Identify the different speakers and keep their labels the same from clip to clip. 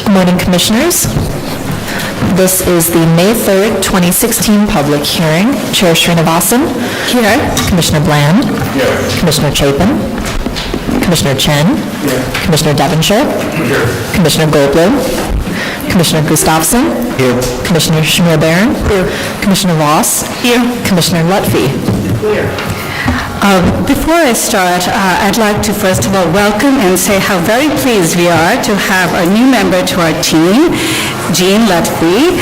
Speaker 1: Good morning, Commissioners. This is the May 3rd, 2016 public hearing. Chair Srinivasan. Here. Commissioner Bland.
Speaker 2: Here.
Speaker 1: Commissioner Chapin. Commissioner Chen.
Speaker 2: Here.
Speaker 1: Commissioner Devonshire.
Speaker 2: Here.
Speaker 1: Commissioner Goldblum. Commissioner Gustafson.
Speaker 2: Here.
Speaker 1: Commissioner Schmier-Barron. Here. Commissioner Ross. Here. Commissioner Lutfi.
Speaker 2: Here.
Speaker 3: Before I start, I'd like to first of all welcome and say how very pleased we are to have a new member to our team, Jean Lutfi.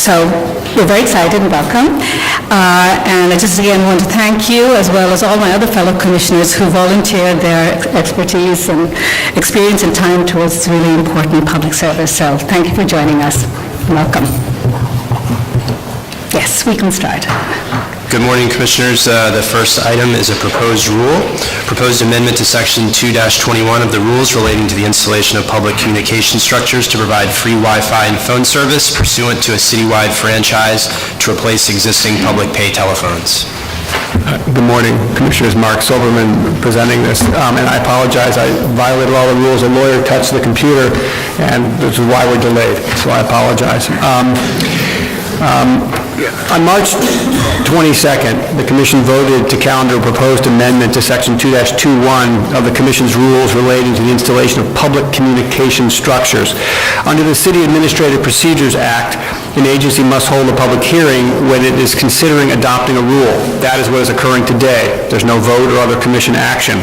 Speaker 3: So we're very excited and welcome. And I just again want to thank you as well as all my other fellow commissioners who volunteered their expertise and experience and time towards this really important public service. So thank you for joining us. Welcome. Yes, we can start.
Speaker 4: Good morning, Commissioners. The first item is a proposed rule. Proposed amendment to Section 2-21 of the rules relating to the installation of public communication structures to provide free Wi-Fi and phone service pursuant to a citywide franchise to replace existing public pay telephones.
Speaker 2: Good morning, Commissioners. Mark Silverman presenting this, and I apologize. I violated all the rules. A lawyer touched the computer, and this is why we're delayed, so I apologize. On March 22nd, the Commission voted to calendar a proposed amendment to Section 2-21 of the Commission's rules relating to the installation of public communication structures. Under the City Administrative Procedures Act, an agency must hold a public hearing when it is considering adopting a rule. That is what is occurring today. There's no vote or other Commission action.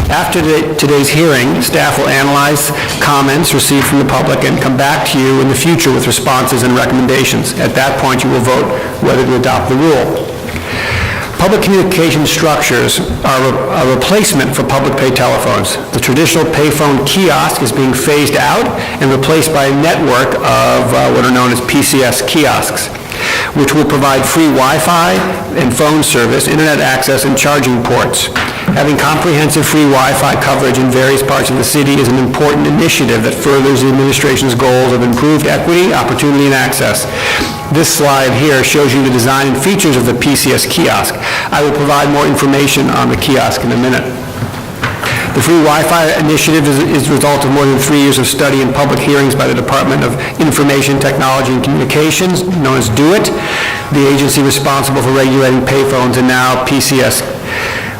Speaker 2: After today's hearing, staff will analyze comments received from the public and come back to you in the future with responses and recommendations. At that point, you will vote whether to adopt the rule. Public communication structures are a replacement for public pay telephones. The traditional payphone kiosk is being phased out and replaced by a network of what are known as PCS kiosks, which will provide free Wi-Fi and phone service, internet access, and charging ports. Having comprehensive free Wi-Fi coverage in various parts of the city is an important initiative that furthers the administration's goals of improved equity, opportunity, and access. This slide here shows you the design and features of the PCS kiosk. I will provide more information on the kiosk in a minute. The free Wi-Fi initiative is the result of more than 3 years of study and public hearings by the Department of Information Technology and Communications, known as DO-IT, the agency responsible for regulating payphones, and now PCS.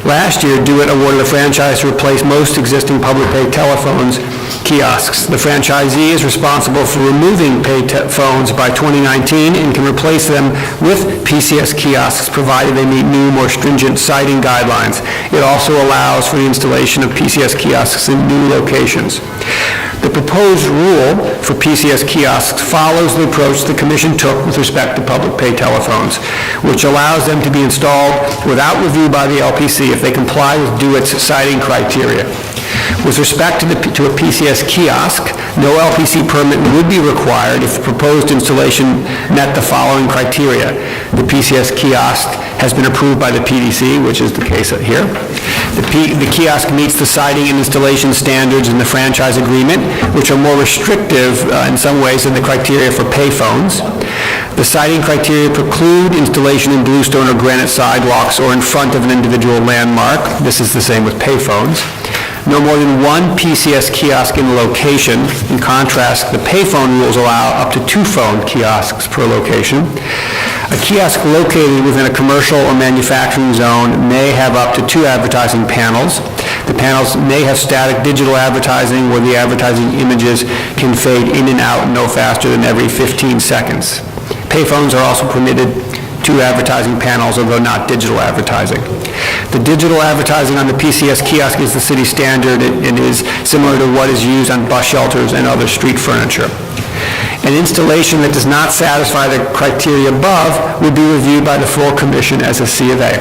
Speaker 2: Last year, DO-IT awarded a franchise to replace most existing public pay telephones kiosks. The franchisee is responsible for removing pay phones by 2019 and can replace them with PCS kiosks provided they meet new, more stringent siting guidelines. It also allows for the installation of PCS kiosks in new locations. The proposed rule for PCS kiosks follows the approach the Commission took with respect to public pay telephones, which allows them to be installed without review by the LPC if they comply with DO-IT's siting criteria. With respect to a PCS kiosk, no LPC permit would be required if the proposed installation met the following criteria. The PCS kiosk has been approved by the PDC, which is the case here. The kiosk meets the siting and installation standards in the franchise agreement, which are more restrictive in some ways than the criteria for payphones. The siting criteria preclude installation in bluestone or granite sidewalks or in front of an individual landmark. This is the same with payphones. No more than one PCS kiosk in a location. In contrast, the payphone rules allow up to 2 phone kiosks per location. A kiosk located within a commercial or manufacturing zone may have up to 2 advertising panels. The panels may have static digital advertising where the advertising images can fade in and out no faster than every 15 seconds. Payphones are also permitted 2 advertising panels, although not digital advertising. The digital advertising on the PCS kiosk is the city standard and is similar to what is used on bus shelters and other street furniture. An installation that does not satisfy the criteria above would be reviewed by the full Commission as a C of A.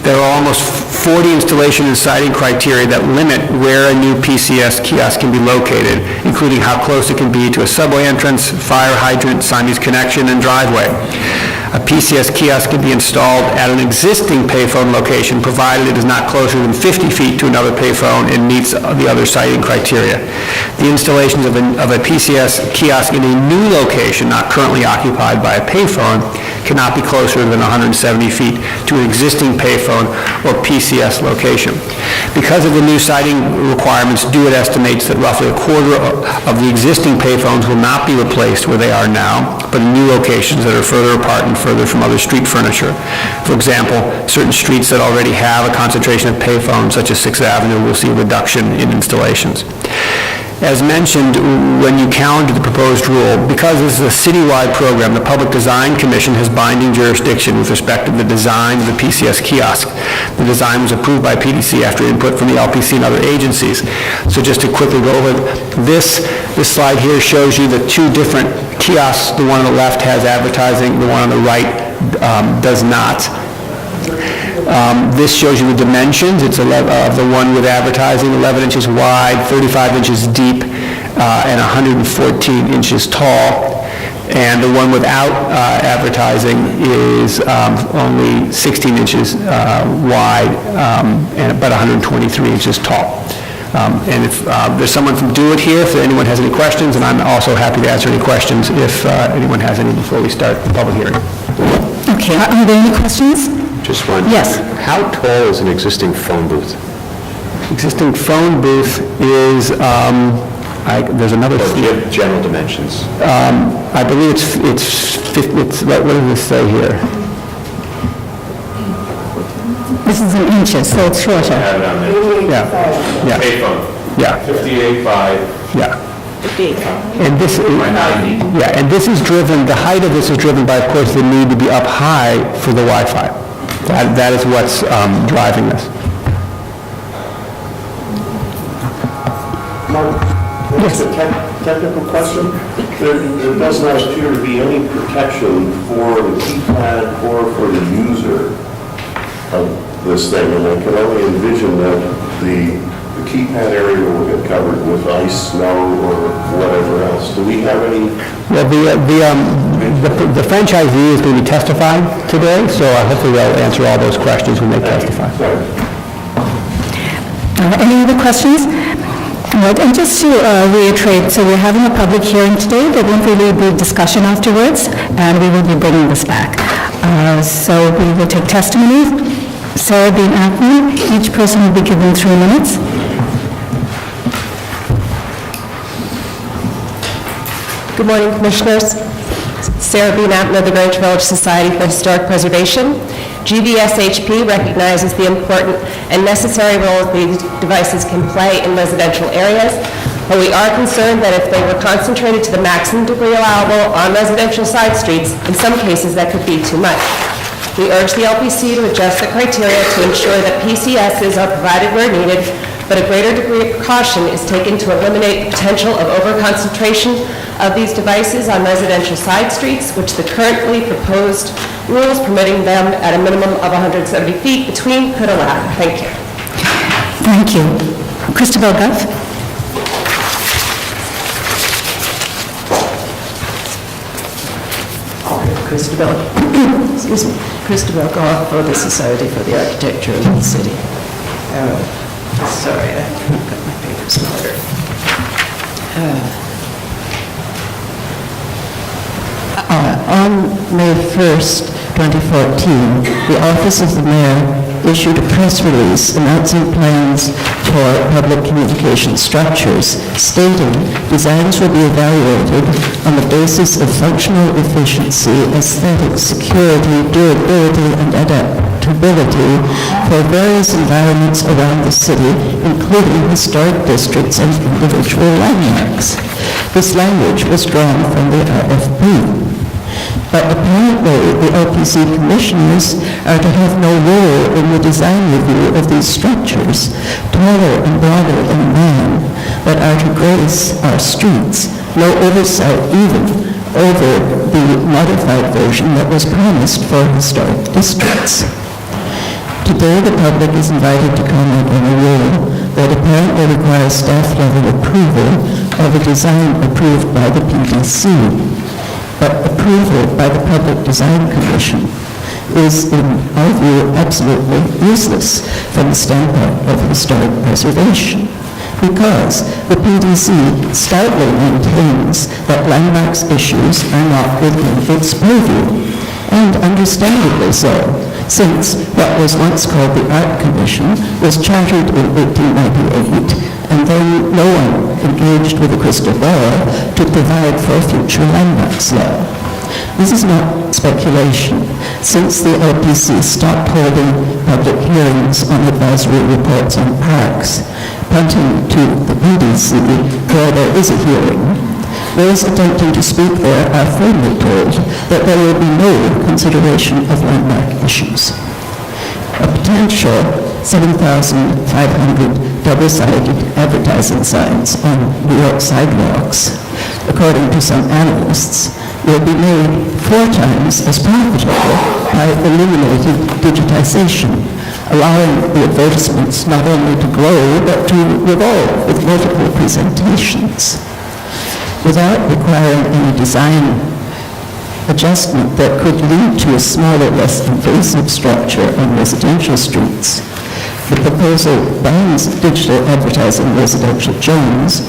Speaker 2: There are almost 40 installation and siting criteria that limit where a new PCS kiosk can be located, including how close it can be to a subway entrance, fire hydrant, Siamese connection, and driveway. A PCS kiosk can be installed at an existing payphone location, provided it is not closer than 50 feet to another payphone and meets the other siting criteria. The installations of a PCS kiosk in a new location, not currently occupied by a payphone, cannot be closer than 170 feet to an existing payphone or PCS location. Because of the new siting requirements, DO-IT estimates that roughly a quarter of the existing payphones will not be replaced where they are now, but in new locations that are further apart and further from other street furniture. For example, certain streets that already have a concentration of payphones, such as 6th Avenue, will see a reduction in installations. As mentioned, when you calendar the proposed rule, because this is a citywide program, the Public Design Commission has binding jurisdiction with respect to the design of the PCS kiosk. The design was approved by PDC after input from the LPC and other agencies. So just to quickly go over this slide here shows you the two different kiosks. The one on the left has advertising, the one on the right does not. This shows you the dimensions. It's of the one with advertising, 11 inches wide, 35 inches deep, and 114 inches tall. And the one without advertising is only 16 inches wide and about 123 inches tall. And if there's someone from DO-IT here, if anyone has any questions, and I'm also happy to answer any questions if anyone has any before we start the public hearing.
Speaker 3: Okay, are there any questions?
Speaker 5: Just one.
Speaker 3: Yes.
Speaker 5: How tall is an existing phone booth?
Speaker 2: Existing phone booth is, there's another,
Speaker 5: Do you have general dimensions?
Speaker 2: I believe it's, what does this say here?
Speaker 3: This is in inches, so it's shorter.
Speaker 5: I have it on there.
Speaker 2: Yeah,
Speaker 5: Payphone,
Speaker 2: yeah,
Speaker 5: 58 by
Speaker 2: yeah. And this,
Speaker 5: by 90.
Speaker 2: yeah, and this is driven, the height of this is driven by, of course, the need to be up high for the Wi-Fi. That is what's driving this.
Speaker 6: Mark, just a technical question. There does not appear to be any protection for the keypad or for the user of this thing, and I can only envision that the keypad area will get covered with ice, snow, or whatever else. Do we have any?
Speaker 2: Well, the franchisee is going to be testifying today, so hopefully they'll answer all those questions when they testify.
Speaker 3: Any other questions? Right, and just to reiterate, so we're having a public hearing today. There won't really be discussion afterwards, and we will be bringing this back. So we will take testimony. Sarah Bean Ackman, each person will be given 3 minutes.
Speaker 7: Good morning, Commissioners. Sarah Bean Ackman of the Greenwich Village Society for Historic Preservation. GVSHP recognizes the important and necessary role these devices can play in residential areas, but we are concerned that if they were concentrated to the maximum degree allowable on residential side streets, in some cases that could be too much. We urge the LPC to adjust the criteria to ensure that PCSs are provided where needed, but a greater degree of caution is taken to eliminate the potential of overconcentration of these devices on residential side streets, which the currently proposed rules permitting them at a minimum of 170 feet between could allow. Thank you.
Speaker 3: Thank you. Christabel Guth.
Speaker 8: Christabel Goff for the Society for the Architecture of the City. Sorry, I've got my papers in order. On May 1st, 2014, the Office of the Mayor issued a press release announcing plans for public communication structures, stating designs will be evaluated on the basis of functional efficiency, aesthetics, security, durability, and adaptability for various environments around the city, including historic districts and individual landmarks. This language was drawn from the RFP. But apparently, the LPC commissioners are to have no role in the design review of these structures, taller and broader than man, that are to grace our streets, no oversight even over the modified version that was promised for historic districts. Today, the public is invited to comment on a rule that apparently requires staff-level approval of a design approved by the PDC. But approval by the Public Design Commission is, in our view, absolutely useless from the standpoint of historic preservation, because the PDC stoutly maintains that landmarks issues are not within its purview. and understandably so, since what was once called the Art Commission was chartered in 1898, and then no one engaged with the crystal ball to provide for future landmarks law. This is not speculation, since the LPC stopped holding public hearings on advisory reports on parks, pointing to the BDC where there is a hearing. Those attempting to speak there are firmly told that there will be no consideration of landmark issues. A potential 7,500 double-sided advertising signs on New York sidewalks, according to some analysts, will be made 4 times as profitable by eliminated digitization, allowing the advertisements not only to grow but to revolve with multiple presentations, without requiring any design adjustment that could lead to a smaller, less invasive structure on residential streets. The proposal bans digital advertising residential zones,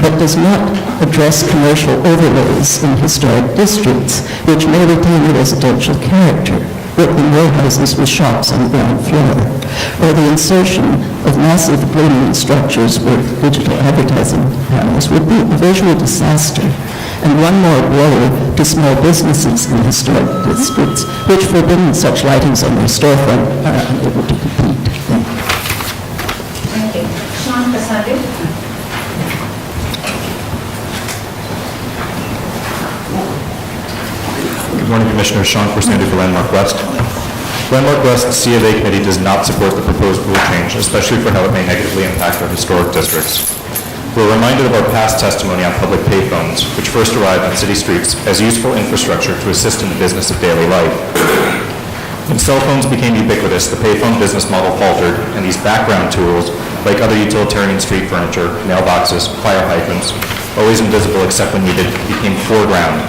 Speaker 8: but does not address commercial overlays in historic districts, which may retain a residential character, in row houses with shops on the ground floor, or the insertion of massive gleaming structures with digital advertising panels would be a visual disaster and one more blow to small businesses in historic districts, which, forbidden such lightings on their storefront, are unable to compete.
Speaker 3: Thank you. Sean Cassandra.
Speaker 9: Good morning, Commissioner. Sean Corsandy for Landmark West. Landmark West C of A Committee does not support the proposed rule change, especially for how it may negatively impact our historic districts. We're reminded of our past testimony on public payphones, which first arrived on city streets as useful infrastructure to assist in the business of daily life. When cell phones became ubiquitous, the payphone business model faltered, and these background tools, like other utilitarian street furniture, mailboxes, fire hydrants, always invisible except when needed, became foreground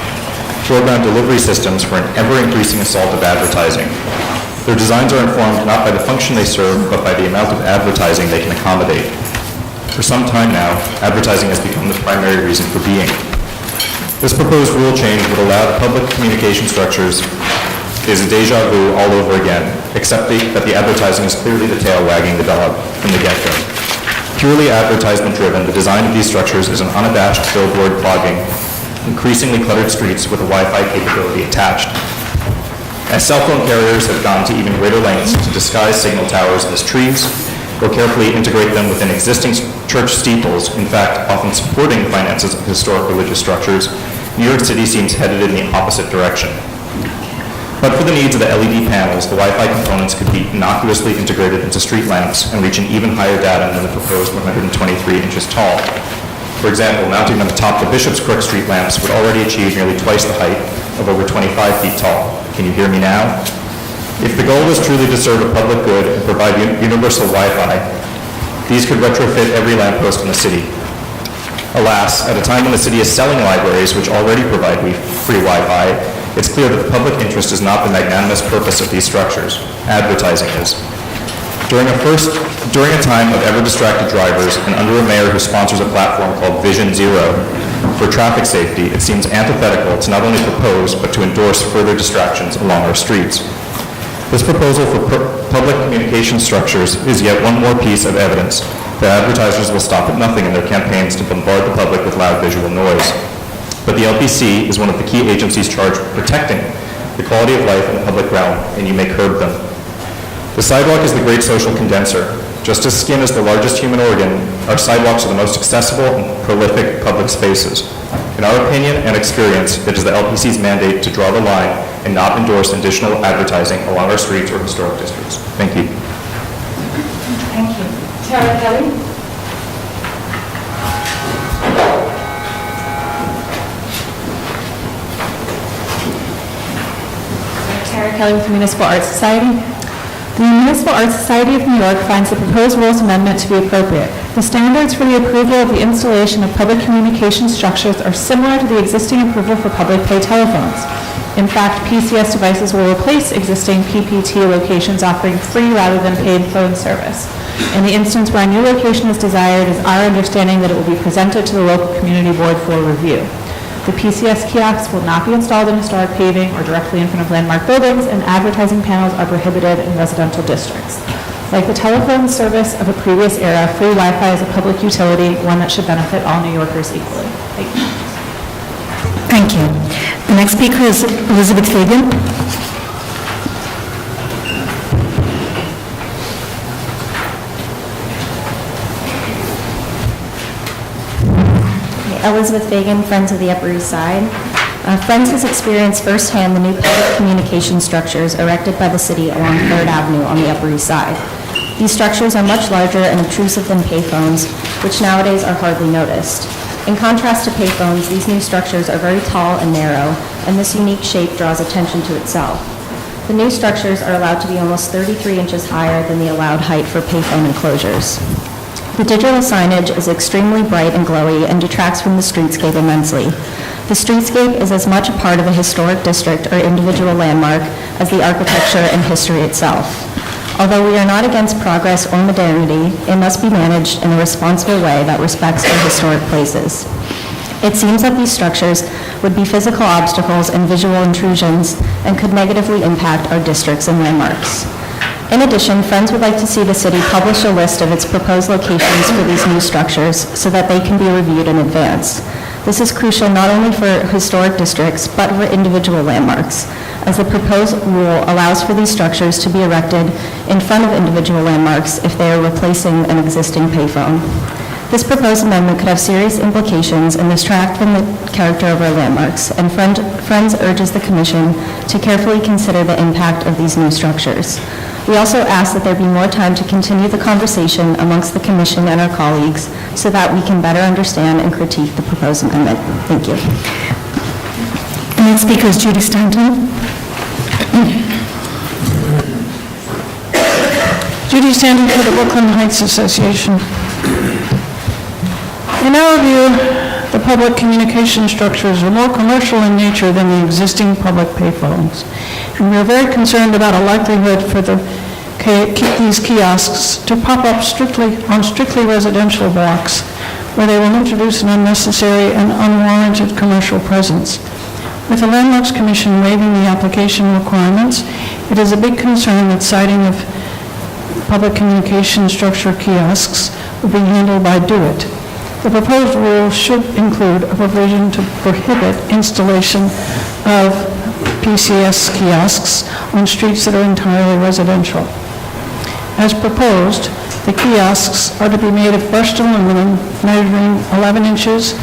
Speaker 9: delivery systems for an ever-increasing assault of advertising. Their designs are informed not by the function they serve, but by the amount of advertising they can accommodate. For some time now, advertising has become the primary reason for being. This proposed rule change would allow the public communication structures is a deja vu all over again, except that the advertising is clearly the tail wagging the dog from the get-go. Purely advertisement-driven, the design of these structures is an unabashed billboard clogging increasingly cluttered streets with a Wi-Fi capability attached. As cell phone carriers have gone to even greater lengths to disguise signal towers as trees, or carefully integrate them within existing church steeples, in fact, often supporting the finances of historic religious structures, New York City seems headed in the opposite direction. But for the needs of the LED panels, the Wi-Fi components could be innocuously integrated into street lamps and reach an even higher datum than the proposed 123 inches tall. For example, mounting them atop the Bishop's Crook Street lamps would already achieve nearly twice the height of over 25 feet tall. Can you hear me now? If the goal was truly to serve a public good and provide universal Wi-Fi, these could retrofit every lamppost in the city. Alas, at a time when the city is selling libraries which already provide free Wi-Fi, it's clear that the public interest is not the magnanimous purpose of these structures. Advertising is. During a time of ever-distracted drivers and under a mayor who sponsors a platform called Vision Zero for traffic safety, it seems antithetical to not only propose but to endorse further distractions along our streets. This proposal for public communication structures is yet one more piece of evidence that advertisers will stop at nothing in their campaigns to bombard the public with loud visual noise. But the LPC is one of the key agencies charged with protecting the quality of life in the public realm, and you may curb them. The sidewalk is the great social condenser. Just as skin is the largest human organ, our sidewalks are the most accessible and prolific public spaces. In our opinion and experience, it is the LPC's mandate to draw the line and not endorse additional advertising along our streets or historic districts. Thank you.
Speaker 3: Thank you. Tara Kelly?
Speaker 10: Tara Kelly with the Municipal Art Society. The Municipal Art Society of New York finds the proposed rules amendment to be appropriate. The standards for the approval of the installation of public communication structures are similar to the existing approval for public pay telephones. In fact, PCS devices will replace existing PPT locations offering free rather than paid phone service. In the instance where a new location is desired, it is our understanding that it will be presented to the local community board for review. The PCS kiosks will not be installed in historic paving or directly in front of landmark buildings, and advertising panels are prohibited in residential districts. Like the telephone service of a previous era, free Wi-Fi is a public utility, one that should benefit all New Yorkers equally. Thank you.
Speaker 3: Thank you. The next speaker is Elizabeth Fagan.
Speaker 11: Elizabeth Fagan, Friends of the Upper East Side. Friends has experienced firsthand the new public communication structures erected by the city along 3rd Avenue on the Upper East Side. These structures are much larger and obtrusive than payphones, which nowadays are hardly noticed. In contrast to payphones, these new structures are very tall and narrow, and this unique shape draws attention to itself. The new structures are allowed to be almost 33 inches higher than the allowed height for payphone enclosures. The digital signage is extremely bright and glowy and detracts from the streetscape immensely. The streetscape is as much a part of a historic district or individual landmark as the architecture and history itself. Although we are not against progress or modernity, it must be managed in a responsible way that respects our historic places. It seems that these structures would be physical obstacles and visual intrusions and could negatively impact our districts and landmarks. In addition, Friends would like to see the city publish a list of its proposed locations for these new structures so that they can be reviewed in advance. This is crucial not only for historic districts, but for individual landmarks, as the proposed rule allows for these structures to be erected in front of individual landmarks if they are replacing an existing payphone. This proposed amendment could have serious implications and distract from the character of our landmarks, and Friends urges the Commission to carefully consider the impact of these new structures. We also ask that there be more time to continue the conversation amongst the Commission and our colleagues so that we can better understand and critique the proposed amendment. Thank you.
Speaker 3: The next speaker is Judy Stanton.
Speaker 12: Judy Stanton for the Brooklyn Heights Association. In our view, the public communication structures are more commercial in nature than the existing public payphones. And we are very concerned about a likelihood for these kiosks to pop up on strictly residential blocks, where they will introduce an unnecessary and unwarranted commercial presence. With the Landmarks Commission waiving the application requirements, it is a big concern that siting of public communication structure kiosks will be handled by DoIT. The proposed rule should include a provision to prohibit installation of PCS kiosks on streets that are entirely residential. As proposed, the kiosks are to be made of brushed aluminum measuring 11 inches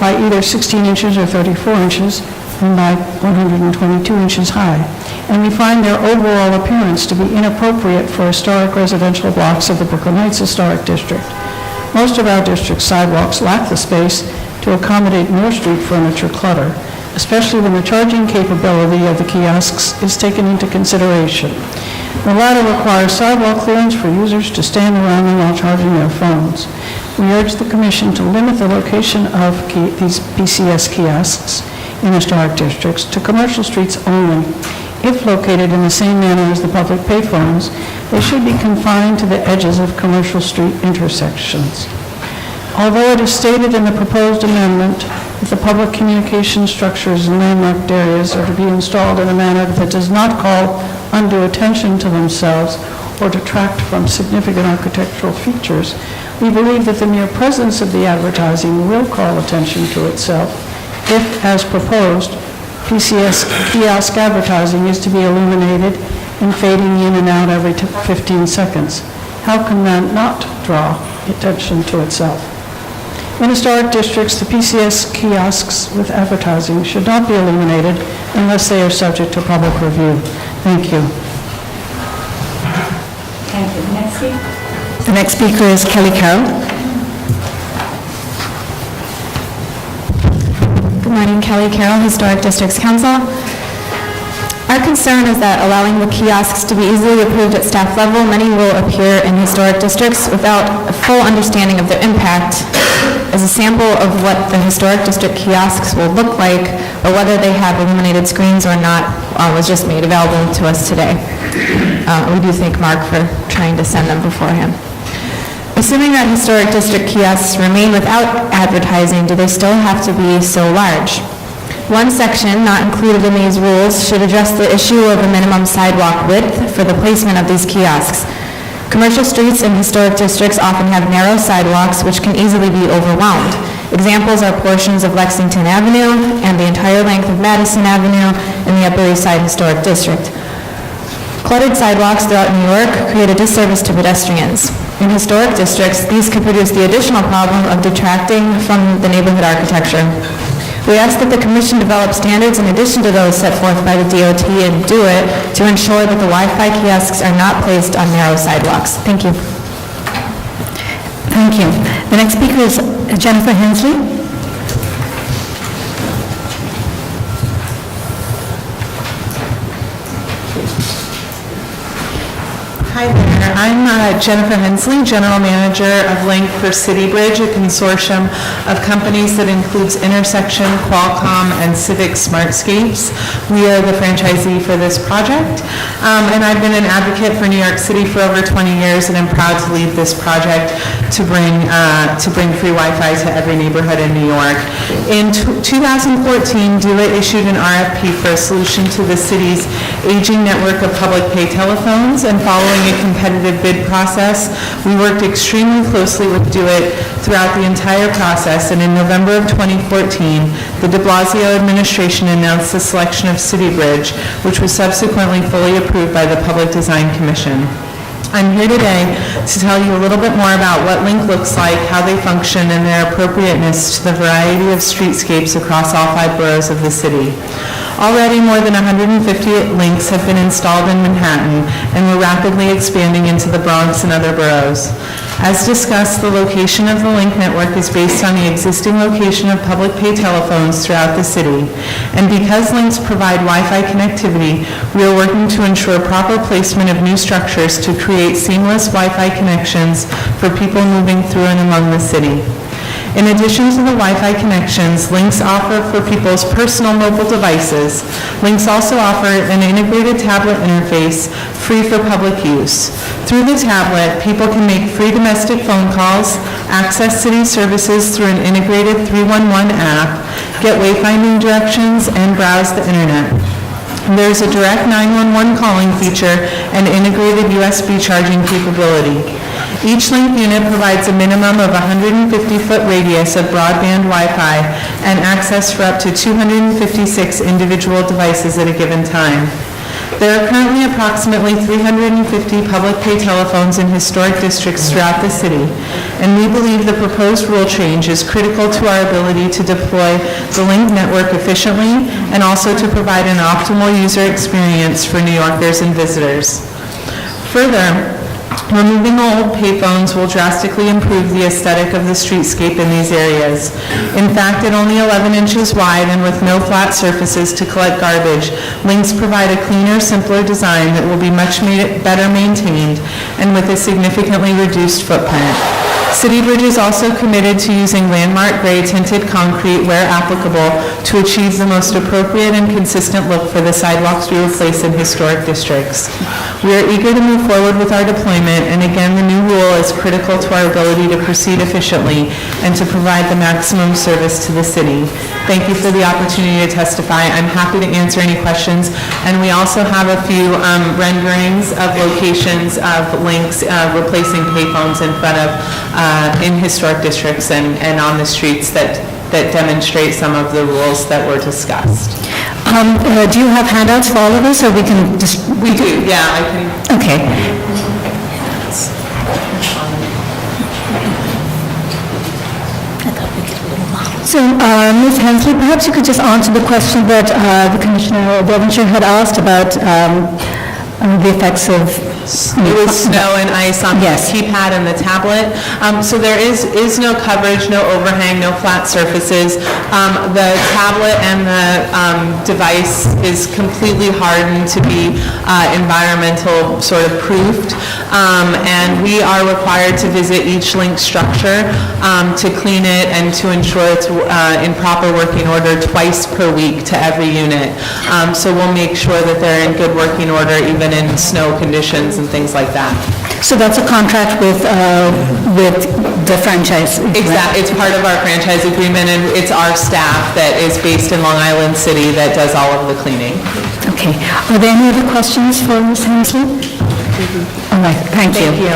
Speaker 12: by either 16 inches or 34 inches and by 122 inches high. And we find their overall appearance to be inappropriate for historic residential blocks of the Brooklyn Heights Historic District. Most of our district's sidewalks lack the space to accommodate more street furniture clutter, especially when the charging capability of the kiosks is taken into consideration. The latter requires sidewalk clearance for users to stand around them while charging their phones. We urge the Commission to limit the location of these PCS kiosks in historic districts to commercial streets only. If located in the same manner as the public payphones, they should be confined to the edges of commercial street intersections. Although it is stated in the proposed amendment that the public communication structures in landmarked areas are to be installed in a manner that does not call undue attention to themselves or detract from significant architectural features, we believe that the mere presence of the advertising will call attention to itself if, as proposed, PCS kiosk advertising is to be illuminated and fading in and out every 15 seconds. How can that not draw attention to itself? In historic districts, the PCS kiosks with advertising should not be illuminated unless they are subject to public review. Thank you.
Speaker 11: Thank you. Next speaker.
Speaker 3: The next speaker is Kelly Carroll.
Speaker 10: Good morning, Kelly Carroll, Historic Districts Council. Our concern is that allowing the kiosks to be easily approved at staff level, many will appear in historic districts without a full understanding of their impact. As a sample of what the historic district kiosks will look like, or whether they have illuminated screens or not, was just made available to us today. We do thank Mark for trying to send them beforehand. Assuming that historic district kiosks remain without advertising, do they still have to be so large? One section not included in these rules should address the issue of a minimum sidewalk width for the placement of these kiosks. Commercial streets in historic districts often have narrow sidewalks which can easily be overwhelmed. Examples are portions of Lexington Avenue and the entire length of Madison Avenue in the Upper East Side Historic District. Cluttered sidewalks throughout New York create a disservice to pedestrians. In historic districts, these can produce the additional problem of detracting from the neighborhood architecture. We ask that the Commission develop standards in addition to those set forth by the DOT and do it to ensure that the Wi-Fi kiosks are not placed on narrow sidewalks. Thank you.
Speaker 3: Thank you. The next speaker is Jennifer Hensley.
Speaker 13: Hi there, I'm Jennifer Hensley, General Manager of Link for City Bridge, a consortium of companies that includes Intersection, Qualcomm, and Civic Smartscapes. We are the franchisee for this project, and I've been an advocate for New York City for over 20 years, and I'm proud to lead this project to bring free Wi-Fi to every neighborhood in New York. In 2014, DOIT issued an RFP for a solution to the city's aging network of public pay telephones, and following a competitive bid process, we worked extremely closely with DOIT throughout the entire process, and in November of 2014, the de Blasio administration announced the selection of City Bridge, which was subsequently fully approved by the Public Design Commission. I'm here today to tell you a little bit more about what Link looks like, how they function, and their appropriateness to the variety of streetscapes across all 5 boroughs of the city. Already, more than 150 Links have been installed in Manhattan, and we're rapidly expanding into the Bronx and other boroughs. As discussed, the location of the Link network is based on the existing location of public pay telephones throughout the city. And because Links provide Wi-Fi connectivity, we are working to ensure proper placement of new structures to create seamless Wi-Fi connections for people moving through and among the city. In addition to the Wi-Fi connections Links offer for people's personal mobile devices, Links also offer an integrated tablet interface free for public use. Through the tablet, people can make free domestic phone calls, access city services through an integrated 311 app, get wayfinding directions, and browse the internet. There's a direct 911 calling feature and integrated USB charging capability. Each Link unit provides a minimum of 150-foot radius of broadband Wi-Fi and access for up to 256 individual devices at a given time. There are currently approximately 350 public pay telephones in historic districts throughout the city, and we believe the proposed rule change is critical to our ability to deploy the Link network efficiently and also to provide an optimal user experience for New Yorkers and visitors. Further, removing old payphones will drastically improve the aesthetic of the streetscape in these areas. In fact, at only 11 inches wide and with no flat surfaces to collect garbage, Links provide a cleaner, simpler design that will be much better maintained and with a significantly reduced footprint. City Bridge is also committed to using landmark gray tinted concrete where applicable to achieve the most appropriate and consistent look for the sidewalks we replace in historic districts. We are eager to move forward with our deployment, and again, the new rule is critical to our ability to proceed efficiently and to provide the maximum service to the city. Thank you for the opportunity to testify. I'm happy to answer any questions, and we also have a few renderings of locations of Links replacing payphones in front of in historic districts and on the streets that demonstrate some of the rules that were discussed.
Speaker 3: Do you have handouts for all of us, or we can just...
Speaker 13: We do, yeah, I can...
Speaker 3: Okay. So, Ms. Hensley, perhaps you could just answer the question that the Commissioner Devonshire had asked about the effects of...
Speaker 13: It was snow and ice on the keypad and the tablet. So there is no coverage, no overhang, no flat surfaces. The tablet and the device is completely hardened to be environmental sort of proofed. And we are required to visit each Link structure to clean it and to ensure it's in proper working order twice per week to every unit. So we'll make sure that they're in good working order even in snow conditions taxes and things like that.
Speaker 3: So that's a contract with the franchise?
Speaker 13: Exactly, it's part of our franchise agreement, and it's our staff that is based in Long Island City that does all of the cleaning.
Speaker 3: Okay. Are there any other questions for Ms. Hensley? All right, thank you.
Speaker 13: Thank you.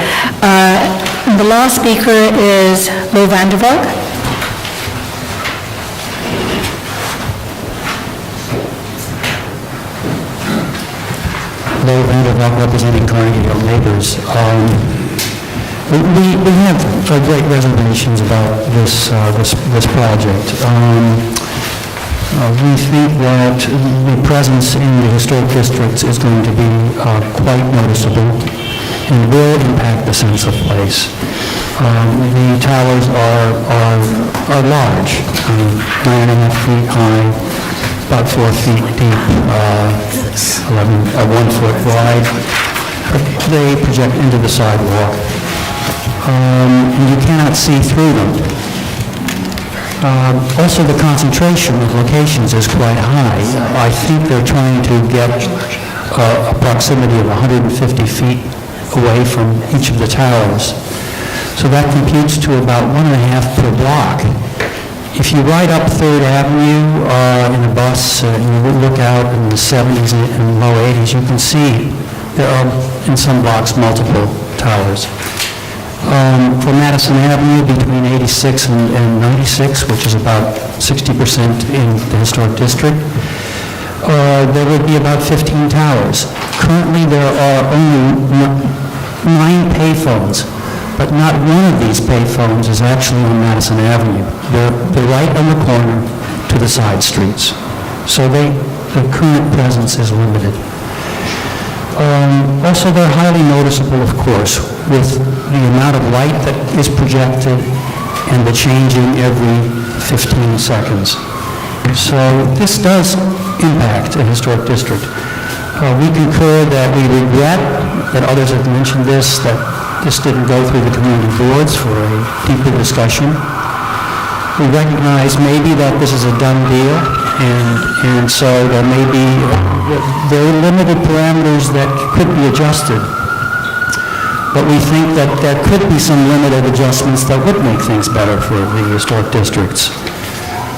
Speaker 3: The last speaker is Lou Vandervog.
Speaker 14: Lou Vandervog, representing Carnegie Hill Neighbors. We have great reservations about this project. We think that the presence in the historic districts is going to be quite noticeable and will impact the sense of place. The towers are large, 9.5 feet high, about 4 feet deep, 1 foot wide. They project into the sidewalk, and you cannot see through them. Also, the concentration of locations is quite high. I think they're trying to get a proximity of 150 feet away from each of the towers. So that computes to about 1.5 per block. If you ride up 3rd Avenue in a bus and you look out in the 70s and low 80s, you can see there are, in some blocks, multiple towers. For Madison Avenue, between 86 and 96, which is about 60% in the historic district, there would be about 15 towers. Currently, there are only 9 payphones, but not one of these payphones is actually on Madison Avenue. They're right on the corner to the side streets. So the current presence is limited. Also, they're highly noticeable, of course, with the amount of light that is projected and the changing every 15 seconds. So this does impact a historic district. We concur that we regret that others have mentioned this, that this didn't go through the community boards for a deeper discussion. We recognize maybe that this is a done deal, and so there may be very limited parameters that could be adjusted. But we think that there could be some limited adjustments that would make things better for the historic districts.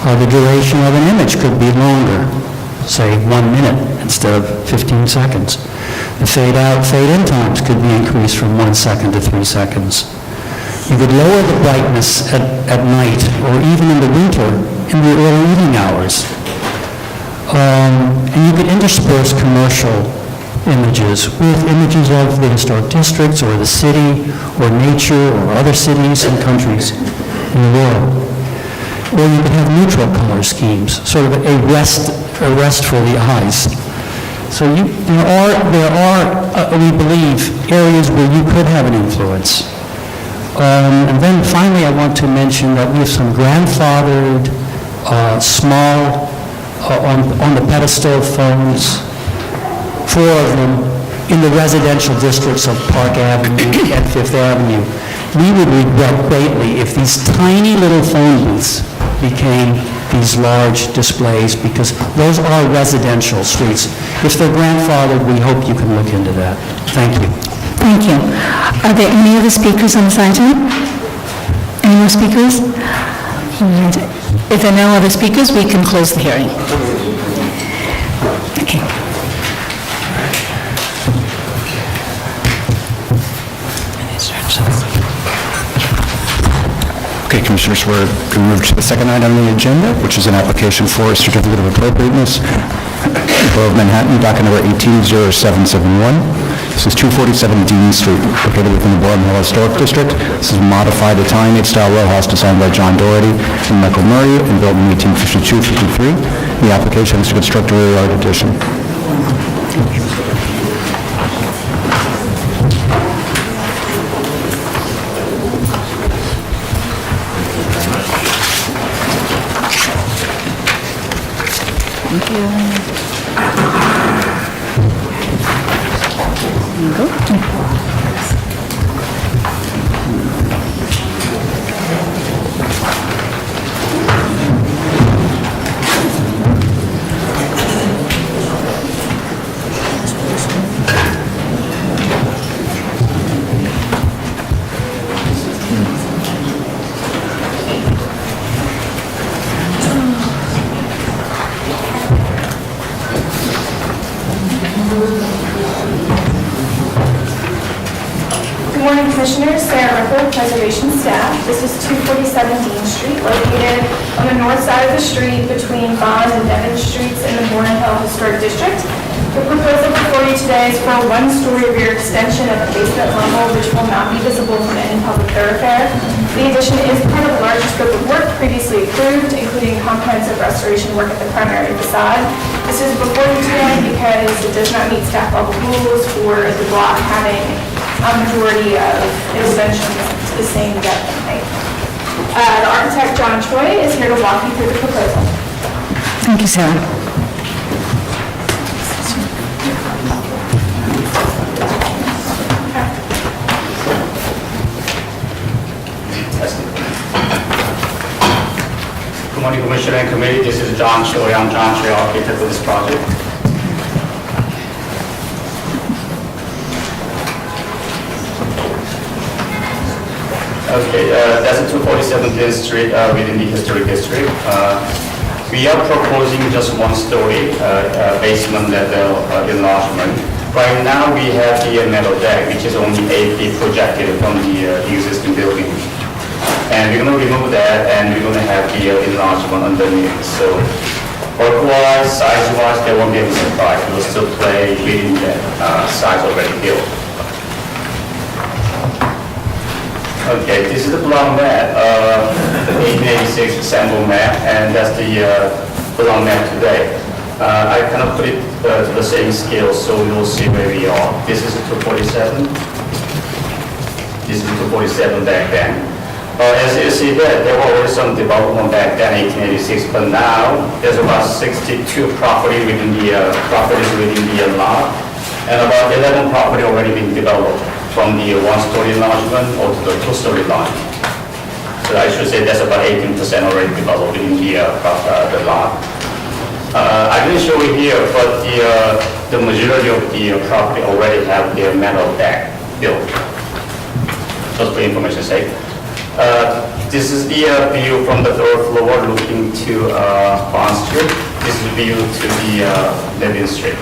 Speaker 14: The duration of an image could be longer, say 1 minute instead of 15 seconds. The fade-out, fade-in times could be increased from 1 second to 3 seconds. You could lower the brightness at night or even in the winter in the early evening hours. And you could intersperse commercial images with images of the historic districts or the city or nature or other cities and countries in the world. Or you could have neutral color schemes, sort of a rest for the eyes. So there are, we believe, areas where you could have an influence. And then finally, I want to mention that we have some grandfathered, small, on the pedestal phones, 4 of them, in the residential districts of Park Avenue and Fifth Avenue. We would regret greatly if these tiny little phone booths became these large displays, because those are residential streets. If they're grandfathered, we hope you can look into that. Thank you.
Speaker 3: Thank you. Are there any other speakers on this item? Any more speakers? And if there are no other speakers, we can close the hearing. Okay.
Speaker 2: Okay, Commissioners, we're going to move to the second item on the agenda, which is an application for a certificate of appropriateness. Borough of Manhattan, docket number 180771. This is 247 Dean Street, located within the Boerum Historic District. This is a modified Italianate-style row house designed by John Doherty and Michael Murray and built in 1852-53. The application is to construct a rear yard addition.
Speaker 15: Commissioners, Sarah Riffle, Preservation Staff. This is 247 Dean Street, located on the north side of the street between Bond and Devon Streets in the Morton Hill Historic District. The proposal before you today is for a one-story rear extension at the basement level, which will not be visible from any public thoroughfare. The addition is part of a larger scope of work previously approved, including comprehensive restoration work at the primary facade. This is before you today because it does not meet staff level rules for the block having a majority of extensions to the same depth and height. The architect, John Choi, is here to walk you through the proposal.
Speaker 3: Thank you, Sarah.
Speaker 16: Good morning, Commissioner and Committee. This is John Choi. I'm John Choi, architect for this project. Okay, that's a 247th Dean Street within the historic district. We are proposing just one story basement level enlargement. Right now, we have the metal deck, which is only 8 feet projected from the existing building. And we're going to remove that, and we're going to have the enlargement underneath. So, work-wise, size-wise, there won't be any surprise. We'll still play within the size already built. Okay, this is the block map, 1886 sample map, and that's the block map today. I kind of put it to the same scale, so we will see where we are. This is a 247. This is a 247 back then. As you see there were already some development back then, 1886, but now there's about 62 properties within the lot, and about 11 property already being developed from the one-story enlargement or to the two-story line. So I should say that's about 18% already developed within the lot. I didn't show it here, but the majority of the property already have their metal deck built. Just for information's sake. This is the view from the third floor looking to Bond Street. This is the view to the Neville Street.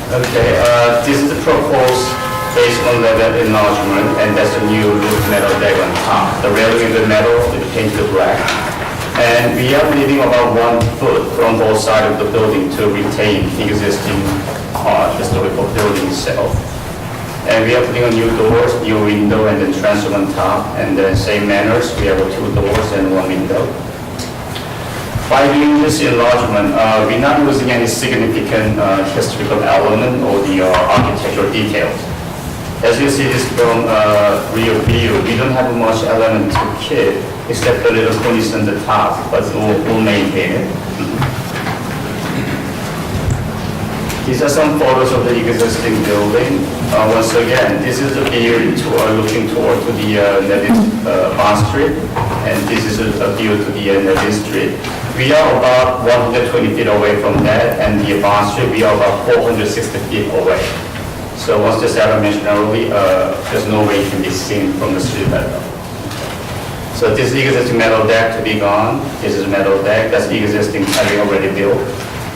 Speaker 16: Okay, this is the proposed basement level enlargement, and that's the new roof metal deck on top. The railing is the metal, it's painted black. And we are leaving about 1 foot from both sides of the building to retain the existing historical building itself. And we are putting on new doors, new window, and then transom on top. And then same manners, we have 2 doors and 1 window. By doing this enlargement, we're not losing any significant historical element or the architectural details. As you see this from rear view, we don't have much element to keep, except the little cornice on the top, but we'll maintain it. These are some photos of the existing building. Once again, this is a view looking toward to the Bond Street, and this is a view to the Neville Street. We are about 120 feet away from that, and the Bond Street, we are about 460 feet away. So once the Sarah mentioned earlier, there's no way it can be seen from the street level. So this existing metal deck to be gone. This is a metal deck, that's the existing carrier already built.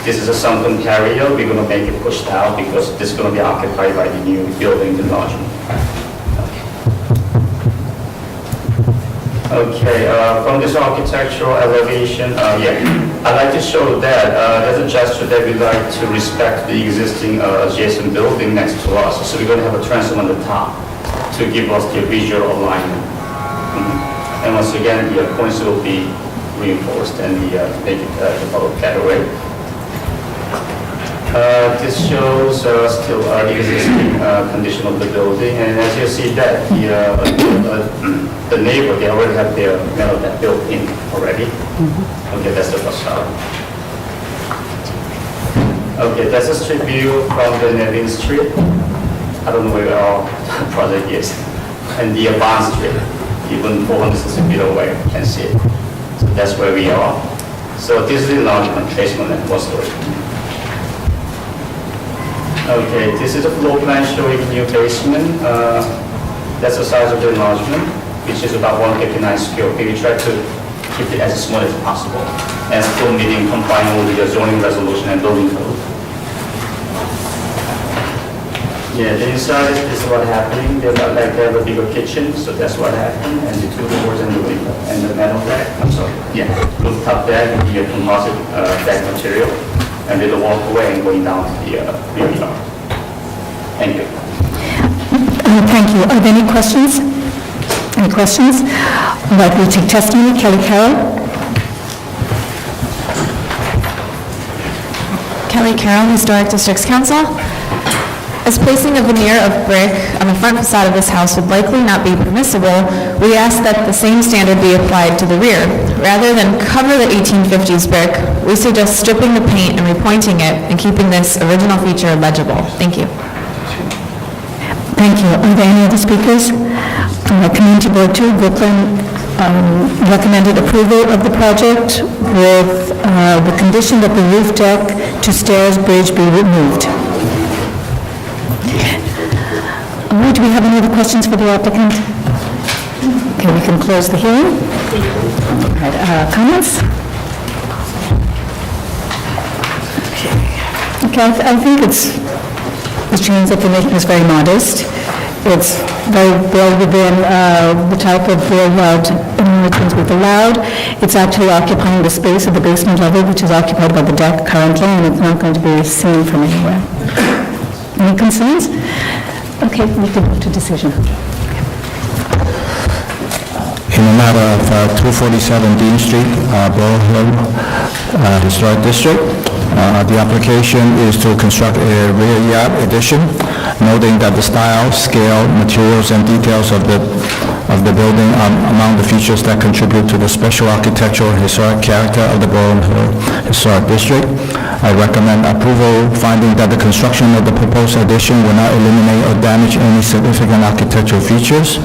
Speaker 16: This is a sunken carrier. We're going to make it pushed out because this is going to be occupied by the new building enlargement. Okay, from this architectural elevation, I'd like to show that there's a gesture that we'd like to respect the existing adjacent building next to us. So we're going to have a transom on the top to give us the visual alignment. And once again, the points will be reinforced and make it develop better way. This shows still the existing condition of the building, and as you see that the neighbor, they already have their metal deck built in already. Okay, that's the facade. Okay, that's a street view from the Neville Street. I don't know where our project is. And the Bond Street, even 460 feet away, you can see it. So that's where we are. So this is the enlargement, basement and 1 story. Okay, this is a floor plan showing new basement. That's the size of the enlargement, which is about 159 square feet. We try to keep it as small as possible and still meeting complying with the zoning resolution and building code. Yeah, the inside is what happening. They have a bigger kitchen, so that's what happened. And the two doors and the window and the metal deck. I'm sorry. Yeah, rooftop deck with the composite deck material, and with the walkway and going down to the rear yard. Thank you.
Speaker 3: Thank you. Are there any questions? Any questions? All right, we'll take testimony. Kelly Carroll.
Speaker 17: Kelly Carroll, Historic Districts Council. As placing a veneer of brick on the front facade of this house would likely not be permissible, we ask that the same standard be applied to the rear. Rather than cover the 1850s brick, we suggest stripping the paint and repointing it and keeping this original feature legible. Thank you.
Speaker 3: Thank you. Are there any other speakers? Community Board 2, Brooklyn recommended approval of the project with the condition that the roof deck to stairs bridge be removed. Do we have any other questions for the applicant? Okay, we can close the hearing. All right, comments? Okay, I think the change that they're making is very modest. It's very well within the type of build-out enhancements we've allowed. It's actually occupying the space of the basement level, which is occupied by the deck currently, and it's not going to be seen from anywhere. Any concerns? Okay, we can move to decision.
Speaker 18: In the matter of 247 Dean Street, Boerum Historic District, the application is to construct a rear yard addition, noting that the style, scale, materials, and details of the building are among the features that contribute to the special architectural and historic character of the Boerum Historic District. I recommend approval, finding that the construction of the proposed addition will not eliminate or damage any significant architectural features,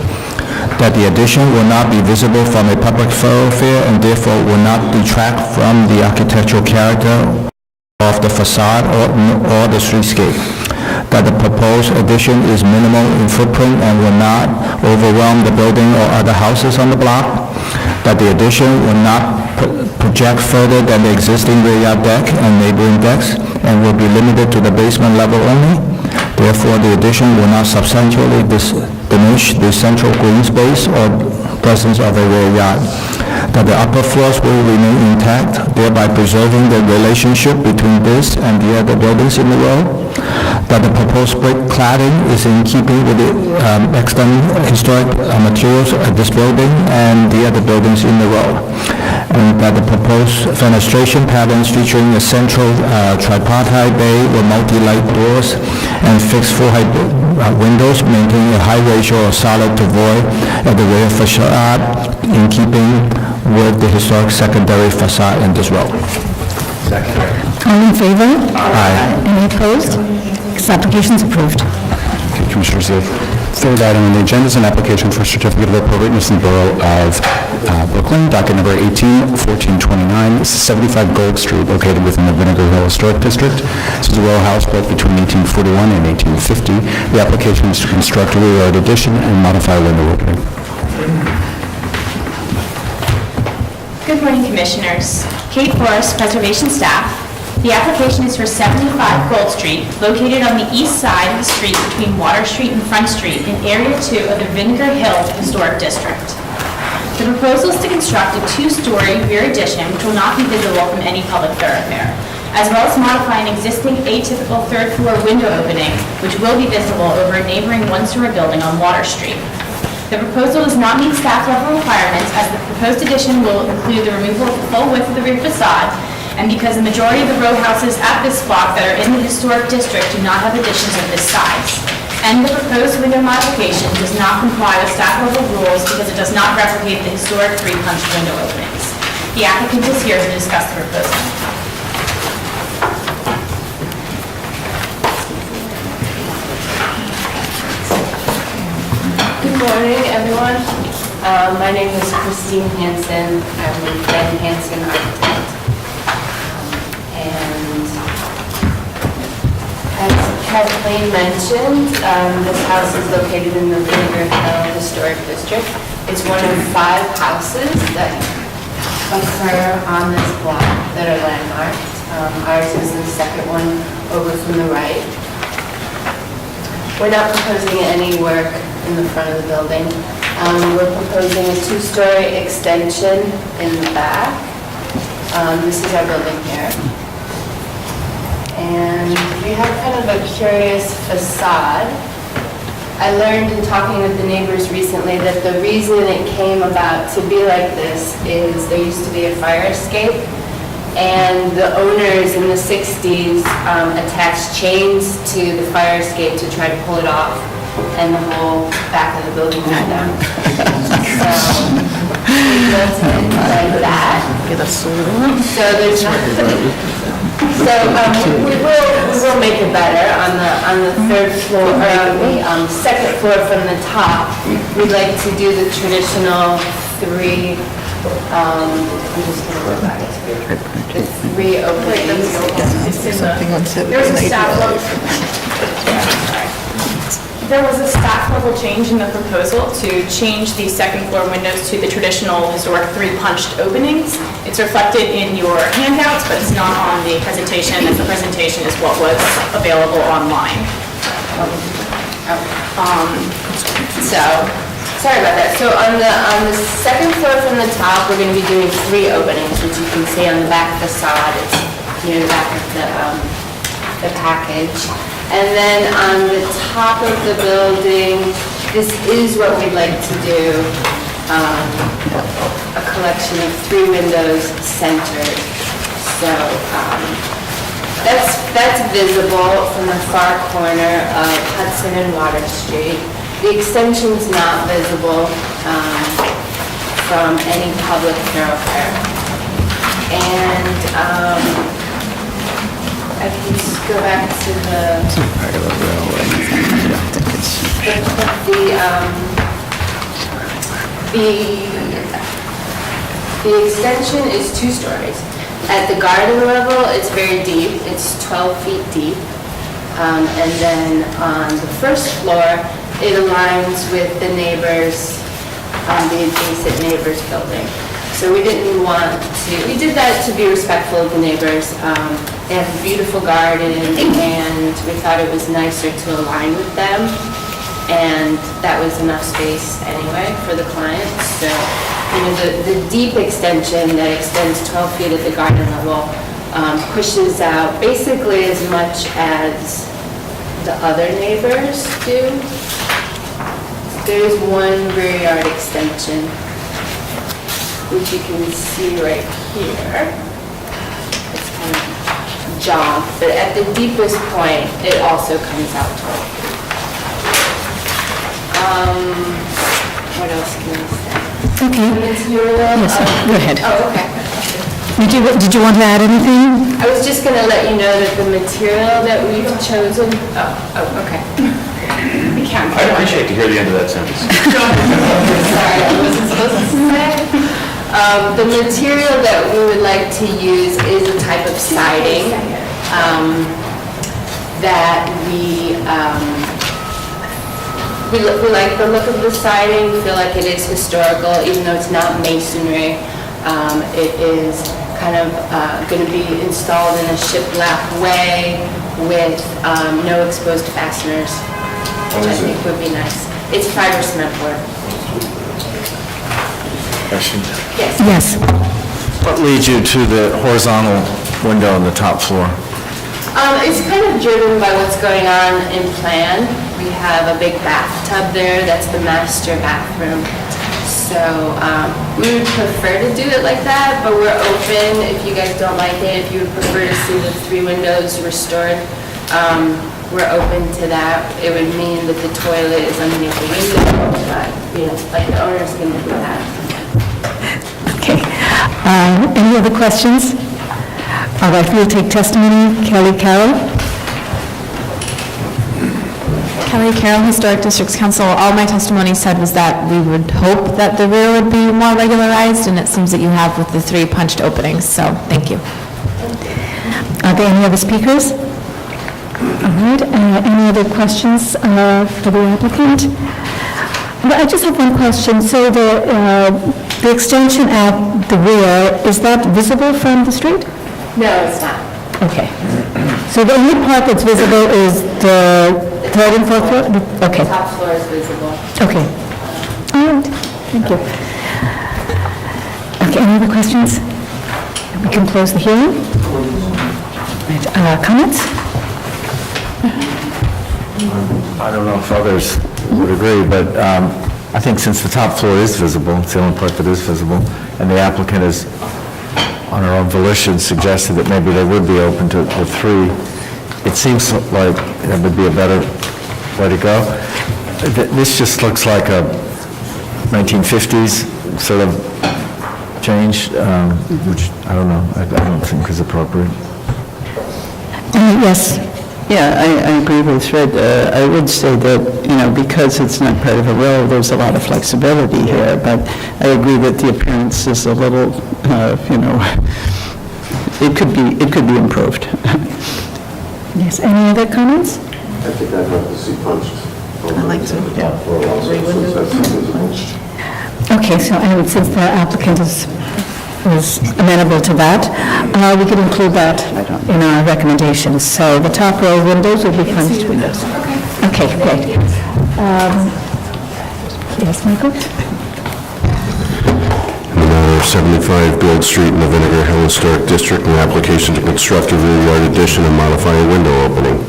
Speaker 18: that the addition will not be visible from a public thoroughfare and therefore will not detract from the architectural character of the facade or the streetscape, that the proposed addition is minimal in footprint and will not overwhelm the building or other houses on the block, that the addition will not project further than the existing rear yard deck and neighboring decks and will be limited to the basement level only. Therefore, the addition will not substantially diminish the central green space or presence of a rear yard. That the upper floors will remain intact, thereby preserving the relationship between this and the other buildings in the row. That the proposed brick cladding is in keeping with the extant historic materials of this building and the other buildings in the row. And that the proposed fenestration patterns featuring a central tripartite bay with multi-light doors and fixed full-height windows maintaining a high ratio of solid to void at the rear facade in keeping with the historic secondary facade in this row.
Speaker 3: Second. All in favor? Aye. Any opposed? This application is approved.
Speaker 19: Okay, Commissioners, the third item on the agenda is an application for a certificate of appropriateness in the Borough of Brooklyn, docket number 18-1429. This is 75 Gold Street, located within the Vinegar Historic District. This is a row house built between 1841 and 1850. The application is to construct a rear yard addition and modify a window opening.
Speaker 20: Good morning, Commissioners. Kate Forrest, Preservation Staff. The application is for 75 Gold Street, located on the east side of the street between Water Street and Front Street in Area 2 of the Vinegar Hill Historic District. The proposal is to construct a two-story rear addition which will not be visible from any public thoroughfare, as well as modify an existing atypical third-floor window opening which will be visible over a neighboring one-story building on Water Street. The proposal does not meet staff level requirements as the proposed addition will include the removal of the full width of the rear facade, and because the majority of the row houses at this block that are in the historic district do not have additions of this size. And the proposed window modification does not comply with staff level rules because it does not replicate the historic three-punch window openings. The applicant is here to discuss the proposal.
Speaker 21: Good morning, everyone. My name is Christine Hansen. I'm with Ben Hansen Architect. And as Kathleen mentioned, this house is located in the Vinegar Hill Historic District. It's one of 5 houses that occur on this block that are landmarked. Ours is the second one over from the right. We're not proposing any work in the front of the building. We're proposing a two-story extension in the back. This is our building here. And we have kind of a curious facade. I learned in talking with the neighbors recently that the reason it came about to be like this is there used to be a fire escape, and the owners in the 60s attached chains to the fire escape to try to pull it off, and the whole back of the building went down. So we built it like that. So there's So we will make it better on the third floor, or on the second floor from the top. We'd like to do the traditional three. I'm just going to go back to the three openings.
Speaker 15: There was a staff level. There was a staff level change in the proposal to change the second floor windows to the traditional historic three punched openings. It's reflected in your handouts, but it's not on the presentation, as the presentation is what was available online. So, sorry about that. So on the second floor from the top, we're going to be doing three openings, which you can see on the back facade. It's near the back of the package. And then on the top of the building, this is what we'd like to do, a collection of three windows centered. So that's visible from the far corner of Hudson and Water Street. The extension's not visible from any public thoroughfare. And I can just go back to part of the railway. The extension is 2 stories. At the garden level, it's very deep. It's 12 feet deep. And then on the first floor, it aligns with the neighbors, the adjacent neighbors' building. So we didn't want to, we did that to be respectful of the neighbors. They have a beautiful garden, and we thought it was nicer to align with them. And that was enough space anyway for the client. So, you know, the deep extension that extends 12 feet at the garden level pushes out basically as much as the other neighbors do. There's one rear yard extension, which you can see right here. It's kind of jogged, but at the deepest point, it also comes out 12 feet. What else can I say?
Speaker 3: Okay.
Speaker 15: The material.
Speaker 3: Yes, go ahead.
Speaker 15: Oh, okay.
Speaker 3: Did you want to add anything?
Speaker 15: I was just going to let you know that the material that we've chosen, okay. We can't.
Speaker 5: I'd appreciate to hear the end of that sentence.
Speaker 15: Sorry, I wasn't supposed to say. The material that we would like to use is a type of siding that we like the look of the siding. We feel like it is historical, even though it's not masonry. It is kind of going to be installed in a shiplap way with no exposed fasteners, which I think would be nice. It's fiber cement board.
Speaker 18: Question?
Speaker 15: Yes.
Speaker 3: Yes.
Speaker 18: What leads you to the horizontal window on the top floor?
Speaker 15: It's kind of driven by what's going on in plan. We have a big bathtub there. That's the master bathroom. So we would prefer to do it like that, but we're open if you guys don't like it. If you would prefer to see the 3 windows restored, we're open to that. It would mean that the toilet is underneath the window, but, you know, like the owners can do that.
Speaker 3: Okay. Any other questions? All right, we'll take testimony. Kelly Carroll.
Speaker 17: Kelly Carroll, Historic Districts Council. All my testimony said was that we would hope that the rear would be more regularized, and it seems that you have with the 3 punched openings, so thank you.
Speaker 3: Are there any other speakers? All right, any other questions for the applicant? Well, I just have one question. So the extension at the rear, is that visible from the street?
Speaker 15: No, it's not.
Speaker 3: Okay. So the only part that's visible is the third and fourth floor? Okay.
Speaker 21: The top floor is visible.
Speaker 3: Okay. All right, thank you. Okay, any other questions? We can close the hearing. Right, comments?
Speaker 18: I don't know if others would agree, but I think since the top floor is visible, it's the only part that is visible, and the applicant is, on her own volition, suggested that maybe they would be open to the three, it seems like that would be a better way to go. This just looks like a 1950s sort of change, which, I don't know, I don't think is appropriate.
Speaker 3: Yes.
Speaker 8: Yeah, I agree with Fred. I would say that, because it's not part of a row, there's a lot of flexibility here, but I agree that the appearance is a little, it could be improved.
Speaker 3: Yes, any other comments?
Speaker 6: I think I'd like to see punched.
Speaker 3: I'd like to.
Speaker 6: Top floor also, since that's visible.
Speaker 3: Okay, so since the applicant is amenable to that, we could include that in our recommendations. So the top row windows will be punched windows. Okay, great. Yes, Michael?
Speaker 6: In the matter of 75 Gold Street in the Vinegar Hill Historic District, an application to construct a rear yard addition and modify a window opening.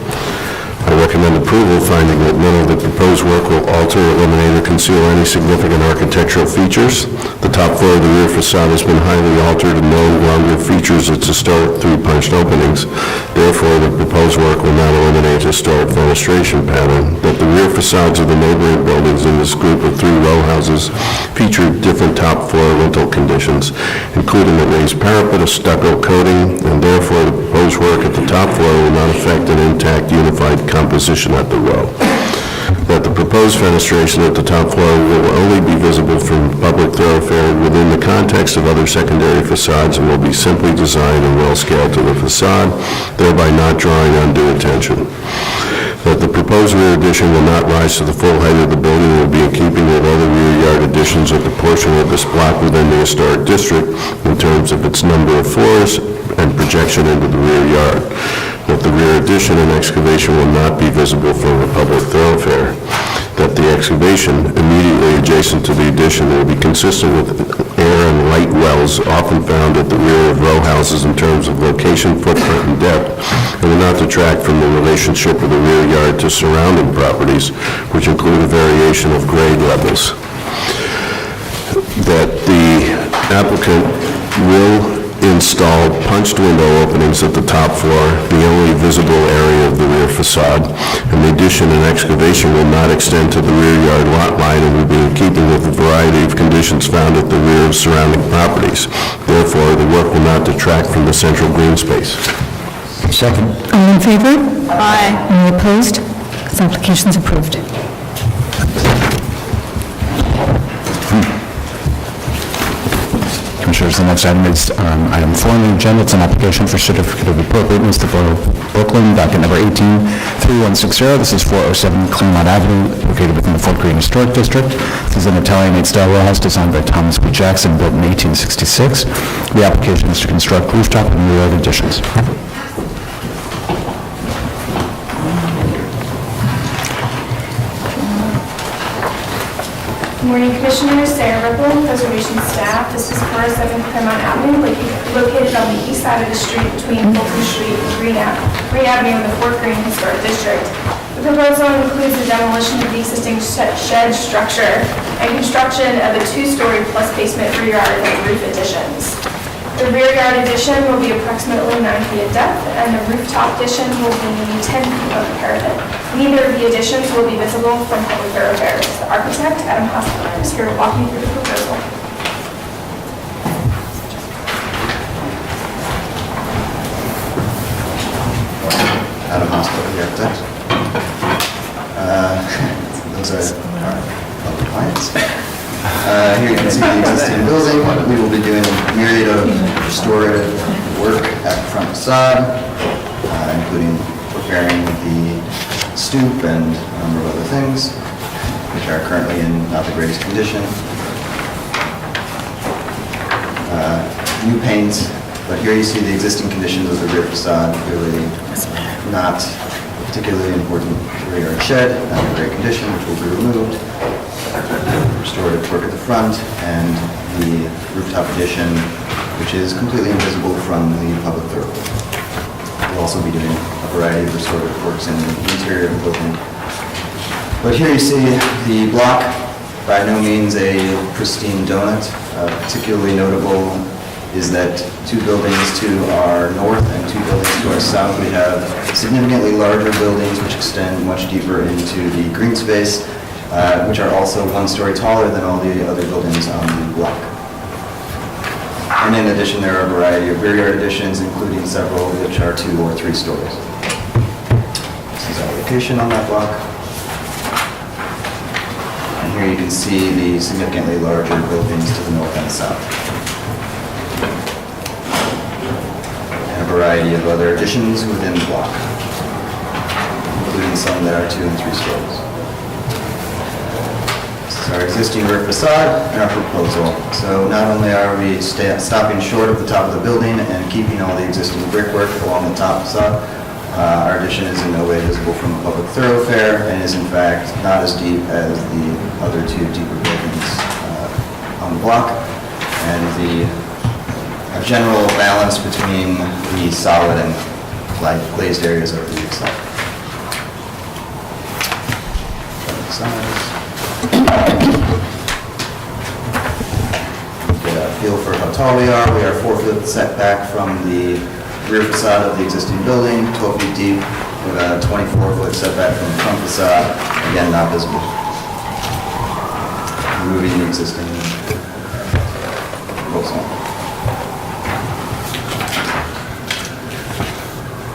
Speaker 6: I recommend approval, finding that none of the proposed work will alter, eliminate, or conceal any significant architectural features. The top floor of the rear facade has been highly altered and no longer features its historic three-punched openings. Therefore, the proposed work will not eliminate historic fenestration pattern. That the rear facades of the neighboring buildings in this group of three row houses feature different top floor lintel conditions, including a raised parapet, a stucco coating, and therefore the proposed work at the top floor will not affect an intact unified composition at the row. That the proposed fenestration at the top floor will only be visible from public thoroughfare within the context of other secondary facades and will be simply designed and well scaled to the facade, thereby not drawing undue attention. That the proposed rear addition will not rise to the full height of the building and will be in keeping with other rear yard additions at the portion of this block within the historic district in terms of its number of floors and projection into the rear yard. That the rear addition and excavation will not be visible from a public thoroughfare. That the excavation immediately adjacent to the addition will be consistent with air and light wells often found at the rear of row houses in terms of location, footprint, and depth, and will not detract from the relationship of the rear yard to surrounding properties, which include a variation of grade levels. That the applicant will install punched window openings at the top floor, the only visible area of the rear facade, and the addition and excavation will not extend to the rear yard lot line and will be in keeping with the variety of conditions found at the rear of surrounding properties. Therefore, the work will not detract from the central green space.
Speaker 18: Second.
Speaker 3: All in favor? Aye. Any opposed? This application is approved.
Speaker 19: Commissioners, the next item is item 4 on the agenda. It's an application for certificate of appropriateness to Borough of Brooklyn, docket number 18-3160. This is 407 Clermont Avenue, located within the Fort Greene Historic District. This is an Italianate style row house designed by Thomas B. Jackson, built in 1866. The application is to construct rooftop and rear yard additions.
Speaker 15: Good morning, Commissioners. Sarah Ripple, Preservation Staff. This is 407 Clermont Avenue, located on the east side of the street between Fulton Street and Greene Avenue in the Fort Greene Historic District. The proposal includes the demolition of the existing shed structure and construction of a two-story plus basement rear yard and roof additions. The rear yard addition will be approximately 9 feet in depth, and the rooftop addition will be 10 feet of the parapet. Neither of the additions will be visible from public thoroughfares. The architect, Adam Hospital, is here to walk you through the proposal.
Speaker 1: Adam Hospital, the architect. Those are our public clients. Here you can see the existing building. We will be doing a myriad of restorative work at the front facade, including repairing the stoop and a number of other things, which are currently in not the greatest condition. New paints, but here you see the existing conditions of the rear facade, clearly not particularly important rear yard shed, not in great condition, which will be removed. Restorative work at the front, and the rooftop addition, which is completely invisible from the public thoroughfare. We'll also be doing a variety of restorative works in the interior of the building. But here you see the block, by no means a pristine donut. Particularly notable is that two buildings to our north and two buildings to our south, we have significantly larger buildings which extend much deeper into the green space, which are also 1 story taller than all the other buildings on the block. And in addition, there are a variety of rear yard additions, including several which are 2 or 3 stories. This is our location on that block. And here you can see the significantly larger buildings to the north and south. And a variety of other additions within the block, including some that are 2 and 3 stories. Our existing rear facade and our proposal. So not only are we stopping short of the top of the building and keeping all the existing brickwork along the top facade, our addition is in no way visible from the public thoroughfare and is in fact not as deep as the other 2 deeper buildings on the block, and the general balance between the solid and light glazed areas of the side. Get a feel for how tall we are. We are 4 foot setback from the rear facade of the existing building, 12 feet deep, with a 24-foot setback from the front facade, again not visible. Removing the existing proposal.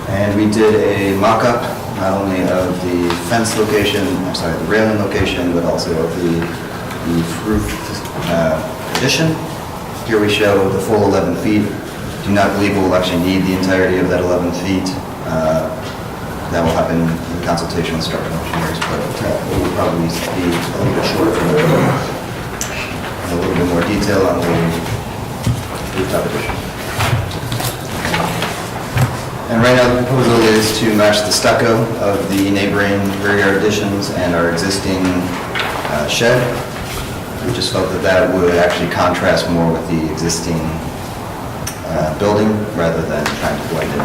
Speaker 1: And we did a mock-up not only of the fence location, the railing location, but also of the roof addition. Here we show the full 11 feet. Do not believe we'll actually need the entirety of that 11 feet. That will happen in consultation with structural engineers, but it will probably be a little bit shorter. A little bit more detail on the rooftop addition. And right now the proposal is to match the stucco of the neighboring rear yard additions and our existing shed. We just felt that that would actually contrast more with the existing building rather than trying to blend it.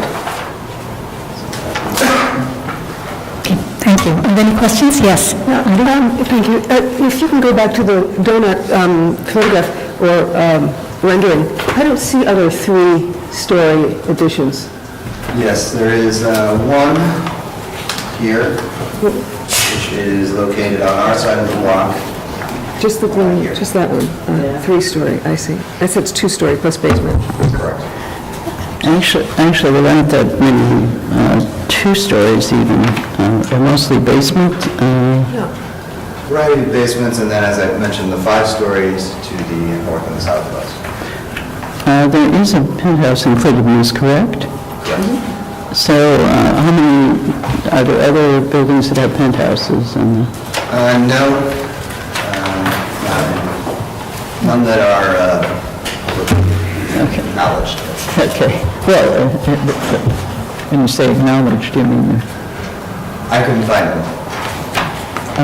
Speaker 3: Thank you. Are there any questions? Yes.
Speaker 4: Thank you. If you can go back to the donut photograph or rendering, I don't see other 3-story additions.
Speaker 1: Yes, there is one here, which is located on our side of the block.
Speaker 4: Just the one, just that one, 3-story, I see. I said it's 2-story plus basement.
Speaker 1: Correct.
Speaker 8: Actually, there aren't that many 2 stories even. They're mostly basement.
Speaker 1: Variety of basements, and then as I mentioned, the 5 stories to the north and the south of us.
Speaker 8: There is a penthouse included in this, correct?
Speaker 1: Yes.
Speaker 8: So how many, are there other buildings that have penthouses?
Speaker 1: No. None that are acknowledged.
Speaker 8: Okay. Well, when you say acknowledged, do you mean?
Speaker 1: I couldn't find them.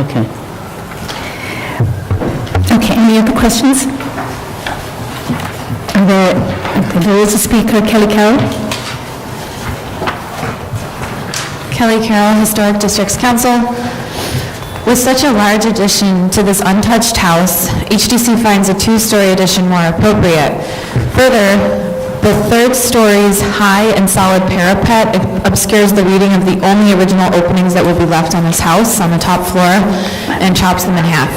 Speaker 8: Okay.
Speaker 3: Okay, any other questions? There is a speaker, Kelly Carroll.
Speaker 17: Kelly Carroll, Historic Districts Council. With such a large addition to this untouched house, HDC finds a 2-story addition more appropriate. Further, the 3rd story's high and solid parapet obscures the reading of the only original openings that will be left on this house on the top floor and chops them in half.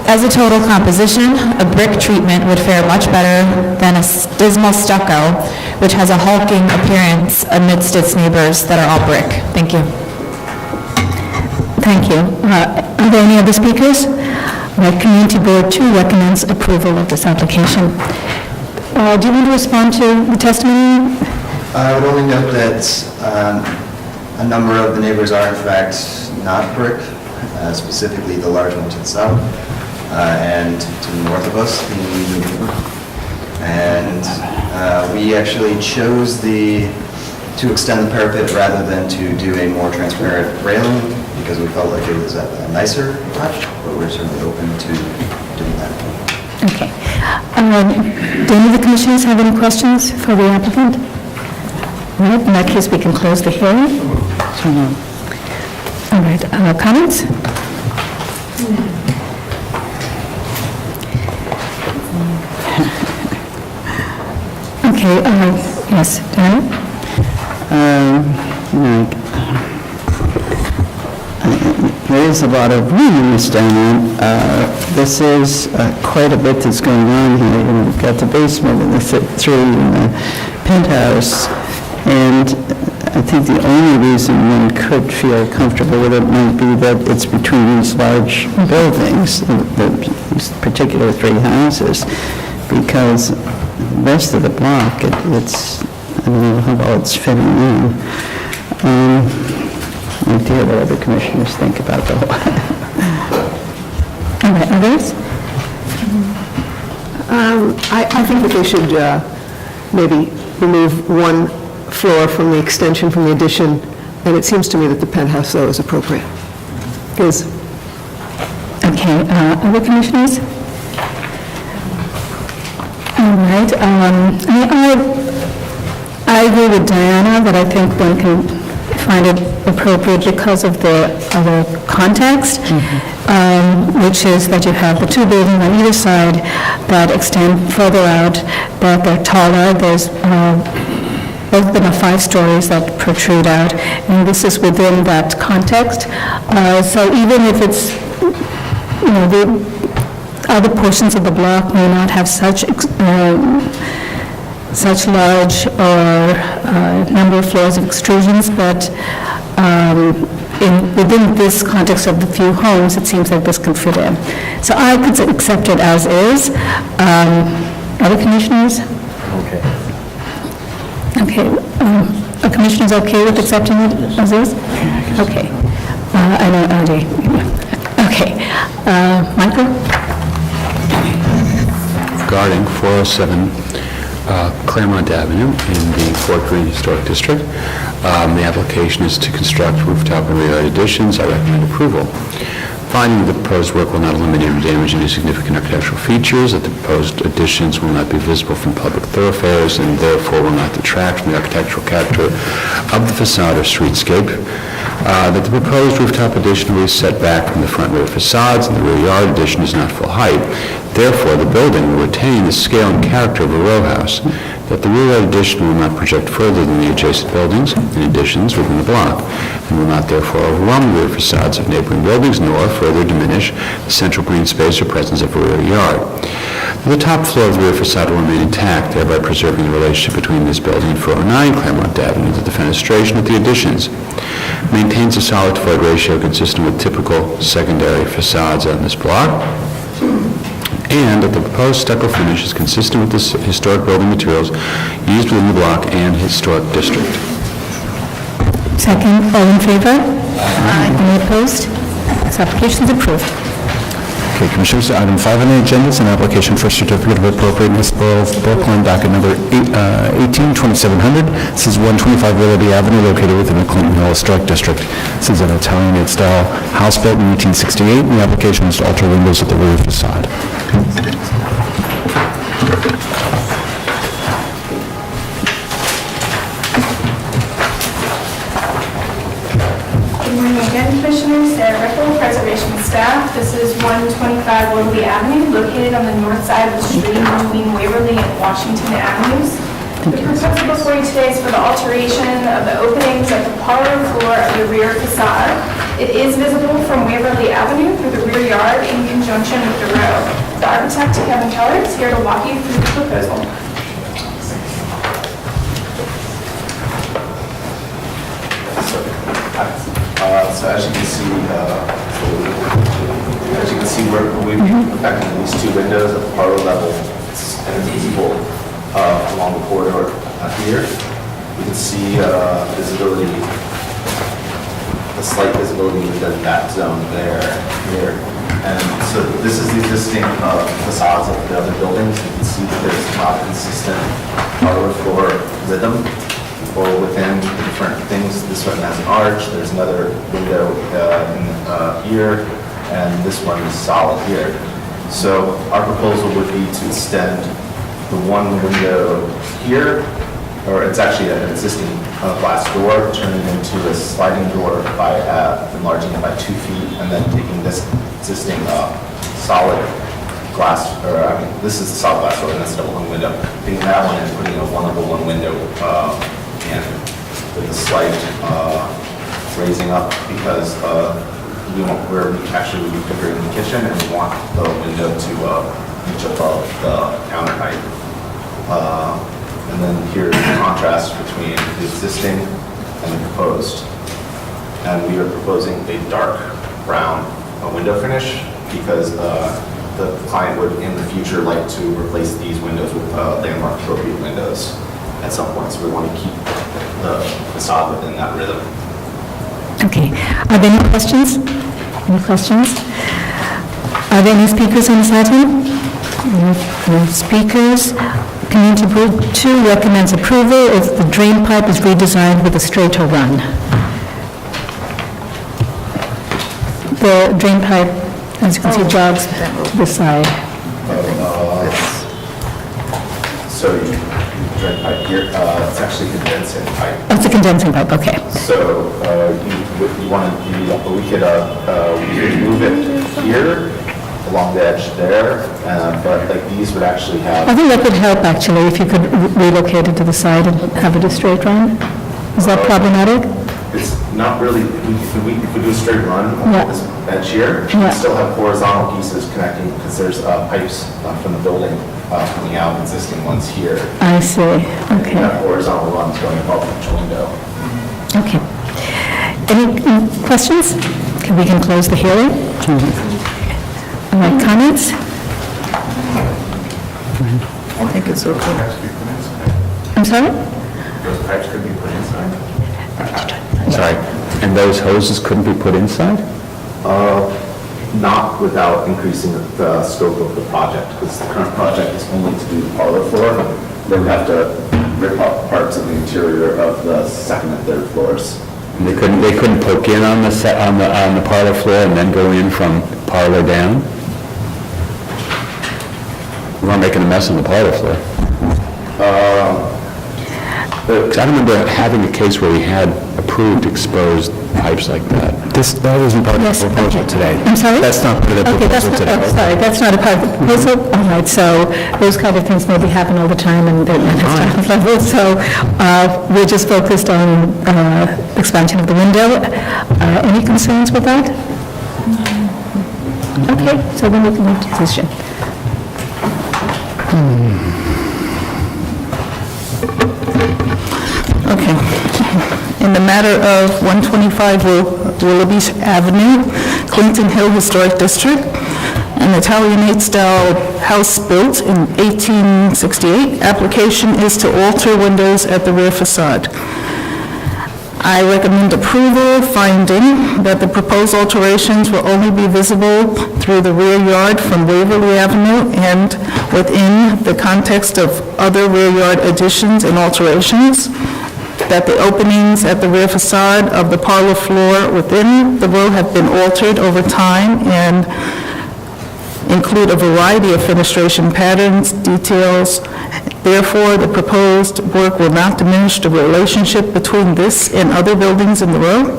Speaker 17: As a total composition, a brick treatment would fare much better than a dismal stucco, which has a hulking appearance amidst its neighbors that are all brick. Thank you.
Speaker 3: Thank you. Are there any other speakers? Community Board 2 recommends approval of this application. Do you want to respond to the testimony?
Speaker 1: I would only note that a number of the neighbors are in fact not brick, specifically the large one to the south and to the north of us, the neighbor. And we actually chose the to extend the parapet rather than to do a more transparent railing, because we felt like it was a nicer touch, but we're certainly open to doing that.
Speaker 3: Okay. Do any of the commissioners have any questions for the applicant? All right, in that case, we can close the hearing. All right, comments? Okay, yes, Diana?
Speaker 8: There is a lot of room in this down. This is quite a bit that's going on here. You know, we've got the basement and the three and the penthouse, and I think the only reason one could feel comfortable with it might be that it's between these large buildings, these particular three houses, because the rest of the block, it's, I don't know how well it's fitting in. I'd like to hear what other commissioners think about the whole.
Speaker 3: All right, others?
Speaker 4: I think that they should maybe remove one floor from the extension from the addition, and it seems to me that the penthouse, though, is appropriate. Is.
Speaker 3: Okay, other commissioners? All right, I agree with Diana that I think one can find it appropriate because of the other context, which is that you have the two buildings on either side that extend further out, that they're taller. There's both of them are 5 stories that protrude out, and this is within that context. So even if it's, you know, the other portions of the block may not have such large or number of floors of extrusions, but within this context of the few homes, it seems like this can fit in. So I could accept it as is. Other commissioners?
Speaker 1: Okay.
Speaker 3: Okay. Are commissioners okay with accepting it as is? Okay. I know, Andy. Okay. Michael?
Speaker 2: Regarding 407 Clermont Avenue in the Fort Greene Historic District. The application is to construct rooftop and rear yard additions. I recommend approval. Finding the proposed work will not eliminate or damage any significant architectural features, that the proposed additions will not be visible from public thoroughfares and therefore will not detract from the architectural character of the facade or streetscape. That the proposed rooftop addition will be set back from the front and rear facades, and the rear yard addition is not full height. Therefore, the building will retain the scale and character of a row house. That the rear yard addition will not project further than the adjacent buildings and additions within the block, and will not therefore overwhelm the rear facades of neighboring buildings, nor further diminish the central green space or presence of a rear yard. The top floor of the rear facade will remain intact, thereby preserving the relationship between this building and 409 Clermont Avenue. That the fenestration of the additions maintains a solid to void ratio consistent with typical secondary facades on this block, and that the proposed stucco finish is consistent with the historic building materials used within the block and historic district.
Speaker 3: Second, all in favor? Aye. Any opposed? This application is approved.
Speaker 19: Okay, Commissioners, item 5 on the agenda is an application for certificate of appropriateness, Borough of Brooklyn, docket number 18-2700. This is 125 Willoughby Avenue, located within the Clinton Hill Historic District. This is an Italianate-style house built in 1868, and the application is to alter windows at the rear facade.
Speaker 15: Good morning again, Commissioners. Sarah Ripple, Preservation Staff. This is 125 Willoughby Avenue, located on the north side of the street between Waverly and Washington Avenues. The proposal before you today is for the alteration of the openings of the parlor floor of the rear facade. It is visible from Waverly Avenue through the rear yard in conjunction with the road. The architect, Kevin Keller, is here to walk you through the proposal.
Speaker 7: So as you can see, we've affected these two windows at the parlor level, and it's visible along the corridor here. You can see visibility, a slight visibility within that zone here. And so this is the existing facades of the other buildings. You can see that there's not consistent parlor floor rhythm. or within the different things. This one has an arch, there's another window here, and this one is solid here. So our proposal would be to extend the one window here, or it's actually an existing glass door, turning it into a sliding door by enlarging it by 2 feet, and then taking this existing solid glass, or I mean, this is the solid glass door, and that's a double hung window. Taking that one and putting a one window in with a slight raising up, because we're actually reconfiguring the kitchen, and we want the window to reach above the counter height. And then here's the contrast between the existing and the proposed. And we are proposing a dark brown window finish, because the client would in the future like to replace these windows with landmark appropriate windows at some point. So we want to keep the facade within that rhythm.
Speaker 3: Okay. Are there any questions? Any questions? Are there any speakers on this item? No speakers. Community Group 2 recommends approval if the drain pipe is redesigned with a straighter run. The drain pipe, as you can see, jogs this side.
Speaker 7: So you drain pipe here, it's actually a condensing pipe.
Speaker 3: Oh, it's a condensing pipe, okay.
Speaker 7: So you want to, we could move it here along the edge there, but like these would actually have.
Speaker 3: I think that would help, actually, if you could relocate it to the side and have it a straight run. Is that problematic?
Speaker 7: It's not really, if we do a straight run on this edge here, we still have horizontal pieces connecting, because there's pipes from the building coming out, existing ones here.
Speaker 3: I see, okay.
Speaker 7: And you have horizontal runs going above each window.
Speaker 3: Okay. Any questions? Okay, we can close the hearing. All right, comments?
Speaker 4: I think it's okay.
Speaker 3: I'm sorry?
Speaker 7: Those pipes could be put inside.
Speaker 19: Sorry, and those hoses couldn't be put inside?
Speaker 7: Not without increasing the scope of the project, because the current project is only to do the parlor floor. They would have to rip up parts of the interior of the second and third floors.
Speaker 19: And they couldn't poke in on the parlor floor and then go in from parlor down? We're not making a mess on the parlor floor. Because I remember having a case where we had approved exposed pipes like that. That isn't part of the proposal today.
Speaker 3: I'm sorry?
Speaker 19: That's not part of the proposal today.
Speaker 3: Sorry, that's not a part of the proposal. All right, so those kind of things maybe happen all the time, and they're not at level. So we're just focused on expansion of the window. Any concerns with that? Okay, so then we can move to decision.
Speaker 12: Okay. In the matter of 125 Willoughby Avenue, Clinton Hill Historic District, an Italianate-style house built in 1868. Application is to alter windows at the rear facade. I recommend approval, finding that the proposed alterations will only be visible through the rear yard from Waverly Avenue and within the context of other rear yard additions and alterations, that the openings at the rear facade of the parlor floor within the row have been altered over time and include a variety of fenestration patterns, details. Therefore, the proposed work will not diminish the relationship between this and other buildings in the row,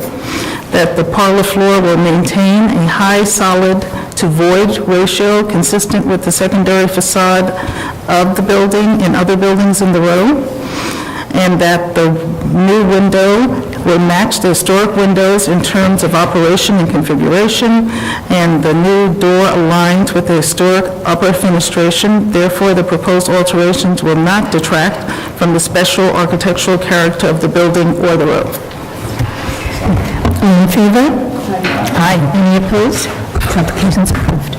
Speaker 12: that the parlor floor will maintain a high solid to void ratio consistent with the secondary facade of the building and other buildings in the row, and that the new window will match the historic windows in terms of operation and configuration, and the new door aligns with the historic upper fenestration. Therefore, the proposed alterations will not detract from the special architectural character of the building or the row.
Speaker 3: All in favor? Aye. Any opposed? Application's approved.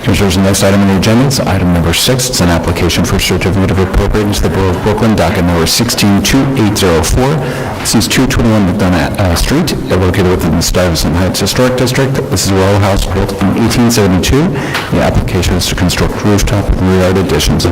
Speaker 19: Commissioners, the next item on the agenda is item number 6. It's an application for certificate of appropriateness to the Borough of Brooklyn, docket number 162804. This is 221 MacDonough Street, located within the Stuyvesant Heights Historic District. This is a row house built in 1872. The application is to construct rooftop and rear yard additions.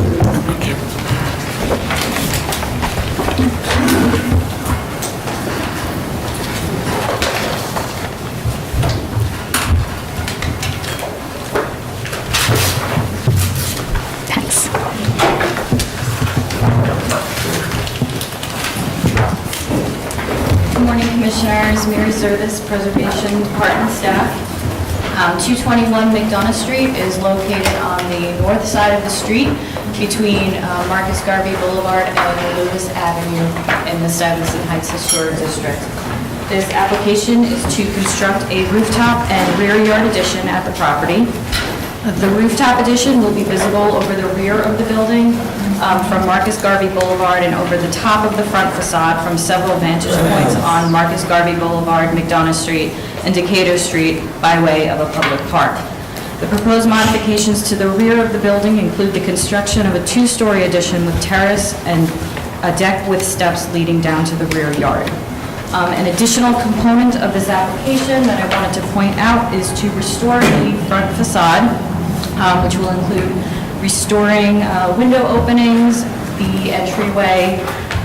Speaker 9: Commissioners, Mary Service, Preservation Department staff. 221 MacDonough Street is located on the north side of the street between Marcus Garvey Boulevard and Lewis Avenue in the Stuyvesant Heights Historic District. This application is to construct a rooftop and rear yard addition at the property. The rooftop addition will be visible over the rear of the building from Marcus Garvey Boulevard and over the top of the front facade from several vantage points on Marcus Garvey Boulevard, MacDonough Street, and Decatur Street by way of a public park. The proposed modifications to the rear of the building include the construction of a two-story addition with terrace and a deck with steps leading down to the rear yard. An additional component of this application that I wanted to point out is to restore the front facade, which will include restoring window openings, the entryway,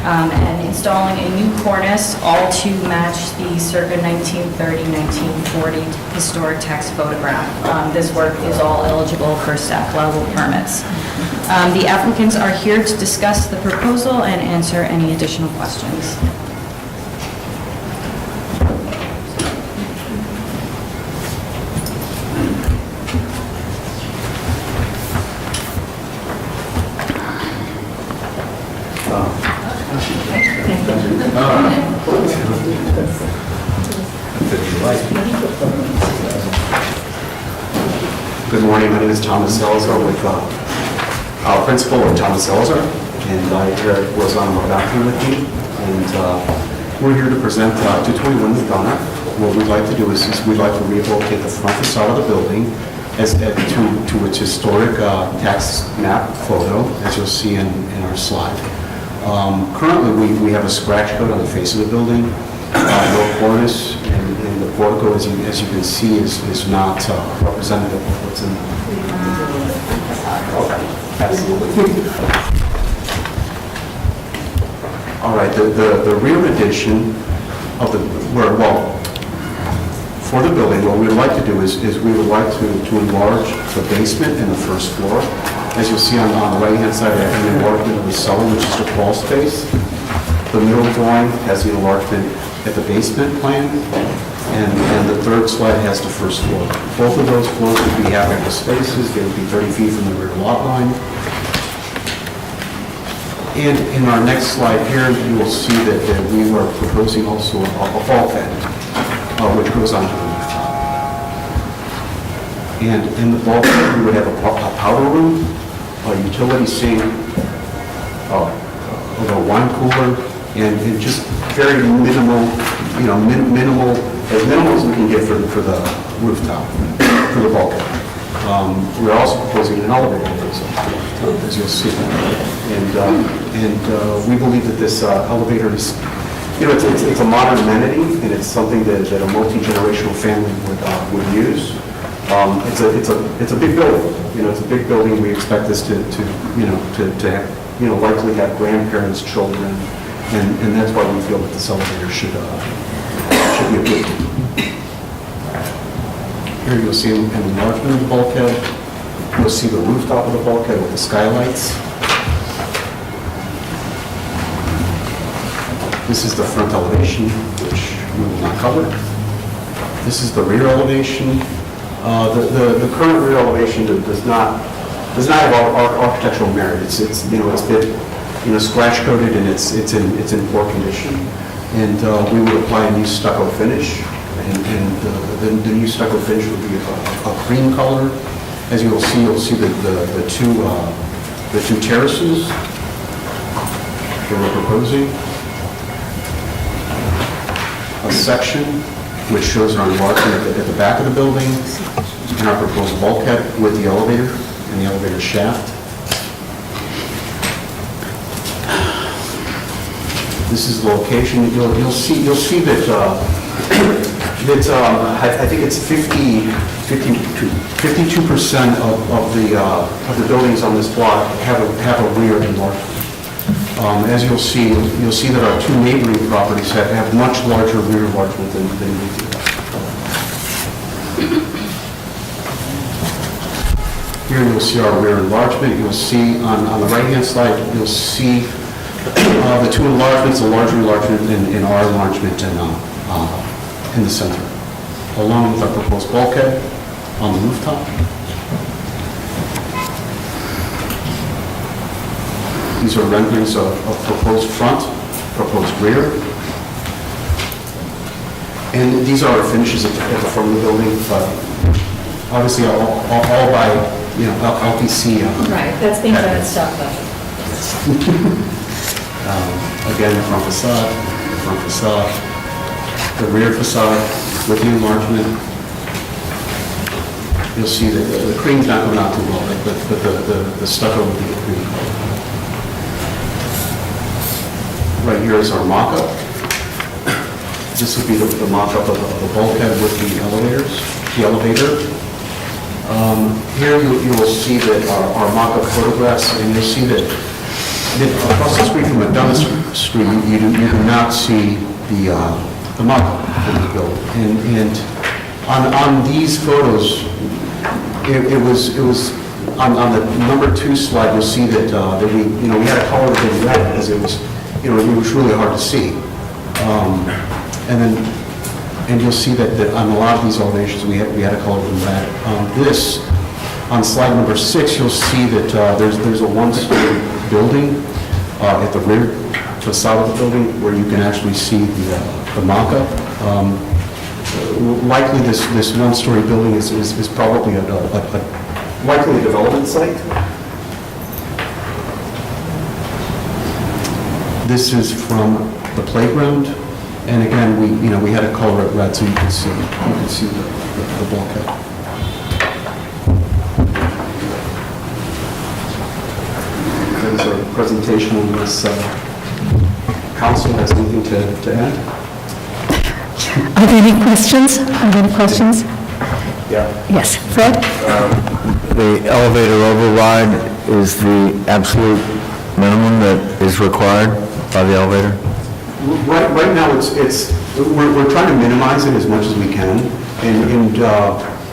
Speaker 9: and installing a new cornice, all to match the circa 1930-1940 historic text photograph. This work is all eligible for staff level permits. The applicants are here to discuss the proposal and answer any additional questions.
Speaker 22: Good morning, my name is Thomas Salazar with principal of Thomas Salazar, and I was on a document with me, and we're here to present 221 MacDonough. What we'd like to do is we'd like to rehabilitate the front facade of the building to its historic tax map photo, as you'll see in our slide. Currently, we have a scratch coat on the face of the building, no cornice, and the portico, as you can see, is not representative of what's in the... Absolutely. All right, the rear addition of for the building, what we would like to do is we would like to enlarge the basement and the first floor. As you'll see on the right-hand side, I have an enlargement of the cellar, which is the crawl space. The middle drawing has the enlargement at the basement plan, and the third slide has the first floor. Both of those floors would be half-acre spaces. They would be 30 feet from the rear lot line. And in our next slide here, you will see that we were proposing also a bulkhead, which goes onto the rooftop. And in the bulkhead, we would have a powder room, a utility sink, a wine cooler, and just very minimal, as minimal as we can get for the rooftop, for the bulkhead. We're also proposing an elevator, as you'll see. And we believe that this elevator is, it's a modern amenity, and it's something that a multi-generational family would use. It's a big building. It's a big building. We expect this to have, likely have grandparents, children, and that's why we feel that this elevator should be approved. Here you'll see an enlargement of the bulkhead. You'll see the rooftop of the bulkhead with the skylights. This is the front elevation, which we will not cover. This is the rear elevation. The current rear elevation does not have architectural merit. It's been scratch coated, and it's in poor condition. And we would apply a new stucco finish, and the new stucco finish would be a cream color. As you'll see the two terraces that we're proposing. A section which shows our enlargement at the back of the building, and our proposed bulkhead with the elevator and the elevator shaft. This is the location. You'll see that I think it's 52% of the buildings on this block have a rear enlargement. As you'll see that our two neighboring properties have much larger rear enlargement than we do. Here you'll see our rear enlargement. You'll see on the right-hand side, you'll see the two enlargements, a larger enlargement and our enlargement, in the center, along with our proposed bulkhead on the rooftop. These are renderings of proposed front, proposed rear. And these are our finishes at the front of the building, but obviously all by, LPC.
Speaker 3: Right, that's things that stuff though.
Speaker 22: Again, the front facade, the rear facade with the enlargement. You'll see that the cream's not coming out too well, but the stucco will be the cream color. Right here is our mock-up. This would be the mock-up of the bulkhead with the elevator. Here you will see that our mock-up photographs, and you'll see that across the street from MacDonough Street, you do not see the mock-up that was built. And on these photos, it was on the number 2 slide. You'll see that we had a color of red because it was really hard to see. And you'll see that on a lot of these elevations we had a color of red. This on slide number 6, you'll see that there's a one-story building at the rear facade of the building where you can actually see the mock-up. Likely this one-story building is probably likely a development site. This is from the playground, and again we had a color it red so you can see the bulkhead. There's our presentation unless council has anything to add.
Speaker 3: Are there any questions?
Speaker 22: Yeah.
Speaker 3: Yes, Fred?
Speaker 10: The elevator override is the absolute minimum that is required by the elevator?
Speaker 22: Right now, we're trying to minimize it as much as we can, and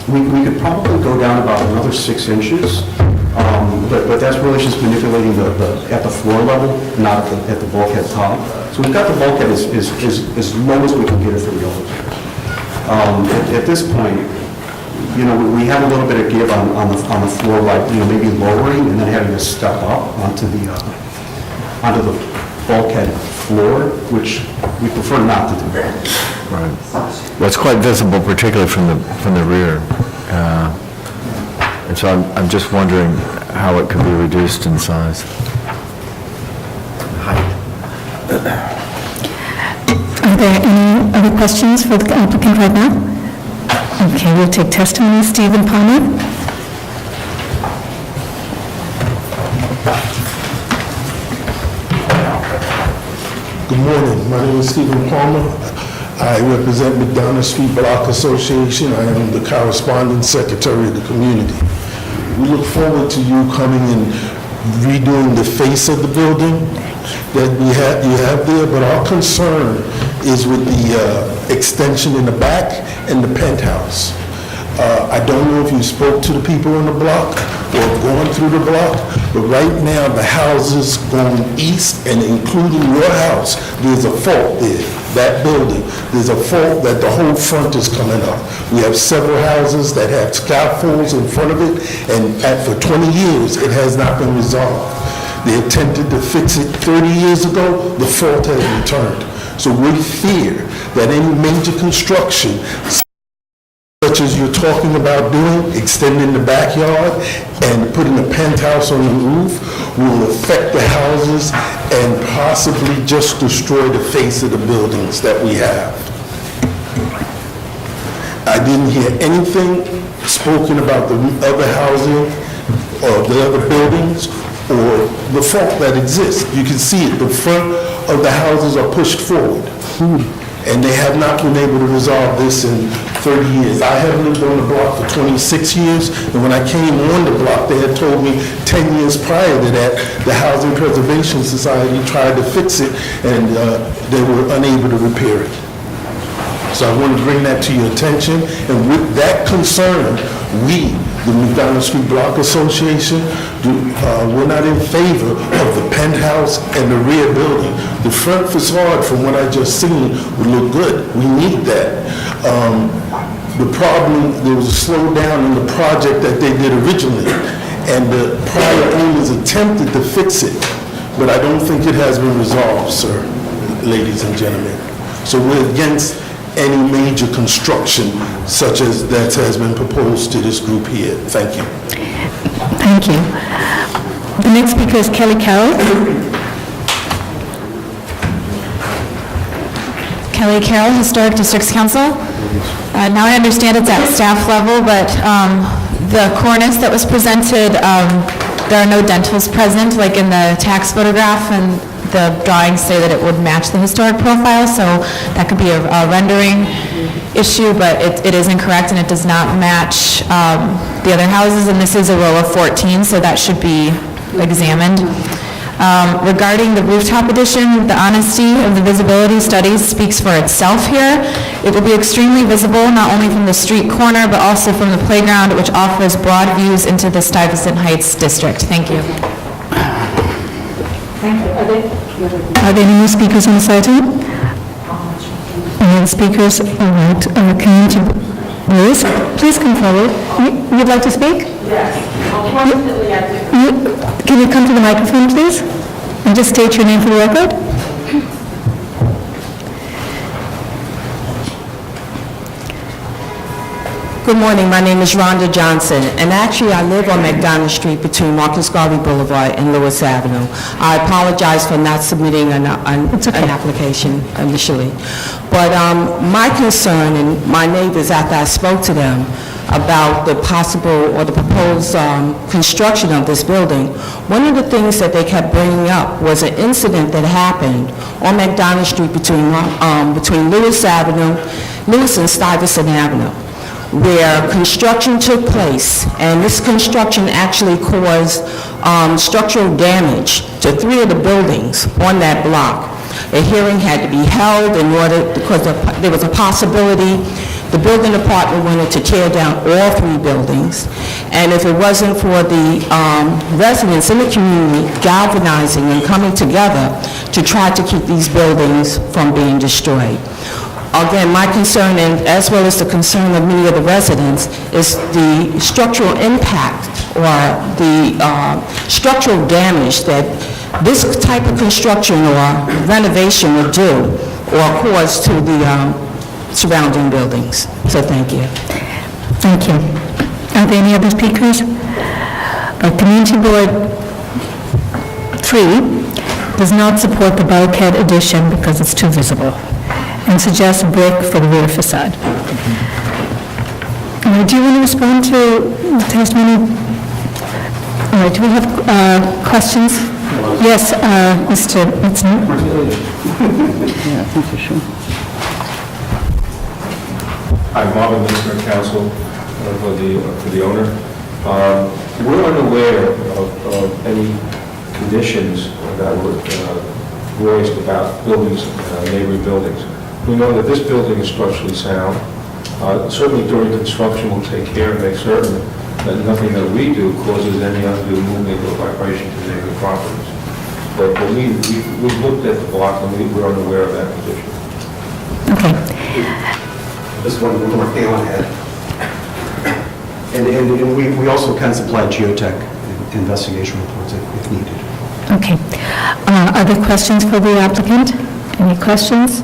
Speaker 22: we could probably go down about another 6 inches, but that's really just manipulating at the floor level, not at the bulkhead top. So we've got the bulkhead as low as we can get it for the elevator. At this point, we have a little bit of give on the floor, like maybe lowering and then having to step up onto the bulkhead floor, which we prefer not to do.
Speaker 10: Right. Well, it's quite visible, particularly from the rear, and so I'm just wondering how it could be reduced in size.
Speaker 3: Are there any other questions for the applicant right now? Okay, we'll take testimony. Stephen Palmer?
Speaker 11: Good morning. My name is Stephen Palmer. I represent MacDonough Street Block Association. I am the corresponding secretary of the community. We look forward to you coming and redoing the face of the building that you have there, but our concern is with the extension in the back and the penthouse. I don't know if you spoke to the people on the block or going through the block, but right now the houses going east and including your house, there's a fault there. That building, there's a fault that the whole front is coming up. We have several houses that have scaffolds in front of it, and for 20 years, it has not been resolved. They attempted to fix it 30 years ago, the fault has returned. So we fear that any major construction, such as you're talking about doing, extending the backyard and putting a penthouse on the roof, will affect the houses and possibly just destroy the face of the buildings that we have. I didn't hear anything spoken about the other housing or the other buildings or the fault that exists. You can see it, the front of the houses are pushed forward. And they have not been able to resolve this in 30 years. I have lived on the block for 26 years, and when I came on the block, they had told me 10 years prior to that, the Housing Preservation Society tried to fix it, and they were unable to repair it. So I want to bring that to your attention, and with that concern, we, the MacDonough Street Block Association, we're not in favor of the penthouse and the rear building. The front facade, from what I just seen, would look good. We need that. The problem, there was a slowdown in the project that they did originally, and the prior owners attempted to fix it, but I don't think it has been resolved, sir, ladies and gentlemen. So we're against any major construction such as that has been proposed to this group here. Thank you.
Speaker 3: Thank you. The next speaker is Kelly Carroll.
Speaker 17: Kelly Carroll, Historic Districts Council. Now I understand it's at staff level, but the cornice that was presented, there are no dentals present, like in the tax photograph, and the drawings say that it would match the historic profile, so that could be a rendering issue, but it is incorrect, and it does not match the other houses, and this is a row of 14, so that should be examined. Regarding the rooftop addition, the honesty of the visibility studies speaks for itself here. It will be extremely visible, not only from the street corner, but also from the playground, which offers broad views into the Stuyvesant Heights district. Thank you.
Speaker 3: Thank you. Are there any more speakers on this item? Any other speakers? All right. Community Lewis, please come forward. You'd like to speak?
Speaker 13: Yes. Unfortunately, I do.
Speaker 3: Can you come to the microphone, please? And just state your name for the record.
Speaker 14: Good morning, my name is Rhonda Johnson, and actually I live on MacDonough Street between Marcus Garvey Boulevard and Lewis Avenue. I apologize for not submitting an application initially. But my concern, and my neighbors, after I spoke to them about the possible or the proposed construction of this building, one of the things that they kept bringing up was an incident that happened on MacDonough Street between Lewis and Stuyvesant Avenue, where construction took place, and this construction actually caused structural damage to 3 of the buildings on that block. A hearing had to be held in order, because there was a possibility the building department wanted to tear down all 3 buildings, and if it wasn't for the residents in the community galvanizing and coming together to try to keep these buildings from being destroyed. Again, my concern, and as well as the concern of many of the residents, is the structural impact or the structural damage that this type of construction or renovation would do or cause to the surrounding buildings. So thank you.
Speaker 3: Thank you. Are there any other speakers? Community Board 3 does not support the bulkhead addition because it's too visible, and suggests brick for the rear facade. Do you want to respond to the testimony? All right, do we have questions? Yes, Mr. Mitson.
Speaker 23: Yeah, I think you should.
Speaker 24: I'm Marvin Minister Counsel for the owner. We're unaware of any conditions that were voiced about buildings, neighboring buildings. We know that this building is structurally sound. Certainly during construction, we'll take care and make certain that nothing that we do causes any undue movement or vibration to neighboring properties. But we've looked at the block and we're unaware of that condition.
Speaker 3: Okay.
Speaker 22: Just one more thing I want to add. And we also can supply geotech investigation reports if needed.
Speaker 3: Okay. Are there questions for the applicant? Any questions?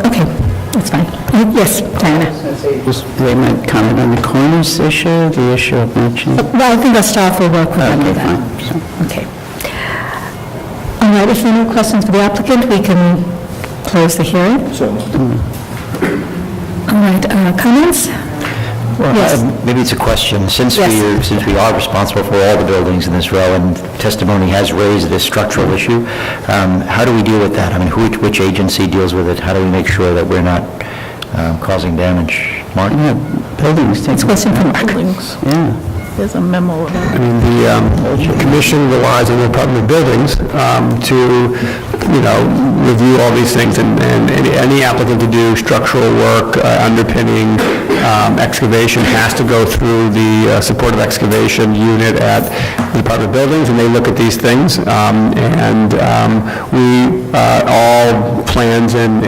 Speaker 3: Okay, that's fine. Yes, Diana.
Speaker 23: Just, they might comment on the cornice issue, the issue of matching.
Speaker 3: Well, I think our staff will work with them on that. Okay. All right, if there are no questions for the applicant, we can close the hearing. All right, comments?
Speaker 25: Well,
Speaker 3: Yes.
Speaker 25: maybe it's a question. Since
Speaker 3: Yes.
Speaker 25: we are responsible for all the buildings in this row, and testimony has raised this structural issue, how do we deal with that? I mean, which agency deals with it? How do we make sure that we're not causing damage? Mark?
Speaker 23: Yeah, buildings.
Speaker 3: It's a question for Mark.
Speaker 23: Yeah.
Speaker 12: There's a memo about
Speaker 2: I mean, the commission relies on the Department of Buildings to review all these things, and any applicant to do structural work, underpinning, excavation has to go through the supportive excavation unit at the Department of Buildings, and they look at these things, and all plans and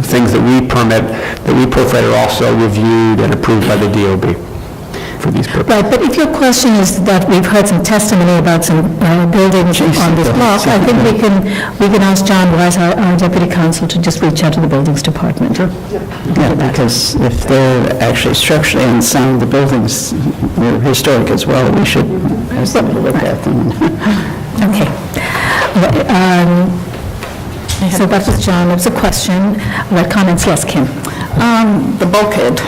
Speaker 2: things that we permit, that we permit are also reviewed and approved by the DOB for these purposes.
Speaker 3: Right, but if your question is that we've heard some testimony about some buildings on this block, I think we can ask John Wise, our deputy counsel, to just reach out to the buildings department.
Speaker 23: Yeah, because if they're actually structurally unsound, the buildings are historic as well, we should have somebody look at them.
Speaker 3: Okay. So that was John. It was a question. What comments? Yes, Kim.
Speaker 12: The bulkhead.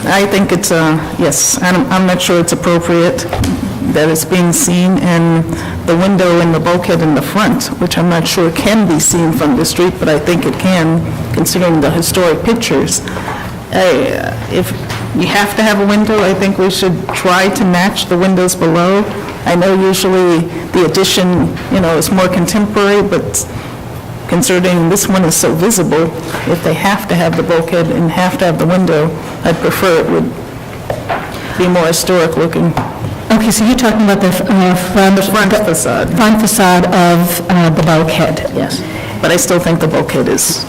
Speaker 12: I think it's, yes, I'm not sure it's appropriate that it's being seen, and the window in the bulkhead in the front, which I'm not sure can be seen from the street, but I think it can, considering the historic pictures. If you have to have a window, I think we should try to match the windows below. I know usually the addition, is more contemporary, but considering this one is so visible, if they have to have the bulkhead and have to have the window, I'd prefer it would be more historic looking.
Speaker 3: Okay, so you're talking about the front
Speaker 12: facade.
Speaker 3: Front facade of the bulkhead.
Speaker 12: Yes. But I still think the bulkhead is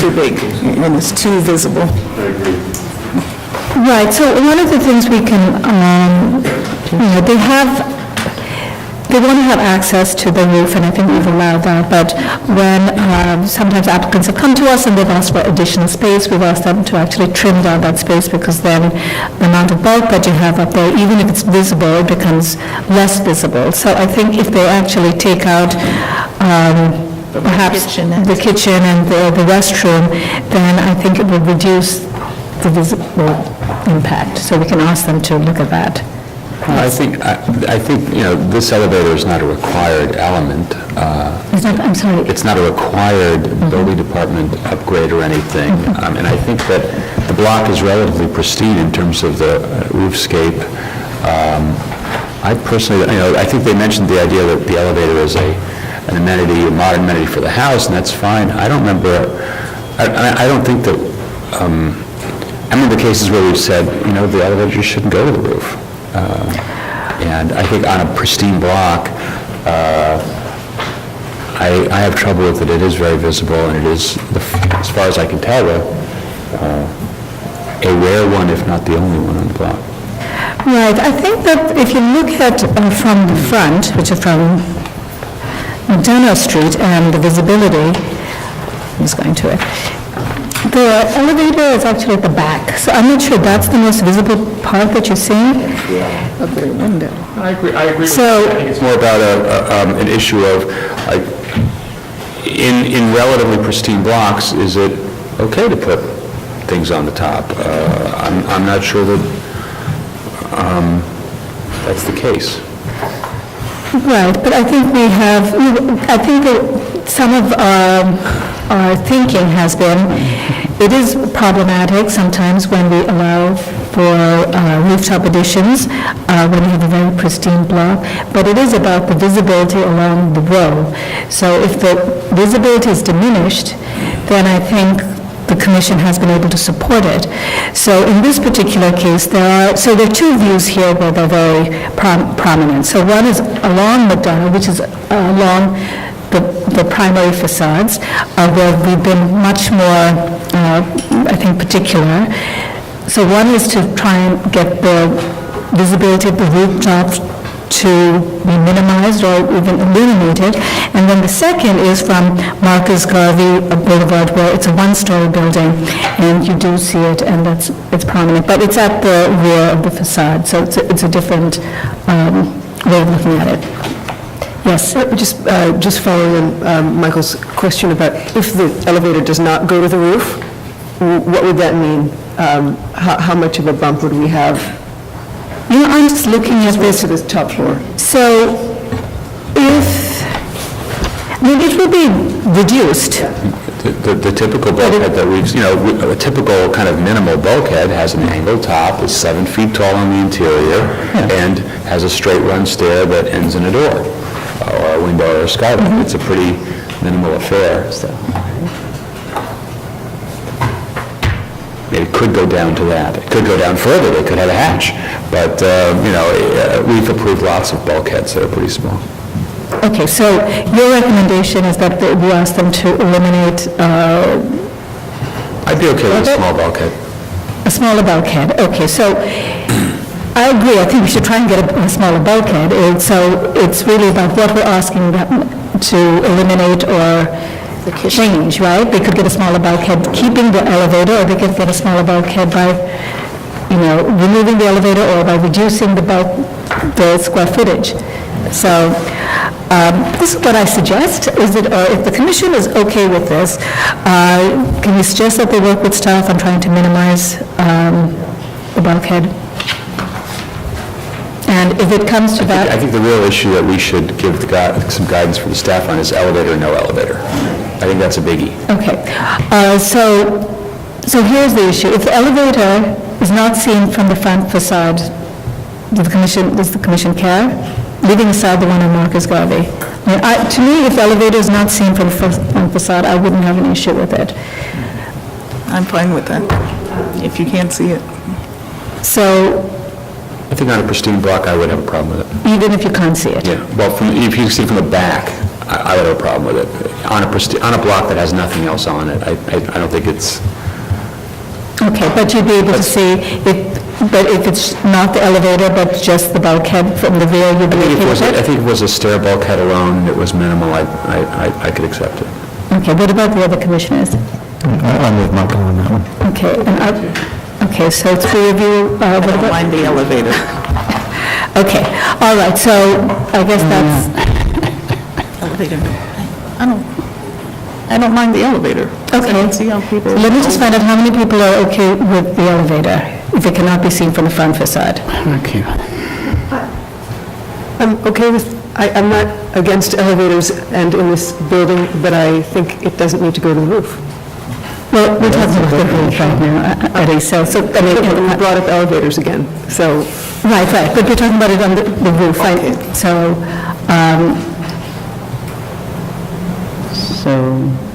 Speaker 12: too big and it's too visible.
Speaker 3: Right, so one of the things we can, they want to have access to the roof, and I think we've allowed that, but when sometimes applicants have come to us and they've asked for additional space, we've asked them to actually trim down that space, because then the amount of bulk that you have up there, even if it's visible, it becomes less visible. So I think if they actually take out perhaps the kitchen and the restroom, then I think it will reduce the visible impact. So we can ask them to look at that.
Speaker 19: I think, this elevator is not a required element.
Speaker 3: I'm sorry.
Speaker 19: It's not a required building department upgrade or anything. And I think that the block is relatively pristine in terms of the roofscape. I personally, I think they mentioned the idea that the elevator is an amenity, a modern amenity for the house, and that's fine. I don't remember, I don't think that, I remember cases where we've said, the elevator just shouldn't go to the roof. And I think on a pristine block, I have trouble with it. It is very visible, and it is, as far as I can tell, a rare one, if not the only one on the block.
Speaker 3: Right, I think that if you look at from the front, which is from MacDonough Street, and the visibility, I'm just going to it, the elevator is actually at the back, so I'm not sure that's the most visible part that you're seeing.
Speaker 12: Of the window.
Speaker 19: I agree with you. I think it's more about an issue of, like, in relatively pristine blocks, is it okay to put things on the top? I'm not sure that that's the case.
Speaker 3: Right, but I think I think that some of our thinking has been, it is problematic sometimes when we allow for rooftop additions, when you have a very pristine block, but it is about the visibility along the row. So if the visibility is diminished, then I think the commission has been able to support it. So in this particular case, there are two views here where they're very prominent. So one is along MacDonough, which is along the primary facades, where we've been much more, I think, particular. So one is to try and get the visibility of the rooftop to be minimized or even eliminated. And then the second is from Marcus Garvey Boulevard, where it's a one-story building, and you do see it, and it's prominent. But it's at the rear of the facade, so it's a different way of looking at it. Yes?
Speaker 4: Just following Michael's question about if the elevator does not go to the roof, what would that mean? How much of a bump would we have?
Speaker 3: I'm just looking at this.
Speaker 4: To the top floor.
Speaker 3: So it will be reduced.
Speaker 19: The typical bulkhead that we've, a typical kind of minimal bulkhead has an angled top, is 7 feet tall on the interior, and has a straight run stair that ends in a door. or a window or a skylight. It's a pretty minimal affair, so. It could go down to that. It could go down further. They could have a hatch. But, we've approved lots of bulkheads that are pretty small.
Speaker 3: Okay, so your recommendation is that we ask them to eliminate
Speaker 19: I'd be okay with a small bulkhead.
Speaker 3: a smaller bulkhead. Okay, so I agree. I think we should try and get a smaller bulkhead. So it's really about what we're asking them to eliminate or change, right? They could get a smaller bulkhead, keeping the elevator, or they could get a smaller bulkhead by, removing the elevator or by reducing the square footage. So this is what I suggest, is that if the commission is okay with this, can we suggest that they work with staff on trying to minimize the bulkhead? And if it comes to that...
Speaker 19: I think the real issue that we should give some guidance for the staff on is elevator or no elevator. I think that's a biggie.
Speaker 3: Okay. So here's the issue. If the elevator is not seen from the front facade, does the commission care? Leaving aside the one on Marcus Garvey. To me, if the elevator is not seen from the front facade, I wouldn't have an issue with it.
Speaker 5: I'm fine with that, if you can't see it.
Speaker 3: So...
Speaker 19: I think on a pristine block, I would have a problem with it.
Speaker 3: Even if you can't see it?
Speaker 19: Yeah, well, if you see it from the back, I would have a problem with it. On a block that has nothing else on it, I don't think it's...
Speaker 3: Okay, but you'd be able to see, but if it's not the elevator, but just the bulkhead from the rear, you'd be okay with it?
Speaker 19: I think if it was a stair bulkhead alone, it was minimal, I could accept it.
Speaker 3: Okay, what about the other commissioners?
Speaker 18: I'm with Michael on that one.
Speaker 3: Okay, okay, so three of you...
Speaker 5: I don't mind the elevator.
Speaker 3: Okay, all right, so I guess that's...
Speaker 5: Elevator. I don't mind the elevator.
Speaker 3: Okay.
Speaker 5: I can see how people...
Speaker 3: Let me just find out how many people are okay with the elevator, if it cannot be seen from the front facade.
Speaker 18: Okay.
Speaker 4: I'm okay with, I'm not against elevators and in this building, but I think it doesn't need to go to the roof.
Speaker 3: Well, we're talking about the roof right now, Eddie, so, I mean...
Speaker 4: We brought up elevators again, so...
Speaker 3: Right, but we're talking about it on the roof, right? So,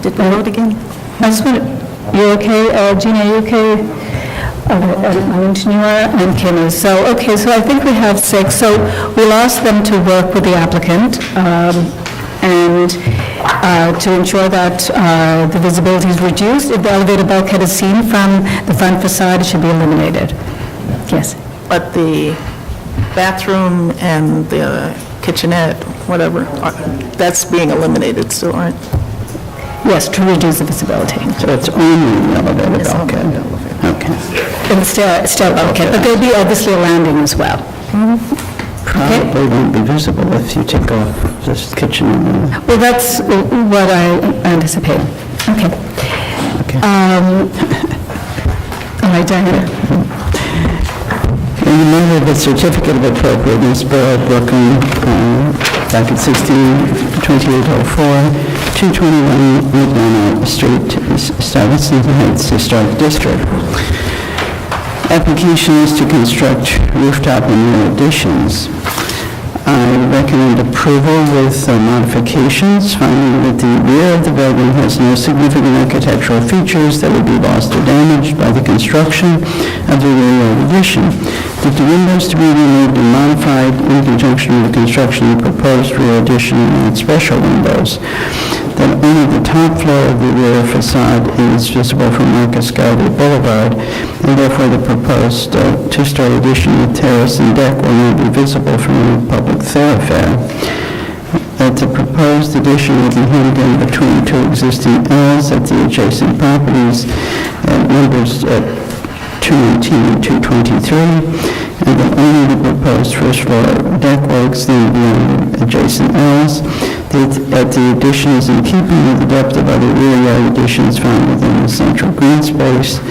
Speaker 5: Did we vote again?
Speaker 3: I just want to, you okay, Gina, are you okay? Our engineer and Kim is, so, okay, so I think we have 6, so we'll ask them to work with the applicant, and to ensure that the visibility is reduced. If the elevator bulkhead is seen from the front facade, it should be eliminated. Yes.
Speaker 5: But the bathroom and the kitchenette, whatever, that's being eliminated still, aren't?
Speaker 3: Yes, to reduce the visibility.
Speaker 23: So it's only the elevator bulkhead? Okay.
Speaker 3: And the stair bulkhead, but there'll be obviously a landing as well.
Speaker 23: Probably won't be visible if you take off this kitchen and the...
Speaker 3: Well, that's what I anticipate. Okay. All right, Diana.
Speaker 23: In the matter of the certificate of appropriateness, Borough of Brooklyn, docket 16-2804, 221 MacDonough Street, Stuyvesant Heights Historic District. Application is to construct rooftop and rear additions. I recommend approval with modifications, finding that the rear of the building has no significant architectural features that would be lost or damaged by the construction of the rear yard addition. That the windows to be removed and modified in conjunction with the construction of the proposed rear addition and special windows. That only the top floor of the rear facade is visible from Marcus Garvey Boulevard, and therefore the proposed two-story addition with terrace and deck will not be visible from any public thoroughfare. That the proposed addition will be hemmed in between two existing L's at the adjacent properties at numbers 219 and 223, and that only the proposed first floor deck will extend beyond the adjacent L's. That the addition is in keeping with the depth of other rear yard additions found within the central green space,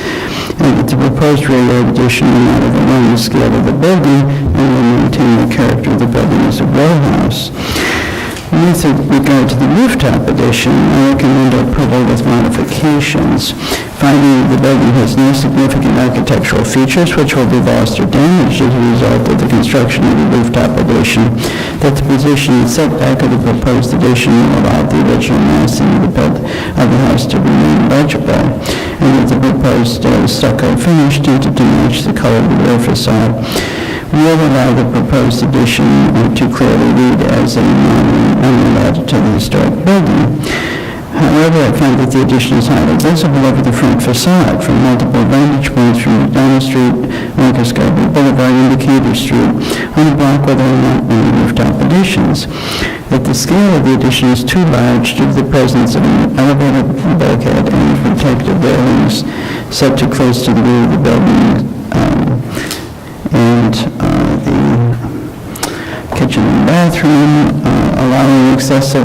Speaker 23: and that the proposed rear yard addition will not overrun the scale of the building and will maintain the character of the building as a row house. With regard to the rooftop addition, I recommend approval with modifications, finding the building has no significant architectural features which will be lost or damaged as a result of the construction of the rooftop addition, that the position and setback of the proposed addition will allow the original massing of the house to remain legible, and that the proposed stucco finish tinted to match the color of the rear facade will allow the proposed addition to clearly read as a monument added to the historic building. However, I find that the addition is highly visible over the front facade from multiple vantage points from MacDonough Street, Marcus Garvey Boulevard, and Decatur Street on a block where there are not many rooftop additions. That the scale of the addition is too large due to the presence of an elevated bulkhead and protective railings set too close to the rear of the building, and the kitchen and bathroom, allowing excessive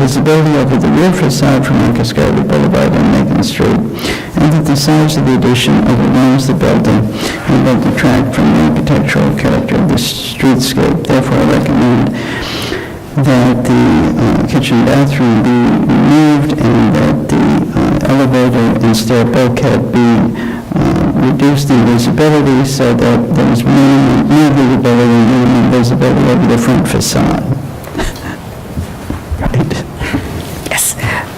Speaker 23: visibility over the rear facade from Marcus Garvey Boulevard and Macon Street, and that the size of the addition overwhelms the building and will detract from the architectural character of the streetscape. Therefore, I recommend that the kitchen and bathroom be removed and that the elevator and stair bulkhead be reduced in visibility so that there is minimum visibility over the front facade.
Speaker 3: Right. Yes.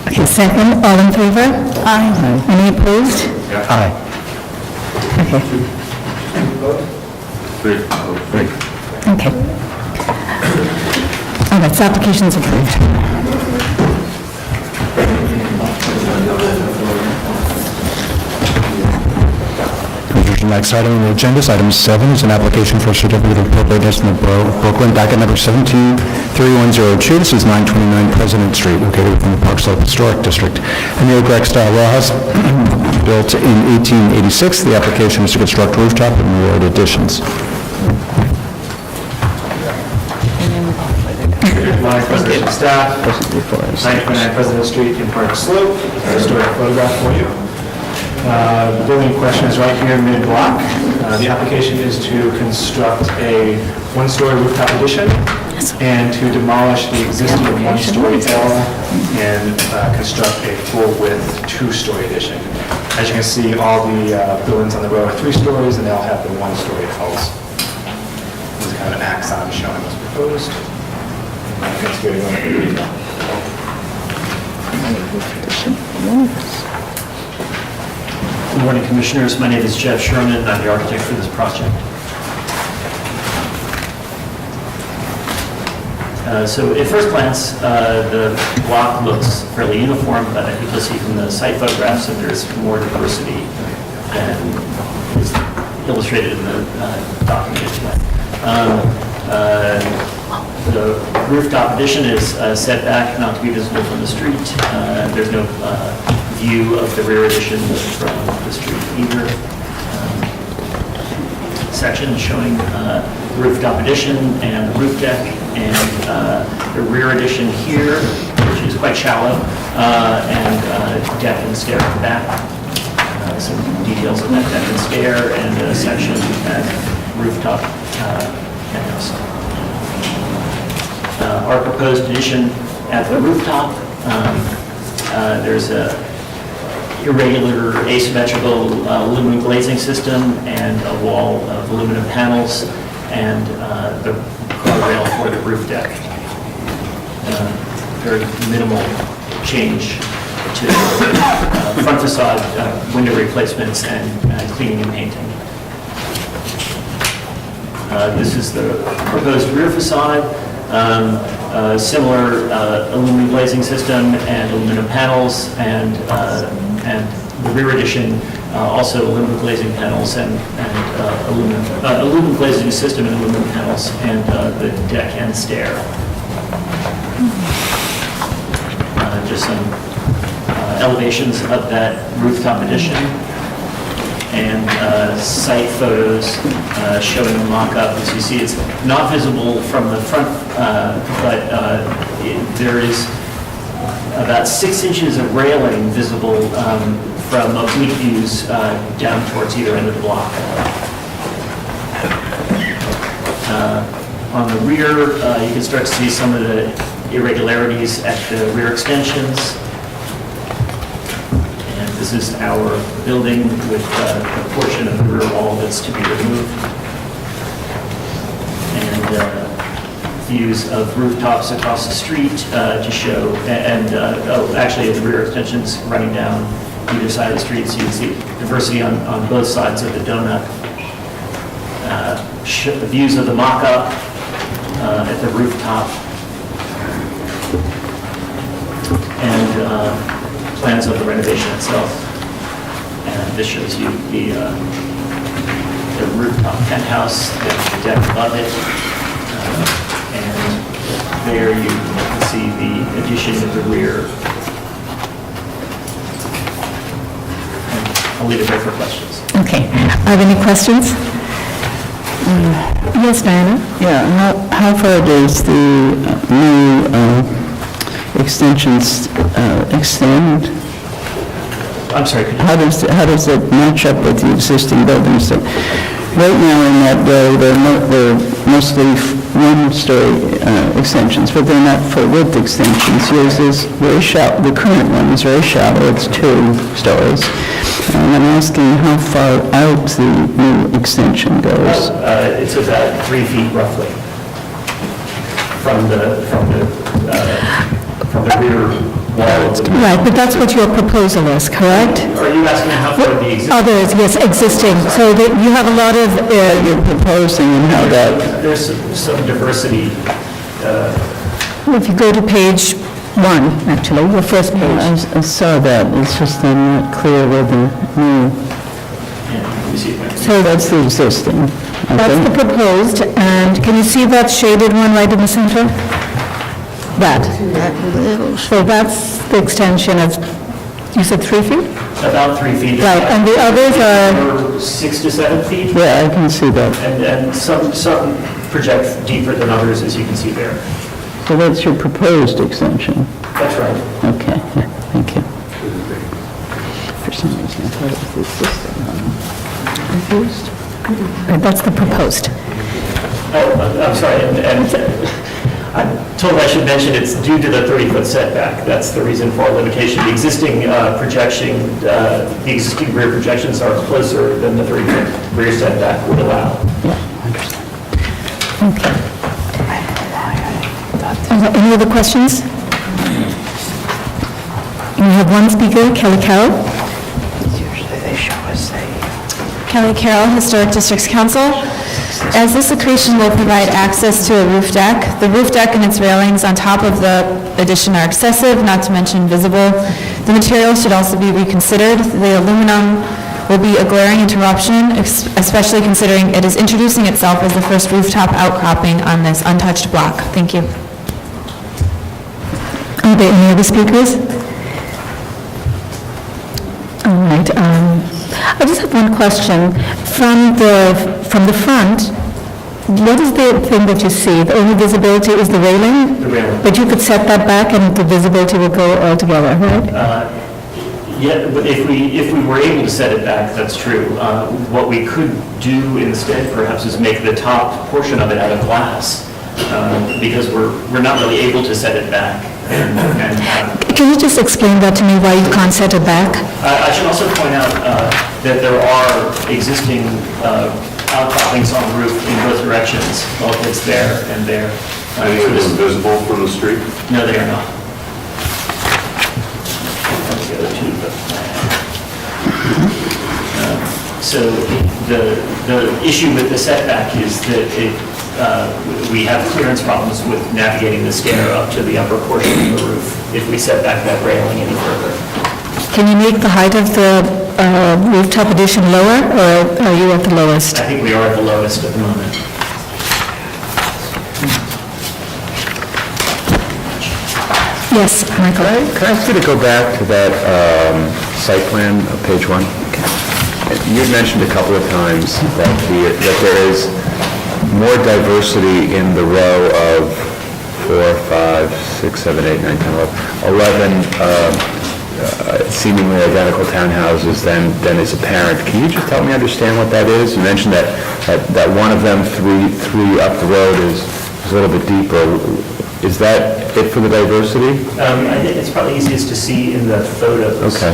Speaker 3: Okay, second, all in favor? Aye. Any opposed?
Speaker 25: Aye.
Speaker 3: Okay. Okay. All right, so application is approved.
Speaker 19: The next item on the agenda is item 7, is an application for a certificate of appropriateness in the Borough of Brooklyn, docket number 173102. This is 929 President Street, located within the Park Slope Historic District. A neo-Gothic-style row house built in 1886. The application is to construct rooftop and rear additions.
Speaker 6: Good morning, President and staff. 929 President Street in Park Slope. A historic photograph for you. The building in question is right here mid-block. The application is to construct a one-story rooftop addition and to demolish the existing one-story L and construct a full-width two-story addition. As you can see, all the buildings on the row are 3 stories and they all have the one-story Ls. This is kind of an axon showing what's proposed. Let's go into detail.
Speaker 8: Good morning, Commissioners. My name is Jeff Sherman, and I'm the architect for this project. So at first glance, the block looks fairly uniform, but I think you'll see from the site photographs that there's more diversity than is illustrated in the document. The rooftop addition is set back, not to be visible from the street. There's no view of the rear addition from the street either. Section showing the rooftop addition and the roof deck, and the rear addition here, which is quite shallow, and deck and stair at the back. Some details of that deck and stair, and a section at rooftop penthouse. Our proposed addition at the rooftop, there's a irregular asymmetrical aluminum glazing system and a wall of aluminum panels and the guardrail for the roof deck. Very minimal change to front facade window replacements and cleaning and painting. This is the proposed rear facade. Similar aluminum glazing system and aluminum panels, and the rear addition also aluminum glazing panels and aluminum glazing system and aluminum panels, and the deck and stair. Just some elevations of that rooftop addition and site photos showing the mock-up. As you see, it's not visible from the front, but there is about 6 inches of railing visible from oblique views down towards either end of the block. On the rear, you can start to see some of the irregularities at the rear extensions. And This is our building with a portion of the rear wall that's to be removed. And views of rooftops across the street to show, actually the rear extensions running down either side of the street, so you can see diversity on both sides of the donut. The views of the mock-up at the rooftop. And plans of the renovation itself. And this shows you the rooftop penthouse, the deck above it. And there you can see the addition at the rear. And I'll leave it there for questions.
Speaker 3: Okay. Are there any questions? Yes, Diana?
Speaker 23: Yeah, how far does the new extensions extend?
Speaker 8: I'm sorry, could you...
Speaker 23: How does it match up with the existing buildings? So, right now in that row, they're mostly one-story extensions, but they're not full-width extensions. Yours is very shallow. The current one is very shallow. It's 2 stories. And I'm asking how far out the new extension goes.
Speaker 8: It's about 3 feet roughly from the rear wall.
Speaker 3: Right, but that's what your proposal is, correct?
Speaker 8: Are you asking how far the existing?
Speaker 3: Others, yes, existing. So that you have a lot of...
Speaker 23: You're proposing and how that...
Speaker 8: There's some diversity.
Speaker 3: If you go to page 1, actually, your first page.
Speaker 23: I saw that. It's just I'm not clear whether new... So that's the existing. Okay.
Speaker 3: That's the proposed, and can you see that shaded one right in the center? That. So that's the extension of, you said 3 feet?
Speaker 8: About 3 feet.
Speaker 3: Right, and the others are...
Speaker 8: 6 to 7 feet.
Speaker 23: Yeah, I can see that.
Speaker 8: And some project deeper than others, as you can see there.
Speaker 23: So that's your proposed extension?
Speaker 8: That's right.
Speaker 23: Okay, yeah, thank you. For some reason, I thought it was the existing one. Confused?
Speaker 3: Right, that's the proposed.
Speaker 8: Oh, I'm sorry, and I'm told I should mention it's due to the 30-foot setback. That's the reason for limitation. The existing the existing rear projections are closer than the 30-foot rear setback would allow.
Speaker 23: Yeah, I understand.
Speaker 3: Okay. Any other questions? We have one speaker, Kelly Carroll.
Speaker 23: Usually they show us
Speaker 17: Kelly Carroll, Historic Districts Council. As this location will provide access to a roof deck, the roof deck and its railings on top of the addition are excessive, not to mention visible. The material should also be reconsidered. The aluminum will be a glaring interruption, especially considering it is introducing itself as the first rooftop outcropping on this untouched block. Thank you.
Speaker 3: Are there any other speakers? All right. I just have one question. From the front, what is the thing that you see? The only visibility is the railing?
Speaker 8: The railing.
Speaker 3: But you could set that back and the visibility will go all together, right?
Speaker 8: Yeah, but if we were able to set it back, that's true. What we could do instead, perhaps, is make the top portion of it out of glass, because we're not really able to set it back.
Speaker 3: Can you just explain that to me, why you can't set it back?
Speaker 8: I should also point out that there are existing outcroppings on the roof in both directions, both it's there and there.
Speaker 1: Any of them visible from the street?
Speaker 8: No, they are not. Let's go to the plan. So the issue with the setback is that we have clearance problems with navigating the stair up to the upper portion of the roof if we set back that railing any further.
Speaker 3: Can you make the height of the rooftop addition lower, or are you at the lowest?
Speaker 8: I think we are at the lowest at the moment.
Speaker 3: Yes, Michael.
Speaker 10: Can I ask you to go back to that site plan, page 1? You had mentioned a couple of times that there is more diversity in the row of 4, 5, 6, 7, 8, 9, 10, 11 seemingly identical townhouses than is apparent. Can you just help me understand what that is? You mentioned that one of them, three up the road, is a little bit deeper. Is that it for the diversity?
Speaker 8: I think it's probably easiest to see in the photos.
Speaker 10: Okay.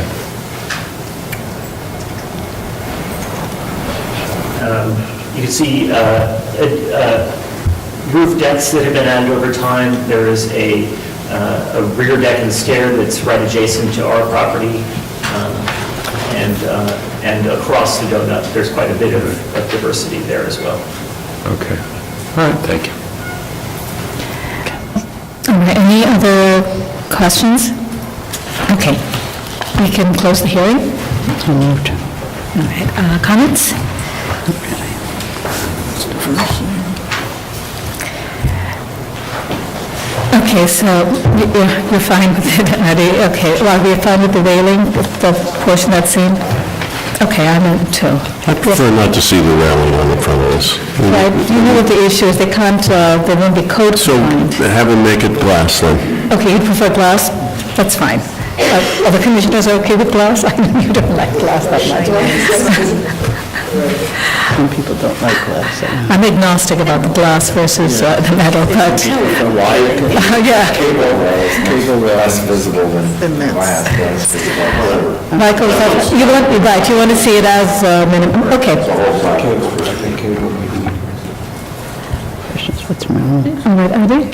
Speaker 8: You can see roof decks that have been added over time. There is a rear deck and stair that's right adjacent to our property. And across the donut, there's quite a bit of diversity there as well.
Speaker 10: Okay. All right, thank you.
Speaker 3: All right, any other questions? Okay, we can close the hearing.
Speaker 23: So moved.
Speaker 3: All right, comments? Okay, so you're fine with it, Addie? Okay, well, we're fine with the railing, the portion that's seen? Okay, I'm in too.
Speaker 1: I prefer not to see the railing on the front of this.
Speaker 3: Right, you know what the issue is, they can't, they won't be code compliant.
Speaker 1: So have them make it glass then.
Speaker 3: Okay, you prefer glass? That's fine. Are the commissioners okay with glass? I know you don't like glass that much.
Speaker 23: Some people don't like glass.
Speaker 3: I'm agnostic about the glass versus the metal, but... Yeah.
Speaker 10: Cable less visible than glass.
Speaker 3: Michael, you want, right, you want to see it as minimum, okay.
Speaker 23: Questions, what's wrong?
Speaker 3: All right, Addie?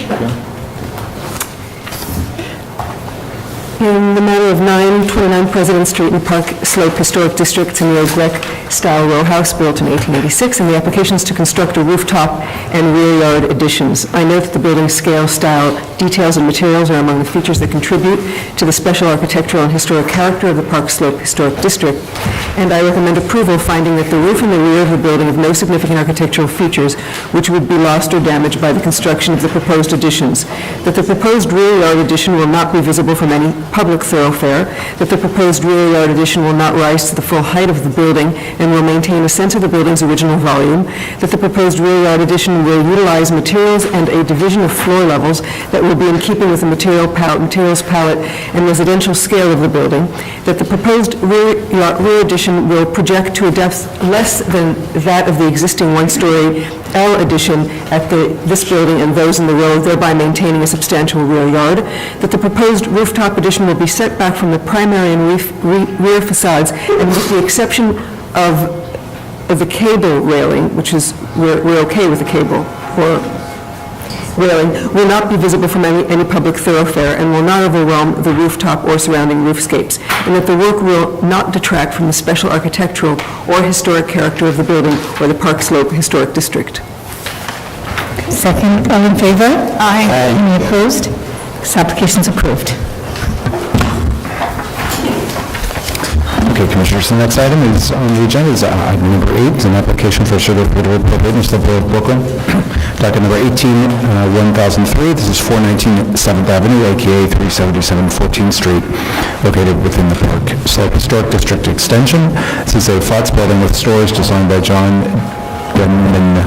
Speaker 4: In the matter of 929 President Street in Park Slope Historic District in the old brick-style row house built in 1886, and the applications to construct a rooftop and rear yard additions. I note that the building scale, style, details, and materials are among the features that contribute to the special architectural and historic character of the Park Slope Historic District, and I recommend approval, finding that the roof and the rear of the building have no significant architectural features which would be lost or damaged by the construction of the proposed additions, that the proposed rear yard addition will not be visible from any public thoroughfare, that the proposed rear yard addition will not rise to the full height of the building and will maintain a sense of the building's original volume, that the proposed rear yard addition will utilize materials and a division of floor levels that will be in keeping with the materials palette and residential scale of the building, that the proposed rear addition will project to a depth less than that of the existing one-story L addition at this building and those in the row, thereby maintaining a substantial rear yard, that the proposed rooftop addition will be set back from the primary and rear facades, and with the exception of the cable railing, which is, we're okay with the cable, or railing, will not be visible from any public thoroughfare and will not overwhelm the rooftop or surrounding roofscapes, and that the work will not detract from the special architectural or historic character of the building or the Park Slope Historic District.
Speaker 3: Second, all in favor? Aye. Any opposed? This application is approved.
Speaker 19: Okay, Commissioners, the next item is on the agenda is item number 8, an application for a certificate of appropriateness of the Borough of Brooklyn. Docket number 18-1003, this is 419 7th Avenue, a.k.a. 377 14th Street, located within the Park Slope Historic District Extension. This is a flats building with stores designed by John Denman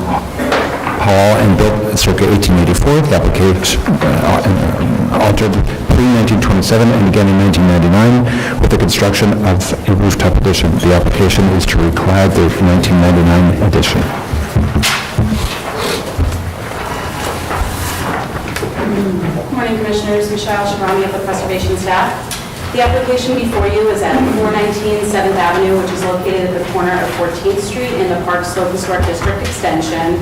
Speaker 19: Hall and built circa 1884. The application altered pre-1927 and again in 1999 with the construction of a rooftop addition. The application is to reclad the 1999 addition.
Speaker 13: Good morning, Commissioners. Michelle Shahrami of the Preservation Staff. The application before you is at 419 7th Avenue, which is located at the corner of 14th Street in the Park Slope Historic District Extension.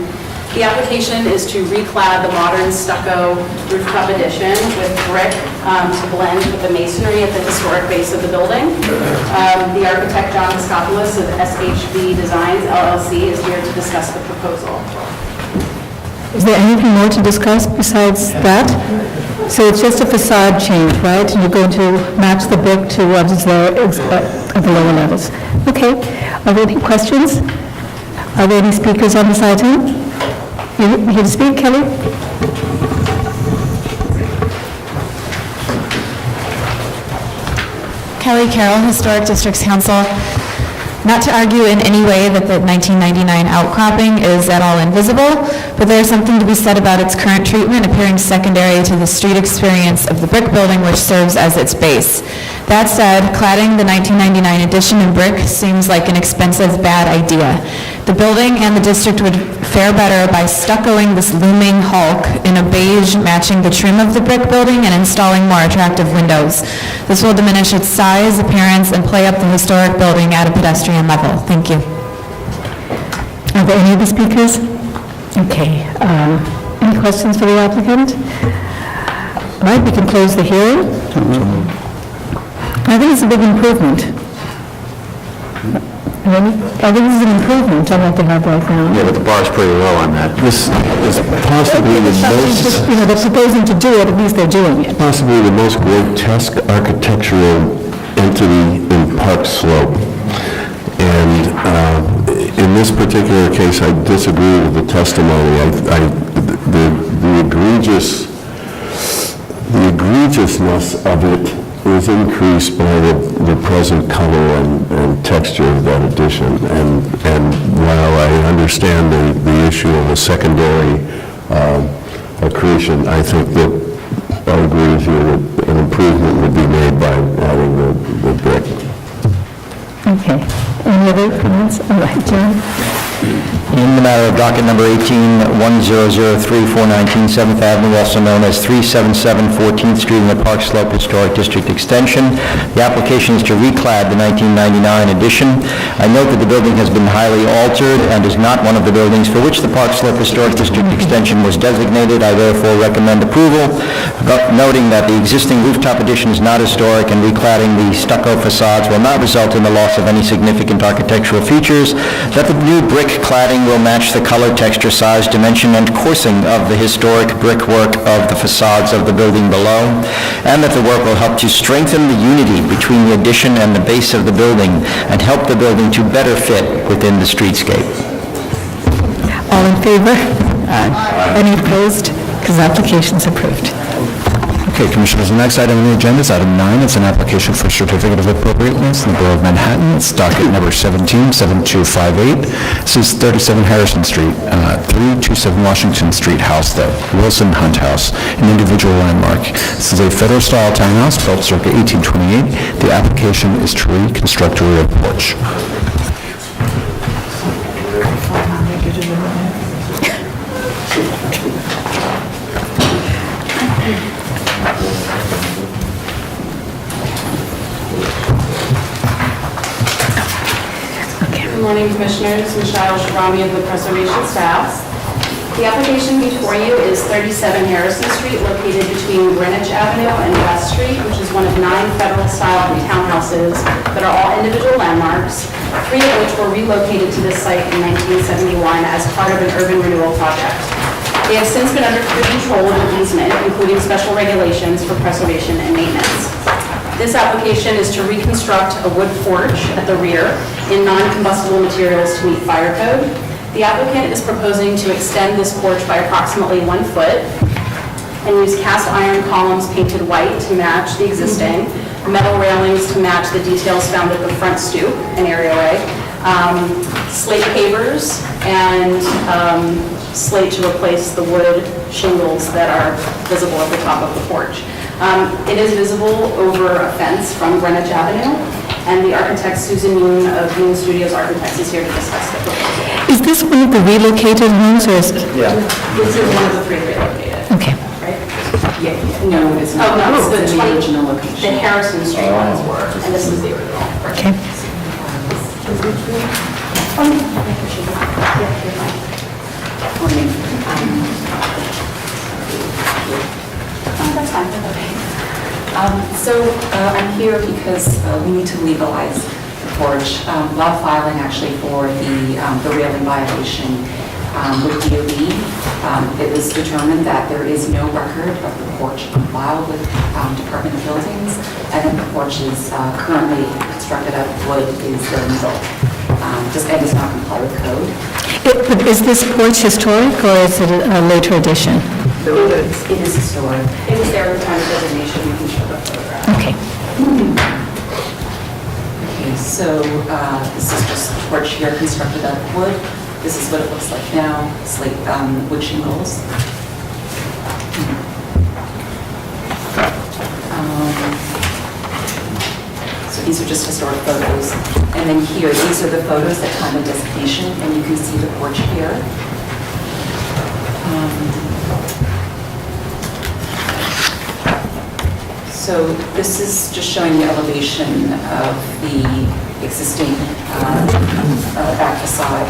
Speaker 13: The application is to reclad the modern stucco rooftop addition with brick to blend with the masonry at the historic base of the building. The architect, John Moskopoulos of SHB Designs, LLC, is here to discuss the proposal.
Speaker 3: Is there anything more to discuss besides that? So it's just a facade change, right? And you're going to match the brick to what is there at the lower levels. Okay. Are there any questions? Are there any speakers on this item? You here to speak, Kelly?
Speaker 17: Kelly Carroll, Historic Districts Council. Not to argue in any way that the 1999 outcropping is at all invisible, but there's something to be said about its current treatment appearing secondary to the street experience of the brick building which serves as its base. That said, cladding the 1999 addition in brick seems like an expensive, bad idea. The building and the district would fare better by stuccoing this looming hulk in a beige matching the trim of the brick building and installing more attractive windows. This will diminish its size, appearance, and play up the historic building at a pedestrian level. Thank you.
Speaker 3: Are there any other speakers? Okay. Any questions for the applicant? All right, we can close the hearing. I think it's a big improvement. I think this is an improvement on what they have right now.
Speaker 1: Yeah, but the bar's pretty low on that. This is possibly the most...
Speaker 3: They're proposing to do it, at least they're doing it.
Speaker 1: Possibly the most grotesque architectural entity in Park Slope. And in this particular case, I disagree with the testimony. The egregiousness of it is increased by the present color and texture of that addition. And while I understand the issue of a secondary accretion, I think that I agree with you that an improvement would be made by adding the brick.
Speaker 3: Okay. Any other comments? All right, John?
Speaker 25: In the matter of docket number 18-1003-419 7th Avenue, also known as 377 14th Street in the Park Slope Historic District Extension, the application is to reclad the 1999 addition. I note that the building has been highly altered and is not one of the buildings for which the Park Slope Historic District Extension was designated. I therefore recommend approval, noting that the existing rooftop addition is not historic and recladding the stucco facades will not result in the loss of any significant architectural features, that the new brick cladding will match the color, texture, size, dimension, and coursing of the historic brickwork of the facades of the building below, and that the work will help to strengthen the unity between the addition and the base of the building and help the building to better fit within the streetscape.
Speaker 3: All in favor? Aye. Any opposed? Because the application is approved.
Speaker 19: Okay, Commissioners, the next item on the agenda is item 9. It's an application for certificate of appropriateness in the Borough of Manhattan. It's docket number 177258. This is 37 Harrison Street, 327 Washington Street House, the Wilson Hunt House, an individual landmark. This is a federal-style townhouse built circa 1828. The application is to reconstruct a rear porch.
Speaker 13: Good morning, Commissioners. Michelle Shrami of the Preservation Staff. The application before you is 37 Harrison Street, located between Greenwich Avenue and West Street, which is one of 9 federal-style townhouses that are all individual landmarks, 3 of which were relocated to this site in 1971 as part of an urban renewal project. They have since been under control of an easement, including special regulations for preservation and maintenance. This application is to reconstruct a wood porch at the rear in non-combustible materials to meet fire code. The applicant is proposing to extend this porch by approximately 1 foot and use cast iron columns painted white to match the existing, metal railings to match the details found at the front stoop and areaway, slate pavers, and slate to replace the wood shingles that are visible at the top of the porch. It is visible over a fence from Greenwich Avenue, and the architect Susan Yoon of Yoon Studios Architects is here to discuss the proposal.
Speaker 3: Is this one of the relocated homes, or is it?
Speaker 13: Yeah. This is one of the 3 relocated.
Speaker 3: Okay.
Speaker 13: Right? Yeah. No, it's not. Oh, no, it's the original location. The Harrison Street ones were, and this is the original.
Speaker 3: Okay.
Speaker 13: That's fine. Okay.
Speaker 7: I'm here because we need to legalize the porch. A lot of filing actually for the railing violation with DOE. It was determined that there is no record of the porch on file with Department of Buildings, and that the porch is currently constructed out of wood is the result. And does not comply with code.
Speaker 3: Is this porch historic, or is it a later addition?
Speaker 7: It is historic.
Speaker 13: It was there at the time of designation. You can show the photograph.
Speaker 3: Okay.
Speaker 7: Okay, so this is just a porch here constructed out of wood. This is what it looks like now. It's like wood shingles. So these are just historic photos. And then here, these are the photos at time of designation, and you can see the porch here. So this is just showing the elevation of the existing back facade.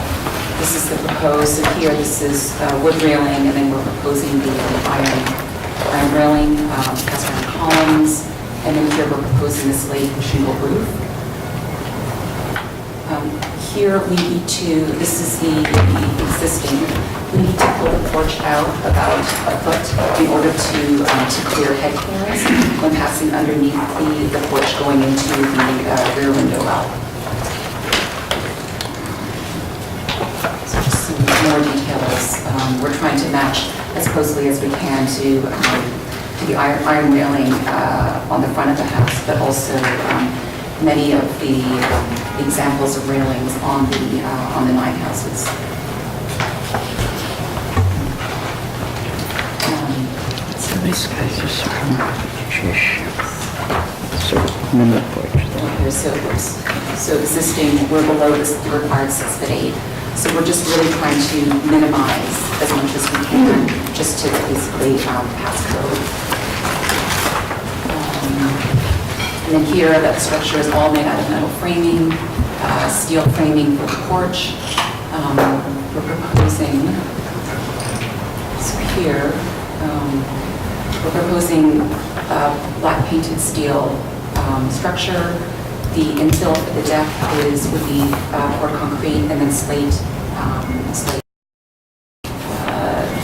Speaker 7: This is the proposed, so here, this is wood railing, and then we're proposing the iron railing, cast iron columns, and then here we're proposing the slate shingle roof. Here we need to, this is the existing, we need to pull the porch out about a foot in order to clear head clearance when passing underneath the porch going into the rear window well. So just some more details. We're trying to match as closely as we can to the iron railing on the front of the house, but also many of the examples of railings on the 9 houses.
Speaker 23: So these guys are sort of porch.
Speaker 7: So existing, we're below the required 6'8". So we're just really trying to minimize as much as we can, just to basically pass code. And then here, that structure is all made out of metal framing, steel framing for the porch. We're proposing, so here, we're proposing black painted steel structure. The infill for the deck would be poured concrete and then slate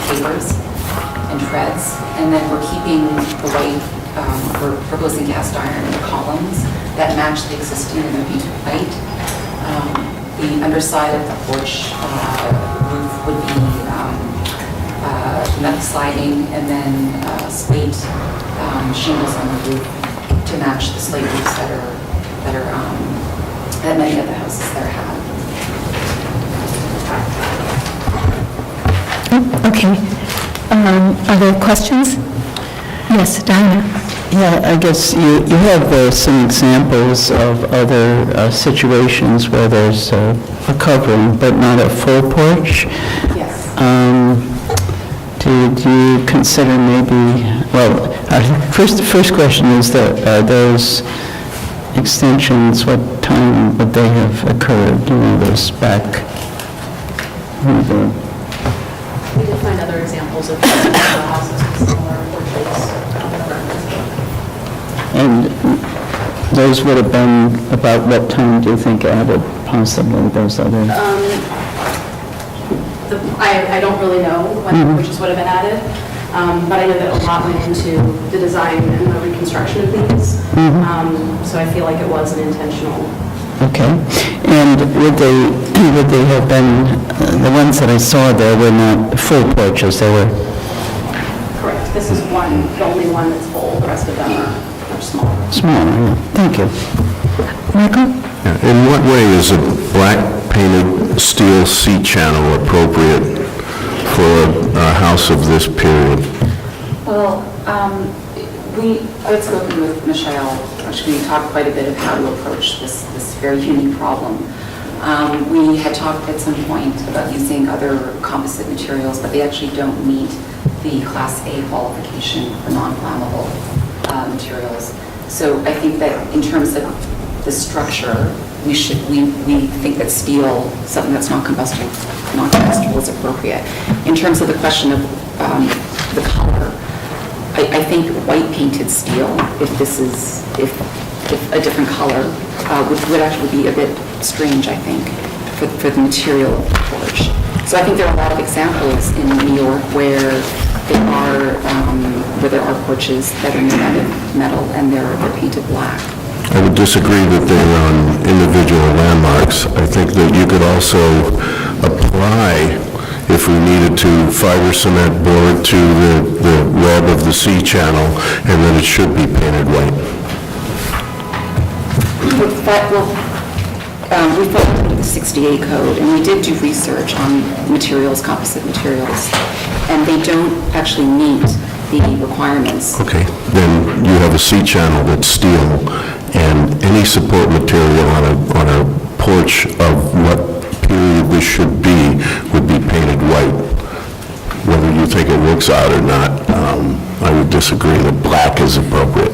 Speaker 7: papers and treads. And then we're keeping the white. We're proposing cast iron columns that match the existing and they're painted white. The underside of the porch roof would be metal siding and then slate shingles on the roof to match the slate roofs that many of the houses there have.
Speaker 4: Okay. Are there questions? Yes, Diana.
Speaker 23: Yeah, I guess you have some examples of other situations where there's a covering, but not a full porch.
Speaker 7: Yes.
Speaker 23: Did you consider maybe, well, the first question is that those extensions, what time would they have occurred? You know, those back?
Speaker 13: We did find other examples of houses with similar porches.
Speaker 23: And those would have been about what time do you think added, possibly, those other?
Speaker 13: I don't really know when porches would have been added, but I know that a lot went into the design and the reconstruction of these. So I feel like it was an intentional.
Speaker 23: Okay. And would they have been, the ones that I saw there were not full porches, they were?
Speaker 13: Correct. This is the only one that's full. The rest of them are smaller.
Speaker 23: Smaller, yeah. Thank you.
Speaker 4: Michael?
Speaker 1: In what way is a black painted steel C-channel appropriate for a house of this period?
Speaker 7: Well, I had spoken with Michelle, actually we talked quite a bit of how to approach this very unique problem. We had talked at some point about using other composite materials, but they actually don't meet the Class A qualification for non-flammable materials. So I think that in terms of the structure, we think that steel, something that's non-combustible is appropriate. In terms of the question of the color, I think white painted steel, if a different color, would actually be a bit strange, I think, for the material of the porch. So I think there are a lot of examples in New York where there are porches that are made out of metal and they're painted black.
Speaker 1: I would disagree that they're on individual landmarks. I think that you could also apply, if we needed to, fiber cement board to the web of the C-channel, and then it should be painted white.
Speaker 7: We followed under the 68 code, and we did do research on materials, composite materials, and they don't actually meet the requirements.
Speaker 1: Okay, then you have a C-channel that's steel, and any support material on a porch of what period this should be would be painted white. Whether you think it works out or not, I would disagree that black is appropriate.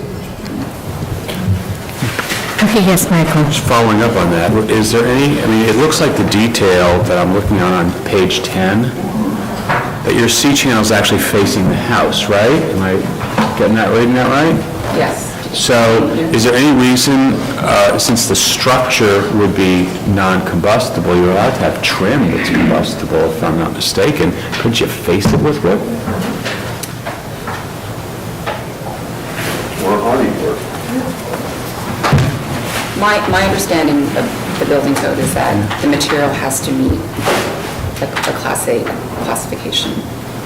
Speaker 3: Okay, yes, Michael.
Speaker 10: Just following up on that, is there any, I mean, it looks like the detail that I'm looking on page 10, that your C channel is actually facing the house, right? Am I reading that right?
Speaker 7: Yes.
Speaker 10: So, is there any reason, since the structure would be non-combustible, you're allowed to have trim that's combustible, if I'm not mistaken, couldn't you face it with wood?
Speaker 1: Or hardy work.
Speaker 7: My understanding of the building code is that the material has to meet a Class A classification.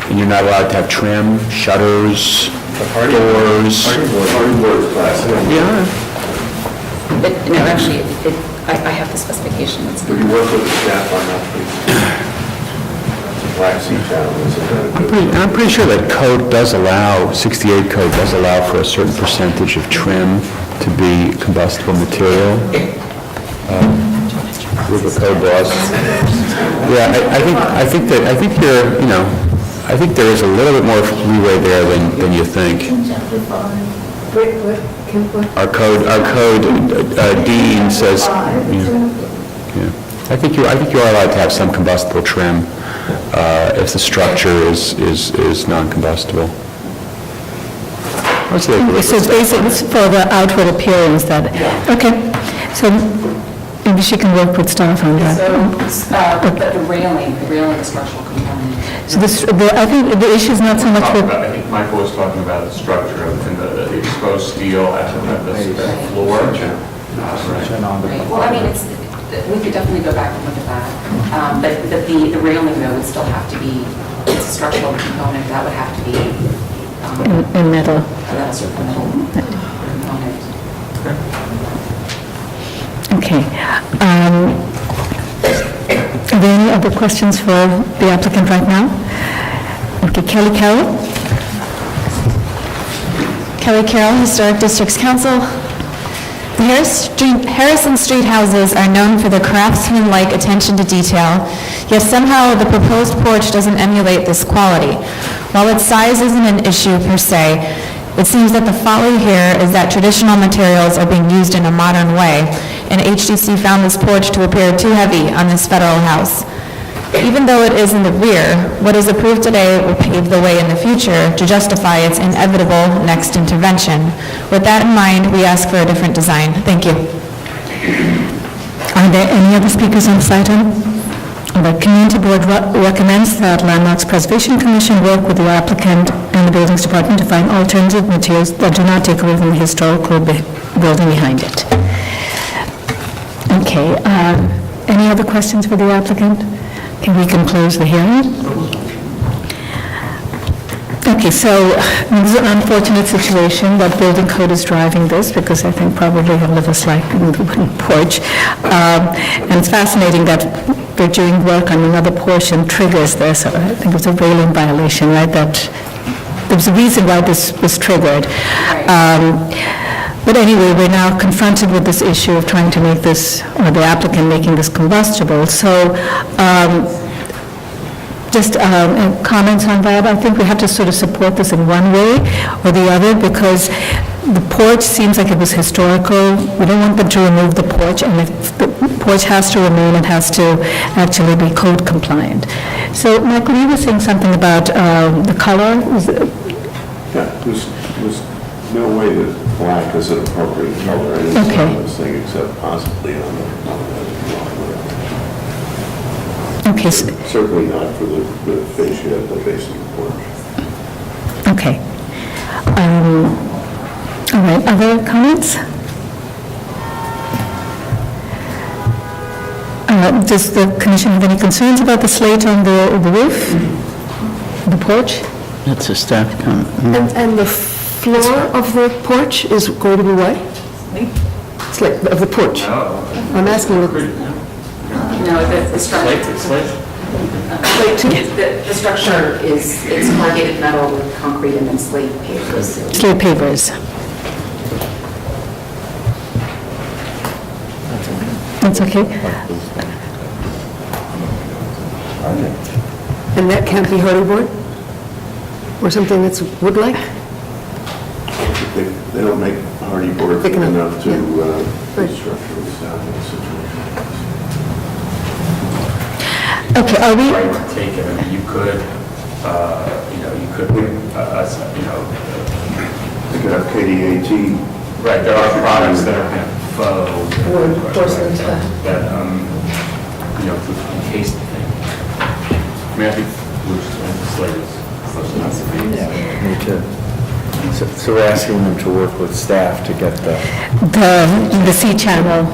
Speaker 10: And you're not allowed to have trim, shutters, doors?
Speaker 1: Hardy board class.
Speaker 10: Yeah.
Speaker 7: No, actually, I have the specification.
Speaker 1: Would you work with the staff on that, please? Black C channel, isn't that a good?
Speaker 10: I'm pretty sure that code does allow, 68 code does allow for a certain percentage of trim to be combustible material. With the code laws. Yeah, I think you're, you know, I think there is a little bit more leeway there than you think. Our code, Dean says, I think you are allowed to have some combustible trim if the structure is non-combustible.
Speaker 3: So it's basically for the outward appearance that, okay, so maybe she can work with staff on that.
Speaker 7: But the railing, the structural component.
Speaker 3: So I think the issue is not so much with...
Speaker 24: I think Michael was talking about the structure and the exposed steel at the floor.
Speaker 7: Right. Well, I mean, we could definitely go back and look at that. But the railing, though, would still have to be, it's a structural component, that would have to be...
Speaker 3: in metal.
Speaker 7: That's a metal component.
Speaker 3: Okay. Are there any other questions for the applicant right now? Okay, Kelly Carroll.
Speaker 17: Kelly Carroll, Historic Districts Council. The Harrison Street houses are known for their craftsman-like attention to detail, yet somehow the proposed porch doesn't emulate this quality. While its size isn't an issue per se, it seems that the folly here is that traditional materials are being used in a modern way, and HDC found this porch to appear too heavy on this federal house. Even though it is in the rear, what is approved today will pave the way in the future to justify its inevitable next intervention. With that in mind, we ask for a different design. Thank you.
Speaker 3: Are there any other speakers on this item? The Community Board recommends that Landmarks Preservation Commission work with the applicant and the Buildings Department to find alternative materials that do not take away from the historical building behind it. Okay, any other questions for the applicant? Okay, we can close the hearing. Okay, so this is an unfortunate situation that building code is driving this, because I think probably all of us like the wooden porch. And it's fascinating that we're doing work on another portion triggers this. I think it's a railing violation, right? That there's a reason why this was triggered. But anyway, we're now confronted with this issue of trying to make this, or the applicant making this combustible. So just comments on that. I think we have to sort of support this in one way or the other, because the porch seems like it was historical. We don't want them to remove the porch, and if the porch has to remain, it has to actually be code compliant. So, Michael, you were saying something about the color?
Speaker 1: Yeah, there's no way that black is an appropriate color in this thing, except possibly on the
Speaker 3: Okay.
Speaker 1: Certainly not for the fascia at the base of the porch.
Speaker 3: Okay. All right, other comments? Does the commission have any concerns about the slate on the roof, the porch?
Speaker 23: That's a staff comment.
Speaker 4: And the floor of the porch is going to be what? Slate of the porch. I'm asking
Speaker 7: No, the structure. The structure is, it's corrugated metal with concrete and then slate pavers.
Speaker 3: Slate pavers. That's okay.
Speaker 4: And that can't be hardy board? Or something that's wood-like?
Speaker 1: They don't make hardy board thick enough to structurally establish the situation.
Speaker 3: Okay, are we...
Speaker 9: Right to take it, I mean, you could, you could,
Speaker 1: You could have KDAT.
Speaker 9: right, there are products that are kind of faux.
Speaker 4: Wood, porcelain,
Speaker 9: that, encase the thing. I mean, I think
Speaker 10: Me too. So we're asking them to work with staff to get
Speaker 3: The C channel,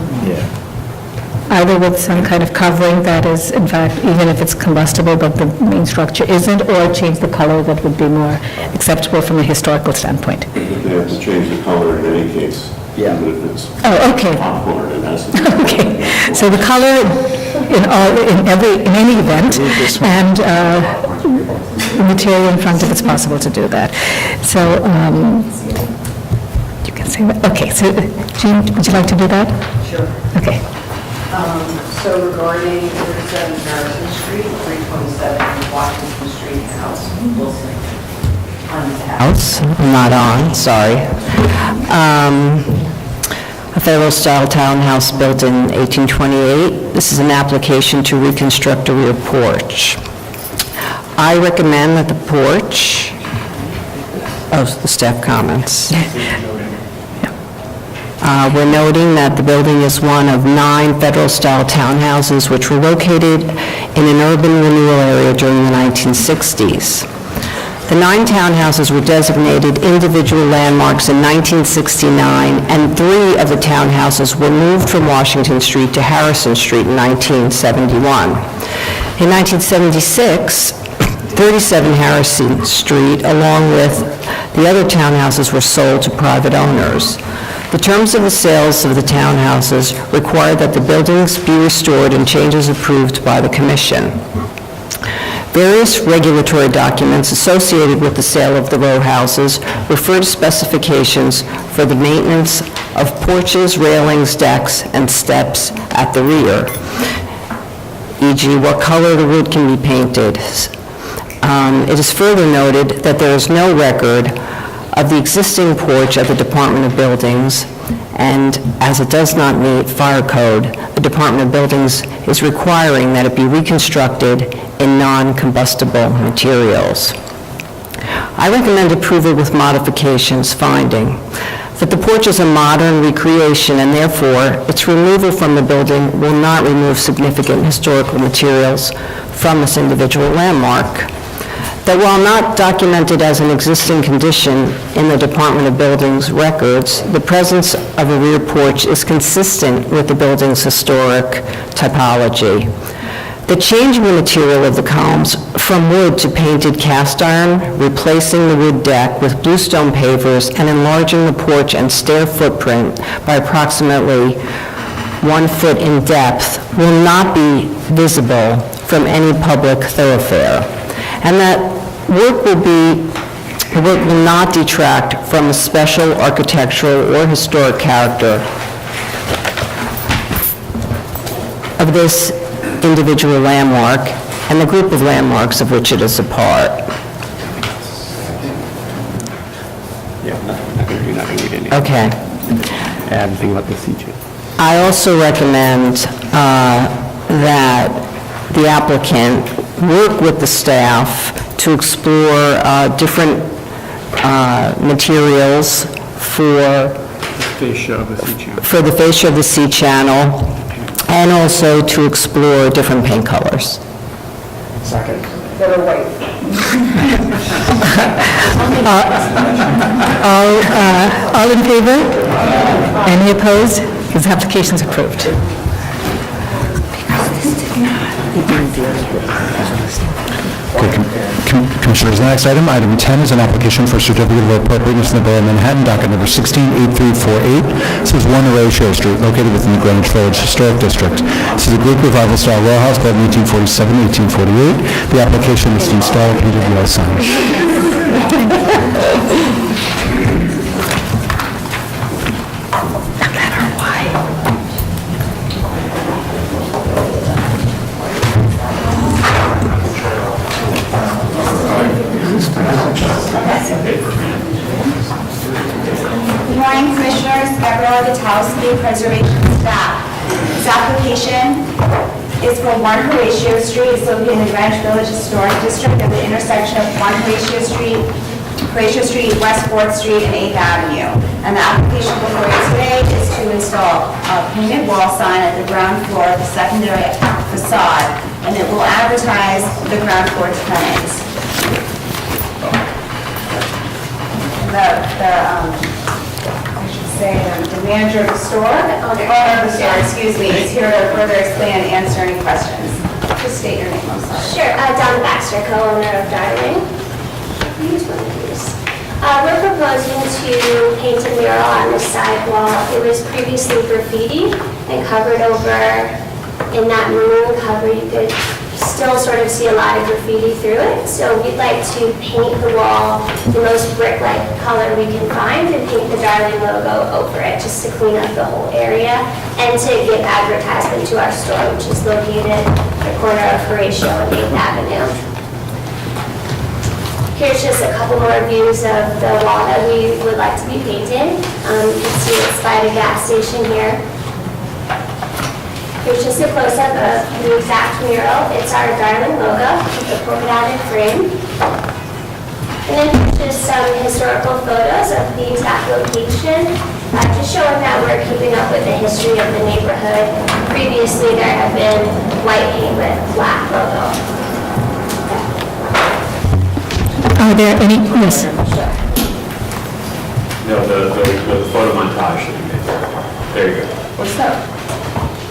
Speaker 3: either with some kind of covering that is, in fact, even if it's combustible, but the main structure isn't, or change the color that would be more acceptable from a historical standpoint.
Speaker 1: They have to change the color in any case.
Speaker 10: Yeah.
Speaker 1: Even if it's
Speaker 3: Oh, okay.
Speaker 1: popcorn, it has to.
Speaker 3: Okay, so the color in any event, and the material in front of it's possible to do that. So, you can say that. Okay, so Jean, would you like to do that?
Speaker 15: Sure.
Speaker 3: Okay.
Speaker 15: So regarding 37 Madison Street, 327 Washington Street, House, Wilson.
Speaker 14: House, not on, sorry. A Federal-style townhouse built in 1828. This is an application to reconstruct a rear porch. I recommend that the porch, the staff comments. We're noting that the building is one of 9 Federal-style townhouses which were located in an urban renewal area during the 1960s. The 9 townhouses were designated individual landmarks in 1969, and 3 of the townhouses were moved from Washington Street to Harrison Street in 1971. In 1976, 37 Harrison Street, along with the other townhouses, were sold to private owners. The terms of the sales of the townhouses required that the buildings be restored and changes approved by the commission. Various regulatory documents associated with the sale of the row houses refer to specifications for the maintenance of porches, railings, decks, and steps at the rear, e.g. what color the wood can be painted. It is further noted that there is no record of the existing porch at the Department of Buildings, and as it does not meet fire code, the Department of Buildings is requiring that it be reconstructed in non-combustible materials. I recommend approval with modifications, finding that the porch is a modern recreation and therefore its removal from the building will not remove significant historical materials from this individual landmark. That while not documented as an existing condition in the Department of Buildings records, the presence of a rear porch is consistent with the building's historic typology. The change in the material of the columns from wood to painted cast iron, replacing the wood deck with bluestone pavers, and enlarging the porch and stair footprint by approximately 1 foot in depth will not be visible from any public thoroughfare, and that the work will not detract from the special architectural or historic character of this individual landmark and the group of landmarks of which it is a part.
Speaker 2: You're not going to read anything.
Speaker 14: Okay.
Speaker 2: Add anything about the C channel.
Speaker 14: I also recommend that the applicant work with the staff to explore different materials for the fascia of the C channel, and also to explore different paint colors.
Speaker 2: Second.
Speaker 4: That are white.
Speaker 3: All in favor? Any opposed? This application is approved.
Speaker 19: Commissioners, the next item, item 10, is an application for certificate of appropriateness in the Borough of Manhattan, docket number 168348. This is 1 Horatio Street, located within the Greenwich Village Historic District. This is a Greek Revival style row house built in 1847-1848. The application is to install a painted wall sign.
Speaker 16: Good morning, Commissioners.
Speaker 11: Commissioners, Gabriella Gutowski, Preservation Staff. This application is for 1 Horatio Street. It's located in the Greenwich Village Historic District at the intersection of 1 Horatio Street, West 4th Street, and 8th Avenue. And the application before you today is to install a painted wall sign at the ground floor of the secondary facade, and it will advertise the ground floor tenants. The manager of the store, owner of the store, excuse me, is here to further explain and answer any questions. Just state your name, I'm sorry.
Speaker 16: Sure, Donna Baxter, co-owner of Darling. We're proposing to paint a mural on the side wall. It was previously graffiti and covered over in that maroon cover. You could still sort of see a lot of graffiti through it. So we'd like to paint the wall the most brick-like color we can find and paint the Darling logo over it just to clean up the whole area and to give advertisement to our store, which is located at the corner of Horatio and 8th Avenue. Here's just a couple more views of the wall that we would like to be painted. You can see it's by the gas station here. Here's just a close-up of the exact mural. It's our Darling logo with the polka-dotted frame. And then here's just some historical photos of the exact location, just showing that we're keeping up with the history of the neighborhood. Previously, there have been white paint with black logo.
Speaker 3: Are there any, yes?
Speaker 10: No, the photo montage should be made. There you go.
Speaker 11: What's up?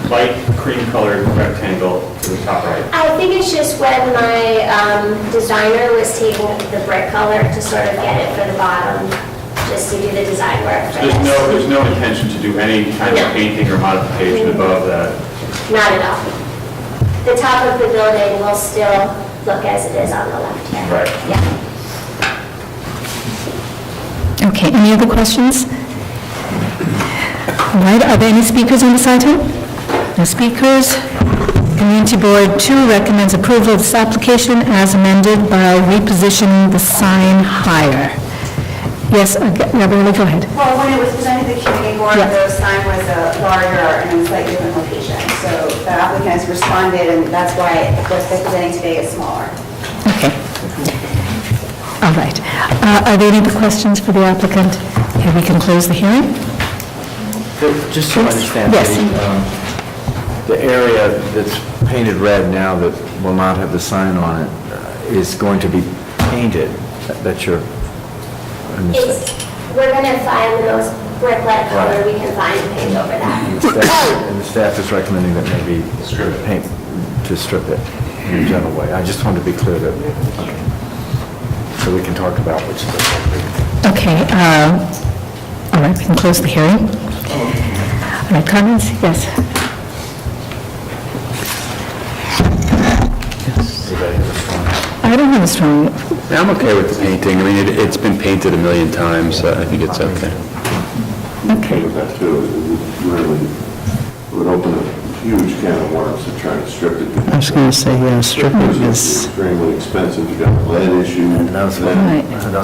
Speaker 10: Light cream-colored rectangle to the top right.
Speaker 16: I think it's just when my designer was taking the brick color to sort of get it for the bottom, just to do the design work for this.
Speaker 10: There's no intention to do any kind of painting or modification above that.
Speaker 16: Not at all. The top of the building will still look as it is on the left here.
Speaker 10: Right.
Speaker 16: Yeah.
Speaker 3: Okay, any other questions? All right, are there any speakers on this item? No speakers. Community Board 2 recommends approval of this application as amended by repositioning the sign higher. Yes, Gabriella, go ahead.
Speaker 11: Well, when it was presented to the community board, the sign was larger and in a slightly different location. So the applicant has responded, and that's why what's presenting today is smaller.
Speaker 3: Okay. All right. Are there any other questions for the applicant? Okay, we can close the hearing.
Speaker 20: Just to understand,
Speaker 3: Yes.
Speaker 20: the area that's painted red now that will not have the sign on it is going to be painted. That's your
Speaker 16: We're going to find the most brick-like color we can find and paint over that.
Speaker 20: And the staff is recommending that maybe paint to strip it in a general way. I just wanted to be clear that, so we can talk about which is appropriate.
Speaker 3: Okay, all right, we can close the hearing. All right, comments? Yes. I don't have a strong...
Speaker 10: Yeah, I'm okay with the painting. I mean, it's been painted a million times, so I think it's okay.
Speaker 3: Okay.
Speaker 1: That too, really would open a huge can of worms to try to strip it.
Speaker 23: I was going to say, yeah, stripping is...
Speaker 1: Extremely expensive, you got a lead issue.
Speaker 20: And that's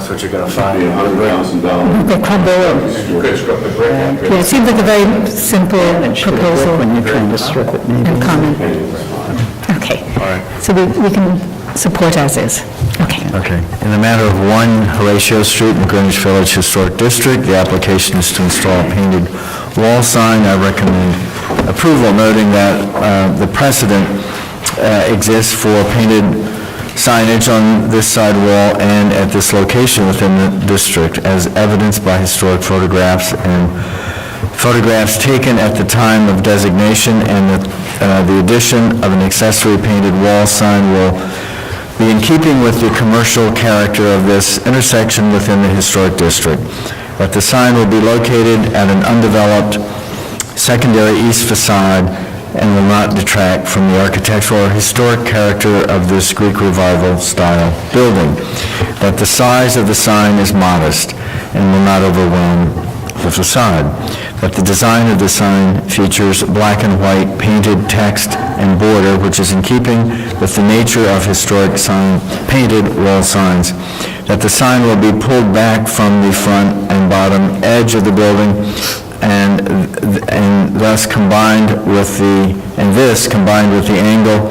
Speaker 20: what you're going to find.
Speaker 1: Be $100,000.
Speaker 3: The crumble.
Speaker 1: You could strip the brick.
Speaker 3: Yeah, it seems like a very simple proposal.
Speaker 23: When you're trying to strip it, maybe.
Speaker 3: And comment. Okay.
Speaker 20: All right.
Speaker 3: So we can support as is. Okay.
Speaker 20: Okay. In the matter of 1 Horatio Street in Greenwich Village Historic District, the application is to install a painted wall sign. I recommend approval, noting that the precedent exists for painted signage on this side wall and at this location within the district, as evidenced by historic photographs and photographs taken at the time of designation, and the addition of an accessory painted wall sign will be in keeping with the commercial character of this intersection within the historic district. That the sign will be located at an undeveloped secondary east facade and will not detract from the architectural or historic character of this Greek Revival style building. That the size of the sign is modest and will not overwhelm the facade. That the design of the sign features black and white painted text and border, which is in keeping with the nature of historic sign painted wall signs. That the sign will be pulled back from the front and bottom edge of the building and thus combined with the angle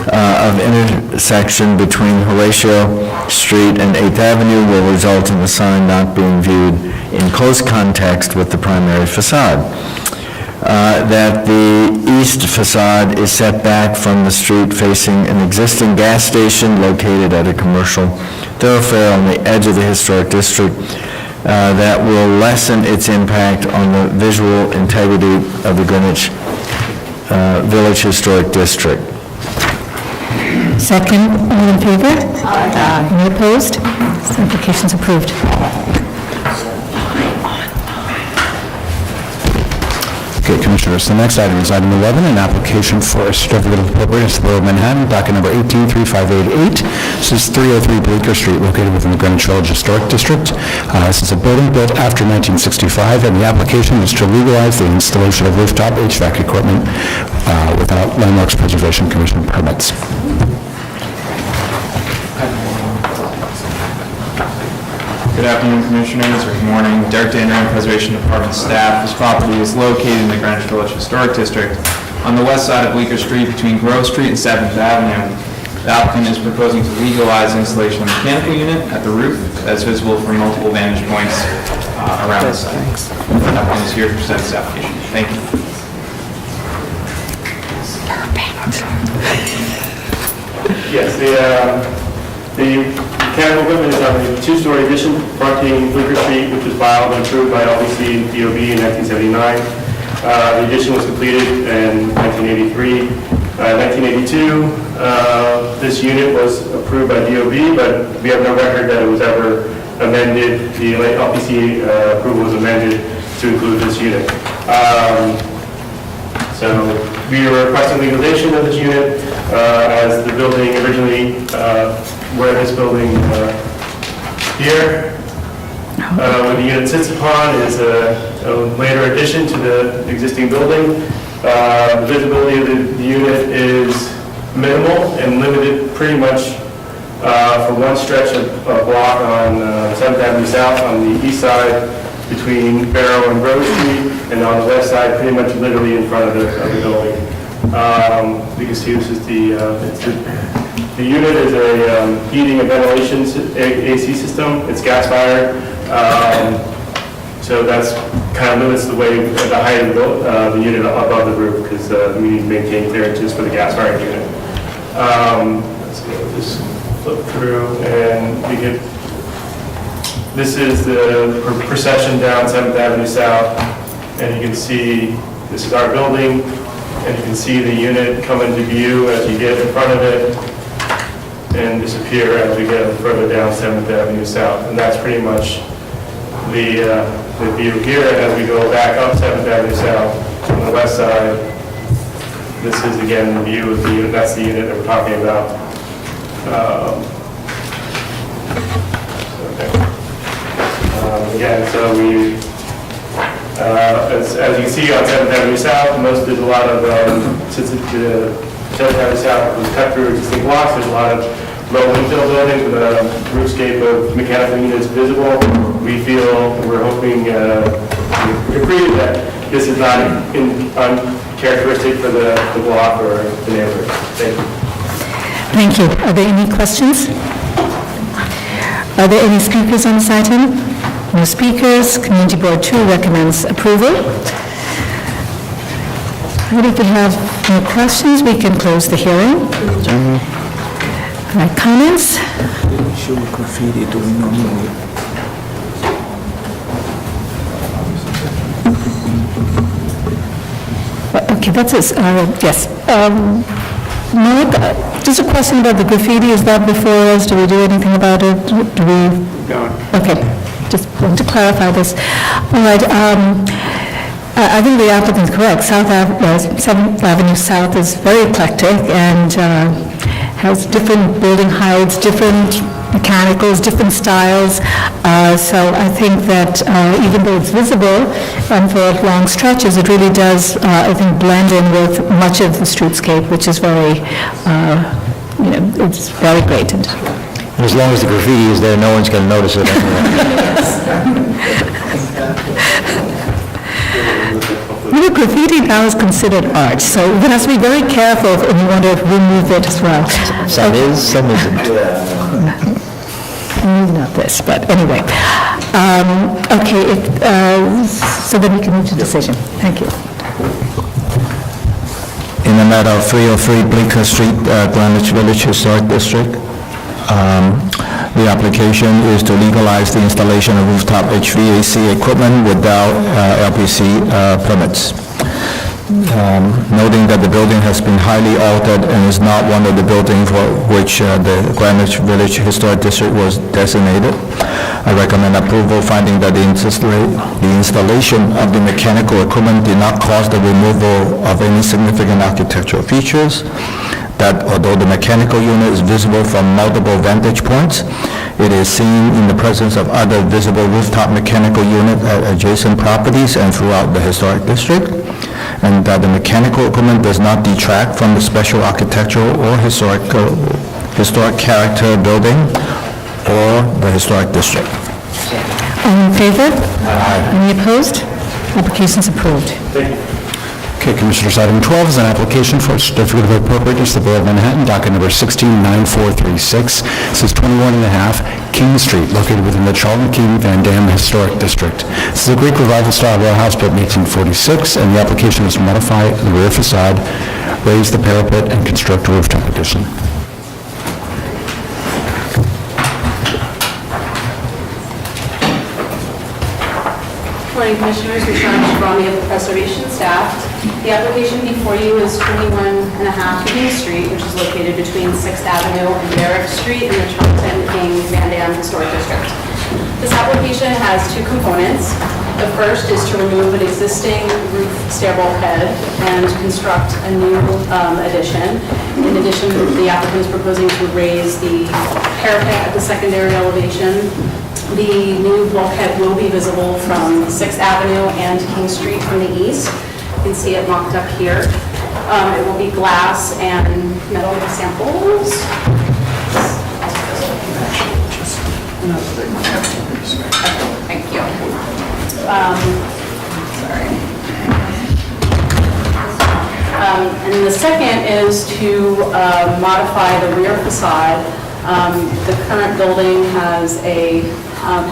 Speaker 20: of intersection between Horatio Street and 8th Avenue will result in the sign not being viewed in close context with the primary facade. That the east facade is set back from the street facing an existing gas station located at a commercial thoroughfare on the edge of the historic district that will lessen its impact on the visual integrity of the Greenwich Village Historic District.
Speaker 3: Second, all in favor? Aye. Any opposed? This application's approved.
Speaker 19: Okay, Commissioners, the next item is item 11, an application for a certificate of appropriateness to the Borough of Manhattan, docket number 183588. This is 303 Bleeker Street, located within the Greenwich Village Historic District. This is a building built after 1965, and the application is to legalize the installation of rooftop HVAC equipment without Landmarks Preservation Commission permits.
Speaker 5: Good afternoon, Commissioners, or good morning. Derek Daniel, Preservation Department staff. This property is located in the Greenwich Village Historic District on the west side of Bleeker Street between Grove Street and 7th Avenue. The applicant is proposing to legalize the installation of a mechanical unit at the roof that's visible from multiple vantage points around the site. The applicant is here to present this application. Thank you.
Speaker 12: Yes, the mechanical equipment is on a two-story addition fronting Bleeker Street, which was filed and approved by LBC and DOB in 1979. The addition was completed in 1983. 1982, this unit was approved by DOB, but we have no record that it was ever amended. The LBC approval was amended to include this unit. So we are requesting legalization of this unit as the building originally, where this building here, where the unit sits upon, is a later addition to the existing building. The visibility of the unit is minimal and limited pretty much for one stretch of block on 7th Avenue South on the east side between Barrow and Grove Street, and on the west side pretty much literally in front of the building. You can see this is the unit is a heating and ventilation AC system. It's gas fired. So that's kind of limits the height of the unit above the roof, because we need to maintain clearances for the gas fired unit. Let's go just flip through and we get, this is the procession down 7th Avenue South, and you can see this is our building, and you can see the unit come into view as you get in front of it and disappear as we get further down 7th Avenue South. And that's pretty much the view here. As we go back up 7th Avenue South on the west side, this is again the view of the unit. That's the unit that we're talking about. Again, so we, as you can see on 7th Avenue South, there's a lot of, since the 7th Avenue South was cut through existing blocks, there's a lot of low infill buildings with a roofscape of mechanical units visible. We feel, we're hoping, we agree that this is not uncharacteristic for the block or the neighborhood. Thank you.
Speaker 3: Thank you. Are there any questions? Are there any speakers on this item? No speakers. Community Board 2 recommends approval. And if we have no questions, we can close the hearing. All right, comments? Okay, that's it. Yes. Mark, just a question about the graffiti. Is that before us? Do we do anything about it? Do we? Okay, just want to clarify this. All right. I think the applicant is correct. 7th Avenue South is very eclectic and has different building heights, different mechanicals, different styles. So I think that even though it's visible for long stretches, it really does, I think, blend in with much of the streetscape, which is very, it's very great.
Speaker 25: And as long as the graffiti is there, no one's going to notice it anyway.
Speaker 3: now is considered art, so one has to be very careful if you want to remove it as well.
Speaker 25: Some is, some isn't.
Speaker 3: Not this, but anyway. Okay, so then we can move to decision. Thank you.
Speaker 20: In the matter of 303 Bleeker Street, Greenwich Village Historic District, the application is to legalize the installation of rooftop HVAC equipment without LPC permits. Noting that the building has been highly altered and is not one of the buildings for which the Greenwich Village Historic District was designated, I recommend approval, finding that the installation of the mechanical equipment did not cause the removal of any significant architectural features, that although the mechanical unit is visible from multiple vantage points, it is seen in the presence of other visible rooftop mechanical units at adjacent properties and throughout the historic district, and that the mechanical equipment does not detract from the special architectural or historic character building or the historic district.
Speaker 3: All in favor? Any opposed? Application is approved.
Speaker 19: Okay, Commissioners, item 12 is an application for a certificate of appropriateness to the Borough of Manhattan, docket number 169436. This is 21.5 King Street, located within the Charlton-King-Vandam Historic District. This is a Greek Revival-style row house built in 1846, and the application is to modify the rear facade, raise the parapet, and construct a rooftop addition.
Speaker 13: Morning, Commissioners. Michelle Shabrami of the Preservation Staff. The application before you is 21.5 King Street, which is located between 6th Avenue and Barrack Street in the Charlton-King-Vandam Historic District. This application has two components. The first is to remove an existing roof stair bulkhead and construct a new addition. In addition, the applicant is proposing to raise the parapet at the secondary elevation. The new bulkhead will be visible from 6th Avenue and King Street from the east. You can see it mocked up here. It will be glass and metal samples. Thank you. And the second is to modify the rear facade. The current building has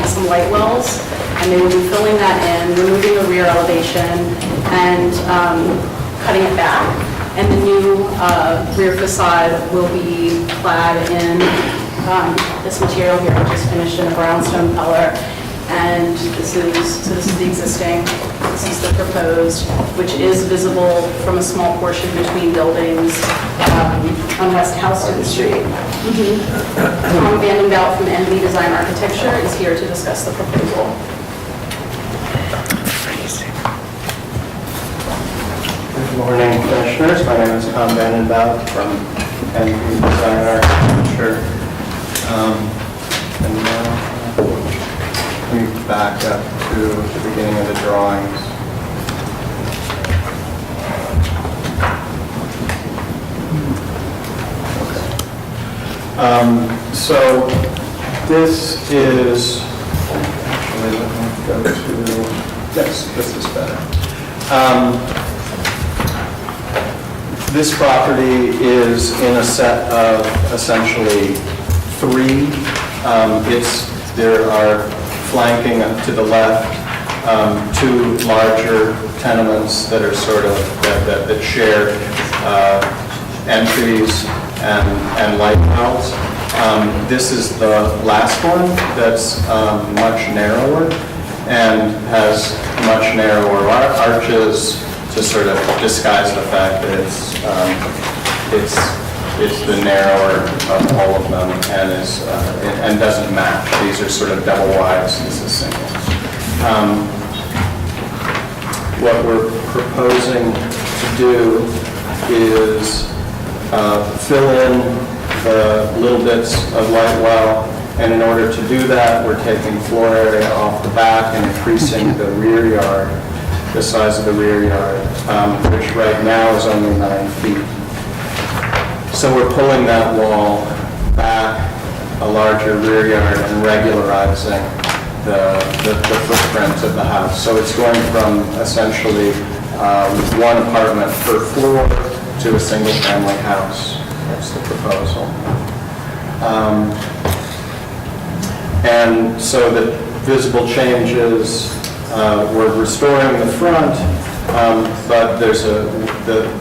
Speaker 13: some light wells, and they will be filling that in, removing the rear elevation, and cutting it back. And the new rear facade will be clad in this material here, which is finished in a brownstone color. And this is the existing, this is the proposed, which is visible from a small portion between buildings on West Houston Street. Tom Vandenbelt from NB Design Architecture is here to discuss the proposal.
Speaker 6: Good morning, Commissioners. My name is Tom Vandenbelt from NB Design Architecture. And now, let me back up to the beginning of the drawings. So this is, actually, let me go to, yes, this is better. This property is in a set of essentially three. There are flanking to the left, two larger tenements that are sort of, that share entries and light wells. This is the last one that's much narrower and has much narrower arches to sort of disguise the fact that it's the narrower of all of them and doesn't match. These are sort of double wides, this is single. What we're proposing to do is fill in the little bits of light well, and in order to do that, we're taking floor area off the back and increasing the rear yard, the size of the rear yard, which right now is only 9 feet. So we're pulling that wall back, a larger rear yard, and regularizing the footprint of the house. So it's going from essentially one apartment per floor to a single-family house. That's the proposal. And so the visible changes, we're restoring the front, but there's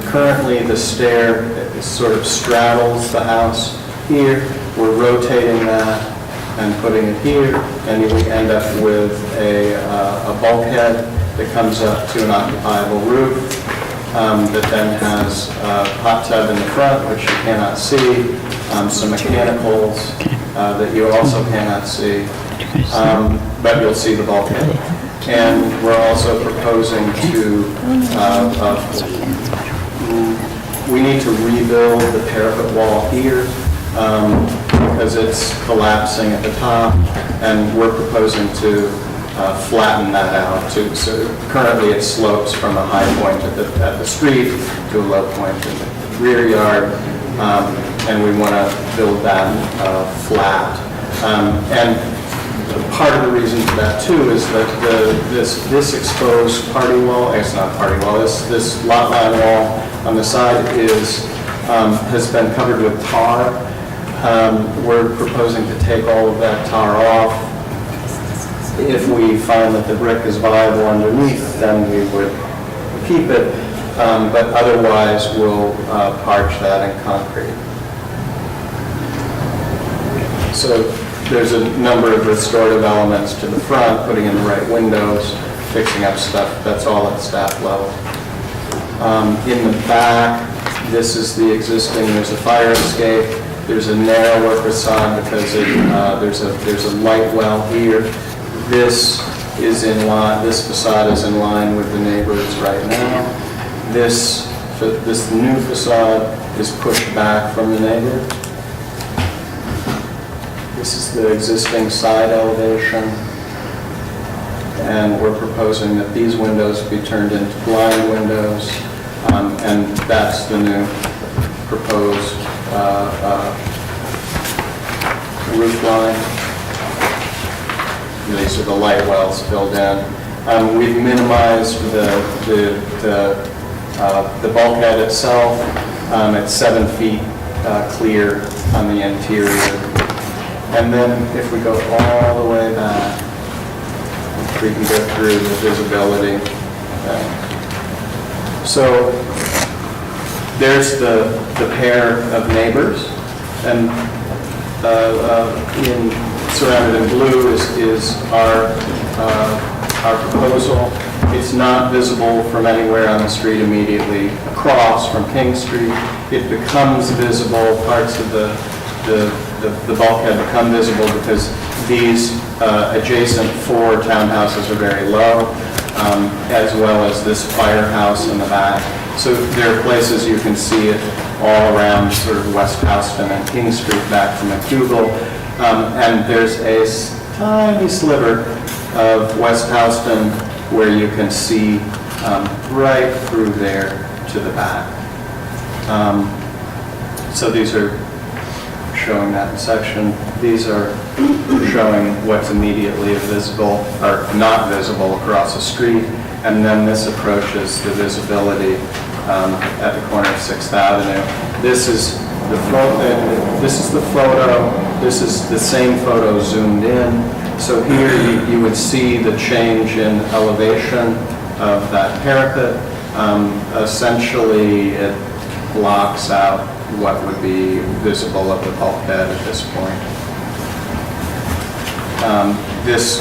Speaker 6: currently the stair sort of straddles the house here. We're rotating that and putting it here, and we end up with a bulkhead that comes up to an occupiable roof that then has a hot tub in the front, which you cannot see, some mechanicals that you also cannot see, but you'll see the bulkhead. And we're also proposing to, we need to rebuild the parapet wall here because it's collapsing at the top, and we're proposing to flatten that out. So currently it slopes from a high point at the street to a low point in the rear yard, and we want to build that flat. And part of the reason for that too is that this exposed party wall, it's not party wall, this lot line wall on the side has been covered with tar. We're proposing to take all of that tar off. If we find that the brick is viable underneath, then we would keep it, but otherwise we'll arch that in concrete. So there's a number of restorative elements to the front, putting in the right windows, fixing up stuff, that's all at staff level. In the back, this is the existing, there's a fire escape, there's a narrower facade because there's a light well here. This is in line, this facade is in line with the neighbors right now. This new facade is pushed back from the neighbor. This is the existing side elevation, and we're proposing that these windows be turned into blind windows, and that's the new proposed roof line. These are the light wells filled in. We've minimized the bulkhead itself. It's 7 feet clear on the interior. And then if we go all the way back, we can get through the visibility. So there's the pair of neighbors, and surrounded in blue is our proposal. It's not visible from anywhere on the street immediately across from King Street. It becomes visible, parts of the bulkhead become visible because these adjacent 4 townhouses are very low, as well as this firehouse in the back. So there are places you can see it all around sort of West Houston and King Street back from McDougal. And there's a tiny sliver of West Houston where you can see right through there to the back. So these are showing that section. These are showing what's immediately visible or not visible across the street, and then this approaches the visibility at the corner of 6th Avenue. This is the photo. This is the same photo zoomed in. So here you would see the change in elevation of that parapet. Essentially, it blocks out what would be visible of the bulkhead at this point. This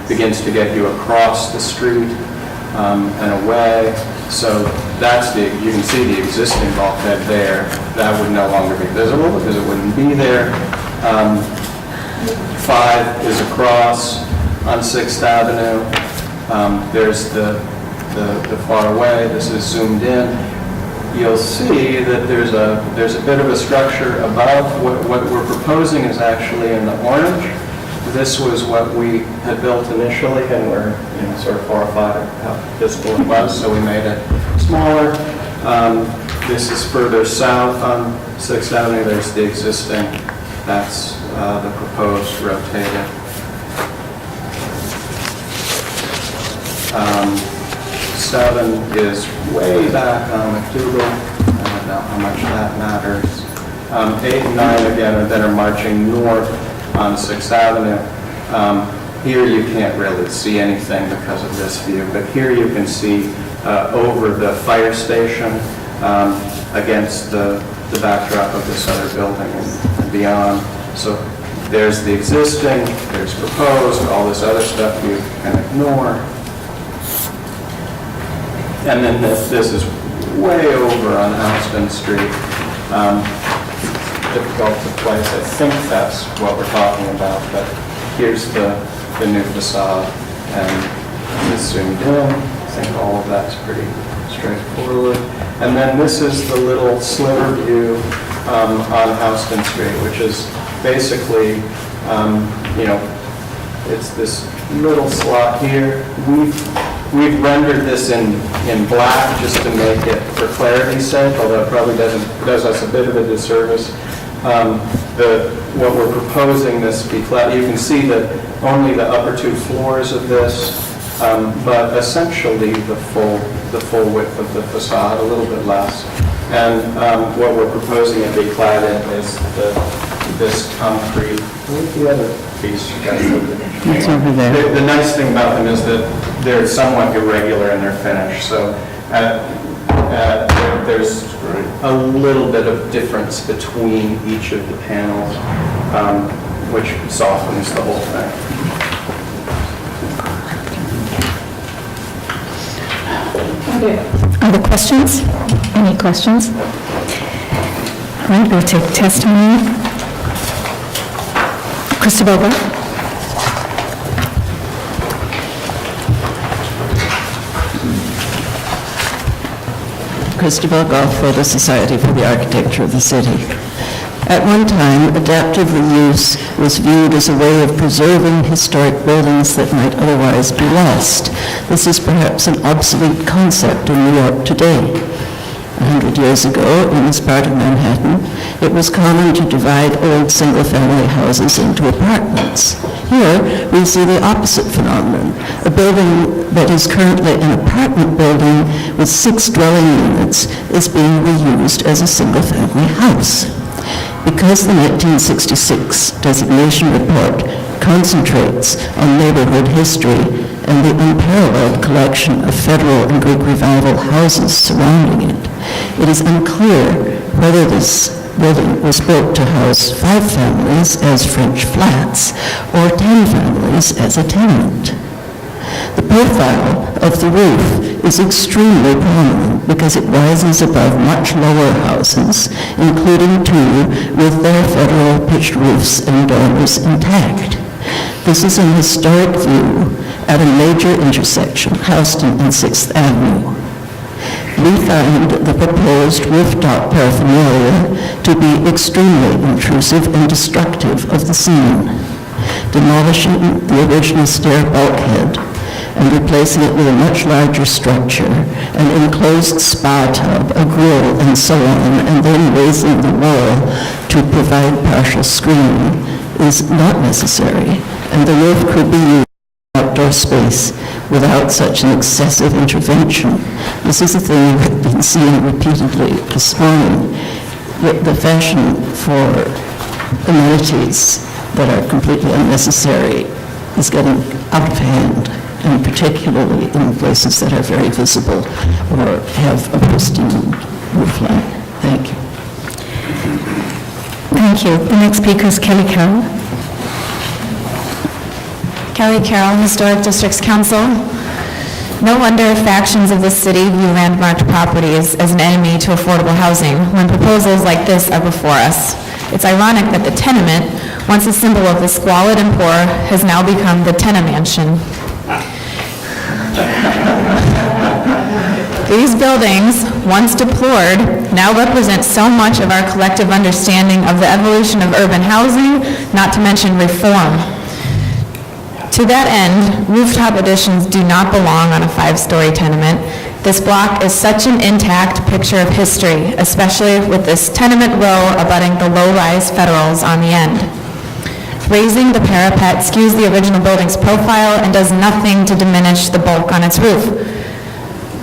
Speaker 6: begins to get you across the street and away. So you can see the existing bulkhead there. That would no longer be visible because it wouldn't be there. 5 is across on 6th Avenue. There's the far away. This is zoomed in. You'll see that there's a bit of a structure above. What we're proposing is actually in the orange. This was what we had built initially, and we're sort of horrified at how visible it was, so we made it smaller. This is further south on 6th Avenue. There's the existing. That's the proposed rotated. 7 is way back on McDougal. I don't know how much that matters. 8 and 9 again that are marching north on 6th Avenue. Here you can't really see anything because of this view, but here you can see over the fire station against the backdrop of this other building and beyond. So there's the existing, there's proposed, all this other stuff you can ignore. And then this is way over on Houston Street. Difficult to place. I think that's what we're talking about, but here's the new facade, and it's zoomed in. I think all of that's pretty straightforward. And then this is the little sliver view on Houston Street, which is basically, it's this little slot here. We've rendered this in black just to make it for clarity's sake, although it probably does us a bit of a disservice. What we're proposing this be flat. You can see that only the upper 2 floors of this, but essentially the full width of the facade, a little bit less. And what we're proposing it be clad in is this concrete. Where's the other piece you guys looked at?
Speaker 23: It's over there.
Speaker 6: The nice thing about them is that they're somewhat irregular in their finish. So there's a little bit of difference between each of the panels, which softens the whole thing.
Speaker 3: Other questions? Any questions? All right, we'll take testimony. Christopher Boerum.
Speaker 23: Christopher Goff for the Society for the Architecture of the City. At one time, adaptive reuse was viewed as a way of preserving historic buildings that might otherwise be lost. This is perhaps an obsolete concept in New York today. 100 years ago, in this part of Manhattan, it was common to divide old single-family houses into apartments. Here, we see the opposite phenomenon. A building that is currently an apartment building with 6 dwelling units is being reused as a single-family house. Because the 1966 designation report concentrates on neighborhood history and the unparalleled collection of Federal and Greek Revival houses surrounding it, it is unclear whether this building was built to house 5 families as French flats or 10 families as a tenement. The profile of the roof is extremely prominent because it rises above much lower houses, including 2 with their federal pitched roofs and dormers intact. This is an historic view at a major intersection, Houston and 6th Avenue. We find the proposed rooftop paraphernalia to be extremely intrusive and destructive of the scene. Demolishing the original stair bulkhead and replacing it with a much larger structure, an enclosed spa tub, a grill, and so on, and then raising the wall to provide partial screening is not necessary, and the roof could be used as outdoor space without such an excessive intervention. This is a thing we've been seeing repeatedly this morning. The fashion for amenities that are completely unnecessary is getting out of hand, and particularly in places that are very visible or have a pristine roofline. Thank you.
Speaker 3: Thank you. The next speaker is Kelly Carroll.
Speaker 17: Kelly Carroll, Historic Districts Council. No wonder factions of the city view landmarked properties as an enemy to affordable housing when proposals like this are before us. It's ironic that the tenement, once a symbol of the squalid and poor, has now become the tenemansion. These buildings, once deplored, now represent so much of our collective understanding of the evolution of urban housing, not to mention reform. To that end, rooftop additions do not belong on a 5-story tenement. This block is such an intact picture of history, especially with this tenement row abutting the low-rise Federals on the end. Raising the parapet skews the original building's profile and does nothing to diminish the bulk on its roof.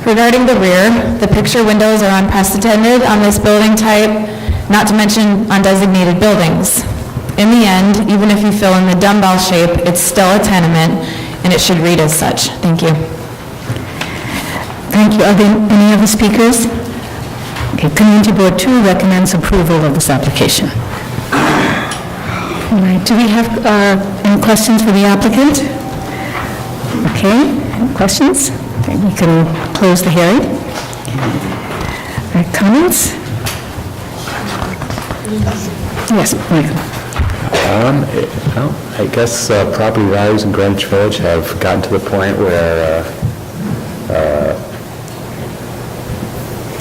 Speaker 17: Regarding the rear, the picture windows are unprecedented on this building type, not to mention undesignated buildings. In the end, even if you fill in the dumbbell shape, it's still a tenement, and it should read as such. Thank you.
Speaker 3: Thank you. Are there any other speakers? Okay, Community Board 2 recommends approval of this application. All right, do we have any questions for the applicant? Okay, any questions? Okay, we can close the hearing. All right, comments? Yes, Michael.
Speaker 10: I guess property values in Greenwich Village have gotten to the point where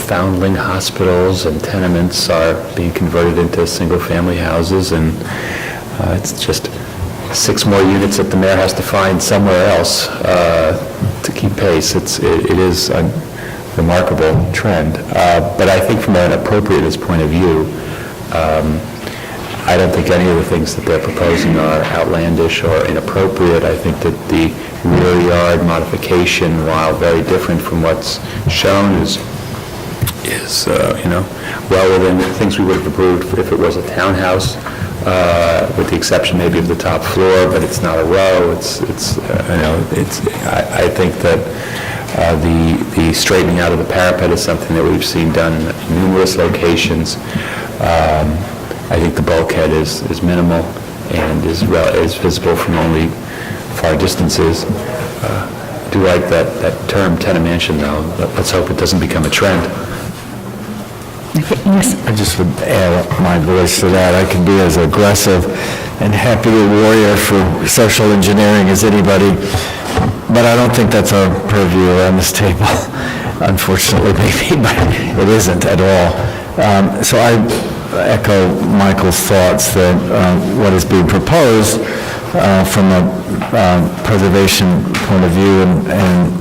Speaker 10: foundling hospitals and tenements are being converted into single-family houses, and it's just 6 more units that the mayor has to find somewhere else to keep pace. It is a remarkable trend. But I think from an appropriateness point of view, I don't think any of the things that they're proposing are outlandish or inappropriate. I think that the rear yard modification, while very different from what's shown, is well within things we would have approved if it was a townhouse, with the exception maybe of the top floor, but it's not a row. I think that the straightening out of the parapet is something that we've seen done in numerous locations. I think the bulkhead is minimal and is visible from only far distances. I do like that term tenant mansion, though. Let's hope it doesn't become a trend.
Speaker 20: I just would add my voice to that. I can be as aggressive and happy a warrior for social engineering as anybody, but I don't think that's our purview around this table. Unfortunately, maybe, but it isn't at all. So I echo Michael's thoughts that what is being proposed from a preservation point of view and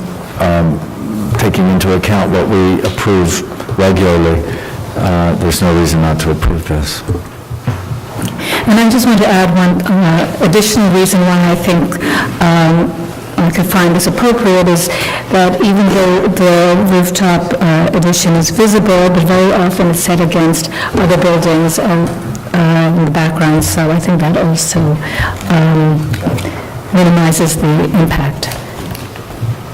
Speaker 20: taking into account what we approve regularly, there's no reason not to approve this.
Speaker 3: And I just want to add one additional reason why I think I could find this appropriate is that even though the rooftop addition is visible, but very often it's set against other buildings in the background, so I think that also minimizes the impact.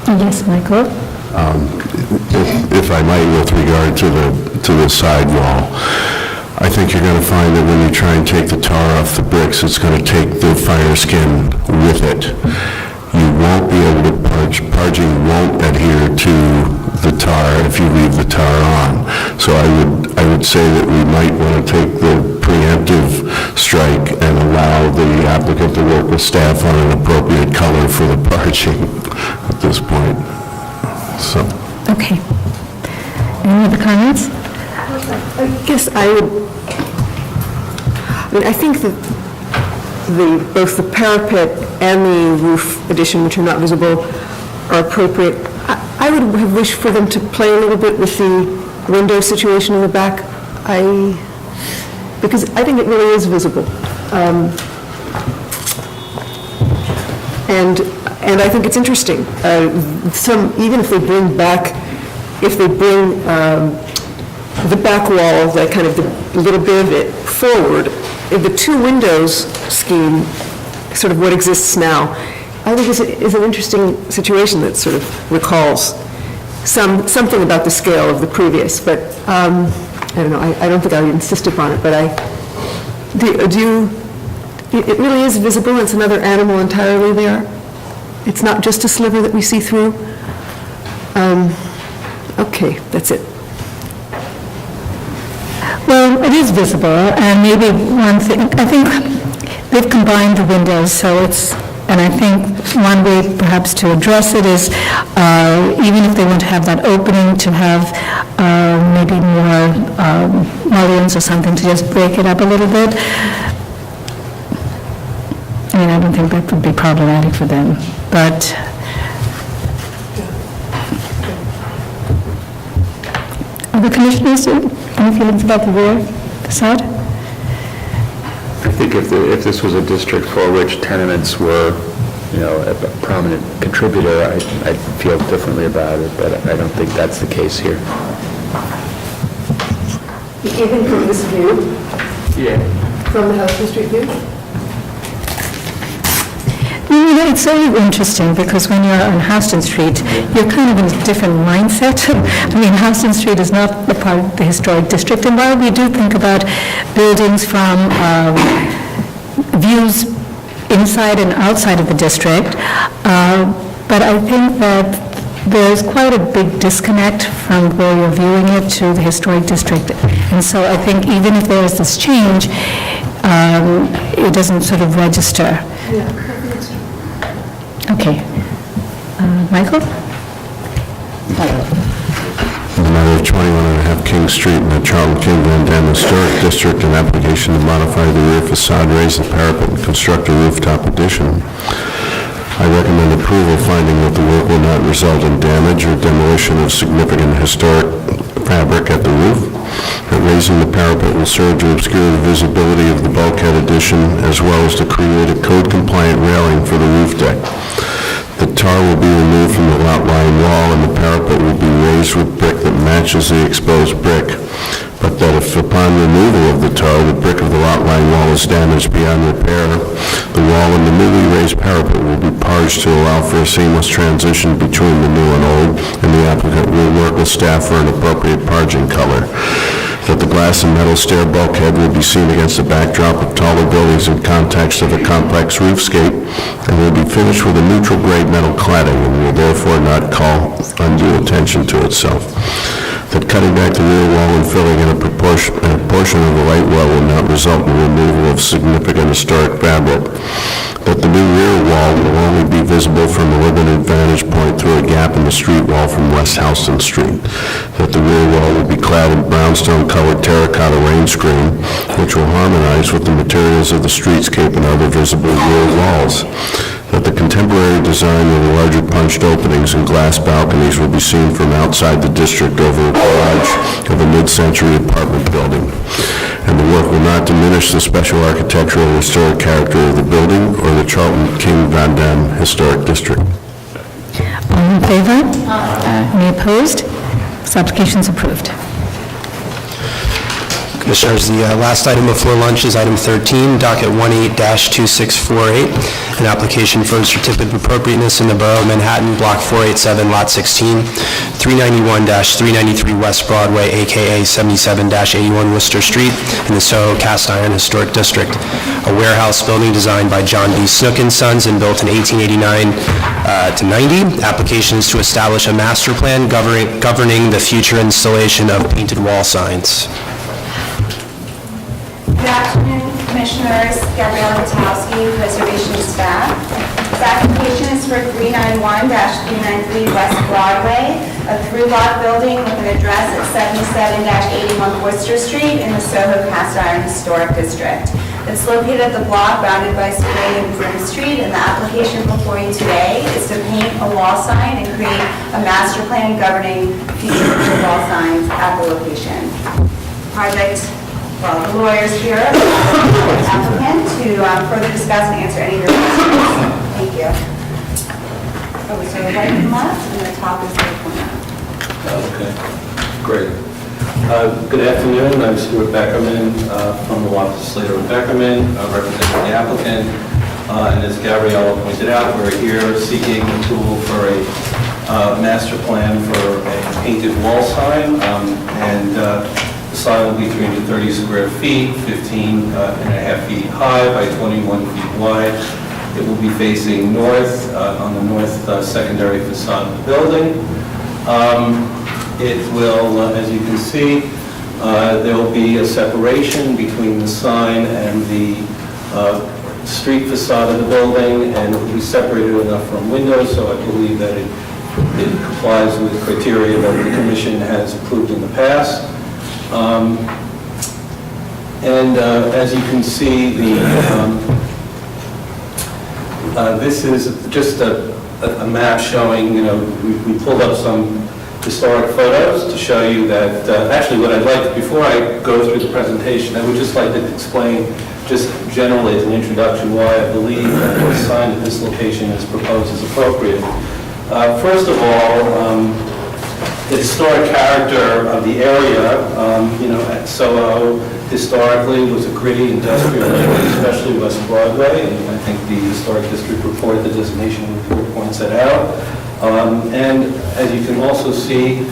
Speaker 3: Yes, Michael?
Speaker 1: If I might, with regard to the side wall, I think you're going to find that when you try and take the tar off the bricks, it's going to take the fire skin with it. You won't be able to parging won't adhere to the tar if you leave the tar on. So I would say that we might want to take the preemptive strike and allow the applicant to work with staff on an appropriate color for the parging at this point. So.
Speaker 3: Okay. Any other comments?
Speaker 4: I guess I think that both the parapet and the roof addition, which are not visible, are appropriate. I would have wished for them to play a little bit with the window situation in the back, because I think it really is visible. And I think it's interesting. Even if they bring the back wall, that kind of the little bit of it forward, the 2 windows scheme, sort of what exists now, I think is an interesting situation that sort of recalls something about the scale of the previous, but I don't know, I don't think I would insist upon it, but it really is visible. It's another animal entirely there. It's not just a sliver that we see through. Okay, that's it.
Speaker 3: Well, it is visible, and maybe one thing, I think they've combined the windows, so and I think one way perhaps to address it is, even if they want to have that opening, to have maybe more mullions or something to just break it up a little bit. I mean, I don't think that would be problematic for them, but other commissioners, any feelings about the rear facade?
Speaker 10: I think if this was a district for which tenements were a prominent contributor, I'd feel differently about it, but I don't think that's the case here.
Speaker 4: Even from this view,
Speaker 10: Yeah.
Speaker 4: from the Houston Street view?
Speaker 3: You know, it's very interesting because when you're on Houston Street, you're kind of in a different mindset. I mean, Houston Street is not a part of the historic district, and while we do think about buildings from views inside and outside of the district, but I think that there's quite a big disconnect from where you're viewing it to the historic district. And so I think even if there is this change, it doesn't sort of register. Okay. Michael?
Speaker 1: In the matter of 21.5 King Street in the Charlton-King-Vandam Historic District, an application to modify the rear facade, raise the parapet, and construct a rooftop addition. I recommend approval, finding that the work will not result in damage or demolition of significant historic fabric at the roof, that raising the parapet will serve to obscure the visibility of the bulkhead addition, as well as to create a code-compliant railing for the roof deck. The tar will be removed from the lot line wall, and the parapet will be raised with brick that matches the exposed brick, but that if upon removal of the tar, the brick of the lot line wall is damaged beyond repair, the wall and the newly raised parapet will be parged to allow for a seamless transition between the new and old, and the applicant will work with staff for an appropriate parging color. That the glass and metal stair bulkhead will be seen against the backdrop of taller buildings in context of a complex roofscape, and will be finished with a neutral grade metal cladding, and will therefore not call undue attention to itself. That cutting back the rear wall and filling in a portion of the light well will not result in the removal of significant historic fabric. That the new rear wall will only be visible from a limited vantage point through a gap in the street wall from West Houston Street. That the rear wall will be clad in brownstone-colored terracotta rain screen, which will harmonize with the materials of the streetscape and other visible rear walls. That the contemporary design of the larger punched openings and glass balconies will be seen from outside the district over a garage of a mid-century apartment building. And the work will not diminish the special architectural and historic character of the building or the Charlton-King-Vandam Historic District.
Speaker 3: All in favor? Any opposed? This application is approved.
Speaker 2: Commissioners, the last item before lunch is item 13, docket 18-2648, an application for a certificate of appropriateness in the Borough of Manhattan, Block 487, Lot 16, 391-393 West Broadway, a.k.a. 77-81 Wooster Street, in the Soho-Cast Iron Historic District. A warehouse building designed by John B. Snook & Sons and built in 1889 to 90. Application is to establish a master plan governing the future installation of painted wall signs.
Speaker 11: Good afternoon, Commissioners. Gabrielle Gutowski, Preservation staff. This application is for 391-393 West Broadway, a three-lot building with an address at 77-81 Wooster Street in the Soho-Cast Iron Historic District. It's located at the block bounded by Spring and Broom Street, and the application before you today is to paint a wall sign and create a master plan governing future wall signs at the location. Project. Well, the lawyers here, the applicant, to further discuss and answer any of your questions. Thank you. Oh, so the right and left, and the top is the corner.
Speaker 6: Okay, great. Good afternoon, I'm Stuart Beckerman from the Walker Slater and Beckerman, representing the applicant. And as Gabriella pointed out, we're here seeking approval for a master plan for a painted wall sign, the sign will be 330 square feet, 15 and a half feet high by 21 feet wide. It will be facing north on the north secondary facade of the building. It will, as you can see, there will be a separation between the sign and the street facade of the building, and it will be separated enough from windows, so I believe that it complies with criteria that the Commission has approved in the past. As you can see, this is just a map showing, we pulled up some historic photos to show you that, actually what I'd like, before I go through the presentation, I would just like to explain just generally as an introduction why I believe that a sign at this location is proposed is appropriate. First of all, the historic character of the area, at Soho historically was a gritty industrial area, especially West Broadway, and I think the Historic District Report, the designation report points that out. And as you can also see,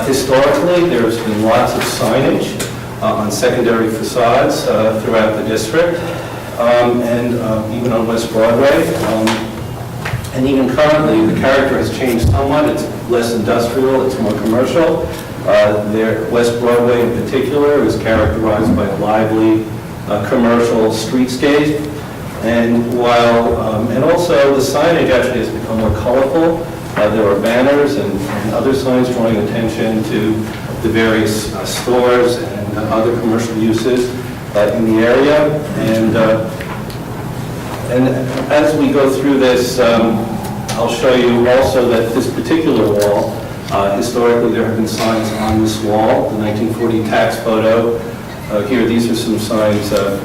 Speaker 6: historically, there's been lots of signage on secondary facades throughout the district, and even on West Broadway. And even currently, the character has changed somewhat. It's less industrial, it's more commercial. West Broadway in particular is characterized by a lively commercial streetscape. And and also the signage actually has become more colorful. There are banners and other signs drawing attention to the various stores and other commercial uses in the area. And as we go through this, I'll show you also that this particular wall, historically there have been signs on this wall, the 1940 tax photo. Here, these are some signs that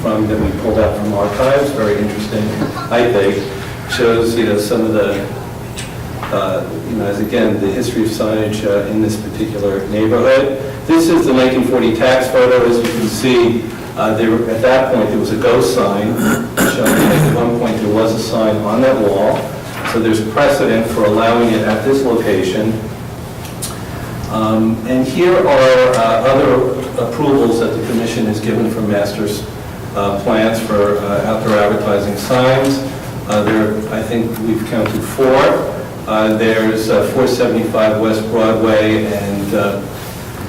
Speaker 6: we pulled out from archives, very interesting, I think. Shows, some of the, again, the history of signage in this particular neighborhood. This is the 1940 tax photo. As you can see, at that point, there was a ghost sign showing that at one point there was a sign on that wall. So there's precedent for allowing it at this location. And here are other approvals that the commission has given for master's plans for outdoor advertising signs. I think we've counted 4. There's 475 West Broadway and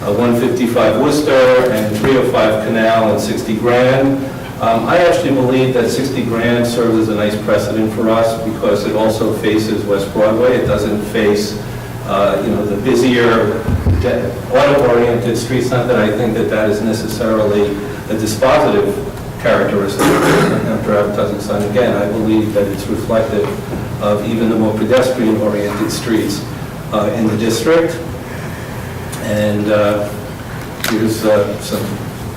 Speaker 6: 155 Wooster and 305 Canal and 60 Grand. I actually believe that 60 Grand serves as a nice precedent for us because it also faces West Broadway. It doesn't face, the busier, auto-oriented streets. Not that I think that is necessarily a dispositive characteristic of outdoor advertising sign. Again, I believe that it's reflective of even the more pedestrian-oriented streets in the district. And here's some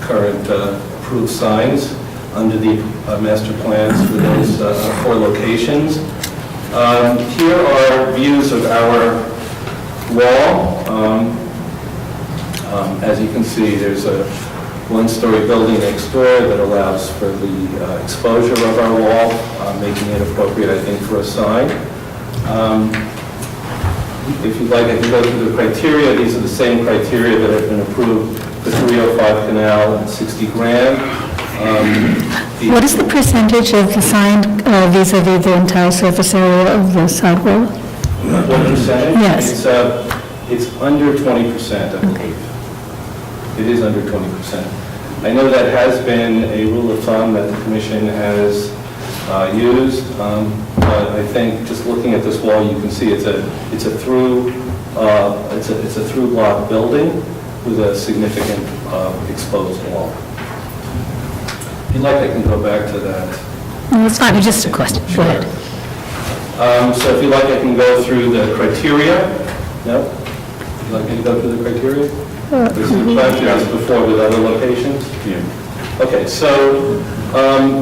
Speaker 6: current approved signs under the master plans for those 4 locations. Here are views of our wall. As you can see, there's a 1-story building next door that allows for the exposure of our wall, making it appropriate, I think, for a sign. If you'd like, I can go through the criteria. These are the same criteria that have been approved for 305 Canal and 60 Grand.
Speaker 3: What is the percentage of the sign vis-a-vis the entire surface area of the sidewall?
Speaker 6: What percentage?
Speaker 3: Yes.
Speaker 6: It's under 20%, I believe. It is under 20%. I know that has been a rule of thumb that the commission has used, but I think just looking at this wall, you can see it's a through block building with a significant exposed wall. If you'd like, I can go back to that.
Speaker 3: No, it's fine. It's just a question. Go ahead.
Speaker 6: So if you'd like, I can go through the criteria. No? Would you like me to go through the criteria? This is the plan we did before with other locations? Yeah. Okay, so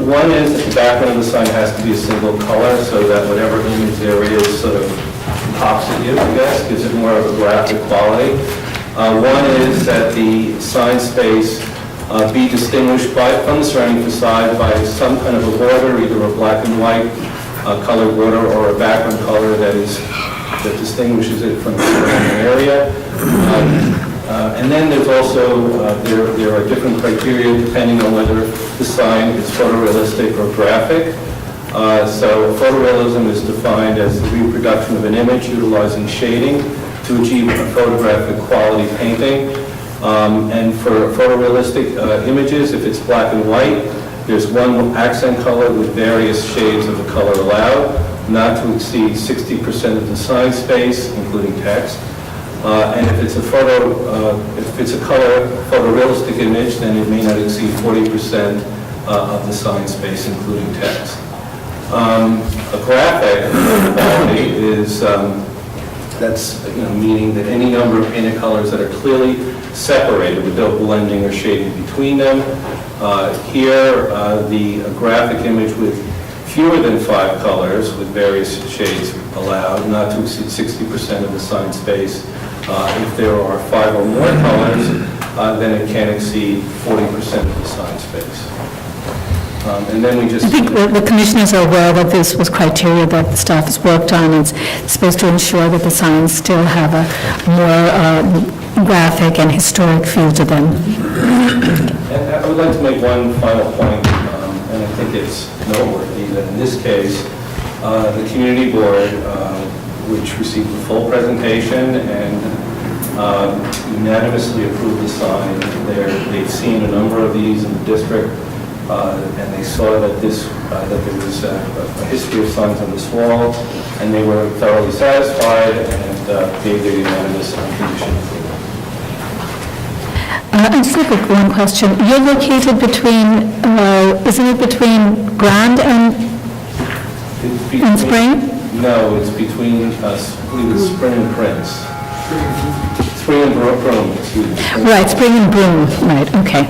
Speaker 6: one is that the background of the sign has to be a single color so that whatever image there is sort of pops at you, I guess, gives it more of a graphic quality. One is that the sign space be distinguished from the surrounding facade by some kind of a border, either a black and white colored border or a background color that distinguishes it from the surrounding area. And then there's also, there are different criteria depending on whether the sign is photorealistic or graphic. So photorealism is defined as the reproduction of an image utilizing shading to achieve a photographic quality painting. And for photorealistic images, if it's black and white, there's one accent color with various shades of the color allowed, not to exceed 60% of the sign space, including text. And if it's a color photorealistic image, then it may not exceed 40% of the sign space, including text. A graphic quality is That's, meaning that any number of painted colors that are clearly separated without blending or shading between them. Here, the graphic image with fewer than 5 colors with various shades allowed, not to exceed 60% of the sign space. If there are 5 or more colors, then it can exceed 40% of the sign space. And then we just...
Speaker 3: I think the commissioners are aware that this was criteria that the staff has worked on. It's supposed to ensure that the signs still have a more graphic and historic feel to them.
Speaker 6: And I would like to make one final point, and I think it's noteworthy that in this case, the community board, which received the full presentation and unanimously approved the sign, they've seen a number of these in the district, and they saw that that there was a history of signs on this wall, and they were thoroughly satisfied and gave their unanimous unconditional approval.
Speaker 3: I just have one question. You're located between, isn't it between Grand and Spring?
Speaker 6: No, it's between, I believe it's Spring and Prince. Spring and Broadway, excuse me.
Speaker 3: Right, Spring and Broom, right, okay.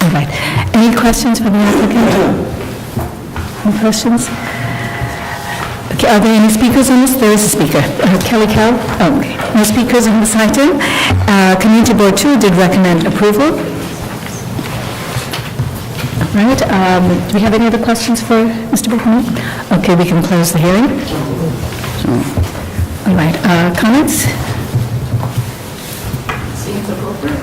Speaker 3: All right. Any questions for the applicant? Any questions? Okay, are there any speakers on this? There is a speaker. Kelly Cow? Oh, okay. No speakers on this item. Community Board 2 did recommend approval. All right. Do we have any other questions for Mr. Buchanan? Okay, we can close the hearing. All right. Comments?
Speaker 15: Seems appropriate.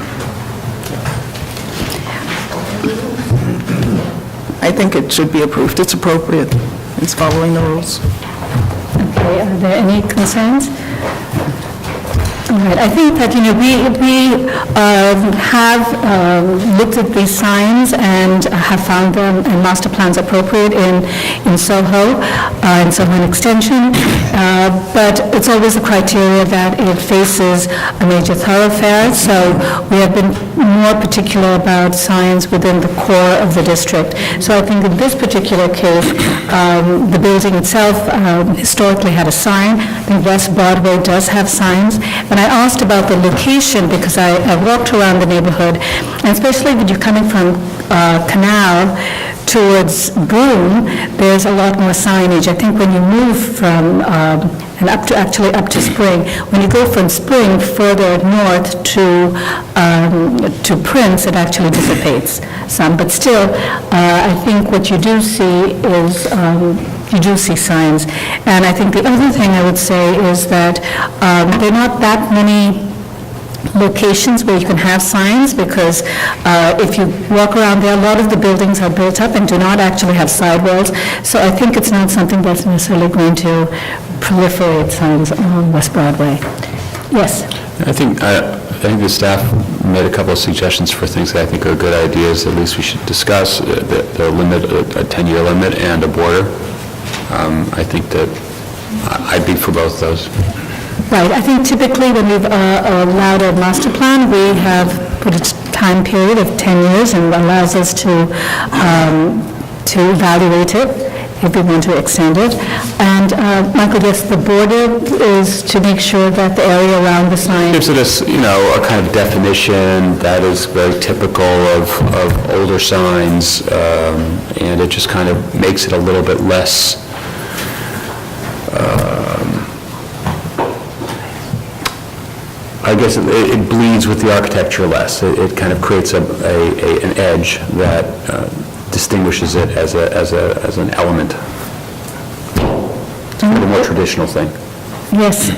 Speaker 8: I think it should be approved. It's appropriate. It's following the rules.
Speaker 3: Okay, are there any concerns? All right, I think that, we have looked at these signs and have found them in master plans appropriate in Soho, in Soho and Extension, but it's always a criteria that it faces a major thoroughfare, so we have been more particular about signs within the core of the district. So I think in this particular case, the building itself historically had a sign. I think West Broadway does have signs, and I asked about the location because I walked around the neighborhood, and especially when you're coming from Canal towards Broome, there's a lot more signage. I think when you move from, and up to Spring, when you go from Spring further north to Prince, it actually dissipates some. But still, I think what you do see is, you do see signs. And I think the other thing I would say is that there are not that many locations where you can have signs, because if you walk around there, a lot of the buildings are built up and do not actually have sidewalls. So I think it's not something that's necessarily going to proliferate signs along West Broadway. Yes?
Speaker 10: I think the staff made a couple of suggestions for things that I think are good ideas, at least we should discuss, the limit, a 10-year limit and a border. I think that I'd be for both those.
Speaker 3: Right. I think typically when we've allowed a master plan, we have put a time period of 10 years and allows us to evaluate it if we want to extend it. And Michael, yes, the border is to make sure that the area around the sign...
Speaker 10: Gives it a kind of definition that is very typical of older signs, and it just kind of makes it a little bit less I guess it bleeds with the architecture less. It kind of creates an edge that distinguishes it as an element. It's a more traditional thing.
Speaker 3: Yes.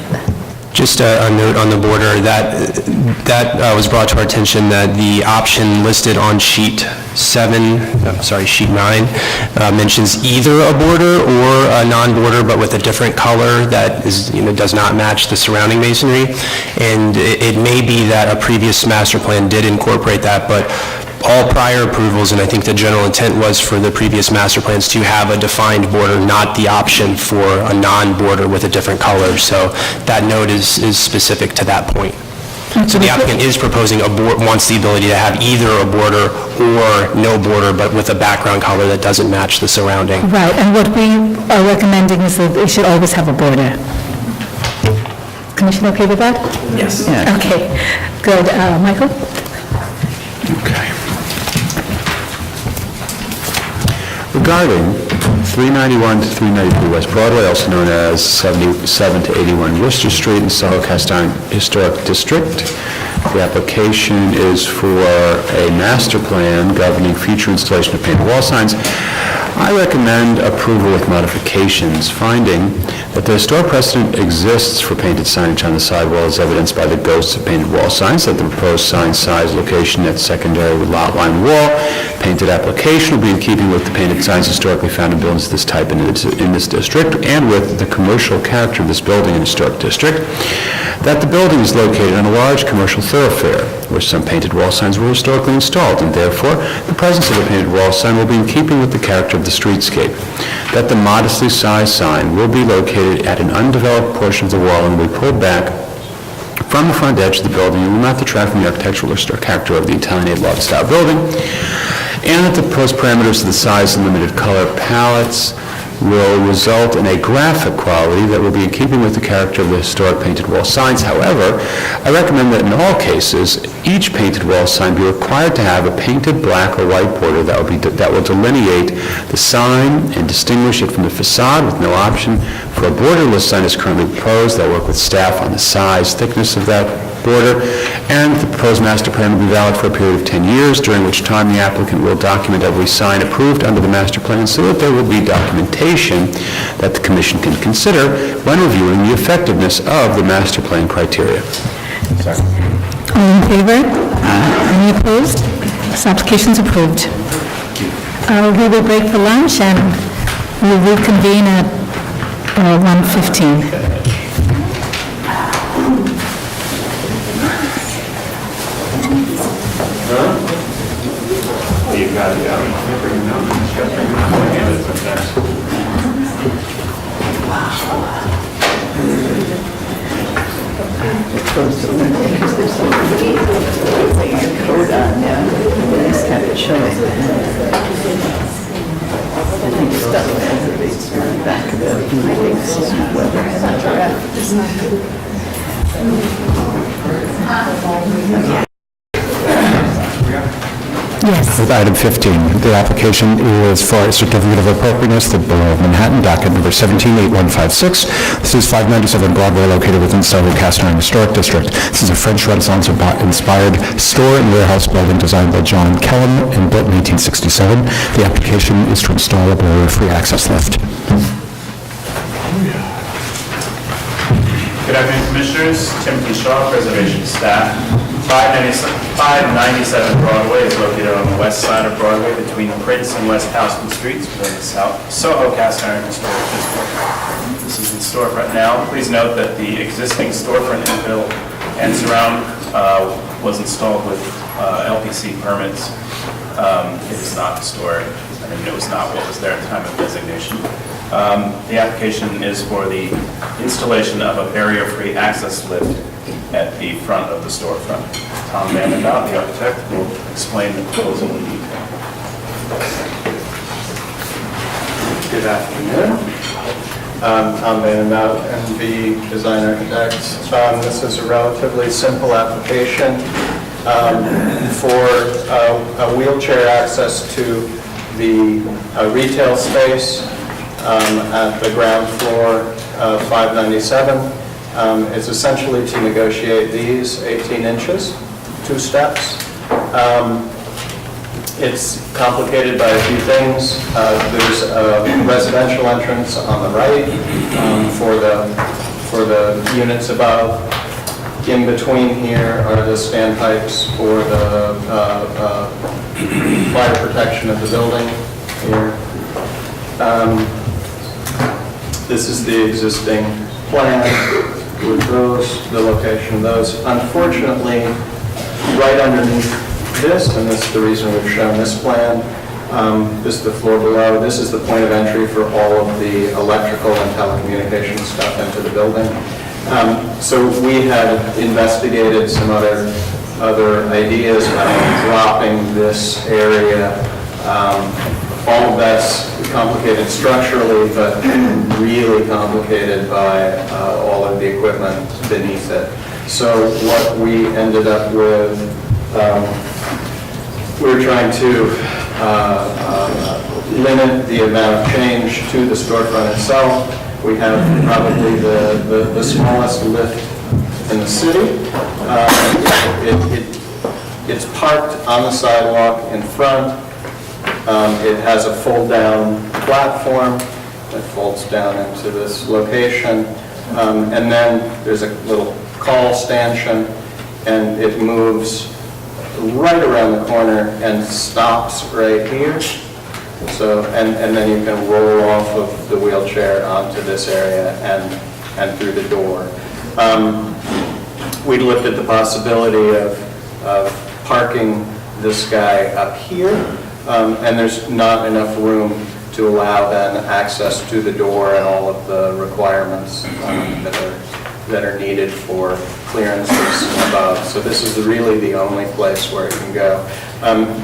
Speaker 2: Just a note on the border, that was brought to our attention that the option listed on sheet 9 mentions either a border or a non-border, but with a different color that is, does not match the surrounding masonry. And it may be that a previous master plan did incorporate that, but all prior approvals, and I think the general intent was for the previous master plans to have a defined border, not the option for a non-border with a different color. So that note is specific to that point.
Speaker 7: So the applicant is proposing wants the ability to have either a border or no border, but with a background color that doesn't match the surrounding.
Speaker 3: Right, and what we are recommending is that it should always have a border. Commission okay with that?
Speaker 7: Yes.
Speaker 3: Okay, good. Michael?
Speaker 10: Regarding 391 to 393 West Broadway, also known as 77 to 81 Wooster Street in SoHo-Cast Historic District, the application is for a master plan governing future installation of painted wall signs. I recommend approval with modifications, finding that the historic precedent exists for painted signage on the sidewall as evidenced by the ghosts of painted wall signs, that the proposed sign size, location at secondary with lot line wall, painted application will be in keeping with the painted signs historically found in buildings of this type in this district and with the commercial character of this building in the historic district, that the building is located on a large commercial thoroughfare where some painted wall signs were historically installed, and therefore the presence of a painted wall sign will be in keeping with the character of the streetscape, that the modestly sized sign will be located at an undeveloped portion of the wall and will be pulled back from the front edge of the building and will not detract from the architectural or character of the Italianate loft style building, and that the proposed parameters of the size and limited color palettes will result in a graphic quality that will be in keeping with the character of the historic painted wall signs. However, I recommend that in all cases, each painted wall sign be required to have a painted black or white border that will delineate the sign and distinguish it from the facade, with no option for a borderless sign as currently proposed. I'll work with staff on the size, thickness of that border, and the proposed master plan will be valid for a period of 10 years, during which time the applicant will document every sign approved under the master plan so that there will be documentation that the commission can consider when reviewing the effectiveness of the master plan criteria.
Speaker 3: All in favor? Any opposed? This application is approved. We will break for lunch and we will reconvene at 1:15.
Speaker 12: You got it,
Speaker 3: Yes.
Speaker 19: With item 15, the application is for a certificate of appropriateness, the Borough of Manhattan, docket number 178156. This is 597 Broadway, located within Soho-Cast Historic District. This is a French Renaissance-inspired store and warehouse building designed by John Kellum and built in 1867. The application is to install a barrier-free access lift.
Speaker 5: Good afternoon, Commissioners. Timothy Shaw, Preservation Staff. 597 Broadway is located on the west side of Broadway between Prince and West Houston Streets within the Soho-Cast Historic District. This is the storefront now. Please note that the existing storefront infill and surround was installed with LPC permits. It is not historic. I mean, it was not what was there at the time of designation. The application is for the installation of a barrier-free access lift at the front of the storefront. Tom Vandenbout, the architect, will explain the proposal in detail.
Speaker 6: Good afternoon. Tom Vandenbout, MV Design Architects. This is a relatively simple application for a wheelchair access to the retail space at the ground floor of 597. It's essentially to negotiate these 18 inches, 2 steps. It's complicated by a few things. There's a residential entrance on the right for the units above. In between here are the standpipes for the fire protection of the building here. This is the existing plan with those, the location of those. Unfortunately, right underneath this, and this is the reason we've shown this plan, this is the floor below, this is the point of entry for all of the electrical and telecommunications stuff into the building. So we had investigated some other ideas on dropping this area. All of that's complicated structurally, but really complicated by all of the equipment beneath it. So what we ended up with, we were trying to limit the amount of change to the storefront itself. We have probably the smallest lift in the city. It's parked on the sidewalk in front. It has a fold-down platform that folds down into this location. And then there's a little call stanchion, and it moves right around the corner and stops right here. So, and then you can roll off of the wheelchair onto this area and through the door. We looked at the possibility of parking this guy up here, and there's not enough room to allow then access to the door and all of the requirements that are needed for clearances above. So this is really the only place where it can go.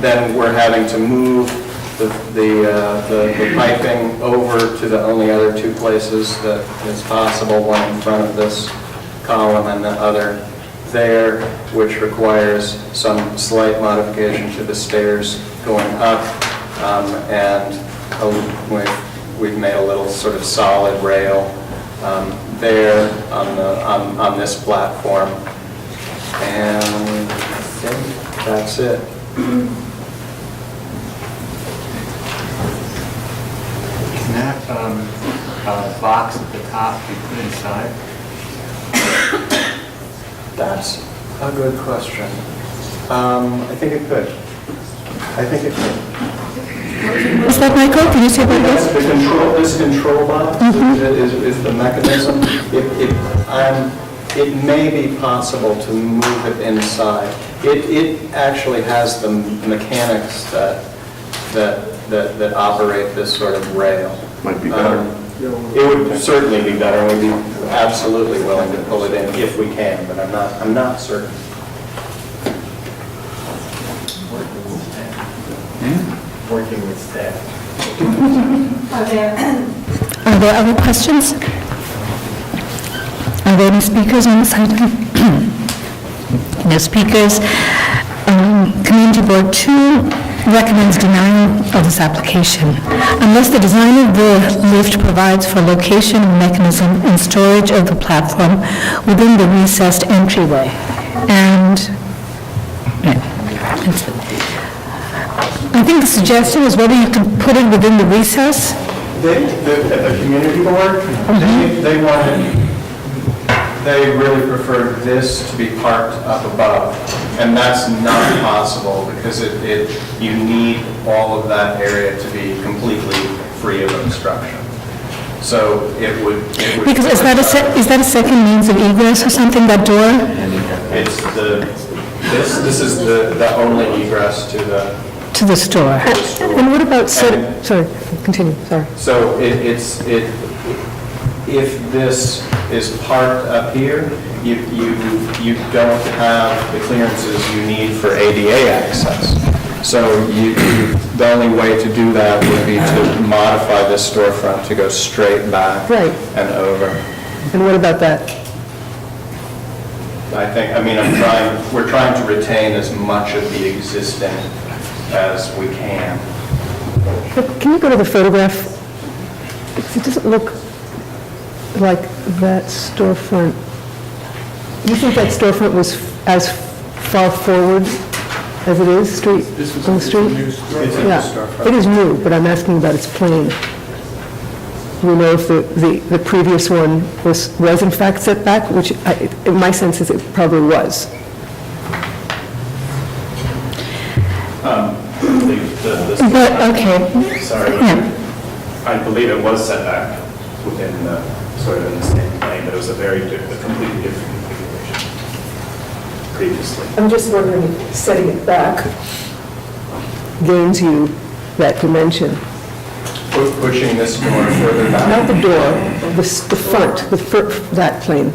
Speaker 6: Then we're having to move the piping over to the only other two places that is possible, one in front of this column and the other there, which requires some slight modification to the stairs going up, and we've made a little sort of solid rail there on this platform, and I think that's it.
Speaker 9: Can that box at the top be put inside?
Speaker 6: That's a good question. I think it could.
Speaker 3: Is that Michael? Can you say that again?
Speaker 6: The control, this control box is the mechanism. It may be possible to move it inside. It actually has the mechanics that operate this sort of rail.
Speaker 12: Might be better.
Speaker 6: It would certainly be better. We'd be absolutely willing to pull it in if we can, but I'm not certain.
Speaker 9: Working with staff.
Speaker 3: Are there other questions? Are there any speakers on this item? No speakers. Community Board 2 recommends denial of this application unless the design of the lift provides for location, mechanism, and storage of the platform within the recessed entryway. And I think the suggestion is whether you can put it within the recess.
Speaker 6: At the community board, they really prefer this to be parked up above, and that's not possible because you need all of that area to be completely free of obstruction. So it would
Speaker 3: Because is that a second means of egress or something, that door?
Speaker 6: It's this is the only egress to the
Speaker 3: store.
Speaker 4: And what about, sorry, continue, sorry.
Speaker 6: So if this is parked up here, you don't have the clearances you need for ADA access. So the only way to do that would be to modify this storefront to go straight back and over.
Speaker 4: And what about that?
Speaker 6: We're trying to retain as much of the existing as we can.
Speaker 4: But can you go to the photograph? It doesn't look like that storefront. You think that storefront was as far forward as it is on the street? Yeah, it is new, but I'm asking about its plane. Do we know if the previous one was in fact set back, which in my sense is it probably was.
Speaker 3: Okay.
Speaker 12: Sorry. I believe it was set back within sort of in the same plane, but it was a completely different configuration previously.
Speaker 4: I'm just wondering if setting it back gains you that dimension.
Speaker 6: Pushing this door further back?
Speaker 4: Not the door, the front, that plane.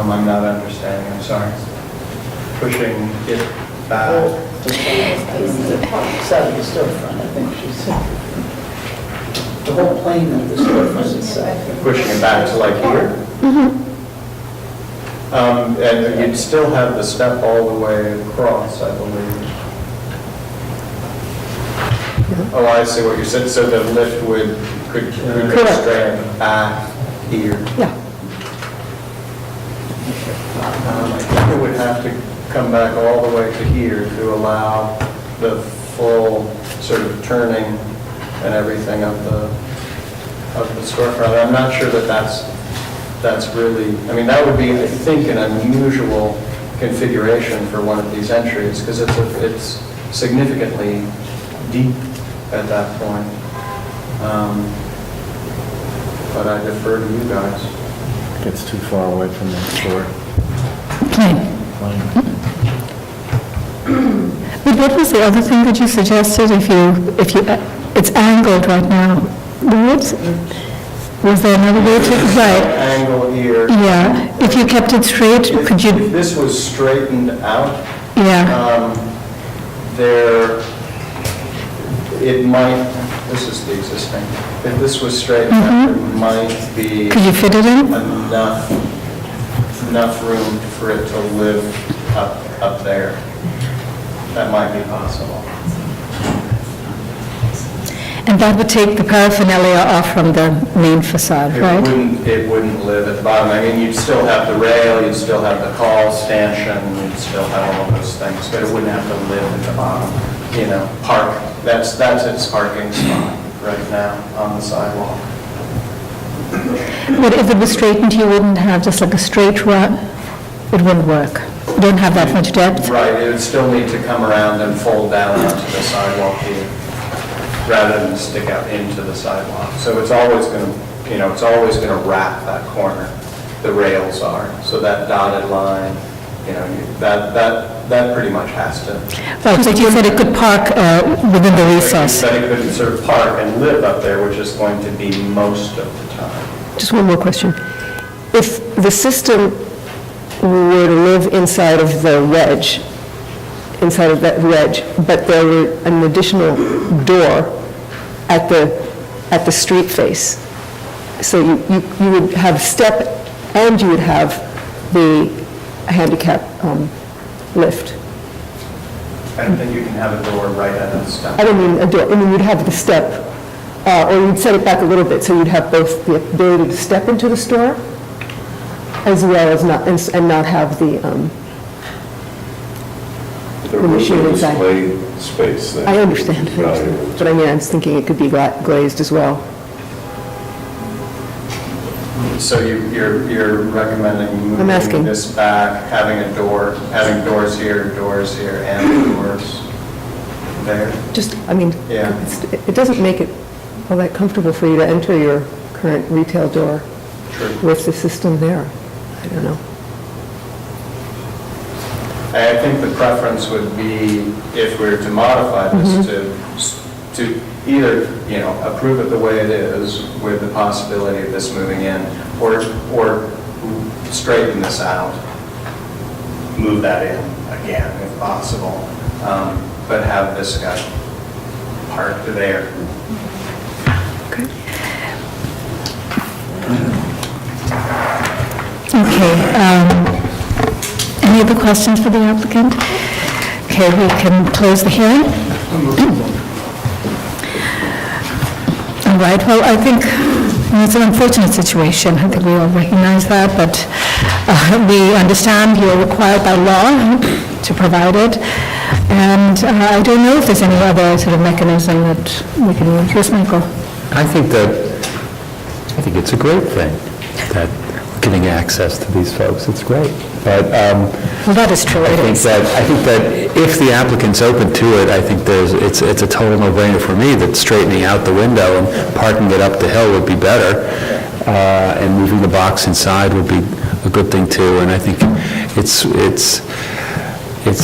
Speaker 6: I'm not understanding, I'm sorry. Pushing it back.
Speaker 15: Side of the storefront, I think she said. The whole plane of the storefront is side.
Speaker 6: Pushing it back to like here? And you'd still have the step all the way across, I believe. Oh, I see what you said, so the lift could go straight back here.
Speaker 4: Yeah.
Speaker 6: I think it would have to come back all the way to here to allow the full sort of turning and everything of the storefront. I'm not sure that that's really, I mean, that would be, I think, an unusual configuration for one of these entries, because it's significantly deep at that point. But I defer to you guys.
Speaker 20: Gets too far away from the store.
Speaker 3: But what was the other thing that you suggested? If you, it's angled right now. Was there another way to, right?
Speaker 6: Angle here.
Speaker 3: Yeah, if you kept it straight, could you?
Speaker 6: If this was straightened out,
Speaker 3: Yeah.
Speaker 6: it might, this is the existing, if this was straightened out, there might be.
Speaker 3: Could you fit it in?
Speaker 6: Enough room for it to live up there. That might be possible.
Speaker 3: And that would take the paraphernalia off from the main facade, right?
Speaker 6: It wouldn't live at the bottom. I mean, you'd still have the rail, you'd still have the call stanchion, you'd still have all of those things, but it wouldn't have to live at the bottom. You know, park, that's its parking spot right now on the sidewalk.
Speaker 3: But if it was straightened, you wouldn't have just like a straight run? It wouldn't work. You don't have that much depth?
Speaker 6: Right, it would still need to come around and fold down onto the sidewalk here, rather than stick out into the sidewalk. So it's always going to, it's always going to wrap that corner. The rails are. So that dotted line, that pretty much has to.
Speaker 3: Right, but you said it could park within the recess.
Speaker 6: That it could sort of park and live up there, which is going to be most of the time.
Speaker 4: Just one more question. If the system were to live inside of the wedge, inside of that wedge, but there were an additional door at the street face, so you would have step and you would have the handicap lift.
Speaker 6: I don't think you can have a door right at that step.
Speaker 4: I don't mean a door, I mean you'd have the step, or you'd set it back a little bit, so you'd have both the ability to step into the store, as well as not, and not have the machine inside.
Speaker 1: Display space there.
Speaker 4: I understand, but I mean, I was thinking it could be glazed as well.
Speaker 6: So you're recommending
Speaker 4: I'm
Speaker 6: moving
Speaker 4: asking.
Speaker 6: this back, having doors here, and doors there?
Speaker 4: Just, I mean,
Speaker 6: Yeah.
Speaker 4: it doesn't make it all that comfortable for you to enter your current retail door with the system there. I don't know.
Speaker 6: I think the preference would be, if we were to modify this, to either, approve it the way it is with the possibility of this moving in, or straighten this out, move that in again if possible, but have this guy parked there.
Speaker 3: Okay, any other questions for the applicant? Okay, we can close the hearing. All right, well, I think it's an unfortunate situation. I think we all recognize that, but we understand you're required by law to provide it. And I don't know if there's any other sort of mechanism that we can use. Yes, Michael?
Speaker 10: I think it's a great thing that giving access to these folks. It's great. But
Speaker 3: well, that is true.
Speaker 10: I think that if the applicant's open to it, I think it's a total no-brainer for me that straightening out the window and parking it up the hill would be better, and moving the box inside would be a good thing too. And I think it's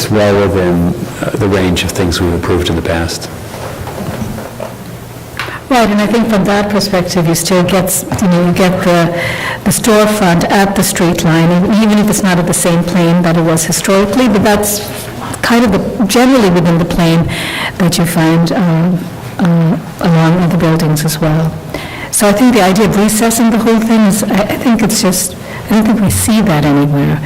Speaker 10: well within the range of things we've approved in the past.
Speaker 3: Right, and I think from that perspective, you still get, you get the storefront at the street line, and even if it's not at the same plane that it was historically, but that's kind of generally within the plane that you find along other buildings as well. So I think the idea of recessing the whole thing is, I think it's just, I don't think we see that anywhere.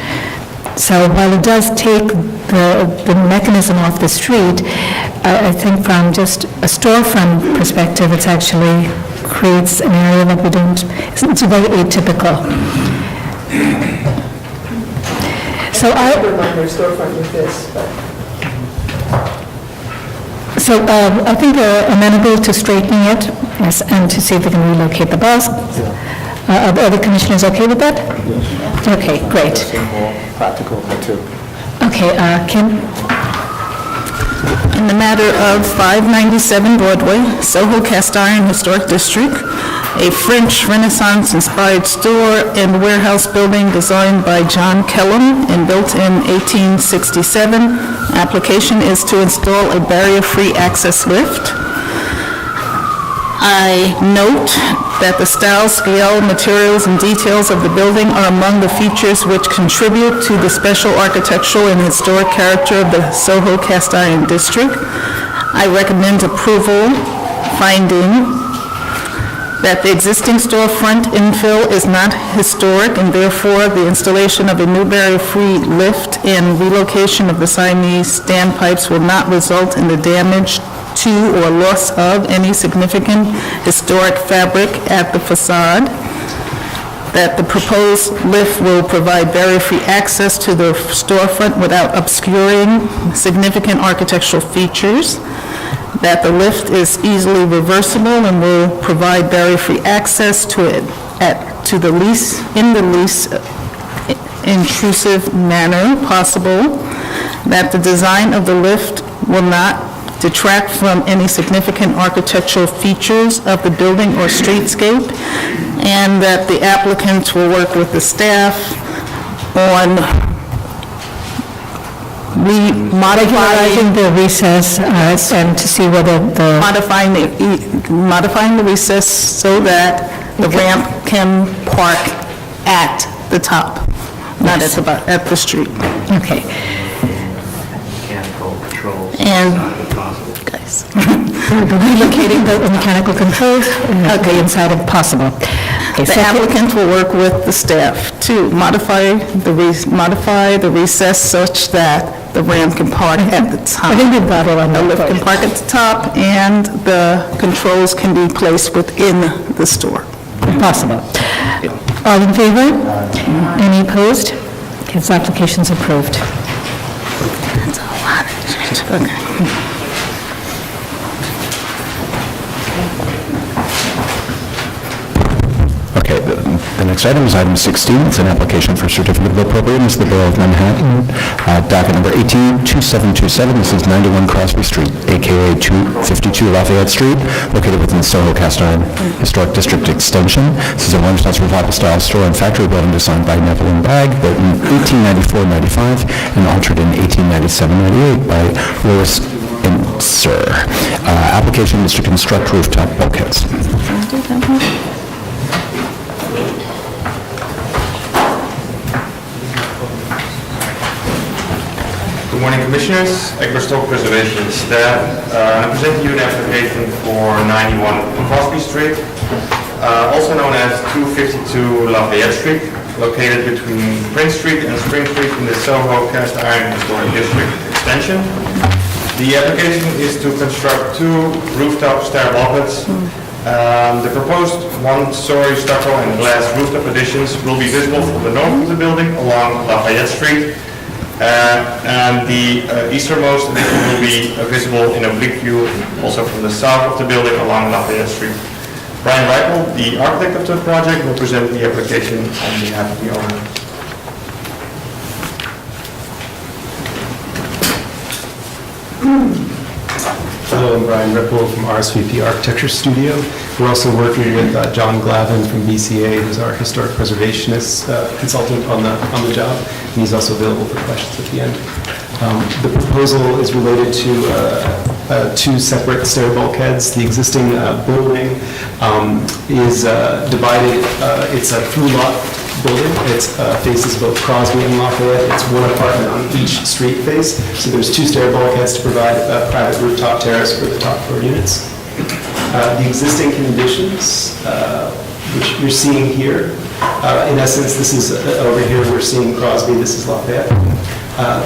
Speaker 3: So while it does take the mechanism off the street, I think from just a storefront perspective, it's actually creates an area that we don't, it's very atypical. So I
Speaker 4: would remind their storefront with this, but...
Speaker 3: So I think they're amenable to straightening it, yes, and to see if we can relocate the bus. Are the commissioners okay with that? Yes. Okay, great.
Speaker 9: More practical too.
Speaker 3: Okay, Kim?
Speaker 8: In the matter of 597 Broadway, Soho-Cast Iron Historic District, a French Renaissance-inspired store and warehouse building designed by John Kellum and built in 1867. Application is to install a barrier-free access lift. I note that the style, scale, materials, and details of the building are among the features which contribute to the special architectural and historic character of the Soho-Cast Iron District. I recommend approval, finding that the existing storefront infill is not historic, and therefore the installation of a new barrier-free lift and relocation of the Siamese standpipes will not result in the damage to or loss of any significant historic fabric at the facade, that the proposed lift will provide barrier-free access to the storefront without obscuring significant architectural features, that the lift is easily reversible and will provide barrier-free access to it in the least intrusive manner possible, that the design of the lift will not detract from any significant architectural features of the building or streetscape, and that the applicant will work with the staff on
Speaker 3: modifying the recess and to see whether the...
Speaker 8: modifying the recess so that the ramp can park at the top, not at the street.
Speaker 3: Okay.
Speaker 9: Mechanical controls.
Speaker 8: And
Speaker 3: relocating the mechanical controls, okay, inside of possible. Okay,
Speaker 8: the applicant will work with the staff to modify the recess such that the ramp can park at the top.
Speaker 3: I think we've got it on
Speaker 8: The
Speaker 3: that
Speaker 8: lift can
Speaker 3: part.
Speaker 8: park at the top, and the controls can be placed within the store.
Speaker 3: Possible. All in favor? Any opposed? Okay, this application's approved.
Speaker 8: That's a lot of change. Okay.
Speaker 19: Okay, the next item is item 16. It's an application for certificate of appropriateness of the Borough of Manhattan, docket number 182727. This is 91 Crosby Street, a.k.a. 252 Lafayette Street, located within the Soho-Cast Iron Historic District Extension. This is a one-story revival-style store and factory building designed by Neville and Bagg, built in 1894-95 and altered in 1897-98 by Louis and Sir. Application is to construct rooftop bulkheads.
Speaker 5: Good morning, Commissioners. Historic Preservation staff. I'm presenting you an application for 91 Crosby Street, also known as 252 Lafayette Street, located between Prince Street and Spring Street in the Soho-Cast Iron Historic District Extension. The application is to construct two rooftop stair bulkheads. The proposed one-story stucco and glass rooftop additions will be visible from the north of the building along Lafayette Street. And the easternmost addition will be visible in oblique view also from the south of the building along Lafayette Street. Brian Reichel, the architect of the project, will present the application on behalf of the owner.
Speaker 14: Hello, I'm Brian Ripple from RSVP Architecture Studio. We're also working with John Glavin from BCA, who's our historic preservationist consultant on the job, and he's also available for questions at the end. The proposal is related to two separate stair bulkheads. The existing building is divided, it's a through-lot building. It faces both Crosby and Lafayette. It's one apartment on each street face. So there's two stair bulkheads to provide a private rooftop terrace for the top floor units. The existing conditions, which you're seeing here, in essence, this is over here, we're seeing Crosby, this is Lafayette.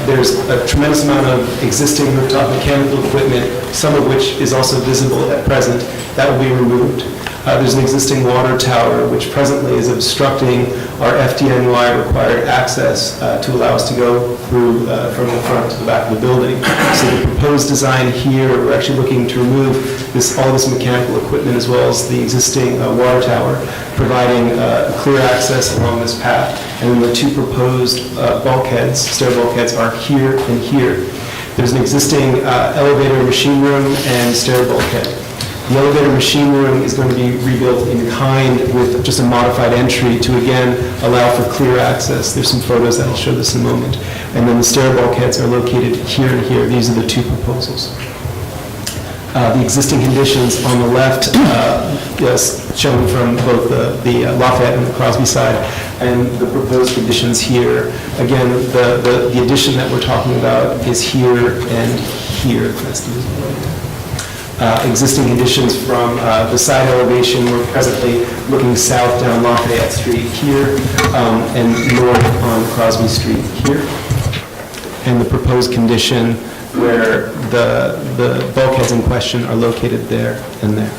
Speaker 14: There's a tremendous amount of existing rooftop mechanical equipment, some of which is also visible at present. That will be removed. There's an existing water tower, which presently is obstructing our FDNY required access to allow us to go through from the front to the back of the building. So the proposed design here, we're actually looking to remove all this mechanical equipment as well as the existing water tower, providing clear access along this path. And then the two proposed bulkheads, stair bulkheads, are here and here. There's an existing elevator machine room and stair bulkhead. The elevator machine room is going to be rebuilt in kind with just a modified entry to, again, allow for clear access. There's some photos that will show this in a moment. And then the stair bulkheads are located here and here. These are the two proposals. The existing conditions on the left, shown from both the Lafayette and the Crosby side, and the proposed conditions here. Again, the addition that we're talking about is here and here. That's the visibility. Existing conditions from the side elevation, we're presently looking south down Lafayette Street here and north on Crosby Street here. And the proposed condition where the bulkheads in question are located there and there.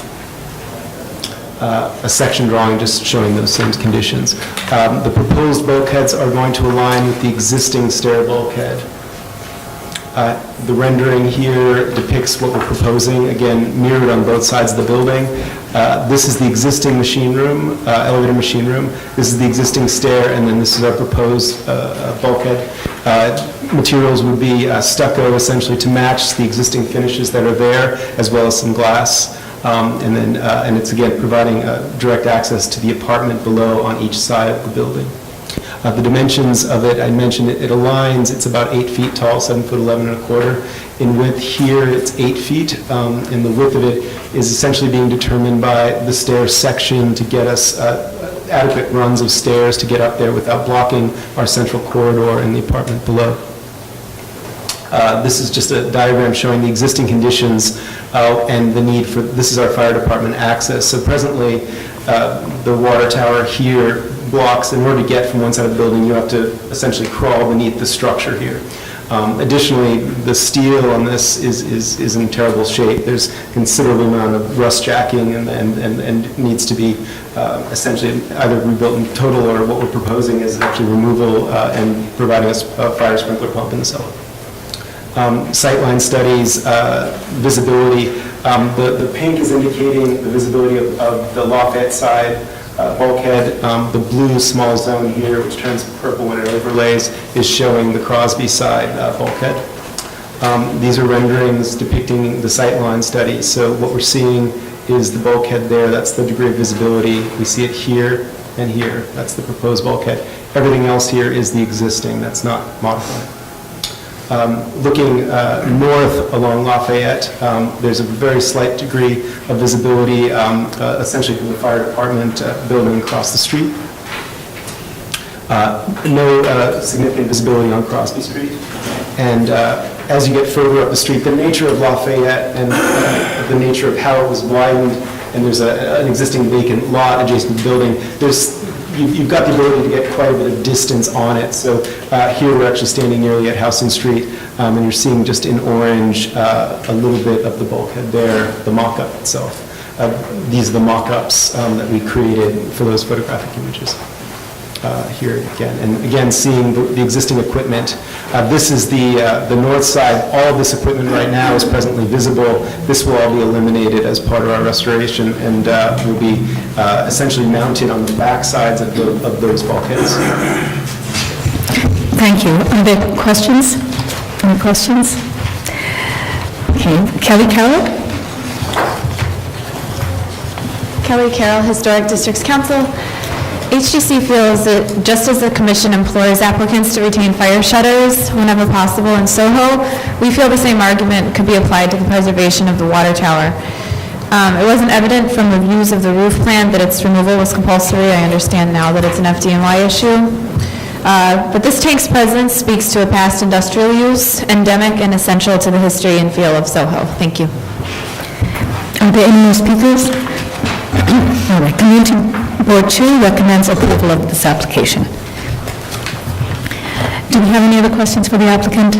Speaker 14: A section drawing just showing those same conditions. The proposed bulkheads are going to align with the existing stair bulkhead. The rendering here depicts what we're proposing, again, mirrored on both sides of the building. This is the existing machine room, elevator machine room. This is the existing stair, and then this is our proposed bulkhead. Materials would be stucco, essentially, to match the existing finishes that are there, as well as some glass. And it's, again, providing direct access to the apartment below on each side of the building. The dimensions of it, I mentioned it aligns, it's about 8 feet tall, 7'11". In width here, it's 8 feet, and the width of it is essentially being determined by the stair section to get us adequate runs of stairs to get up there without blocking our central corridor in the apartment below. This is just a diagram showing the existing conditions and the need for, this is our fire department access. So presently, the water tower here blocks, in order to get from one side of the building, you have to essentially crawl beneath the structure here. Additionally, the steel on this is in terrible shape. There's considerable amount of rust jacking and needs to be essentially either rebuilt in total, or what we're proposing is actually removal and providing us a fire sprinkler pump in the cellar. Sightline studies, visibility. The pink is indicating the visibility of the Lafayette side bulkhead. The blue small zone here, which turns purple when it overlays, is showing the Crosby side bulkhead. These are renderings depicting the sightline study. So what we're seeing is the bulkhead there. That's the degree of visibility. We see it here and here. That's the proposed bulkhead. Everything else here is the existing. That's not modified. Looking north along Lafayette, there's a very slight degree of visibility, essentially from the fire department building across the street. No significant visibility on Crosby Street. And as you get further up the street, the nature of Lafayette and the nature of how it was widened, and there's an existing vacant lot adjacent to the building, you've got the ability to get quite a bit of distance on it. So here we're actually standing nearly at Houston Street, and you're seeing just in orange a little bit of the bulkhead there, the mock-up itself. These are the mock-ups that we created for those photographic images. Here again, and again seeing the existing equipment. This is the north side. All of this equipment right now is presently visible. This will all be eliminated as part of our restoration, and will be essentially mounted on the back sides of those bulkheads.
Speaker 3: Thank you. Are there questions? Any questions? Okay, Kelly Carroll?
Speaker 17: Kelly Carroll, Historic Districts Council. HGC feels that just as the commission implores applicants to retain fire shutters whenever possible in Soho, we feel the same argument could be applied to the preservation of the water tower. It wasn't evident from the views of the roof plan that its removal was compulsory. I understand now that it's an FDNY issue. But this tank's presence speaks to a past industrial use, endemic and essential to the history and feel of Soho. Thank you.
Speaker 3: Are there any more speakers? All right, Community Board 2 recommends approval of this application. Do we have any other questions for the applicant?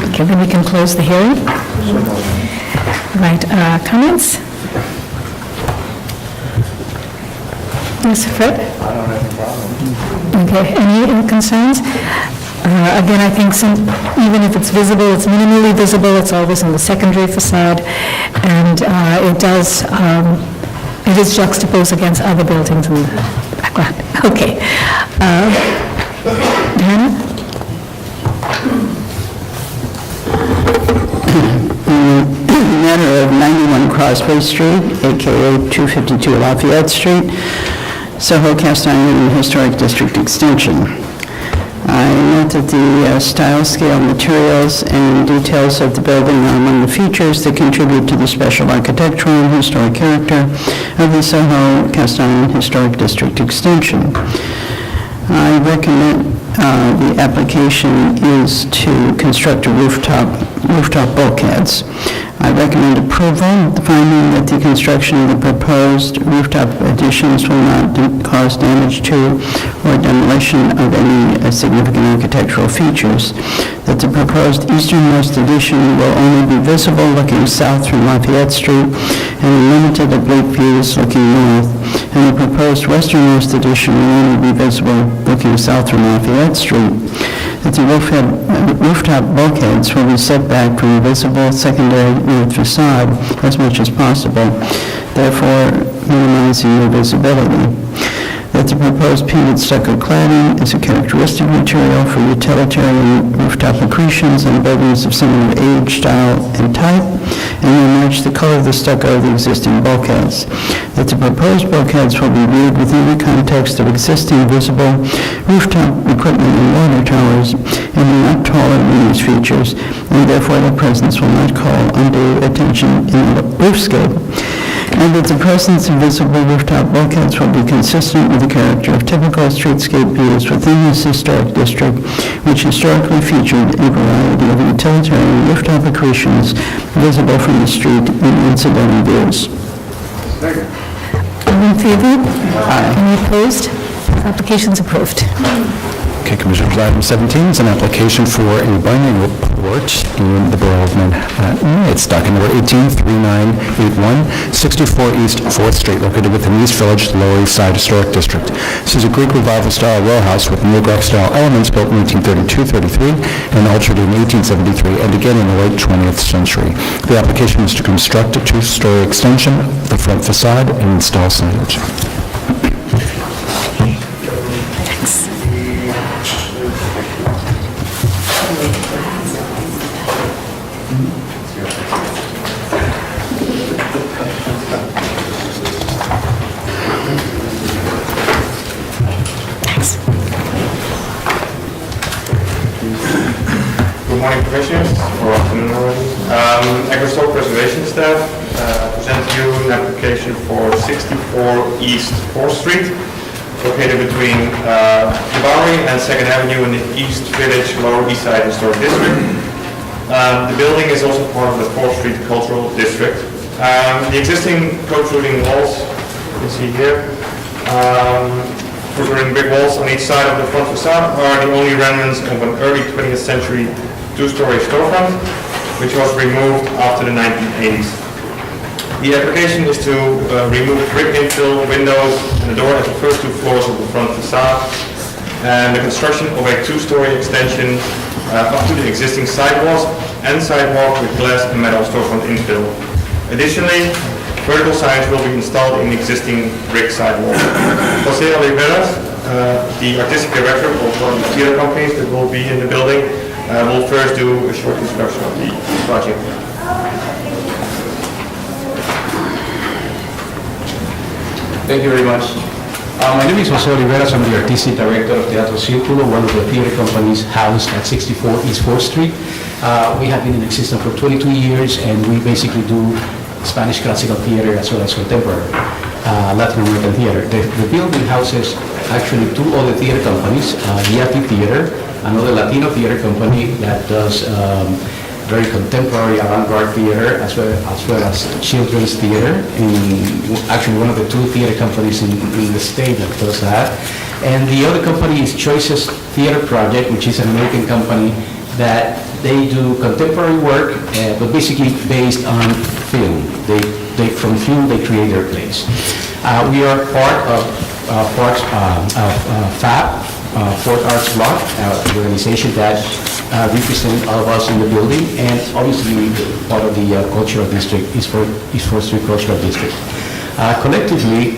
Speaker 3: Okay, then we can close the hearing. Right, comments? Yes, Fred?
Speaker 9: I don't have a problem.
Speaker 3: Okay, any concerns? Again, I think even if it's visible, it's minimally visible, it's always in the secondary facade, and it is juxtaposed against other buildings in the background. Okay. Diana?
Speaker 23: Matter of 91 Crosby Street, a.k.a. 252 Lafayette Street, Soho-Cast Iron Historic District Extension. I note that the style, scale, materials, and details of the building are among the features that contribute to the special architectural and historic character of the Soho-Cast Iron Historic District Extension. I recommend the application is to construct a rooftop bulkheads. I recommend approval, finding that the construction of the proposed rooftop additions will not cause damage to or demolition of any significant architectural features, that the proposed easternmost addition will only be visible looking south from Lafayette Street and limited oblique views looking north, and the proposed westernmost addition will only be visible looking south from Lafayette Street, that the rooftop bulkheads will be set back from the visible secondary north facade as much as possible, therefore minimizing their visibility, that the proposed painted stucco cladding is a characteristic material for utilitarian rooftop accretions on buildings of similar age, style, and type, and will match the color of the stucco of the existing bulkheads, that the proposed bulkheads will be viewed within the context of existing visible rooftop equipment and water towers and are not taller than these features, and therefore their presence will not call undue attention in the roofscape, and that the presence of visible rooftop bulkheads will be consistent with the character of typical streetscape views within this historic district, which historically featured a variety of utilitarian rooftop accretions visible from the street and incidental views.
Speaker 3: All in favor? Aye. Any opposed? Application's approved.
Speaker 19: Okay, Commissioners, item 17 is an application for a binding report in the Borough of Manhattan. It's docket number 183981, 64 East 4th Street, located within East Village, the Lower East Side Historic District. This is a Greek Revival-style row house with neo-Gothic-style elements built in 1832-33 and altered in 1873 and again in the late 20th century. The application is to construct a two-story extension of the front facade and install signage.
Speaker 5: Good morning, Commissioners, or afternoon already. Agricultural Preservation staff present you an application for 64 East 4th Street, located between the Bowery and 2nd Avenue in the East Village, Lower East Side Historic District. The building is also part of the 4th Street Cultural District. The existing protruding walls, you can see here, protruding brick walls on each side of the front facade are the only remnants of an early 20th century two-story storefront, which was removed after the 1980s. The application is to remove brick infill windows and the door at the first two floors of the front facade, and the construction of a two-story extension up to the existing sidewalls and sidewalk with glass and metal storefront infill. Additionally, vertical signs will be installed in the existing brick sidewalk. Jose Oliveras, the artistic director of one of the theater companies that will be in the building, will first do a short introduction of the project.
Speaker 16: Thank you very much. My name is Jose Oliveras. I'm the artistic director of Teatro Círculo, one of the theater companies housed at 64 East 4th Street. We have been in existence for 22 years, and we basically do Spanish classical theater as well as contemporary Latin American theater. The building houses actually two other theater companies, Yati Theater, another Latino theater company that does very contemporary avant-garde theater as well as children's theater, and actually one of the two theater companies in the state that does that. And the other company is Choices Theater Project, which is an American company that they do contemporary work, but basically based on film. From film, they create their plays. We are part of FAB, Fort Arts Block, the organization that represent all of us in the building, and obviously part of the cultural district, East 4th Street Cultural District. Collectively,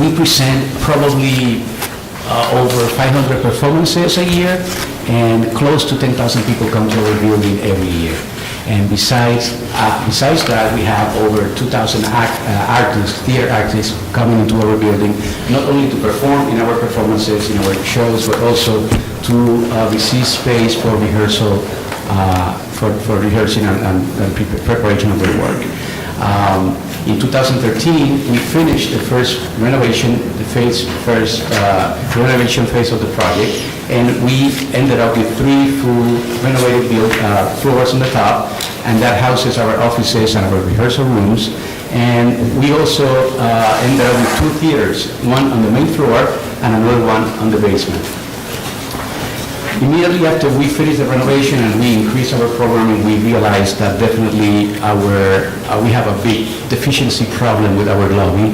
Speaker 16: we present probably over 500 performances a year, and close to 10,000 people come to our building every year. And besides that, we have over 2,000 artists, theater artists, coming into our building, not only to perform in our performances, in our shows, but also to receive space for rehearsal, for rehearsing and preparation of their work. In 2013, we finished the first renovation, renovation phase of the project, and we ended up with 3 full renovated floors on the top, and that houses our offices and our rehearsal rooms. And we also ended up with 2 theaters, one on the main floor and another one on the basement. Immediately after we finished the renovation and we increased our programming, we realized that definitely we have a big deficiency problem with our lobby.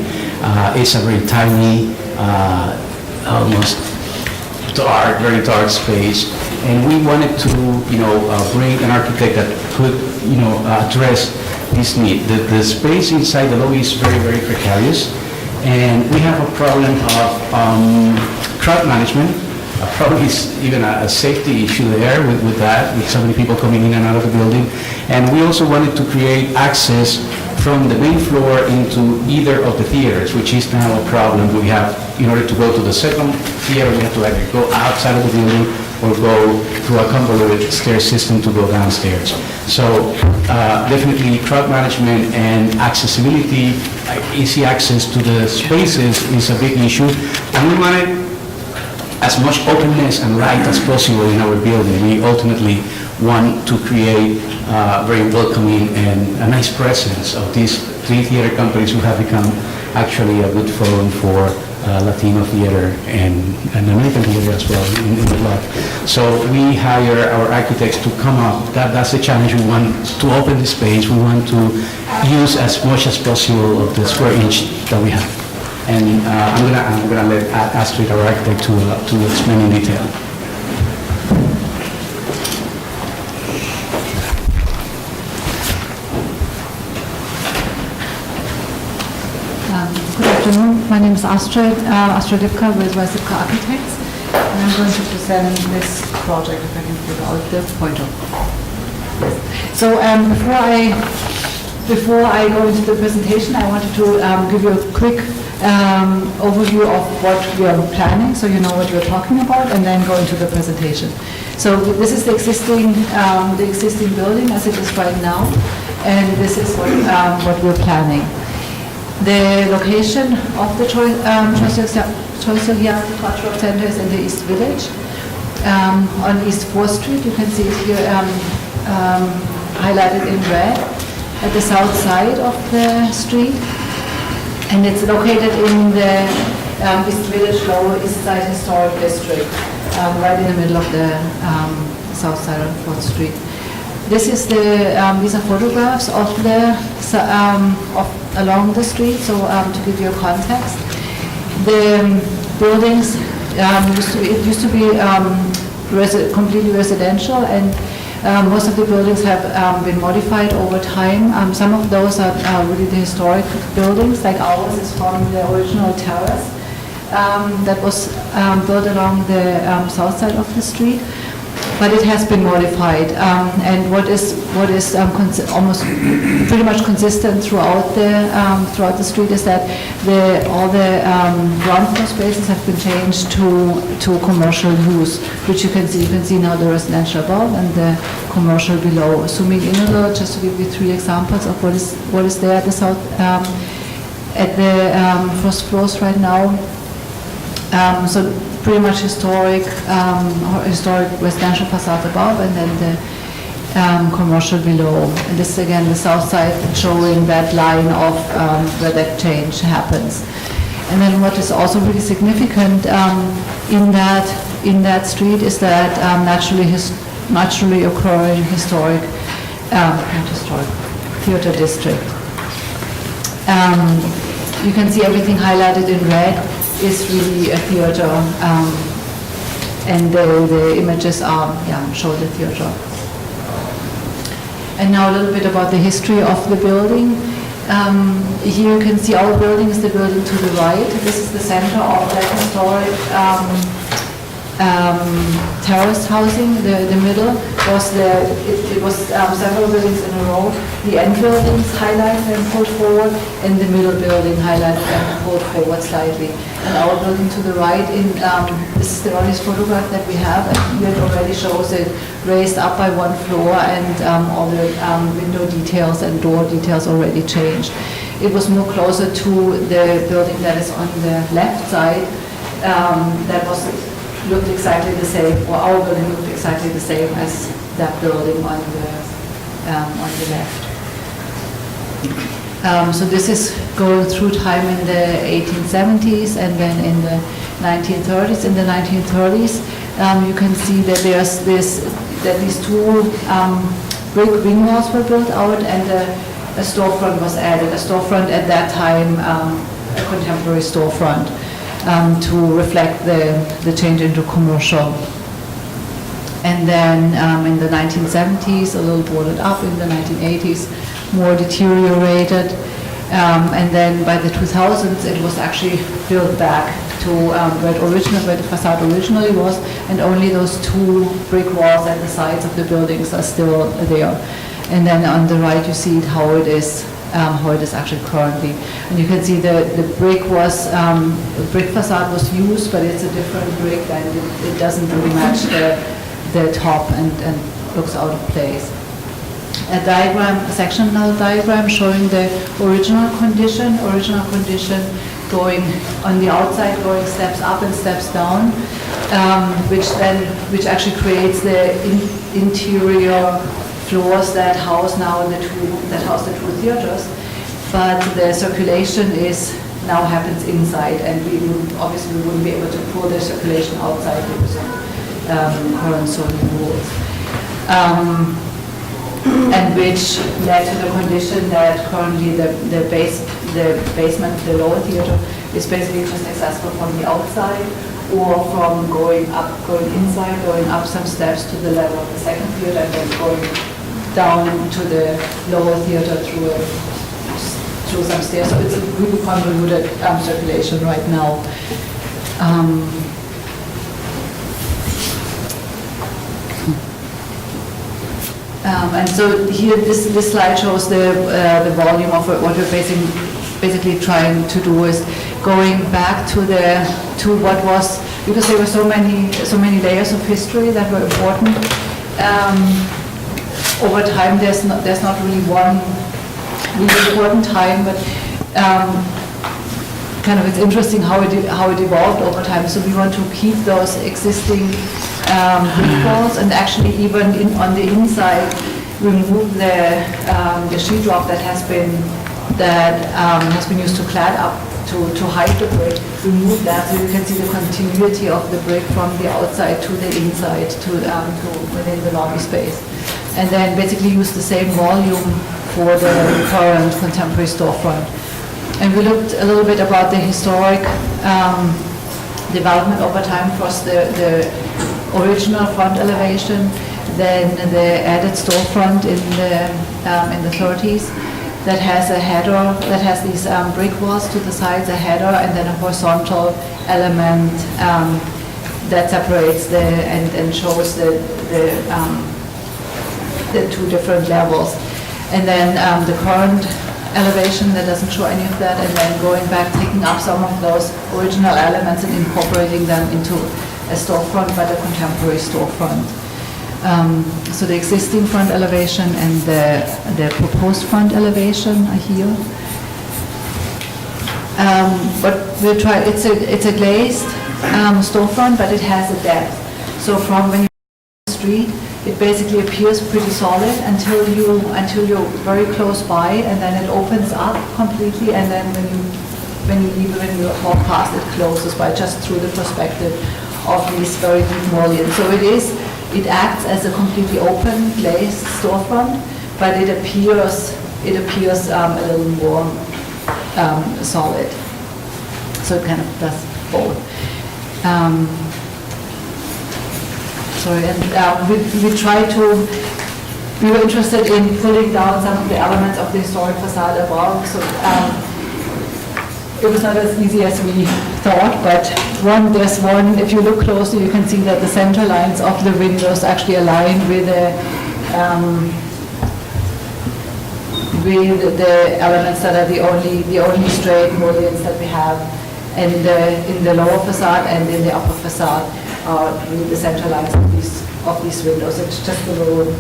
Speaker 16: It's a very tiny, almost dark, very dark space, and we wanted to, bring an architect that could, address this need. The space inside the lobby is very, very precarious, and we have a problem of crowd management. Probably even a safety issue there with that, with so many people coming in and out of the building. And we also wanted to create access from the main floor into either of the theaters, which is now a problem. We have, in order to go to the second theater, we have to either go outside of the building or go through a convoluted stair system to go downstairs. So definitely crowd management and accessibility, easy access to the spaces is a big issue. And we wanted as much openness and light as possible in our building. We ultimately want to create very welcoming and a nice presence of these 3 theater companies who have become actually a good forum for Latino theater and American theater as well in the block. So we hire our architects to come up. That's the challenge. We want to open the space. We want to use as much as possible of the square inch that we have. And I'm gonna let Astrid, our architect, to explain in detail.
Speaker 18: Good afternoon. My name is Astrid Lipka with Westka Architects, and I'm going to present this project, if I can put out the pointer. So before I go into the presentation, I wanted to give you a quick overview of what we are planning, so you know what we're talking about, and then go into the presentation. So this is the existing building as it is right now, and this is what we're planning. The location of the Choice-Hilliard Cultural Center is in the East Village, on East 4th Street. You can see it here highlighted in red at the south side of the street. And it's located in the East Village, Lower East Side Historic District, right in the middle of the south side of 4th Street. This is these are photographs of along the street. So to give you a context, the buildings used to be completely residential, and most of the buildings have been modified over time. Some of those are really the historic buildings, like ours is from the original Terrace that was built along the south side of the street. but it has been modified. And what is almost pretty much consistent throughout the street is that all the ground floor spaces have been changed to commercial use, which you can see. You can see now the residential above and the commercial below. Zooming in a little, just to give you 3 examples of what is there at the south, at the first floors right now. So pretty much historic residential facade above, and then the commercial below. And this is again the south side showing that line of where that change happens. And then what is also really significant in that street is that naturally occurring theater district. You can see everything highlighted in red is really a theater, and the images show the theater. And now a little bit about the history of the building. Here you can see our building is the building to the right. This is the center of that historic terrace housing. The middle was it was several buildings in a row. The end buildings highlighted and pulled forward, and the middle building highlighted and pulled forward slightly. And our building to the right, this is the earliest photograph that we have, and here it already shows it raised up by 1 floor, and all the window details and door details already changed. It was more closer to the building that is on the left side, that looked exactly the same, or our building looked exactly the same as that building on the left. So this is going through time in the 1870s and then in the 1930s. In the 1930s, you can see that these 2 brick wing walls were built out, and a storefront was added. A storefront at that time, a contemporary storefront, to reflect the change into commercial. And then in the 1970s, a little boarded up. In the 1980s, more deteriorated. And then by the 2000s, it was actually built back to where the facade originally was, and only those 2 brick walls at the sides of the buildings are still there. And then on the right, you see how it is actually currently. And you can see the brick facade was used, but it's a different brick, and it doesn't really match the top and looks out of place. A sectional diagram showing the original condition going on the outside, going steps up and steps down, which actually creates the interior floors that house the 2 theaters, but the circulation now happens inside, and we wouldn't be able to pull the circulation outside because of current zoning rules. And which led to the condition that currently the basement, the lower theater, is basically just accessible from the outside, or from going inside, going up some steps to the level of the second theater, and then going down to the lower theater through some stairs. So it's a really convoluted circulation right now. And so here, this slide shows the volume of what we're basically trying to do is going back to what was, because there were so many layers of history that were important. Over time, there's not really one really important time, but kind of it's interesting how it evolved over time. So we want to keep those existing brick walls, and actually even on the inside remove the sheetrock that has been used to clad up to hide the brick. Remove that so you can see the continuity of the brick from the outside to the inside to within the lobby space, and then basically use the same volume for the current contemporary storefront. And we looked a little bit about the historic development over time. First the original front elevation, then the added storefront in the 30s that has a header, that has these brick walls to the sides, a header, and then a horizontal element that separates and shows the two different levels. And then the current elevation, that doesn't show any of that, and then going back, taking up some of those original elements and incorporating them into a storefront, but a contemporary storefront. So the existing front elevation and the proposed front elevation are here. But we'll try, it's a glazed storefront, but it has a depth. So from when you the street, it basically appears pretty solid until you're very close by, and then it opens up completely, and then when you walk past, it closes by just through the perspective of these very deep mullions. So it acts as a completely open glazed storefront, but it appears a little more solid. So it kind of does both. Sorry, and we were interested in pulling down some of the elements of the historic facade above, so it was not as easy as we thought, but there's one, if you look closely, you can see that the center lines of the windows actually align with the elements that are the only straight mullions that we have in the lower facade and in the upper facade. With the center lines of these windows. It's just a little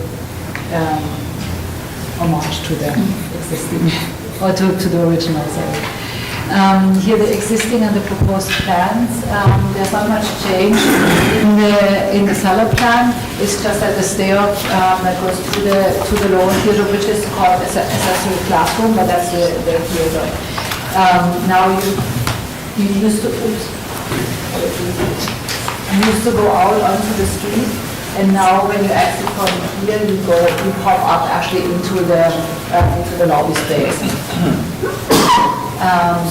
Speaker 18: homage to the existing, or to the original, sorry. Here the existing and the proposed plans, there's not much change in the cellar plan. It's just that the stair that goes to the lower theater, which is called accessory classroom, but that's the theater. Now you used to go out onto the street, and now when you exit from here, you pop up actually into the lobby space.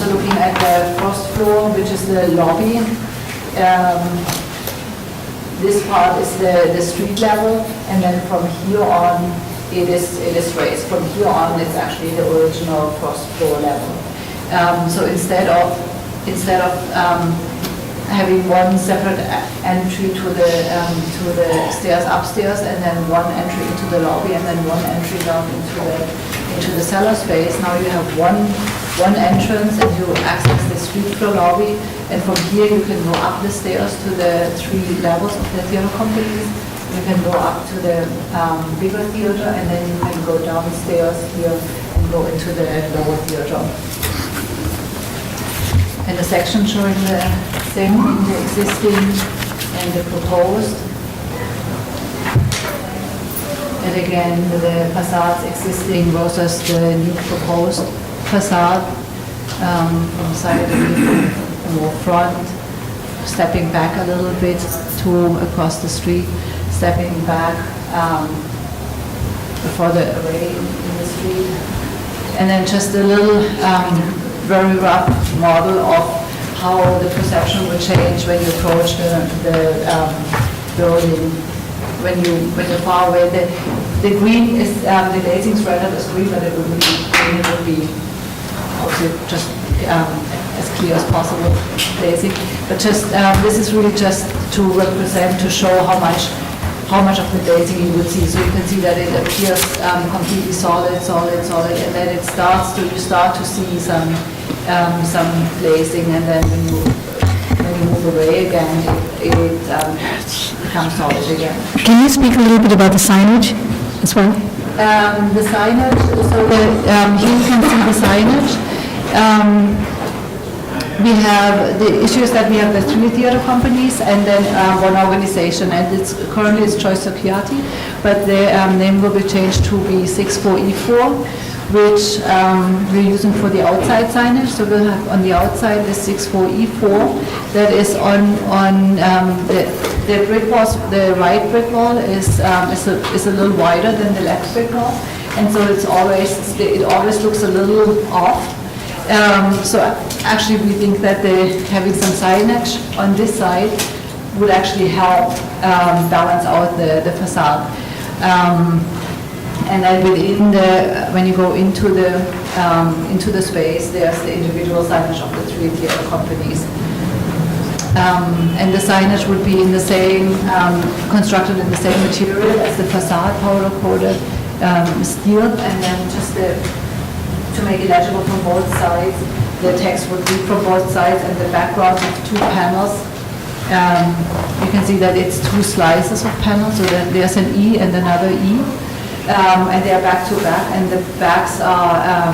Speaker 18: So looking at the first floor, which is the lobby, this part is the street level, and then from here on, it is raised. From here on, it's actually the original first floor level. So instead of having one separate entry to the stairs upstairs, and then one entry into the lobby, and then one entry down into the cellar space. Now you have one entrance, and you access the street floor lobby, and from here you can go up the stairs to the 3 levels of the theater companies. You can go up to the bigger theater, and then you can go downstairs here and go into the lower theater. And the section showing the same in the existing and the proposed. And again, the facades existing versus the new proposed facade, from side and more front, stepping back a little bit to across the street, stepping back further away in the street. And then just a little very rough model of how the perception will change when you approach the building. When you're far away, the green is the glazing is rendered as green, but it would be also just as clear as possible glazing. But just this is really just to represent, to show how much of the glazing you would see. So you can see that it appears completely solid, and then you start to see some glazing, and then when you move away again, it becomes solid again.
Speaker 3: Can you speak a little bit about the signage as well?
Speaker 18: The signage, so here you can see the signage. We have, the issue is that we have the 3 theater companies and then one organization, and currently it's Choice Society, but the name will be changed to be 64E4, which we're using for the outside signage. So we'll have on the outside the 64E4 that is on the brick walls. The right brick wall is a little wider than the left brick wall, and so it always looks a little off. So actually we think that having some signage on this side would actually help balance out the facade. And then when you go into the space, there's the individual signage of the 3 theater companies. And the signage would be in the same, constructed in the same material as the facade, powder-coated steel, and then just to make it legible from both sides, the text would be from both sides, and the background of two panels. You can see that it's two slices of panels, so that there's an E and another E, and they are back to back, and the backs are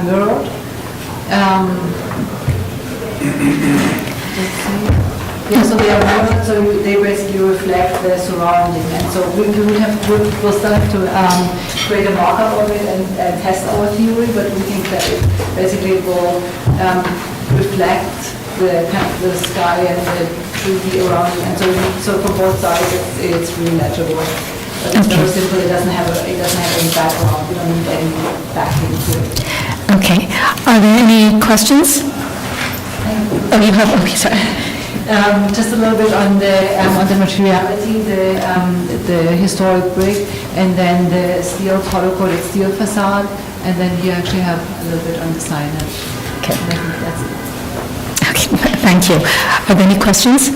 Speaker 18: mirrored. Yeah, so they are mirrored, so they basically reflect the surrounding, and so we'll still have to create a mock-up of it and test our theory, but we think that it basically will reflect the kind of the sky and the tree around it, and so from both sides it's really legible. But it's very simple. It doesn't have any background. We don't need any backing to it.
Speaker 3: Okay. Are there any questions? Oh, you have, okay, sorry.
Speaker 18: Just a little bit on the materiality, the historic brick, and then the steel, powder-coated steel facade, and then you actually have a little bit on the signage.
Speaker 3: Okay.
Speaker 18: And I think that's it.
Speaker 3: Okay, thank you. Are there any questions?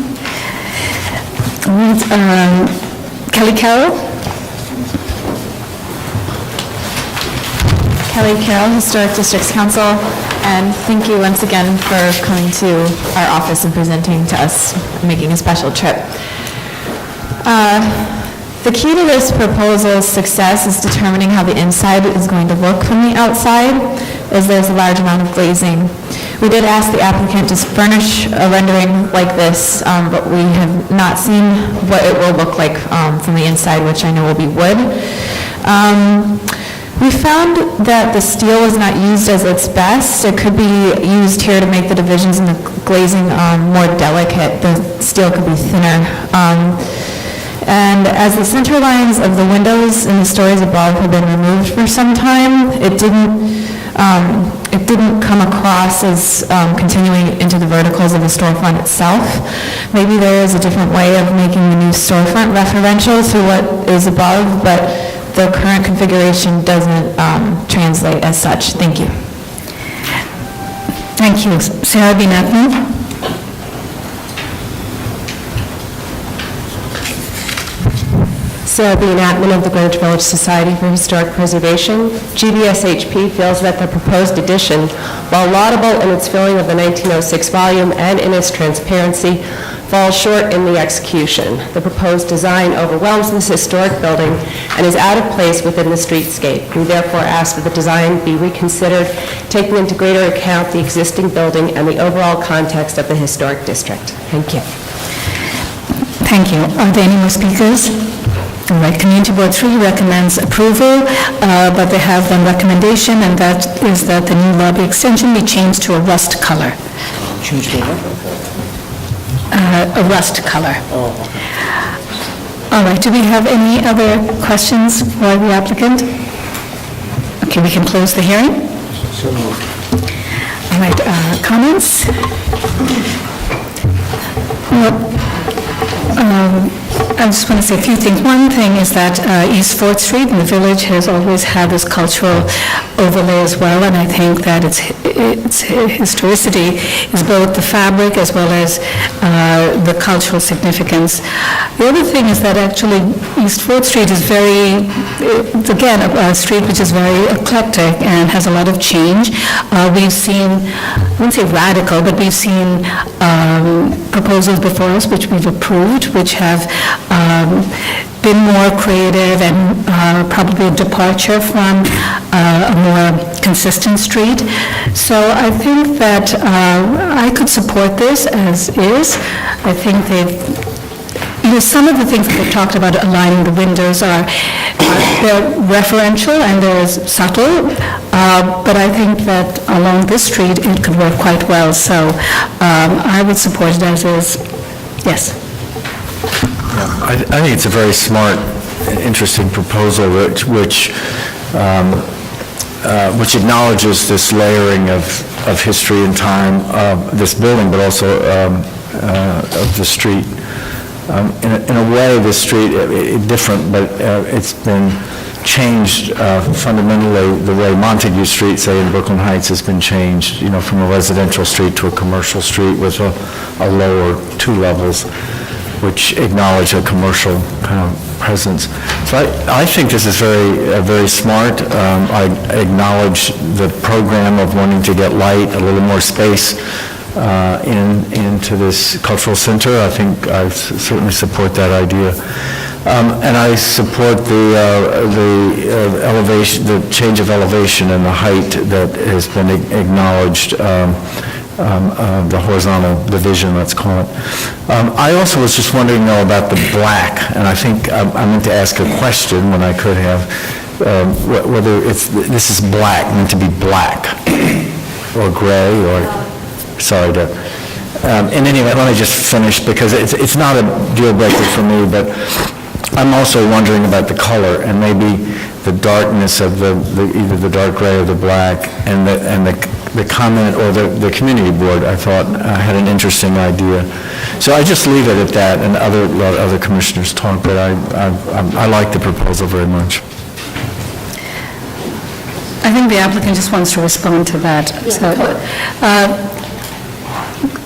Speaker 3: Kelly Carroll?
Speaker 17: Kelly Carroll, Historic Districts Council, and thank you once again for coming to our office and presenting to us, making a special trip. The key to this proposal's success is determining how the inside is going to look from the outside, as there's a large amount of glazing. We did ask the applicant to furnish a rendering like this, but we have not seen what it will look like from the inside, which I know will be wood. We found that the steel is not used as its best. It could be used here to make the divisions in the glazing more delicate. The steel could be thinner. And as the center lines of the windows in the stories above have been removed for some time, it didn't come across as continuing into the verticals of the storefront itself. Maybe there is a different way of making the new storefront referential to what is above, but the current configuration doesn't translate as such. Thank you.
Speaker 3: Thank you. Sarah B. Nathan?
Speaker 4: Sarah B. Natman of the Greenwich Village Society for Historic Preservation. GVSHP feels that the proposed addition, while laudable in its filling of the 1906 volume and in its transparency, falls short in the execution. The proposed design overwhelms this historic building and is out of place within the streetscape. We therefore ask that the design be reconsidered, taking into greater account the existing building and the overall context of the historic district. Thank you.
Speaker 3: Thank you. Are there any more speakers? All right, Community Board 3 recommends approval, but they have one recommendation, and that is that the new lobby extension be changed to a rust color.
Speaker 15: Change to what?
Speaker 3: A rust color. All right, do we have any other questions for the applicant? Okay, we can close the hearing.
Speaker 15: So moved.
Speaker 3: All right, comments? Well, I just want to say a few things. One thing is that East 4th Street in the Village has always had this cultural overlay as well, and I think that its historicity is both the fabric as well as the cultural significance. The other thing is that actually East 4th Street is very, it's again a street which is very eclectic and has a lot of change. We've seen, I wouldn't say radical, but we've seen proposals before us which we've approved, which have been more creative and probably a departure from a more consistent street. So I think that I could support this as is. I think some of the things that they've talked about aligning the windows they're referential and they're subtle, but I think that along this street it could work quite well. So I would support it as is. Yes.
Speaker 20: I think it's a very smart, interesting proposal which acknowledges this layering of history and time of this building, but also of the street. In a way, the street, different, but it's been changed fundamentally the way Montague Street, say in Brooklyn Heights, has been changed, from a residential street to a commercial street with a lower 2 levels, which acknowledge a commercial kind of presence. So I think this is very smart. I acknowledge the program of wanting to get light, a little more space into this cultural center. I think I certainly support that idea. And I support the elevation, the change of elevation and the height that has been acknowledged, the horizontal division, let's call it. I also was just wondering, though, about the black, and I think I meant to ask a question when I could have, whether this is black, meant to be black, or gray, or, sorry, Deb. In any event, let me just finish, because it's not a deal breaker for me, but I'm also wondering about the color, and maybe the darkness of either the dark gray or the black, and the comment, or the community board, I thought, had an interesting idea. So I just leave it at that, and other commissioners talk, but I like the proposal very much.
Speaker 3: I think the applicant just wants to respond to that. So,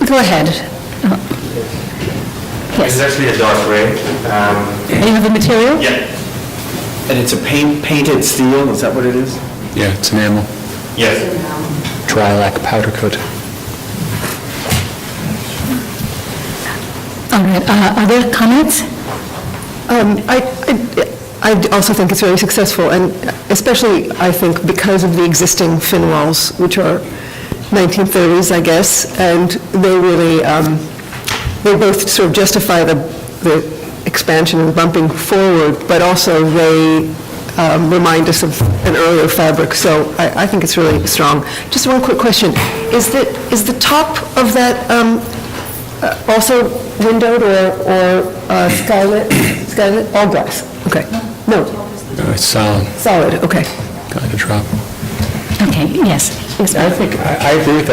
Speaker 3: go ahead.
Speaker 9: It's actually a dark gray.
Speaker 3: And you have the material?
Speaker 9: Yeah.
Speaker 2: And it's a painted steel, is that what it is?
Speaker 10: Yeah, it's enamel.
Speaker 9: Yes.
Speaker 10: Dry lac powder coat.
Speaker 3: All right, other comments?
Speaker 4: I also think it's very successful, and especially, I think, because of the existing fin walls, which are 1930s, I guess, and they really, they both sort of justify the expansion and bumping forward, but also they remind us of an earlier fabric, so I think it's really strong. Just one quick question. Is the top of that also windowed or skylit? All glass? Okay. No.
Speaker 10: No, it's solid.
Speaker 4: Solid, okay.
Speaker 10: Kind of drop.
Speaker 3: Okay, yes.
Speaker 10: I think, I agree with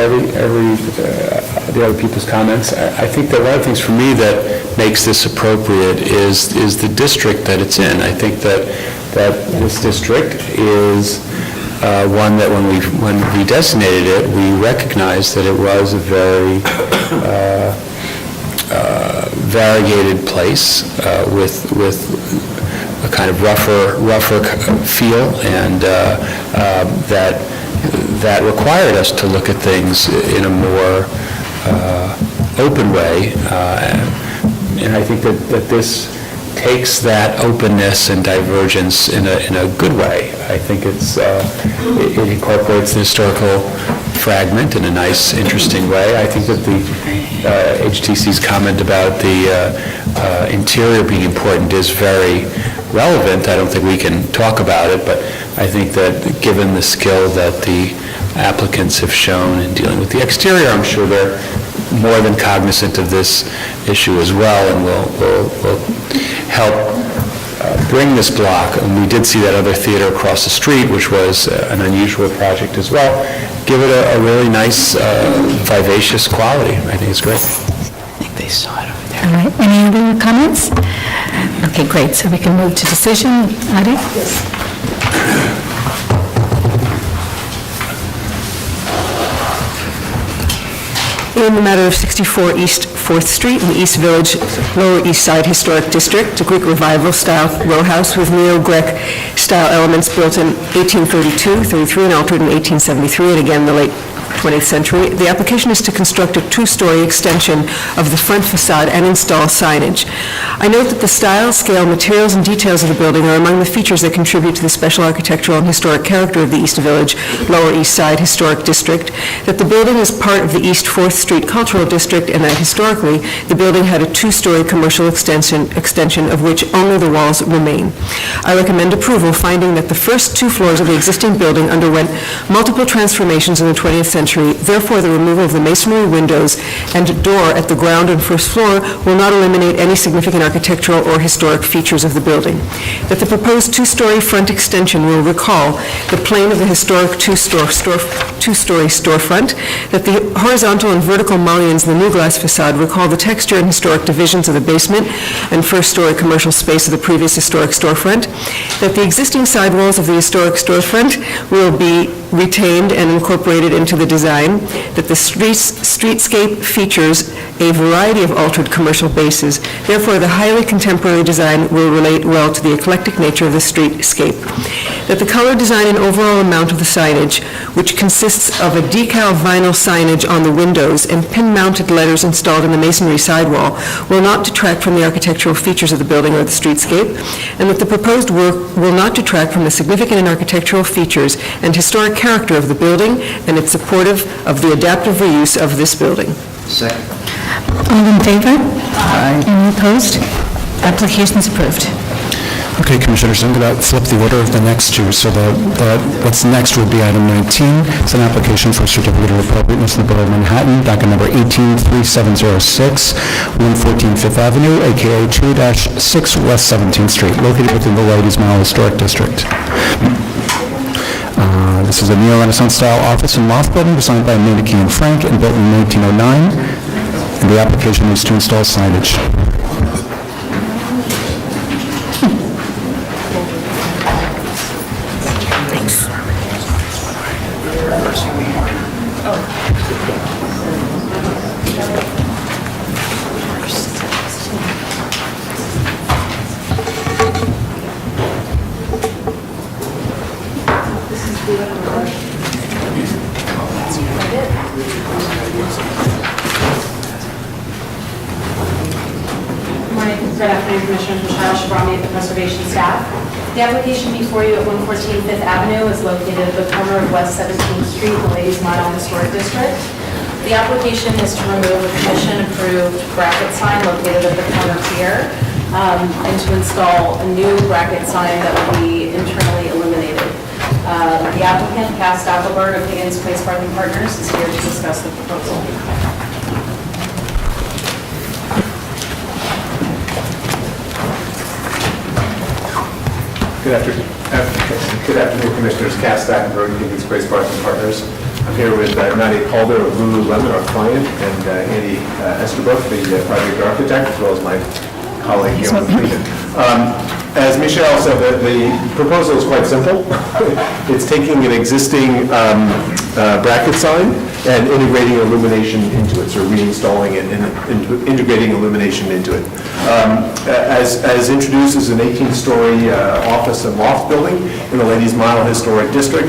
Speaker 10: the other people's comments. I think that one of the things for me that makes this appropriate is the district that it's in. I think that this district is one that when we designated it, we recognized that it was a very variegated place with a kind of rougher feel, and that required us to look at things in a more open way, and I think that this takes that openness and divergence in a good way. I think it incorporates the historical fragment in a nice, interesting way. I think that the HTC's comment about the interior being important is very relevant. I don't think we can talk about it, but I think that given the skill that the applicants have shown in dealing with the exterior, I'm sure they're more than cognizant of this issue as well, and will help bring this block. And we did see that other theater across the street, which was an unusual project as well, give it a really nice, vivacious quality. I think it's great.
Speaker 3: I think they saw it over there. All right, any other comments? Okay, great, so we can move to decision. Adi? Yes.
Speaker 4: In the matter of 64 East 4th Street in the East Village, Lower East Side Historic District, a Greek Revival-style row house with neo-Greek-style elements built in 1832, 33, and altered in 1873, and again the late 20th century. The application is to construct a 2-story extension of the front facade and install signage. I note that the style, scale, materials, and details of the building are among the features that contribute to the special architectural and historic character of the East Village, Lower East Side Historic District, that the building is part of the East 4th Street Cultural District, and that historically, the building had a 2-story commercial extension of which only the walls remain. I recommend approval, finding that the first 2 floors of the existing building underwent multiple transformations in the 20th century century. Therefore, the removal of the masonry windows and door at the ground and first floor will not eliminate any significant architectural or historic features of the building. That the proposed two-story front extension will recall the plane of the historic two-story storefront, that the horizontal and vertical mullions in the new glass facade recall the texture and historic divisions of the basement and first-story commercial space of the previous historic storefront, that the existing sidewalls of the historic storefront will be retained and incorporated into the design, that the streetscape features a variety of altered commercial bases. Therefore, the highly contemporary design will relate well to the eclectic nature of the streetscape. That the color design and overall amount of the signage, which consists of a decal vinyl signage on the windows and pin-mounted letters installed in the masonry sidewall, will not detract from the architectural features of the building or the streetscape, and that the proposed work will not detract from the significant and architectural features and historic character of the building, and it's supportive of the adaptive reuse of this building.
Speaker 15: Second.
Speaker 3: All in favor? Aye. Any opposed? Application is approved.
Speaker 19: Okay, Commissioners, I'm going to flip the order of the next two. So what's next would be item 19. It's an application for certificate of appropriateness in the Borough of Manhattan, docket number 183706, 114 Fifth Avenue, a.k.a. 2-6 West 17th Street, located within the Ladies Mile Historic District. This is a neo-Renaissance style office and loft building designed by Maneki and Frank and built in 1909. And the application is to install signage.
Speaker 13: Good afternoon, Commissioners. Michelle Shabrami at the Preservation Staff. The application before you at 114 Fifth Avenue is located at the corner of West 17th Street in the Ladies Mile Historic District. The application is to remove a commission-approved bracket sign located at the corner here and to install a new bracket sign that will be internally illuminated. The applicant, Cass Stapelberg of Higgins Place Parking Partners, is here to discuss the proposal.
Speaker 21: Good afternoon, Commissioners. Cass Stapelberg, Higgins Place Parking Partners. I'm here with Nadia Calder of Lululemon, our client, and Andy Estabrook, the project architect, as well as my colleague here on the commission. As Michelle said, the proposal is quite simple. It's taking an existing bracket sign and integrating illumination into it, so reinstalling it and integrating illumination into it. As introduced, is an 18-story office and loft building in the Ladies Mile Historic District.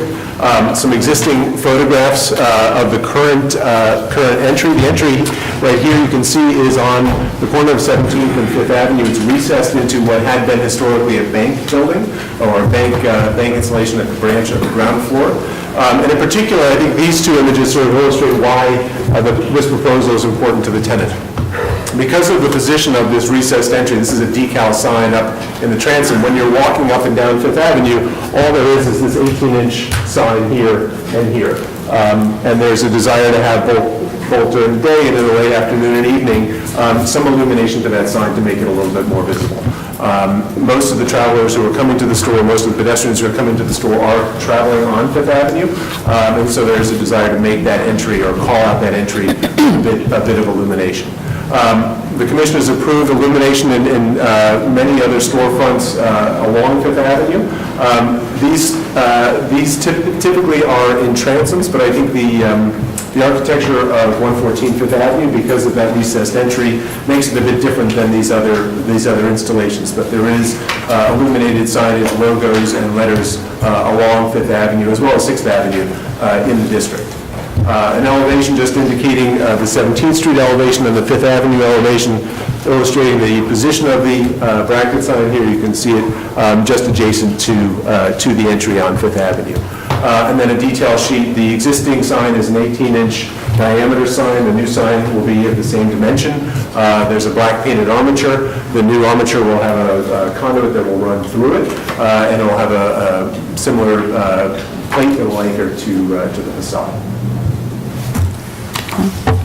Speaker 21: Some existing photographs of the current entry. The entry right here you can see is on the corner of 17th and 5th Avenue. It's recessed into what had been historically a bank building or a bank installation at the branch of the ground floor. And in particular, I think these two images sort of illustrate why this proposal is important to the tenant. Because of the position of this recessed entry, this is a decal sign up in the transom. When you're walking up and down Fifth Avenue, all there is this 18-inch sign here and here. And there's a desire to have both during the day and in the late afternoon and evening, some illumination to that sign to make it a little bit more visible. Most of the travelers who are coming to the store, most of the pedestrians who are coming to the store are traveling on Fifth Avenue, and so there's a desire to make that entry or call out that entry a bit of illumination. The Commission has approved illumination in many other storefronts along Fifth Avenue. These typically are in transoms, but I think the architecture of 114 Fifth Avenue, because of that recessed entry, makes it a bit different than these other installations. But there is illuminated signage, logos, and letters along Fifth Avenue, as well as 6th Avenue in the district. An elevation just indicating the 17th Street elevation and the 5th Avenue elevation, illustrating the position of the bracket sign here. You can see it just adjacent to the entry on 5th Avenue. And then a detail sheet. The existing sign is an 18-inch diameter sign. The new sign will be of the same dimension. There's a black painted armature. The new armature will have a conduit that will run through it, and it will have a similar plate that will anchor to the facade.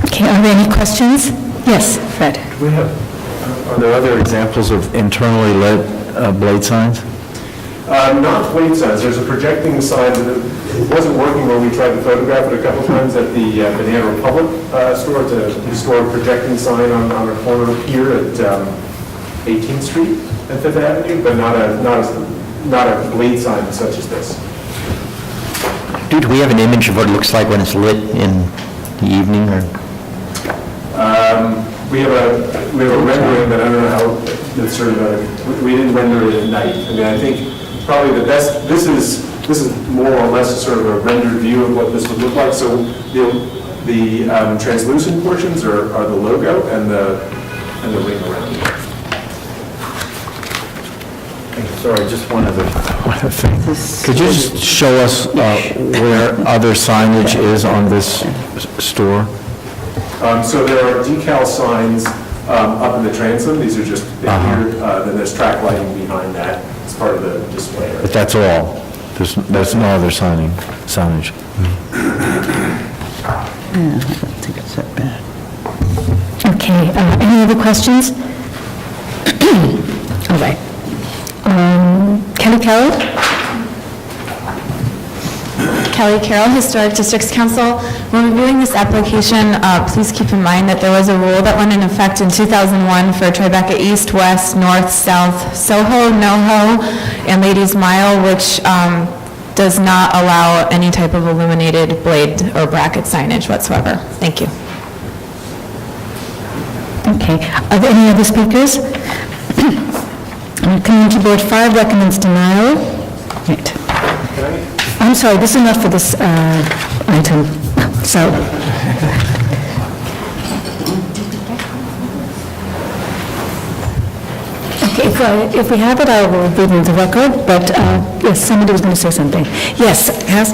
Speaker 3: Okay, are there any questions? Yes, Fred.
Speaker 20: Are there other examples of internally lit blade signs?
Speaker 21: Not blade signs, there's a projecting sign that it wasn't working when we tried to photograph it a couple times at the Banana Republic store. It's a historic projecting sign on a corner here at 18th Street and 5th Avenue, but not a blade sign such as this.
Speaker 2: Do we have an image of what it looks like when it's lit in the evening, or?
Speaker 21: We have a rendering, but I don't know how, it's sort of we didn't render it at night. I mean, I think probably the best, this is more or less sort of a rendered view of what this would look like. So the translucent portions are the logo and the ring around it.
Speaker 20: Sorry, just one other thing. Could you just show us where other signage is on this store?
Speaker 21: So there are decal signs up in the transom. These are just here. Then there's track lighting behind that. It's part of the display area.
Speaker 20: But that's all? There's no other signage?
Speaker 23: I don't think it's that bad.
Speaker 3: Okay, any other questions? All right. Kelly Carroll?
Speaker 17: Kelly Carroll, Historic Districts Council. When reviewing this application, please keep in mind that there was a rule that went in effect in 2001 for Tribeca East, West, North, South, Soho, NoHo, and Ladies Mile, which does not allow any type of illuminated blade or bracket signage whatsoever. Thank you.
Speaker 3: Okay, are there any other speakers? Community Board 5 recommends denial. Right. I'm sorry, this is not for this item, so. Okay, if we have it, I will read it in the record, but yes, somebody was going to say something. Yes, yes?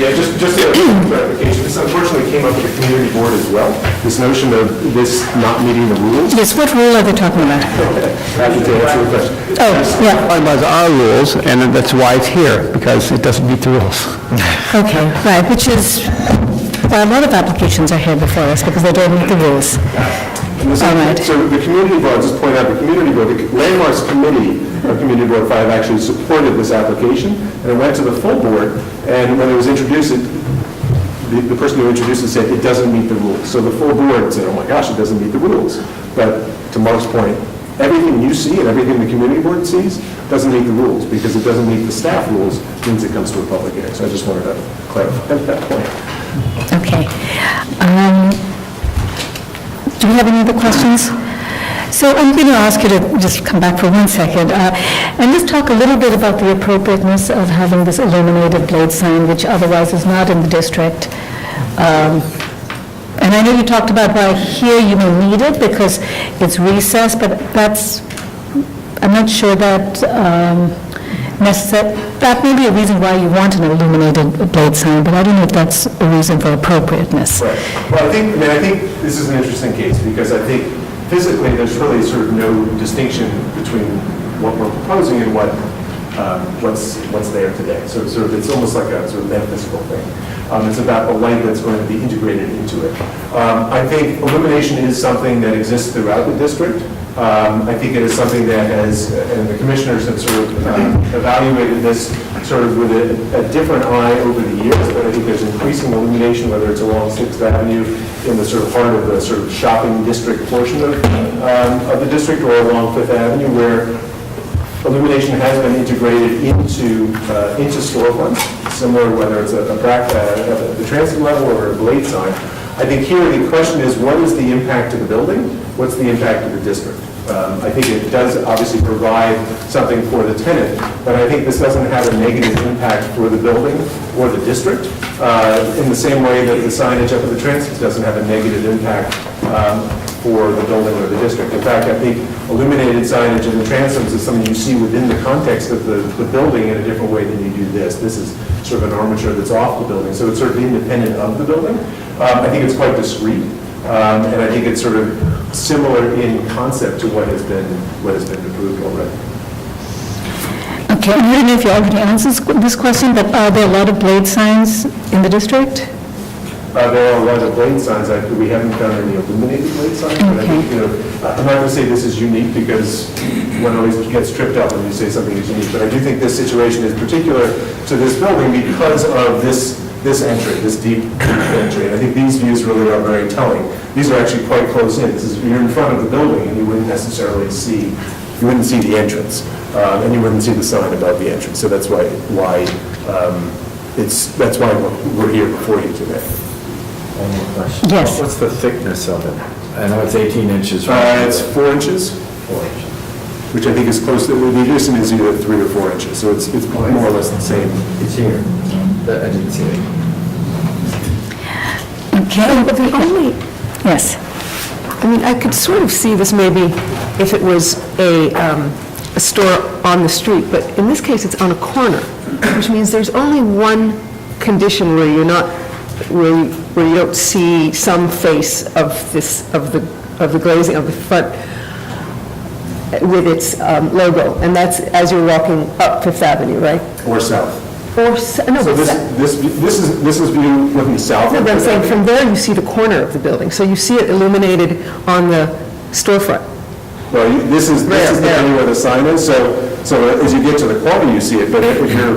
Speaker 21: Yeah, just a clarification. This unfortunately came up at the community board as well, this notion of this not meeting the rules.
Speaker 3: Yes, what rule are they talking about?
Speaker 21: Happy to answer the question.
Speaker 3: Oh, yeah.
Speaker 2: Talking about our rules, and that's why it's here, because it doesn't meet the rules.
Speaker 3: Okay, right, which is, well, a lot of applications are here before us because they don't meet the rules. All right.
Speaker 21: So the community board, just point out, the community board, the landmarks committee of Community Board 5 actually supported this application, and it went to the full board, and when it was introduced, the person who introduced it said it doesn't meet the rules. So the full board said, oh my gosh, it doesn't meet the rules. But to Mark's point, everything you see and everything the community board sees doesn't meet the rules, because it doesn't meet the staff rules, means it comes to a public hearing. So I just wanted to clarify that point.
Speaker 3: Okay. Do we have any other questions? So I'm going to ask you to just come back for 1 second and just talk a little bit about the appropriateness of having this illuminated blade sign, which otherwise is not in the district. And I know you talked about why here you may need it because it's recessed, but I'm not sure that that may be a reason why you want an illuminated blade sign, but I don't know if that's a reason for appropriateness.
Speaker 21: Right. Well, I think this is an interesting case, because I think physically there's really sort of no distinction between what we're proposing and what's there today. So it's almost like a sort of metaphysical thing. It's about the light that's going to be integrated into it. I think illumination is something that exists throughout the district. I think it is something that has, and the commissioners have sort of evaluated this sort of with a different eye over the years, but I think there's increasing illumination, whether it's along 6th Avenue in the sort of heart of the sort of shopping district portion of the district, or along 5th Avenue, where illumination has been integrated into storefronts, similar whether it's at the transit level or a blade sign. I think here the question is, what is the impact to the building? What's the impact to the district? I think it does obviously provide something for the tenant, but I think this doesn't have a negative impact for the building or the district, in the same way that the signage up at the transit doesn't have a negative impact for the building or the district. In fact, I think illuminated signage in the transoms is something you see within the context of the building in a different way than you do this. This is sort of an armature that's off the building, so it's sort of independent of the building. I think it's quite discreet, and I think it's sort of similar in concept to what has been approved already.
Speaker 3: Okay, I don't know if you already answered this question, but are there a lot of blade signs in the district?
Speaker 21: there are a lot of blade signs. We haven't found any illuminated blade signs. But I think, I'm not going to say this is unique because one always gets tripped up when you say something is unique. But I do think this situation is particular to this building because of this entry, this deep entry. And I think these views really are very telling. These are actually quite close in. You're in front of the building and you wouldn't necessarily see, the entrance. And you wouldn't see the sign above the entrance. So that's why we're here before you today.
Speaker 20: One more question.
Speaker 3: Yes.
Speaker 20: What's the thickness of it? I know it's 18 inches.
Speaker 21: It's 4 inches.
Speaker 20: 4 inches.
Speaker 21: Which I think is close to, the addition is either 3 or 4 inches, so it's more or less the same.
Speaker 20: It's here. I didn't see it.
Speaker 3: Okay.
Speaker 4: But the only,
Speaker 3: Yes.
Speaker 4: I mean, I could sort of see this maybe if it was a store on the street, but in this case, it's on a corner, which means there's only one condition where you're not, where you don't see some face of the glazing of the front with its logo, and that's as you're walking up Fifth Avenue, right?
Speaker 21: Or south.
Speaker 4: No,
Speaker 21: So
Speaker 4: but
Speaker 21: this is view looking south.
Speaker 4: No, but I'm saying from there, you see the corner of the building, so you see it illuminated on the storefront.
Speaker 21: Well, this is the area where the sign is, so as you get to the corner, you see it, but if you're,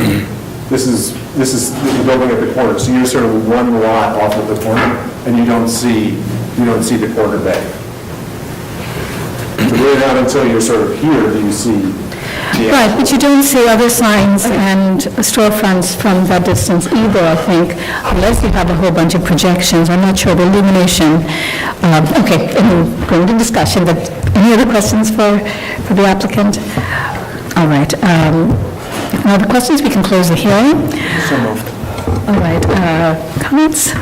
Speaker 21: this is the building at the corner, so you're sort of one lot off of the corner, and you don't see the corner bay. So really not until you're sort of here do you see the
Speaker 3: Right, but you don't see other signs and storefronts from that distance either, I think, unless you have a whole bunch of projections. I'm not sure the illumination. Okay, going to discussion, but any other questions for the applicant? All right. If no other questions, we can close the hearing.
Speaker 20: So moved.
Speaker 3: All right. Comments?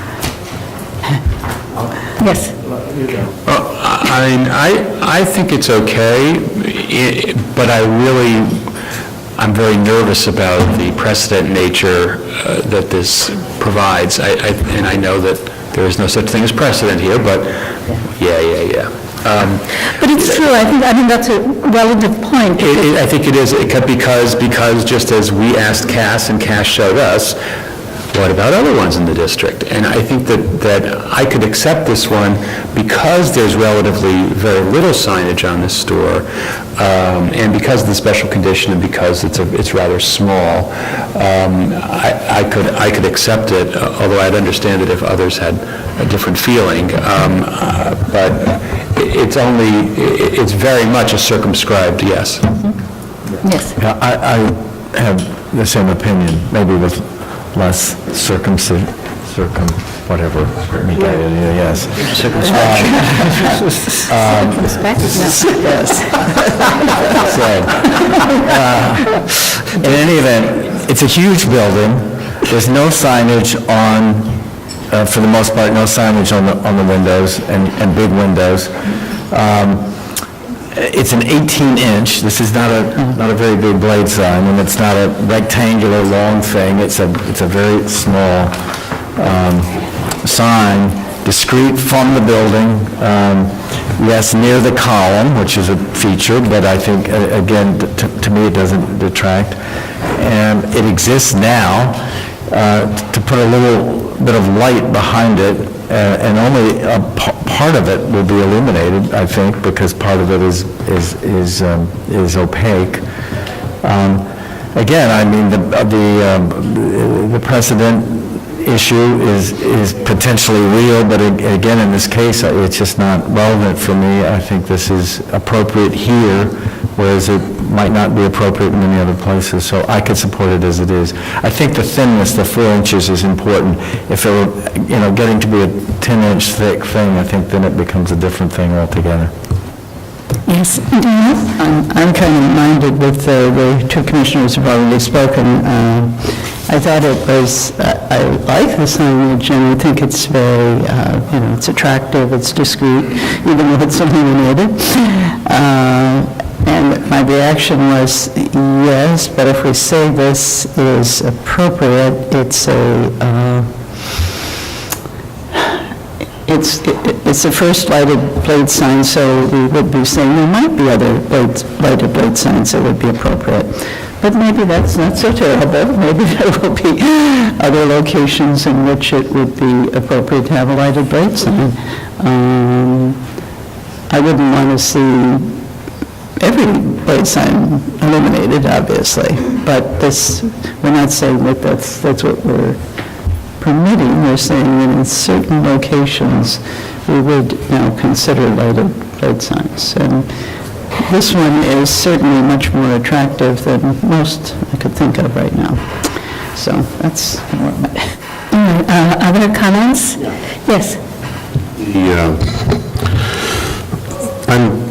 Speaker 3: Yes.
Speaker 19: I think it's okay, but I'm very nervous about the precedent nature that this provides. And I know that there is no such thing as precedent here, but yeah.
Speaker 3: But it's true, I think that's a relative point.
Speaker 19: I think it is, because just as we asked Cass and Cass showed us, what about other ones in the district? And I think that I could accept this one because there's relatively very little signage on this store, and because of the special condition and because it's rather small. I could accept it, although I'd understand it if others had a different feeling. But it's very much a circumscribed yes.
Speaker 3: Yes.
Speaker 20: Yeah, I have the same opinion, maybe with less whatever, yes. In any event, it's a huge building. There's no signage for the most part, no signage on the windows and big windows. It's an 18-inch. This is not a very big blade sign, and it's not a rectangular long thing. It's a very small sign, discrete from the building. Yes, near the column, which is a feature, but I think again, to me, it doesn't detract. And it exists now to put a little bit of light behind it, and only a part of it will be illuminated, I think, because part of it is opaque. Again, I mean, the precedent issue is potentially real, but again, in this case, it's just not relevant for me. I think this is appropriate here, whereas it might not be appropriate in many other places, so I could support it as it is. I think the thinness, the 4 inches, is important. If it were, getting to be a 10-inch thick thing, I think then it becomes a different thing altogether.
Speaker 3: Yes.
Speaker 23: I'm kind of minded with the way two commissioners have already spoken. I thought it was, I like the signage, and I think it's very, it's attractive, it's discreet, even though it's illuminated. And my reaction was, yes, but if we say this is it's the first lighted blade sign, so we would be saying there might be other lighted blade signs that would be appropriate. But maybe that's not so terrible. Maybe there will be other locations in which it would be appropriate to have a lighted blade sign. I wouldn't want to see every blade sign illuminated, obviously, but this, we're not saying that that's what we're permitting. We're saying that in certain locations, we would now consider lighted blade signs. And this one is certainly much more attractive than most I could think of right now. So that's where I'm at.
Speaker 3: Other comments? Yes.
Speaker 1: I'm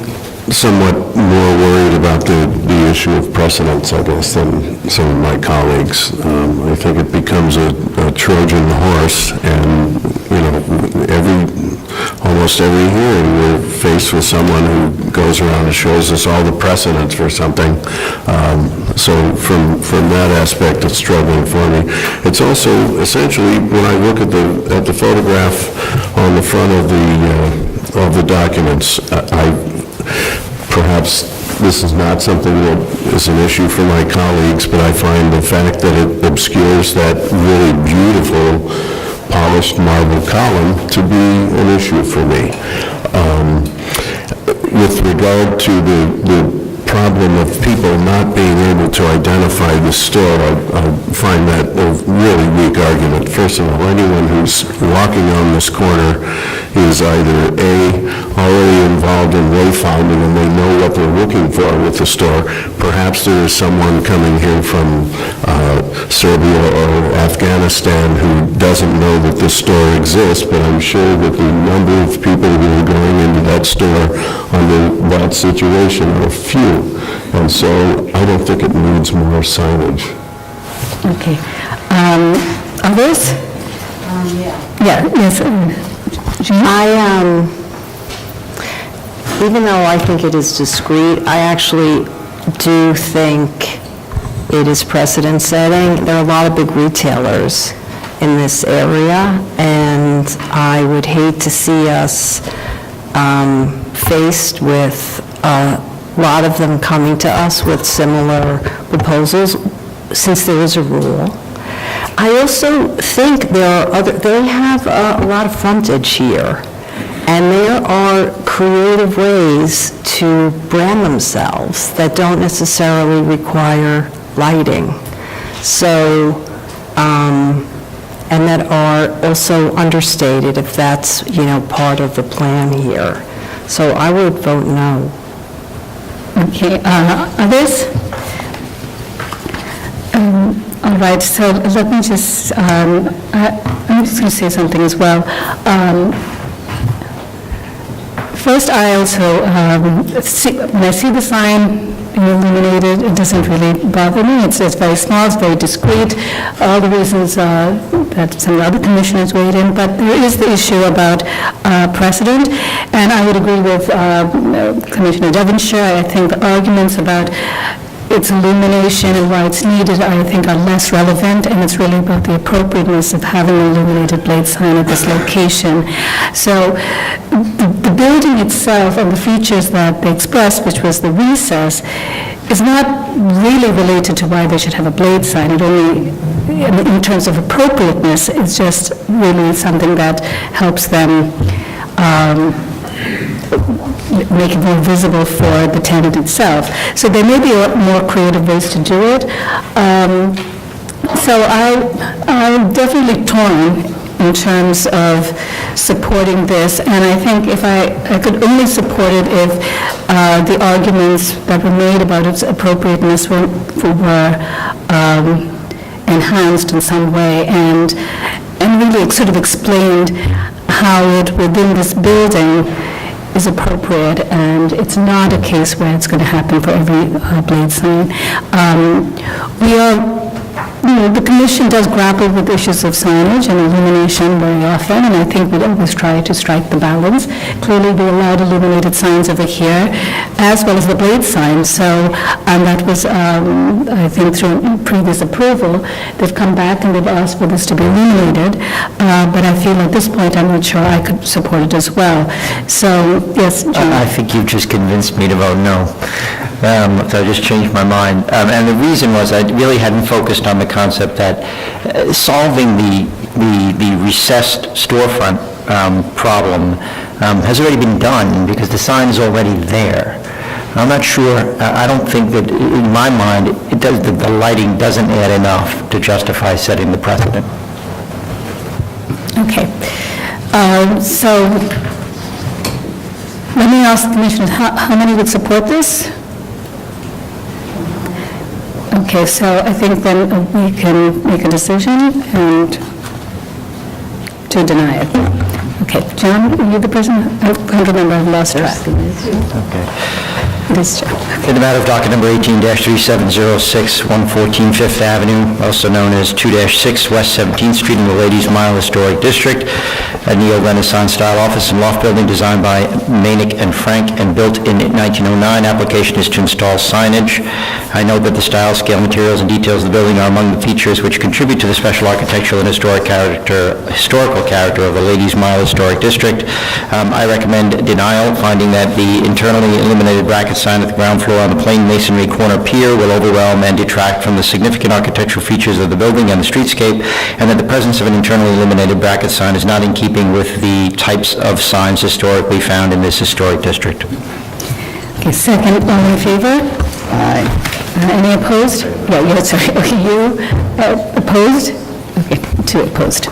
Speaker 1: somewhat more worried about the issue of precedence, I guess, than some of my colleagues. I think it becomes a Trojan horse, and, almost every hearing, we're faced with someone who goes around and shows us all the precedents for something. So from that aspect, it's struggling for me. It's also, essentially, when I look at the photograph on the front of the documents, perhaps this is not something that is an issue for my colleagues, but I find the fact that it obscures that really beautiful polished marble column to be an issue for me. With regard to the problem of people not being able to identify the store, I find that a really weak argument. First of all, anyone who's walking on this corner is either A, already involved in wayfinding and they know what they're looking for with the store. Perhaps there is someone coming here from Serbia or Afghanistan who doesn't know that this store exists, but I'm sure that the number of people who are going into that store under that situation are few. And so I don't think it needs more signage.
Speaker 3: Okay. Others? Yeah, yes.
Speaker 7: Even though I think it is discreet, I actually do think it is precedent-setting. There are a lot of big retailers in this area, and I would hate to see us faced with a lot of them coming to us with similar proposals, since there is a rule. I also think they have a lot of frontage here, and there are creative ways to brand themselves that don't necessarily require lighting. So, and that are also understated if that's, part of the plan here. So I would vote no.
Speaker 3: Okay, others? All right, so let me just, I'm just going to say something as well. First, I also, when I see the sign being illuminated, it doesn't really bother me. It's very small, it's very discreet. All the reasons that some other commissioners weighed in, but there is the issue about precedent, and I would agree with Commissioner Devonshire. I think the arguments about its illumination and why it's needed, I think, are less relevant, and it's really about the appropriateness of having an illuminated blade sign at this location. So the building itself and the features that they expressed, which was the recess, is not really related to why they should have a blade sign. It only, in terms of appropriateness, it's just really something that helps them make it more visible for the tenant itself. So there may be more creative ways to do it. So I'm definitely torn in terms of supporting this, and I think if I could only support it if the arguments that were made about its appropriateness were enhanced in some way, and really sort of explained how it within this building is appropriate, and it's not a case where it's going to happen for every blade sign. The Commission does grapple with issues of signage and illumination very often, and I think we always try to strike the balance. Clearly, we allowed illuminated signs over here. as well as the blade sign. So, and that was, I think, through previous approval, they've come back and they've asked for this to be illuminated, but I feel at this point, I'm not sure I could support it as well. So, yes, John?
Speaker 11: I think you've just convinced me to vote no. So I just changed my mind. And the reason was I really hadn't focused on the concept that solving the recessed storefront problem has already been done because the sign is already there. I'm not sure, I don't think that, in my mind, the lighting doesn't add enough to justify setting the precedent.
Speaker 3: Okay. So, let me ask the commissioners, how many would support this? Okay, so I think then we can make a decision and to deny it. Okay, John, are you the person? I can't remember, I've lost track.
Speaker 11: Okay.
Speaker 3: It is John.
Speaker 11: In the matter of docket number 18-3706, 114 Fifth Avenue, also known as 2-6 West 17th Street in the Ladies Mile Historic District, a neo-Renaissance style office and loft building designed by Manick and Frank and built in 1909. Application is to install signage. I note that the style, scale, materials, and details of the building are among the features which contribute to the special architectural and historical character of the Ladies Mile Historic District. I recommend denial, finding that the internally illuminated bracket sign at the ground floor on the plain masonry corner pier will overwhelm and detract from the significant architectural features of the building and the streetscape, and that the presence of an internally illuminated bracket sign is not in keeping with the types of signs historically found in this historic district.
Speaker 3: Okay, second, all in favor? Aye. Any opposed? Yeah, sorry, okay, you opposed? Okay, 2 opposed.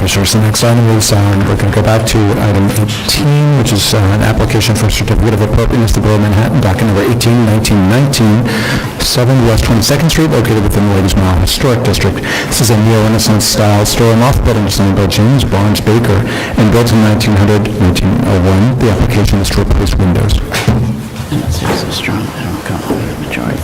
Speaker 19: Commissioners, the next item is, we're going to go back to item 18, which is an application for a certificate of appropriateness to Borough of Manhattan, docket number 18-1919, 7 West 22nd Street, located within the Ladies Mile Historic District. This is a neo-Renaissance style store and loft building designed by James Barnes Baker and built in 1900-1901. The application is to replace windows.
Speaker 11: There's a strong majority.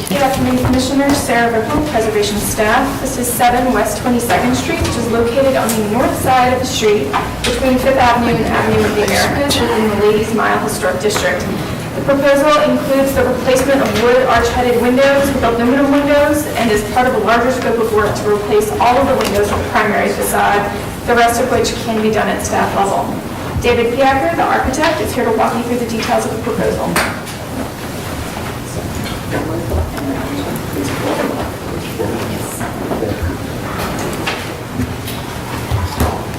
Speaker 12: Good afternoon, Commissioners. Sarah Ripple, Preservation Staff. This is 7 West 22nd Street, which is located on the north side of the street between 5th Avenue and Avenue of the Americas within the Ladies Mile Historic District. The proposal includes the replacement of wood arch-headed windows with aluminum windows and is part of a larger scope of work to replace all of the windows with primary facade, the rest of which can be done at staff level. David Piacker, the architect, is here to walk you through the details of the proposal.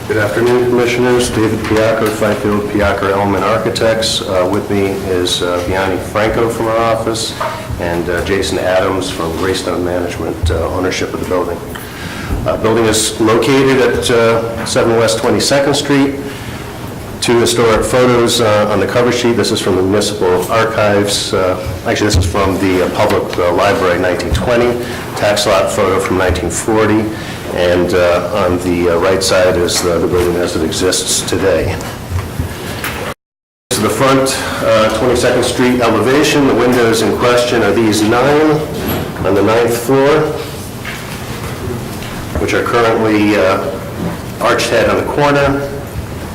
Speaker 6: Good afternoon, Commissioners. David Piacker, Fifield Piacker Elman Architects. With me is Vianney Franco from our office and Jason Adams from Greystone Management, ownership of the building. Building is located at 7 West 22nd Street. 2 historic photos on the cover sheet. This is from the Municipal Archives. Actually, this is from the Public Library, 1920. Tax lot photo from 1940. And on the right side is the building as it exists today. To the front 22nd Street elevation, the windows in question are these 9 on the 9th floor, which are currently arched head on the corner,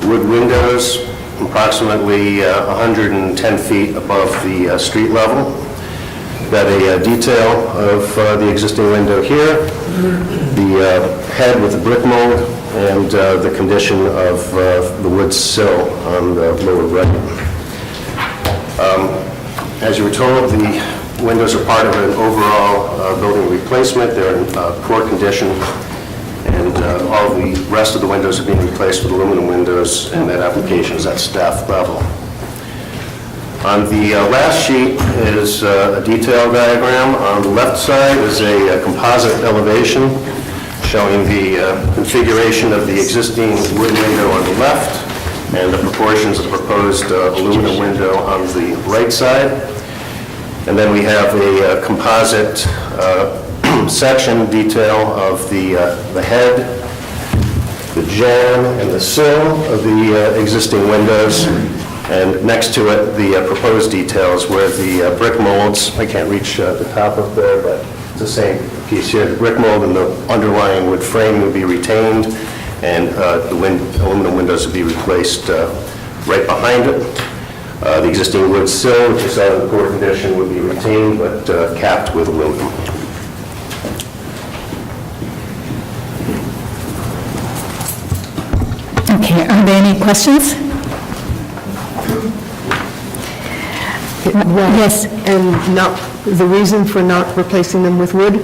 Speaker 6: wood windows, approximately 110 feet above the street level. Got a detail of the existing window here, the head with the brick mold, and the condition of the wood sill on the lower right. As you were told, the windows are part of an overall building replacement. They're in poor condition, and all the rest of the windows are being replaced with aluminum windows, and that application is at staff level. On the last sheet is a detail diagram. On the left side is a composite elevation showing the configuration of the existing wood window on the left and the proportions of the proposed aluminum window on the right side. And then we have a composite section detail of the head, the jamb, and the sill of the existing windows. And next to it, the proposed details where the brick molds, I can't reach the top up there, but it's the same piece here, the brick mold and the underlying wood frame would be retained, and the aluminum windows would be replaced right behind it. The existing wood sill, which is out of poor condition, would be retained but capped with aluminum.
Speaker 3: Okay, are there any questions? Yes.
Speaker 4: And the reason for not replacing them with wood?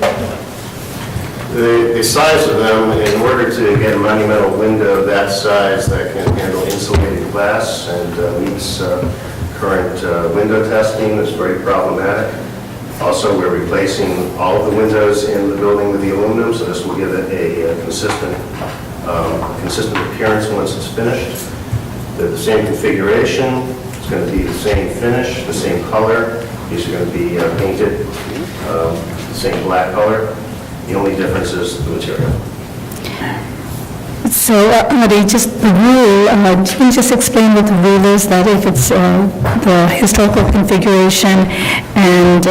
Speaker 6: The size of them, in order to get a monumental window that size that can handle insulated glass and meets current window testing, is very problematic. Also, we're replacing all of the windows in the building with the aluminum, so this will give it a consistent appearance once it's finished. They're the same configuration, it's going to be the same finish, the same color. These are going to be painted the same black color. The only difference is the material.
Speaker 3: So, Artie, just the rule, can you just explain what the rule is, that if it's the historical configuration and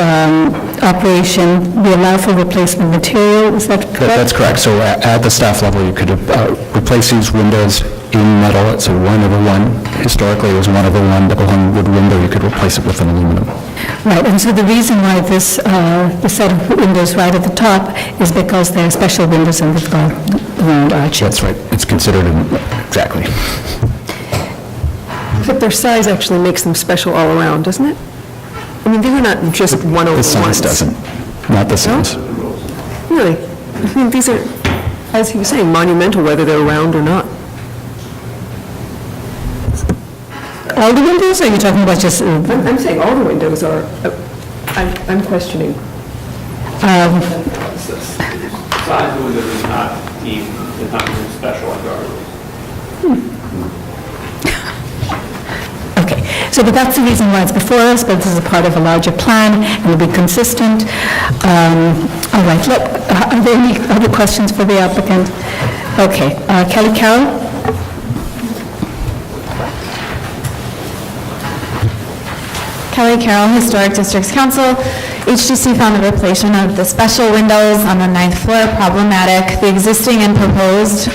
Speaker 3: operation, we allow for replacement material, is that correct?
Speaker 19: That's correct. So at the staff level, you could replace these windows in metal. It's a 1/1. Historically, it was 1/1 double-hung wood window. You could replace it with an aluminum.
Speaker 3: Right, and so the reason why this, the set of windows right at the top is because they're special windows and they've got the round arch.
Speaker 19: That's right. It's considered, exactly.
Speaker 4: But their size actually makes them special all around, doesn't it? I mean, they're not just 1/1s.
Speaker 19: The size doesn't, not the size.
Speaker 4: Really? I mean, these are, as he was saying, monumental whether they're round or not.
Speaker 3: All the windows, or are you talking about just...
Speaker 4: I'm saying all the windows are, I'm questioning.
Speaker 9: Size of the window is not deemed special under our rules.
Speaker 3: Okay, so but that's the reason why it's before us, but this is a part of a larger plan, and will be consistent. All right, are there any other questions for the applicant? Okay, Kelly Carroll?
Speaker 17: Kelly Carroll, Historic Districts Council. HDC found the replacement of the special windows on the 9th floor problematic. The existing and proposed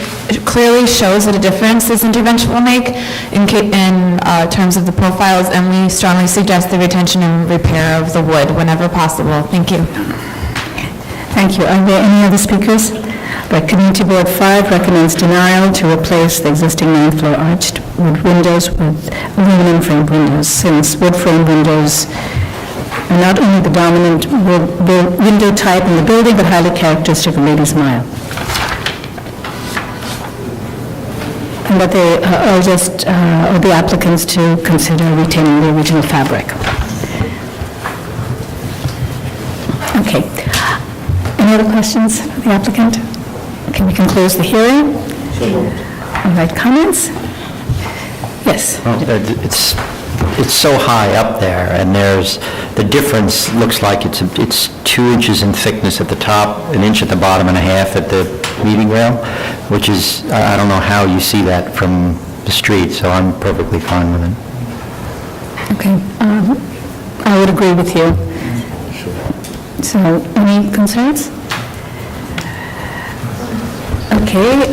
Speaker 17: clearly shows what a difference this intervention will make in terms of the profiles, and we strongly suggest the retention and repair of the wood whenever possible. Thank you.
Speaker 3: Thank you. Are there any other speakers? Right, Community Board 5 recommends denial to replace the existing 9th floor arched wood windows with aluminum frame windows, since wood frame windows are not only the dominant window type in the building, but highly characteristic of Ladies' Mile. And that they urged the applicants to consider retaining the original fabric. Okay. Any other questions for the applicant? Okay, we can close the hearing. All right, comments? Yes.
Speaker 11: It's so high up there, and the difference looks like it's 2 inches in thickness at the top, 1 inch at the bottom, and 1/2 at the meeting rail, which is, I don't know how you see that from the street, so I'm perfectly fine with it.
Speaker 3: Okay, I would agree with you. So, any concerns? Okay,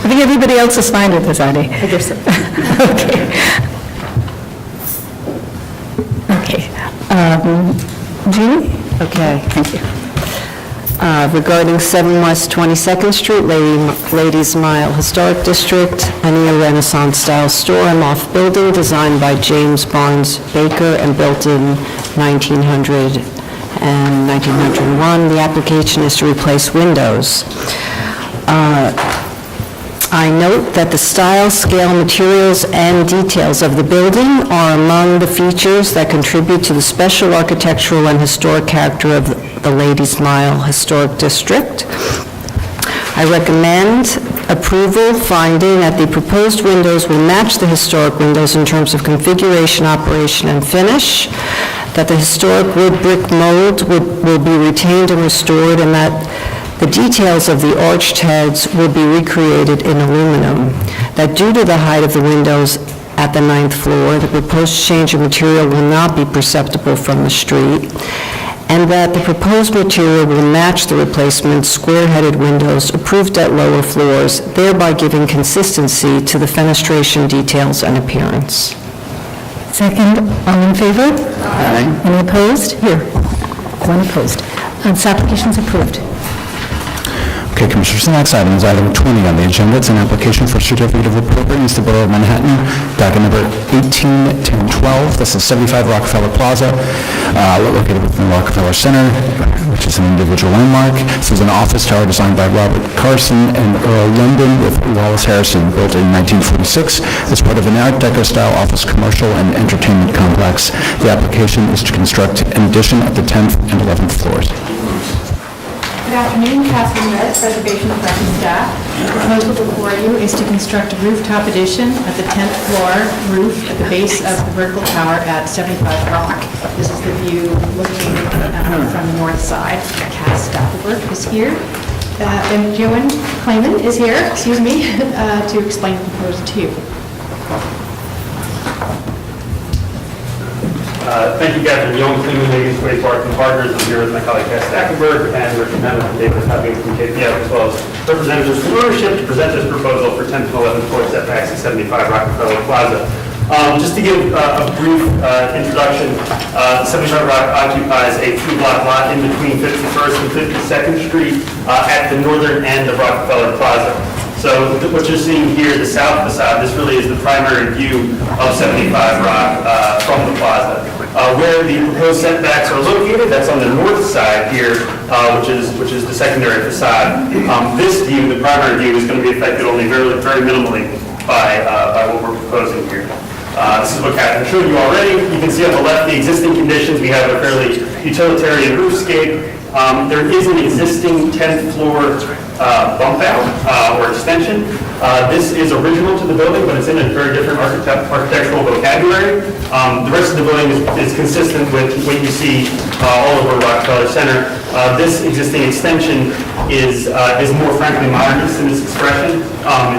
Speaker 3: I think everybody else is fine with this, Artie.
Speaker 4: I guess so.
Speaker 3: Okay. Okay. Julie?
Speaker 7: Okay.
Speaker 3: Thank you.
Speaker 7: Regarding 7 West 22nd Street, Ladies' Mile Historic District, a neo-Renaissance style store and loft building designed by James Barnes Baker and built in 1900 and 1901. The application is to replace windows. I note that the style, scale, materials, and details of the building are among the features that contribute to the special architectural and historic character of the Ladies' Mile Historic District. I recommend approval, finding that the proposed windows will match the historic windows in terms of configuration, operation, and finish, that the historic wood brick mold will be retained and restored, and that the details of the arched heads will be recreated in aluminum, that due to the height of the windows at the 9th floor. The proposed change of material will not be perceptible from the street, and that the proposed material will match the replacement square-headed windows approved at lower floors, thereby giving consistency to the fenestration details and appearance.
Speaker 3: Second, all in favor? Aye. Any opposed? Here, one opposed. This application is approved.
Speaker 19: Okay, Commissioners, the next item is item 20 on the agenda. It's an application for certificate of appropriateness to the Borough of Manhattan, docket number 181012. This is 75 Rockefeller Plaza, located within the Rockefeller Center, which is an individual landmark. This is an office tower designed by Robert Carson and Earl London with Wallace Harrison, built in 1946 as part of an Art Deco-style office, commercial, and entertainment complex. The application is to construct an addition at the 10th and 11th floors.
Speaker 13: Good afternoon, Catherine Red, Preservation of Record staff. The proposal before you is to construct a rooftop addition at the 10th floor roof at the base of the vertical tower at 75 Rock. This is the view looking from the north side. Cast Staffelberg is here. And Joan Clayman is here, to explain the proposal to you.
Speaker 9: Thank you, Catherine. Young Cleveland, Ladies Waste Park and Partners. I'm here with my colleague, Cass Stackenberg, and Richard Neville and David Huggins from KPF, as well as representatives from ownership to present this proposal for 10th and 11th floor setbacks at 75 Rockefeller Plaza. Just to give a brief introduction, 75 Rock occupies a two-block lot in between 51st and 52nd Street at the northern end of Rockefeller Plaza. So what you're seeing here, the south facade, this really is the primary view of 75 Rock from the plaza. Where the proposed setbacks are located, that's on the north side here, which is the secondary facade. This view, the primary view, is going to be affected only very minimally by what we're proposing here. This is what Catherine showed you already. You can see on the left the existing conditions. We have a fairly utilitarian roofscape. There is an existing 10th floor bump out or extension. This is original to the building, but it's in a very different architectural vocabulary. The rest of the building is consistent with what you see all over Rockefeller Center. This existing extension is more frankly modernist in its expression.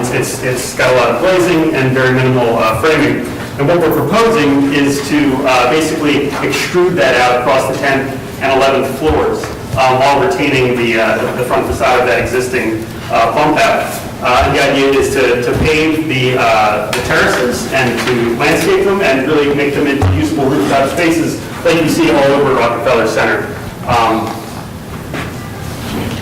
Speaker 9: It's got a lot of glazing and very minimal framing. And what we're proposing is to basically extrude that out across the 10th and 11th floors while retaining the front facade of that existing bump out. And the idea is to pave the terraces and to landscape them and really make them into usable rooftop spaces like you see all over Rockefeller Center.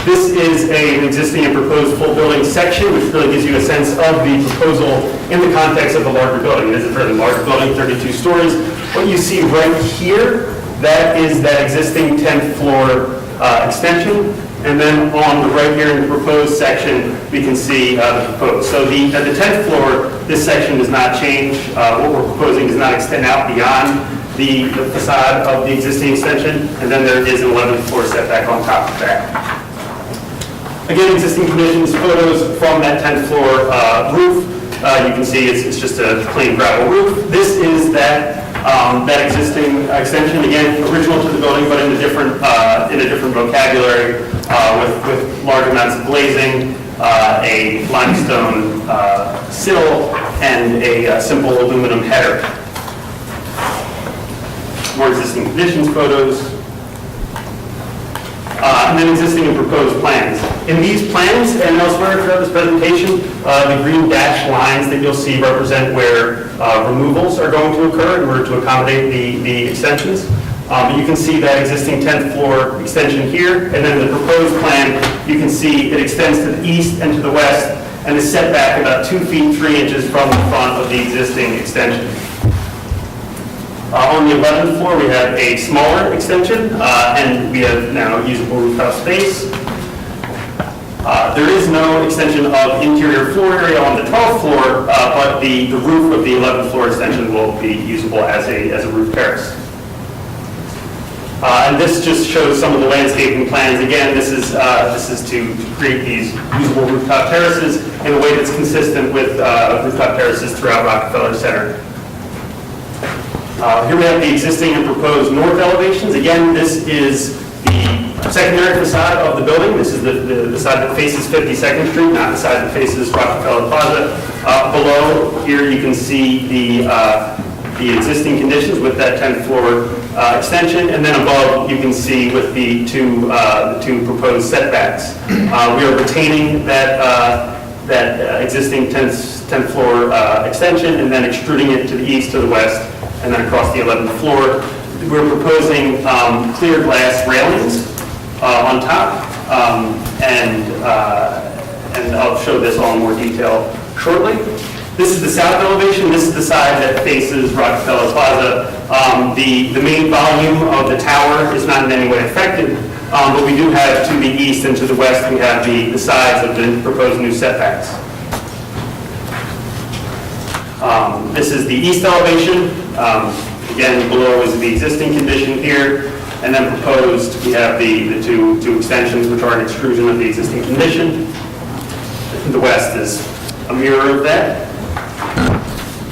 Speaker 9: This is an existing and proposed full building section, which really gives you a sense of the proposal in the context of the larger building. It is a fairly large building, 32 stories. What you see right here, that is that existing 10th floor extension. And then on the right here in the proposed section, we can see the proposed. So at the 10th floor, this section does not change. What we're proposing does not extend out beyond the facade of the existing extension. And then there is an 11th floor setback on top of that. Again, existing conditions, photos from that 10th floor roof. You can see it's just a plain gravel roof. This is that existing extension, again, original to the building, but in a different vocabulary, with large amounts of glazing, a limestone sill, and a simple aluminum header. More existing conditions photos. And then existing and proposed plans. In these plans and elsewhere throughout this presentation, the green dashed lines that you'll see represent where removals are going to occur in order to accommodate the extensions. You can see that existing 10th floor extension here, and then the proposed plan, you can see it extends to the east and to the west, and is set back about 2 feet 3 inches from the front of the existing extension. On the 11th floor, we have a smaller extension, and we have now usable rooftop space. There is no extension of interior floor area on the 12th floor, but the roof of the 11th floor extension will be usable as a roof terrace. And this just shows some of the landscaping plans. Again, this is to create these usable rooftop terraces in a way that's consistent with rooftop terraces throughout Rockefeller Center. Here we have the existing and proposed north elevations. Again, this is the secondary facade of the building. This is the side that faces 52nd Street, not the side that faces Rockefeller Plaza. Below here, you can see the existing conditions with that 10th floor extension, and then above, you can see with the two proposed setbacks. We are retaining that existing 10th floor extension and then extruding it to the east, to the west, and then across the 11th floor. We're proposing clear glass railings on top, and I'll show this all in more detail shortly. This is the south elevation. This is the side that faces Rockefeller Plaza. The main volume of the tower is not in any way affected, but we do have to the east and to the west, we have the sides of the proposed new setbacks. This is the east elevation. Again, below is the existing condition here, and then proposed, we have the two extensions, which are an extrusion of the existing condition. The west is a mirror of that.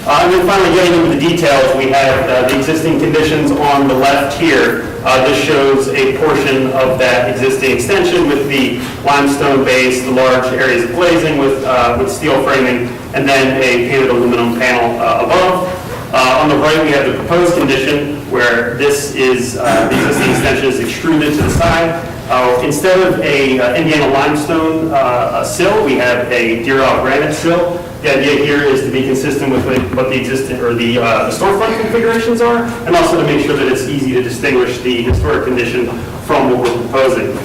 Speaker 9: And then finally, getting into the details, we have the existing conditions on the left here. This shows a portion of that existing extension with the limestone base, the large areas of glazing with steel framing, and then a painted aluminum panel above. On the right, we have the proposed condition where this is the existing extension is extruded to the side. Instead of a Indiana limestone sill, we have a Deerall granite sill. The idea here is to be consistent with what the existing or the storefront configurations are, and also to make sure that it's easy to distinguish the historic condition from what we're proposing.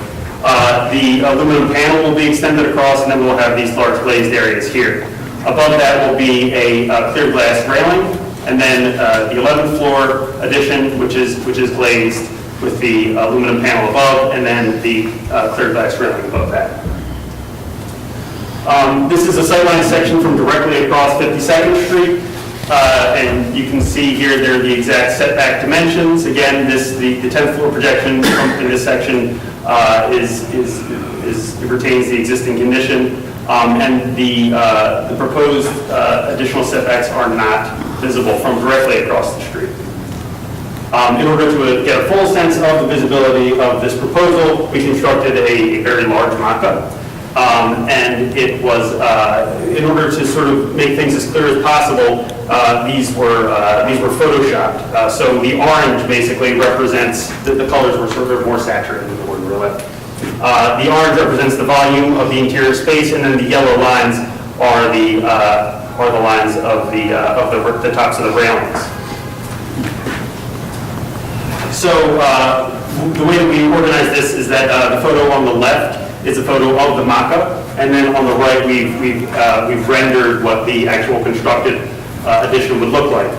Speaker 9: The aluminum panel will be extended across, and then we'll have these large glazed areas here. Above that will be a clear glass railing, and then the 11th floor addition, which is glazed with the aluminum panel above, and then the clear glass railing above that. This is a sightline section from directly across 52nd Street, and you can see here they're the exact setback dimensions. Again, the 10th floor projection in this section it retains the existing condition, and the proposed additional setbacks are not visible from directly across the street. In order to get a full sense of the visibility of this proposal, we constructed a very large mock-up. And it was, in order to sort of make things as clear as possible, these were photoshopped. So the orange basically represents, the colors were sort of more saturated than the one we left. The orange represents the volume of the interior space, and then the yellow lines are the lines of the tops of the railings. So the way that we organize this is that the photo on the left is a photo of the mock-up, and then on the right we've rendered what the actual constructed addition would look like.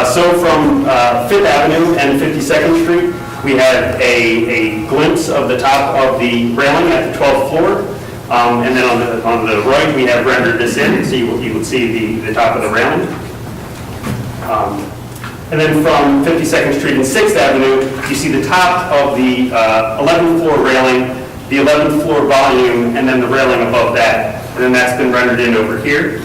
Speaker 9: So from 5th Avenue and 52nd Street, we have a glimpse of the top of the railing at the 12th floor, and then on the right we have rendered this in, so you would see the top of the railing. And then from 52nd Street and 6th Avenue, you see the top of the 11th floor railing, the 11th floor volume, and then the railing above that. And then that's been rendered in over here.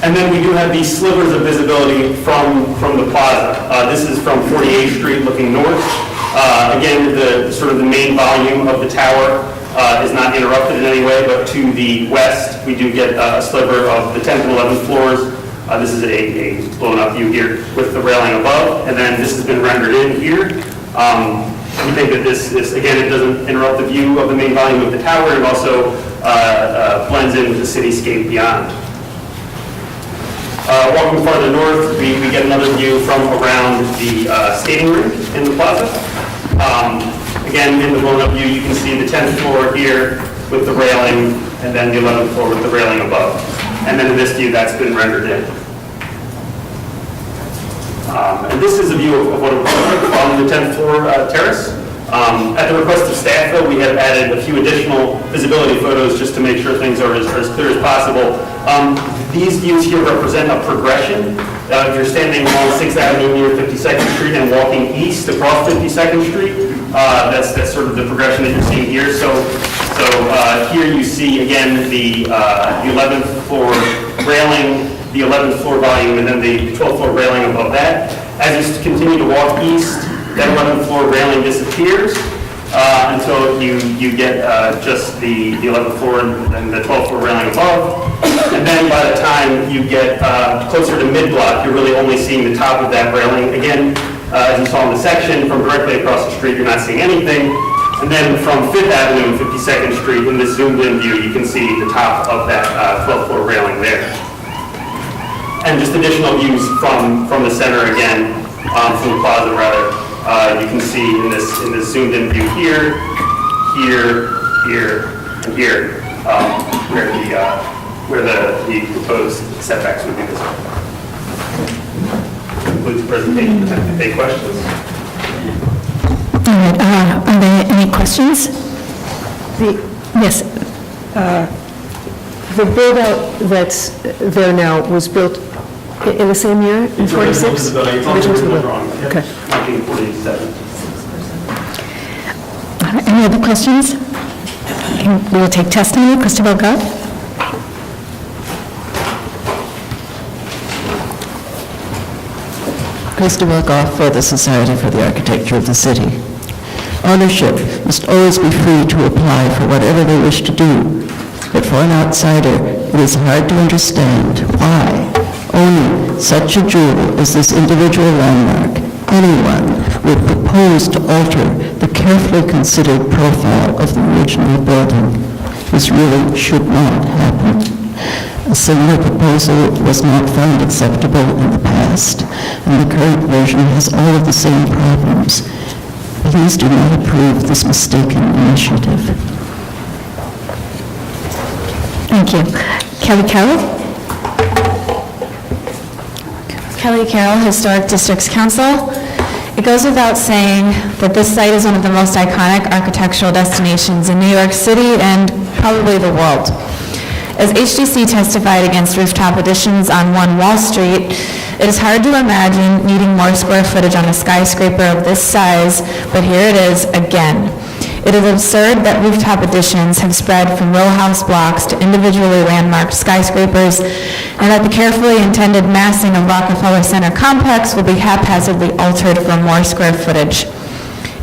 Speaker 9: And then we do have these slivers of visibility from the plaza. This is from 48th Street looking north. Again, the sort of the main volume of the tower is not interrupted in any way, but to the west, we do get a sliver of the 10th and 11th floors. This is a blown up view here with the railing above, and then this has been rendered in here. We think that this is, again, it doesn't interrupt the view of the main volume of the tower, and also blends in with the cityscape beyond. Walking farther north, we get another view from around the skating rink in the plaza. Again, in the blown up view, you can see the 10th floor here with the railing, and then the 11th floor with the railing above. And then in this view, that's been rendered in. And this is a view of what it looks like on the 10th floor terrace. At the request of staff, though, we have added a few additional visibility photos just to make sure things are as clear as possible. These views here represent a progression. If you're standing on 6th Avenue near 52nd Street and walking east across 52nd Street, that's sort of the progression that you're seeing here. So here you see, again, the 11th floor railing, the 11th floor volume, and then the 12th floor railing above that. As you continue to walk east, that 11th floor railing disappears, until you get just the 11th floor and the 12th floor railing above. And then by the time you get closer to mid-block, you're really only seeing the top of that railing. Again, as you saw in the section, from directly across the street, you're not seeing anything. And then from 5th Avenue and 52nd Street, in this zoomed-in view, you can see the top of that 12th floor railing there. And just additional views from the center again, from the plaza rather. You can see in this zoomed-in view here, and here, where the proposed setbacks would be visible. Concludes the presentation. Happy to take questions.
Speaker 3: All right, are there any questions? Yes.
Speaker 4: The build-out that's there now was built in the same year, in 46?
Speaker 9: It's original to the building.
Speaker 4: Okay.
Speaker 9: 1947.
Speaker 3: Any other questions? We will take testimony. Christopher Gott.
Speaker 8: Christopher Goff for the Society for the Architecture of the City. Ownership must always be free to apply for whatever they wish to do, but for an outsider, it is hard to understand why owning such a jewel as this individual landmark, anyone would propose to alter the carefully considered profile of the original building. This really should not happen. A similar proposal was not found acceptable in the past, and the current version has all of the same problems. Please do not approve this mistaken initiative.
Speaker 3: Thank you. Kelly Carroll.
Speaker 17: Kelly Carroll, Historic Districts Council. It goes without saying that this site is one of the most iconic architectural destinations in New York City and probably the world. As HDC testified against rooftop additions on 1 Wall Street, it is hard to imagine needing more square footage on a skyscraper of this size, but here it is again. It is absurd that rooftop additions have spread from row house blocks to individually landmarked skyscrapers, and that the carefully intended massing of Rockefeller Center complex will be haphazardly altered for more square footage.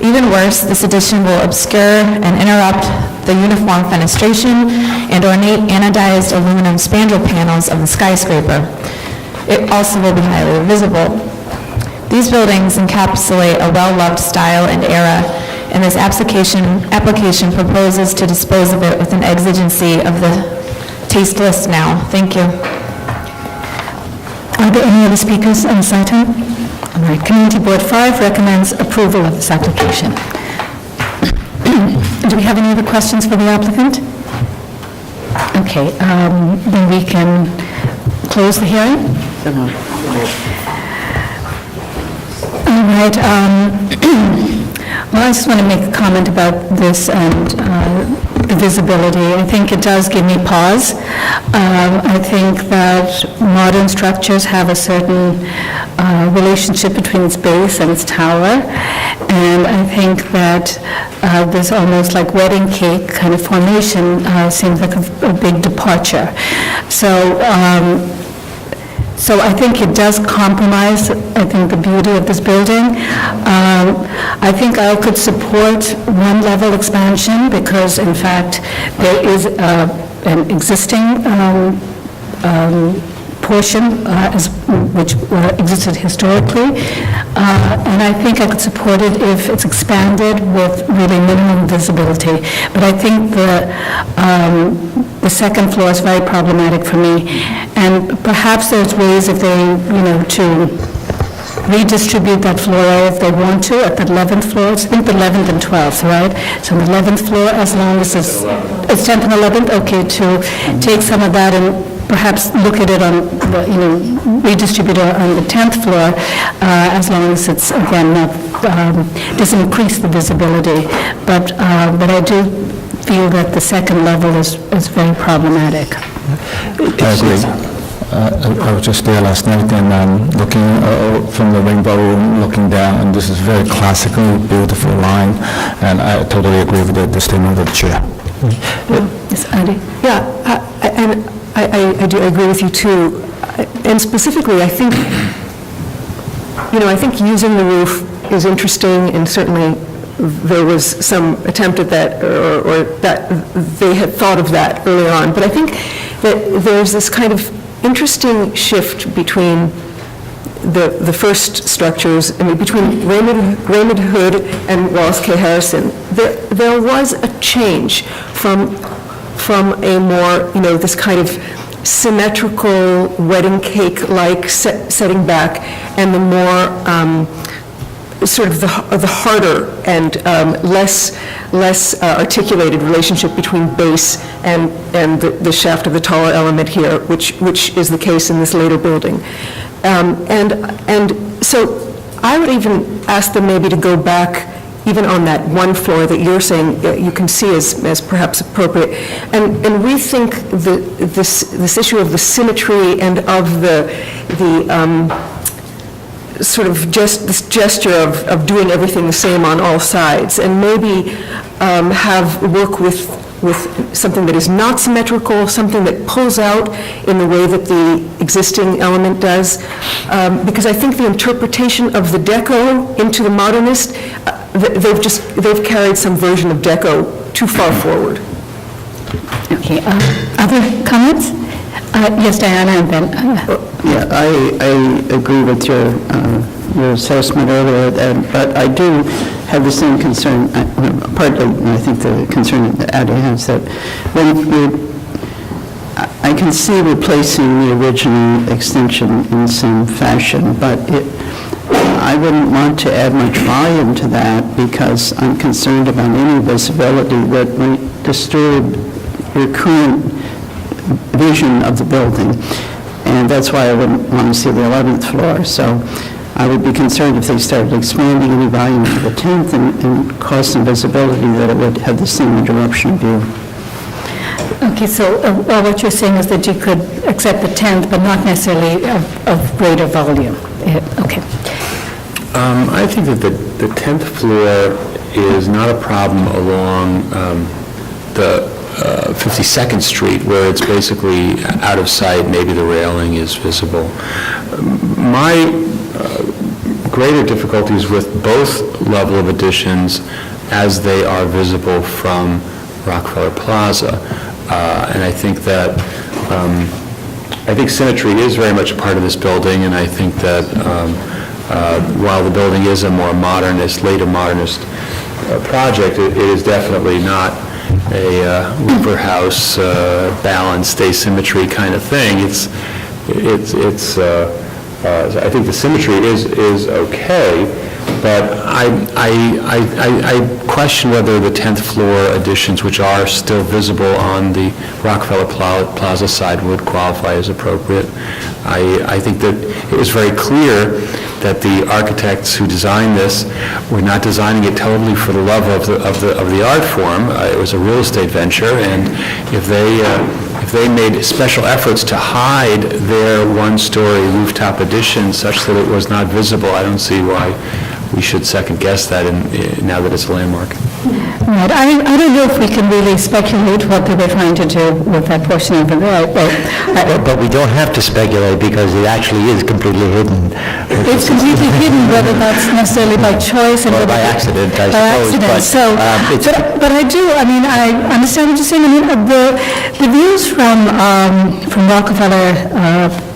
Speaker 17: Even worse, this addition will obscure and interrupt the uniform fenestration and ornate anodized aluminum spandrel panels of the skyscraper. It also will be highly visible. These buildings encapsulate a well-loved style and era, and this application proposes to dispose of it with an exigency of the taste list now. Thank you.
Speaker 3: Are there any other speakers on this item? All right, Community Board 5 recommends approval of this application. Do we have any other questions for the applicant? Okay, then we can close the hearing. All right, well, I just want to make a comment about this and the visibility. I think it does give me pause. I think that modern structures have a certain relationship between its base and its tower, and I think that this almost like wedding cake kind of formation seems like a big departure. So I think it does compromise, I think, the beauty of this building. I think I could support one-level expansion because, in fact, there is an existing portion which existed historically, and I think I could support it if it's expanded with really minimum visibility. But I think the second floor is very problematic for me, and perhaps there's ways if they, to redistribute that floor area if they want to at the 11th floor. I think the 11th and 12th, right? So the 11th floor, as long as it's 10th and 11th, okay, to take some of that and perhaps look at it on, redistribute it on the 10th floor, as long as it's, again, not, doesn't increase the visibility. But I do feel that the second level is very problematic.
Speaker 19: I agree. I was just there last night and looking from the rainbow room, looking down, and this is very classical, beautiful line, and I totally agree with the statement of the chair.
Speaker 4: Yes, Andy? Yeah, and I do agree with you too. And specifically, I think, I think using the roof is interesting and certainly there was some attempt at that, or that they had thought of that early on. But I think that there's this kind of interesting shift between the first structures, I mean, between Raymond Hood and Wallace K. Harrison. There was a change from a more, this kind of symmetrical wedding cake-like setting back, and the more sort of the harder and less articulated relationship between base and the shaft of the taller element here, which is the case in this later building. And so I would even ask them maybe to go back even on that one floor that you're saying you can see as perhaps appropriate, and rethink this issue of the symmetry and of the sort of just this gesture of doing everything the same on all sides, and maybe work with something that is not symmetrical, something that pulls out in the way that the existing element does, because I think the interpretation of the deco into the modernist, they've carried some version of deco too far forward.
Speaker 3: Okay, other comments? Yes, Diana, and then...
Speaker 23: Yeah, I agree with your assessment earlier, but I do have the same concern, partly, I think the concern that Addie has, that I can see replacing the original extension in some fashion, but I wouldn't want to add much volume to that because I'm concerned about any visibility that might disturb your current vision of the building. And that's why I wouldn't want to see the 11th floor. So I would be concerned if they started expanding any volume to the 10th and cause some visibility, that it would have the same interruption of view.
Speaker 3: Okay, so what you're saying is that you could accept the 10th, but not necessarily of greater volume. Okay.
Speaker 10: I think that the 10th floor is not a problem along the 52nd Street, where it's basically out of sight, maybe the railing is visible. My greater difficulties with both level of additions as they are visible from Rockefeller Plaza. And I think that, symmetry is very much a part of this building, and I think that while the building is a more modernist, later modernist project, it is definitely not a Rupert House balanced asymmetry kind of thing. I think the symmetry is okay, but I question whether the 10th floor additions, which are still visible on the Rockefeller Plaza side, would qualify as appropriate. I think that it was very clear that the architects who designed this were not designing it totally for the love of the art form. It was a real estate venture, and if they made special efforts to hide their one-story rooftop addition such that it was not visible, I don't see why we should second-guess that now that it's a landmark.
Speaker 3: Right. I don't know if we can really speculate what they were trying to do with that portion over there.
Speaker 11: But we don't have to speculate because it actually is completely hidden.
Speaker 3: It's completely hidden, whether that's necessarily by choice or
Speaker 11: by accident, I suppose.
Speaker 3: But I do. I mean, I understand what you're saying. I mean, the views from Rockefeller,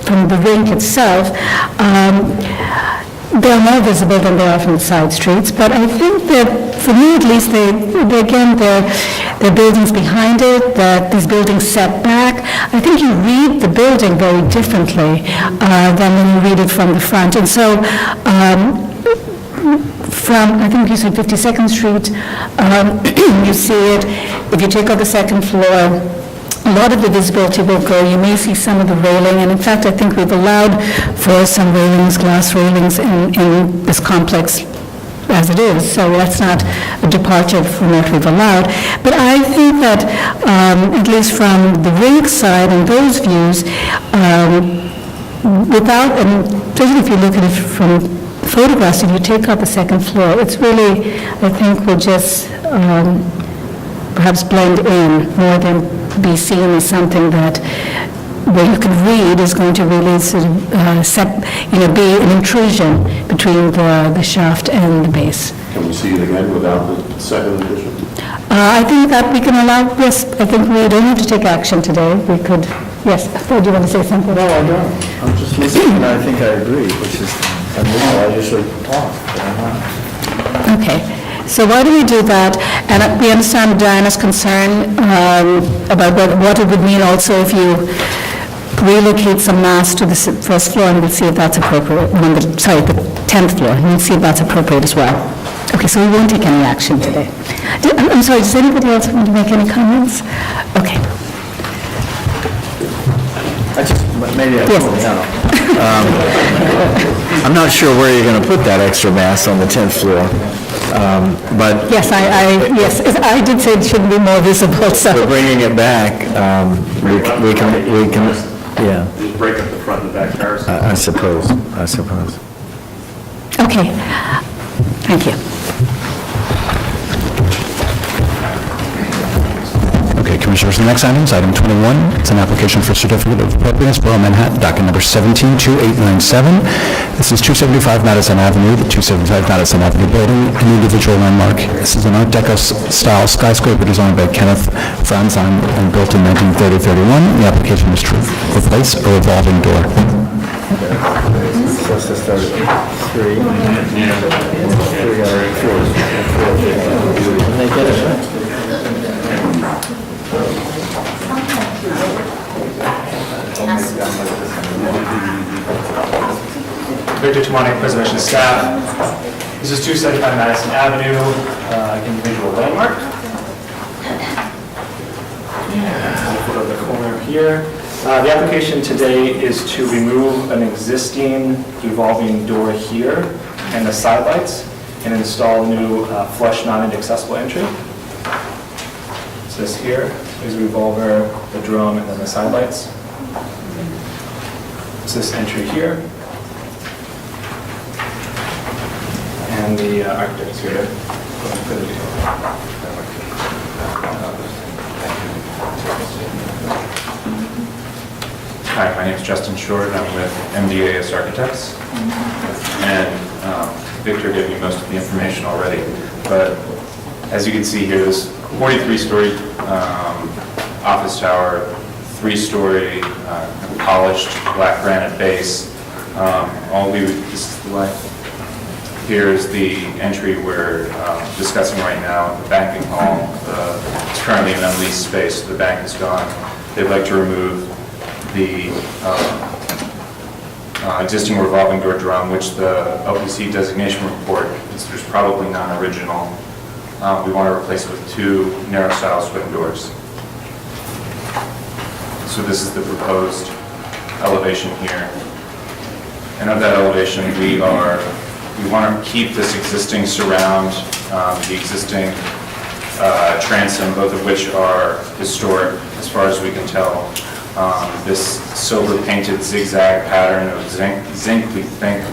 Speaker 3: from the rink itself. They're more visible than they are from the side streets, but I think that, for me at least, there are buildings behind it, that these buildings set back. I think you read the building very differently than when you read it from the front. And so, from, I think you said 52nd Street, you see it, if you take out the second floor, a lot of the visibility will go. You may see some of the railing, and in fact, I think we've allowed for some railings, glass railings in this complex as it is, so that's not a departure from what we've allowed. But I think that, at least from the rink side and those views, without, and especially if you look at it from photographs, if you take out the second floor, it's really, I think, will just perhaps blend in more than be seen as something that where you can read is going to really sort of be an intrusion between the shaft and the base.
Speaker 1: Can we see it again without the second addition?
Speaker 3: I think that we can allow, yes, I think we don't have to take action today. We could, yes, do you want to say something?
Speaker 20: No, I don't. I'm just listening, and I think I agree, which is unusual. I usually talk, but I'm not.
Speaker 3: Okay, so why do we do that? And we understand Diana's concern about what it would mean also if you relocate some mass to the first floor, and we'll see if that's appropriate. The 10th floor, and we'll see if that's appropriate as well. Okay, so we won't take any action today. I'm sorry, does anybody else want to make any comments? Okay.
Speaker 20: Maybe I
Speaker 3: Yes.
Speaker 20: don't know. I'm not sure where you're going to put that extra mass on the 10th floor, but...
Speaker 3: Yes, yes, I did say it should be more visible, so...
Speaker 20: We're bringing it back, we can, yeah.
Speaker 9: Just break up the front and back terrace.
Speaker 20: I suppose.
Speaker 3: Okay, thank you.
Speaker 19: Okay, Commissioners, the next item is item 21. It's an application for certificate of appropriateness, Borough Manhattan, docket number 172897. This is 275 Madison Avenue, the 275 Madison Avenue building, an individual landmark. This is an Art Deco-style skyscraper designed by Kenneth Franzheim and built in 1930-31. The application is to replace a revolving door.
Speaker 20: Supposed to start at 3. 3 or 4. And they get it right.
Speaker 9: Victor Tamani, Preservation Staff. This is 275 Madison Avenue, individual landmark. Over the corner here. The application today is to remove an existing revolving door here and the side lights and install new flush mounted accessible entry. So this here is the revolver, the drum, and then the side lights. It's this entry here. And the architect is here to go into the detail. Hi, my name is Justin Short. I'm with MDAS Architects. And Victor gave me most of the information already. But as you can see here, this 43-story office tower, 3-story polished black granite base. This is the light. Here's the entry we're discussing right now, the banking hall. It's currently an unleased space. The bank is gone. They'd like to remove the existing revolving door drum, which the LPC designation report is there's probably non-original. We want to replace it with 2 narrow style swing doors. So this is the proposed elevation here. And of that elevation, we want to keep this existing surround, the existing transom, both of which are historic as far as we can tell. This silver painted zigzag pattern of zinc we think,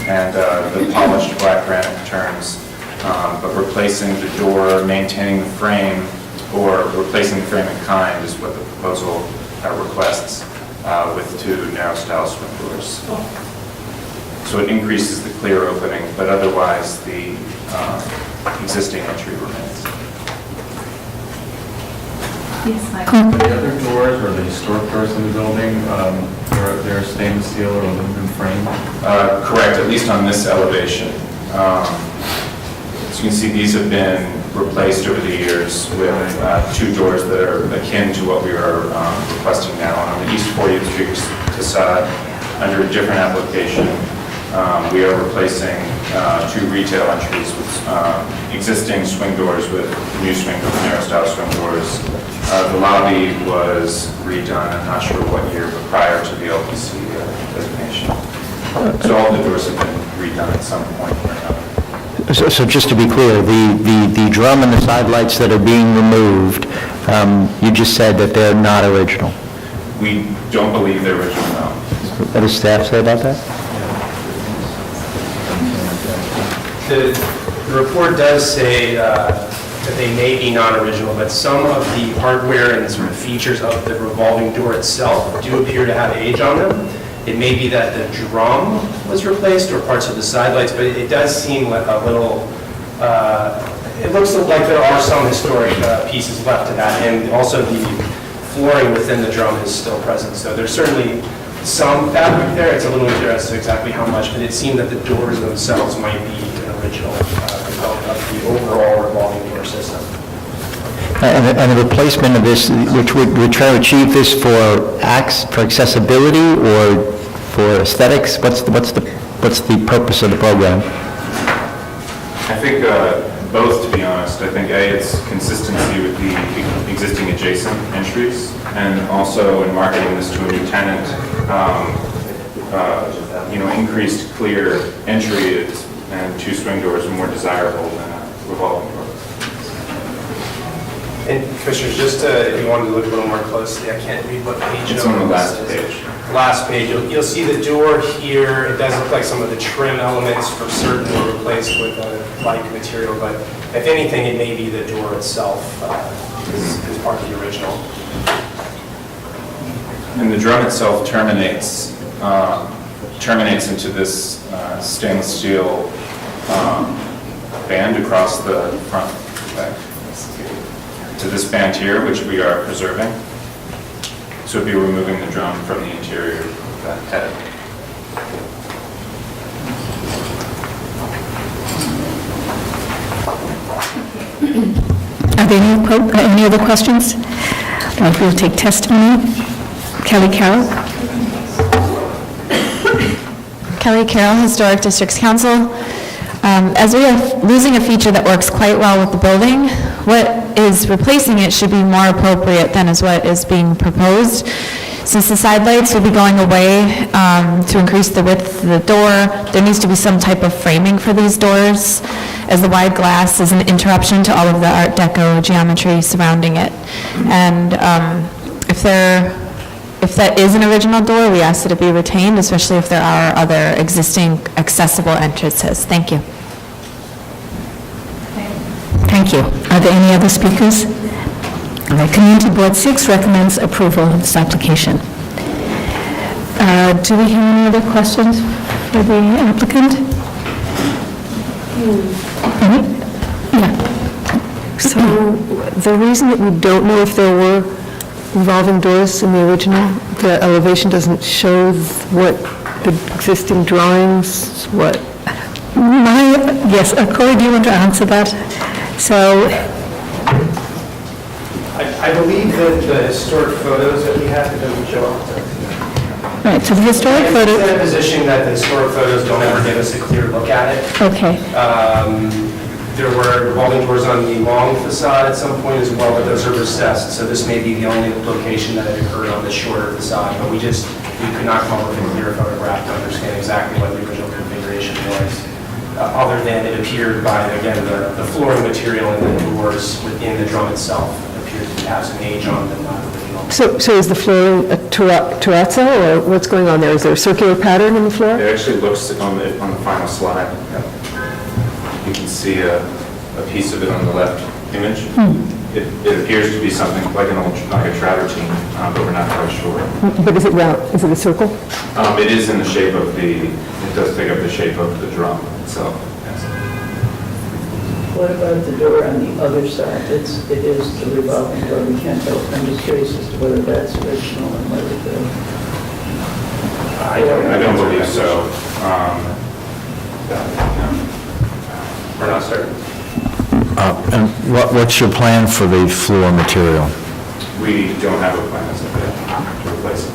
Speaker 9: and the polished black granite turns, but replacing the door, maintaining the frame, or replacing the frame in kind is what the proposal requests with 2 narrow style swing doors. So it increases the clear opening, but otherwise the existing entry remains.
Speaker 5: The other doors, or the historic doors in the building, they're stainless steel or aluminum frame?
Speaker 9: Correct, at least on this elevation. As you can see, these have been replaced over the years with 2 doors that are akin to what we are requesting now. On the East 40th Street facade, under a different application, we are replacing 2 retail entries with existing swing doors with new swing doors, narrow style swing doors. The lobby was redone, I'm not sure what year, but prior to the LPC designation. So all the doors have been redone at some point or another.
Speaker 11: So just to be clear, the drum and the side lights that are being removed, you just said that they're not original.
Speaker 9: We don't believe they're original, no.
Speaker 11: What does staff say about that?
Speaker 14: The report does say that they may be non-original, but some of the hardware and sort of features of the revolving door itself do appear to have age on them. It may be that the drum was replaced or parts of the side lights, but it does seem like a little It looks like there are some historic pieces left to that, and also the flooring within the drum is still present. So there's certainly some fabric there. It's a little unclear as to exactly how much, but it seemed that the doors themselves might be an original component of the overall revolving door system.
Speaker 11: And the replacement of this, which we're trying to achieve this for accessibility or for aesthetics? What's the purpose of the program?
Speaker 21: I think both, to be honest. I think A, it's consistency with the existing adjacent entries, and also in marketing this to a new tenant, increased clear entry and two swing doors are more desirable than a revolving door.
Speaker 14: And Commissioners, just if you wanted to look a little more closely, I can't read what page.
Speaker 21: It's on the last page.
Speaker 14: Last page, you'll see the door here. It does look like some of the trim elements for certain were replaced with a like material, but if anything, it may be the door itself is part of the original.
Speaker 21: And the drum itself terminates into this stainless steel band across the front to this band here, which we are preserving. So we'll be removing the drum from the interior of that head.
Speaker 3: Are there any other questions? We'll take testimony. Kelly Carroll.
Speaker 17: Kelly Carroll, Historic Districts Council. As we are losing a feature that works quite well with the building, what is replacing it should be more appropriate than is what is being proposed. Since the side lights will be going away to increase the width of the door, there needs to be some type of framing for these doors, as the wide glass is an interruption to all of the Art Deco geometry surrounding it. And if that is an original door, we ask that it be retained, especially if there are other existing accessible entrances. Thank you.
Speaker 3: Thank you. Are there any other speakers? All right, Community Board 6 recommends approval of this application. Do we have any other questions for the applicant? Any? Yeah.
Speaker 4: So the reason that we don't know if there were revolving doors in the original, the elevation doesn't show what the existing drawings, what?
Speaker 3: Yes, Corey, do you want to answer that? So,
Speaker 14: I believe that the historic photos that we have, it doesn't show up.
Speaker 3: right, so the historic photo.
Speaker 14: I'm in a position that the historic photos don't ever give us a clear look at it.
Speaker 3: Okay.
Speaker 14: There were revolving doors on the long facade at some point as well, but those are recessed, so this may be the only location that it occurred on the shorter facade, but we could not come up with a clear photograph to understand exactly what the original configuration was, other than it appeared by, again, the flooring material and the doors within the drum itself appeared to have some age on them, not original.
Speaker 4: So is the flooring a terrazzo, or what's going on there? Is there a circular pattern in the floor?
Speaker 21: It actually looks on the final slide. You can see a piece of it on the left image. It appears to be something like a travertine, but we're not quite sure.
Speaker 4: But is it round? Is it a circle?
Speaker 21: It is in the shape of it does take up the shape of the drum itself. Yes.
Speaker 15: What about the door on the other side? It is the revolving door. We can't tell. I'm just curious as to whether that's original and whether the...
Speaker 21: I don't believe so. We're not certain.
Speaker 20: And what's your plan for the floor material?
Speaker 21: We don't have a plan as of yet to replace it.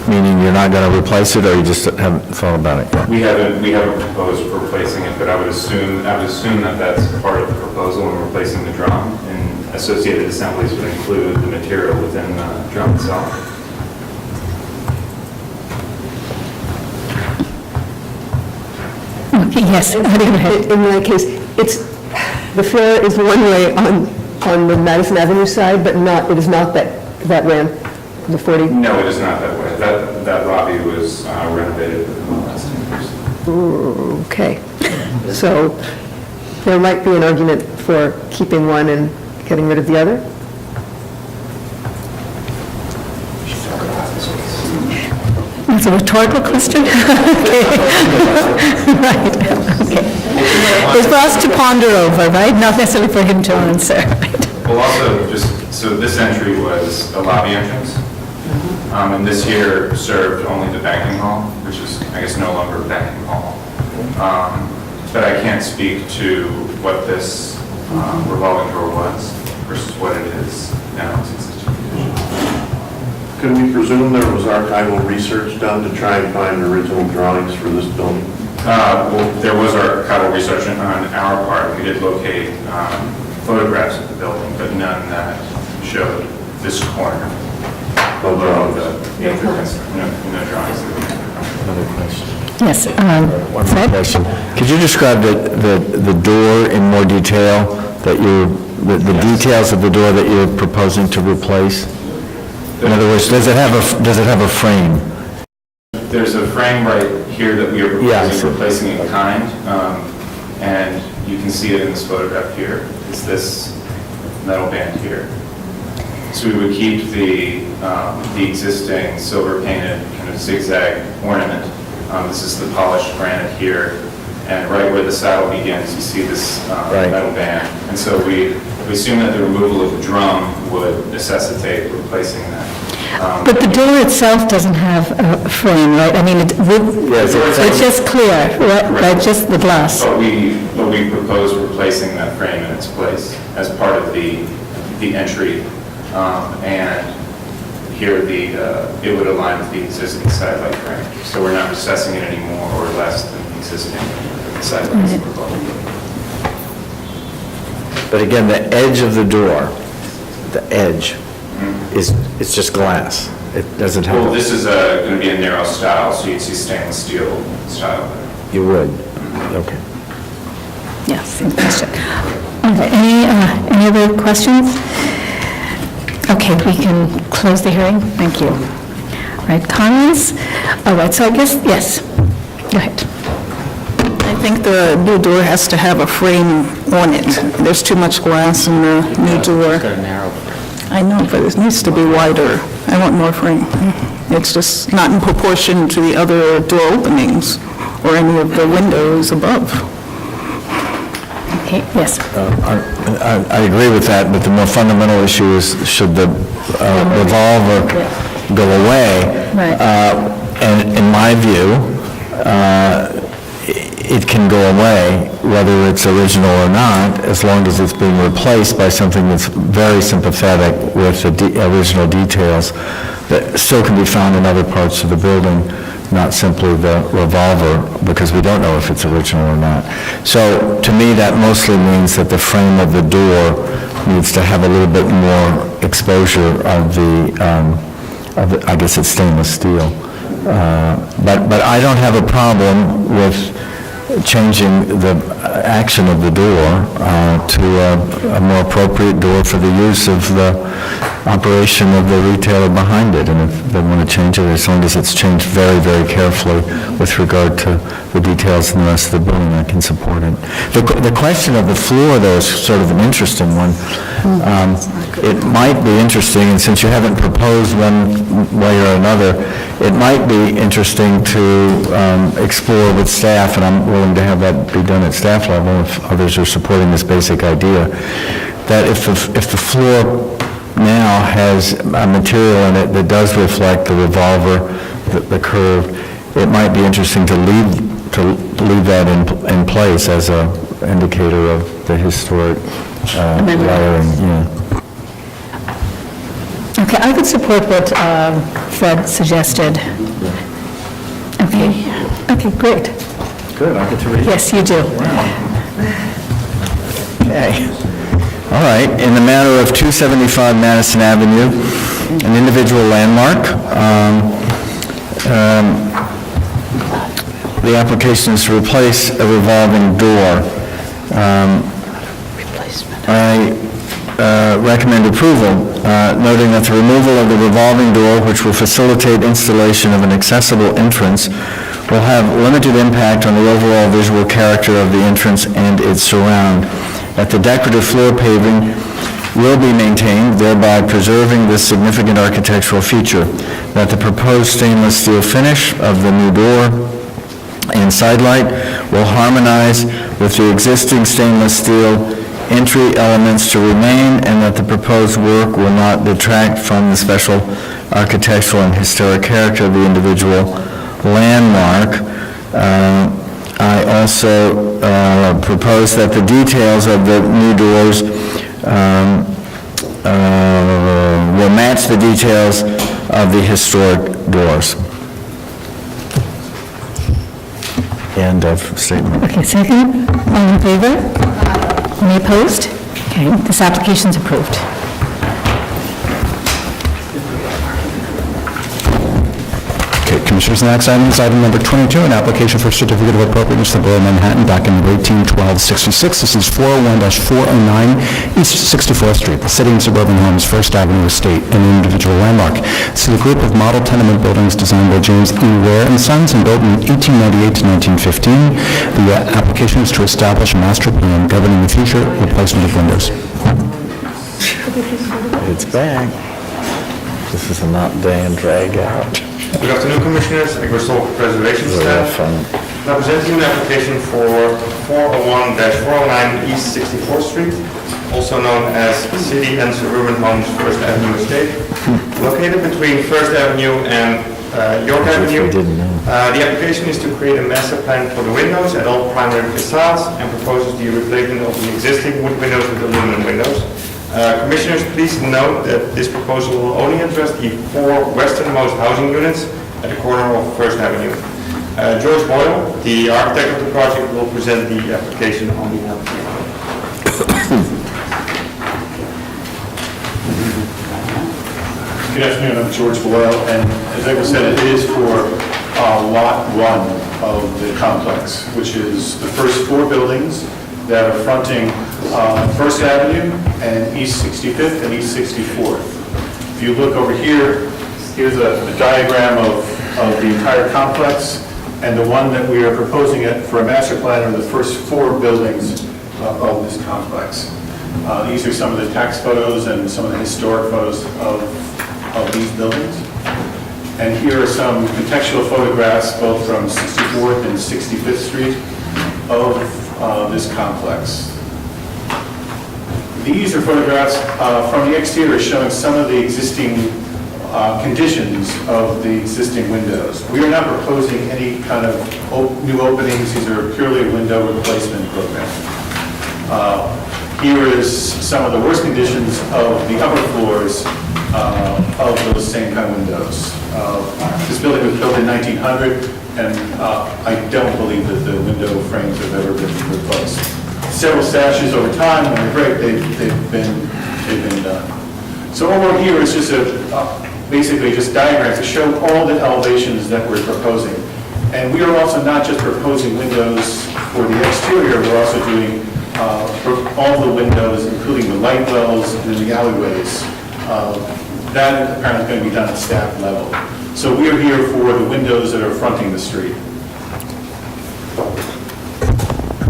Speaker 20: Meaning you're not going to replace it, or you just haven't thought about it yet?
Speaker 21: We haven't proposed for replacing it, but I would assume that that's part of the proposal in replacing the drum, and associated assemblies would include the material within the drum itself.
Speaker 3: Okay, yes,
Speaker 4: In that case, the floor is one way on the Madison Avenue side, but it is not that ramp, the 40?
Speaker 21: No, it is not that way. That lobby was renovated within the last 10 years.
Speaker 4: Okay. So there might be an argument for keeping one and getting rid of the other?
Speaker 3: That's a rhetorical question? Okay. Right, okay. It's for us to ponder over, right? Not necessarily for him to answer, right?
Speaker 5: Well, also, so this entry was a lobby entrance, and this here served only the banking hall, which is, I guess, no longer a banking hall. But I can't speak to what this revolving door was versus what it is now.
Speaker 1: Can we presume there was archival research done to try and find original drawings for this building?
Speaker 5: Well, there was archival research on our part. We did locate photographs of the building, but none that showed this corner. No drawings. No drawings.
Speaker 20: Another question.
Speaker 3: Yes.
Speaker 20: One more question. Could you describe the door in more detail, that the details of the door that you're proposing to replace? In other words, does it have a frame?
Speaker 5: There's a frame right here that we are proposing replacing in kind, and you can see it in this photograph here. It's this metal band here. So we would keep the existing silver painted kind of zigzag ornament. This is the polished granite here, and right where the saddle begins, you see this metal band. And so we assume that the removal of the drum would necessitate replacing that.
Speaker 3: But the door itself doesn't have a frame, right? I mean, it's just clear, right? Just the glass.
Speaker 5: But we propose replacing that frame in its place as part of the entry, and here it would align with the existing sidelight frame. So we're not recessing it any more or less than the existing sidelights.
Speaker 20: But again, the edge of the door, the edge, it's just glass. It doesn't have...
Speaker 5: Well, this is going to be a narrow style, so you'd see stainless steel style.
Speaker 20: You would? Okay.
Speaker 3: Yes, same question. Okay, any other questions? Okay, we can close the hearing. Thank you. All right, comments? All right, so I guess, yes, go ahead.
Speaker 16: I think the new door has to have a frame on it. There's too much glass in the new door.
Speaker 11: It's got a narrow.
Speaker 16: I know, but it needs to be wider. I want more frame. It's just not in proportion to the other door openings or any of the windows above.
Speaker 3: Okay, yes.
Speaker 20: I agree with that, but the more fundamental issue is, should the revolver go away?
Speaker 3: Right.
Speaker 20: And in my view, it can go away, whether it's original or not, as long as it's being replaced by something that's very sympathetic with the original details that still can be found in other parts of the building, not simply the revolver, because we don't know if it's original or not. So, to me, that mostly means that the frame of the door needs to have a little bit more exposure of the I guess it's stainless steel. But I don't have a problem with changing the action of the door to a more appropriate door for the use of the operation of the retailer behind it. And if they want to change it, as long as it's changed very, very carefully with regard to the details in the rest of the building, I can support it. The question of the floor, though, is sort of an interesting one. It might be interesting, and since you haven't proposed one way or another, it might be interesting to explore with staff, and I'm willing to have that be done at staff level if others are supporting this basic idea, that if the floor now has a material in it that does reflect the revolver, the curve, it might be interesting to leave that in place as a indicator of the historic layering. Yeah.
Speaker 3: Okay, I would support what Fred suggested. Okay, great.
Speaker 20: Good, I get to read it.
Speaker 3: Yes, you do.
Speaker 20: Okay. All right, in the matter of 275 Madison Avenue, an individual landmark, the application is to replace a revolving door. I recommend approval, noting that the removal of the revolving door, which will facilitate installation of an accessible entrance, will have limited impact on the overall visual character of the entrance and its surround. That the decorative floor paving will be maintained, thereby preserving this significant architectural feature. That the proposed stainless steel finish of the new door and side light will harmonize with the existing stainless steel entry elements to remain, and that the proposed work will not detract from the special architectural and historic character of the individual landmark. I also propose that the details of the new doors will match the details of the historic doors. End of statement.
Speaker 3: Okay, second. All in favor? Any opposed? Okay, this application's approved.
Speaker 19: Okay, Commissioners, the next item is item number 22, an application for certificate of appropriateness to the Borough of Manhattan, document number 181266. This is 401-409 East 64th Street, the City and Suburban Homes, First Avenue Estate, an individual landmark. This is a group of model tenement buildings designed by James E. Ware and Sons and built in 1898 to 1915. The application is to establish a master plan governing the future replacement of windows.
Speaker 20: It's back. This is a not day and drag out.
Speaker 2: Good afternoon, Commissioners. Agri-Soil Preservation Staff. Now presenting an application for 401-409 East 64th Street, also known as City and Suburban Homes First Avenue Estate, located between First Avenue and York Avenue. The application is to create a master plan for the windows at all primary facades and proposes the replacement of the existing wood windows with aluminum windows. Commissioners, please note that this proposal will only address the 4 westernmost housing units at the corner of First Avenue. George Boyle, the architect of the project, will present the application on behalf of the applicant.
Speaker 18: Good afternoon, I'm George Boyle, and as Edgar said, it is for Lot 1 of the complex, which is the first 4 buildings that are fronting First Avenue and East 65th and East 64th. If you look over here, here's a diagram of the entire complex, and the one that we are proposing it for a master plan are the first 4 buildings of this complex. These are some of the tax photos and some of the historic photos of these buildings. And here are some contextual photographs, both from 64th and 65th Street, of this complex. These are photographs from the exterior showing some of the existing conditions of the existing windows. We are not proposing any kind of new openings. These are purely a window replacement program. Here is some of the worst conditions of the upper floors of those same kind of windows. This building was built in 1900, and I don't believe that the window frames have ever been replaced. Several sashes over time, and they're great, they've been done. So over here is just basically just diagrams to show all the elevations that we're proposing. And we are also not just proposing windows for the exterior, we're also doing for all the windows, including the light wells and the alleyways. That apparently is going to be done at staff level. So we are here for the windows that are fronting the street.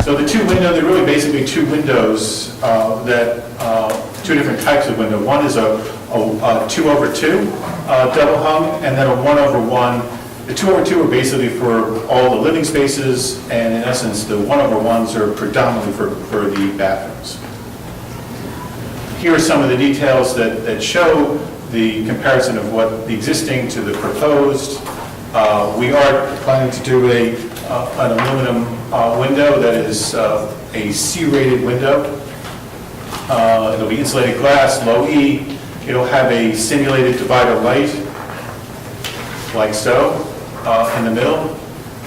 Speaker 18: So the 2 windows, they're really basically 2 windows two different types of window. One is a 2/2 double hung, and then a 1/1. The 2/2 are basically for all the living spaces, and in essence, the 1/1s are predominantly for the bathrooms. Here are some of the details that show the comparison of what the existing to the proposed. We are planning to do an aluminum window that is a C-rated window. It'll be insulated glass, low E. It'll have a simulated divider light, like so, in the middle,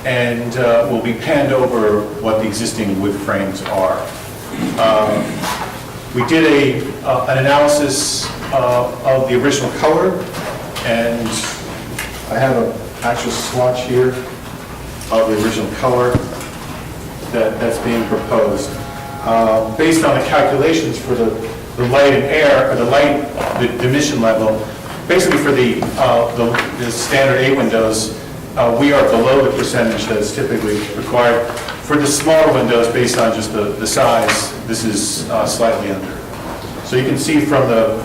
Speaker 18: and will be panned over what the existing wood frames are. We did an analysis of the original color, and I have an actual swatch here of the original color that's being proposed. Based on the calculations for the light and air, or the emission level, basically for the standard A windows, we are below the percentage that is typically required. For the smaller windows, based on just the size, this is slightly under. So you can see from the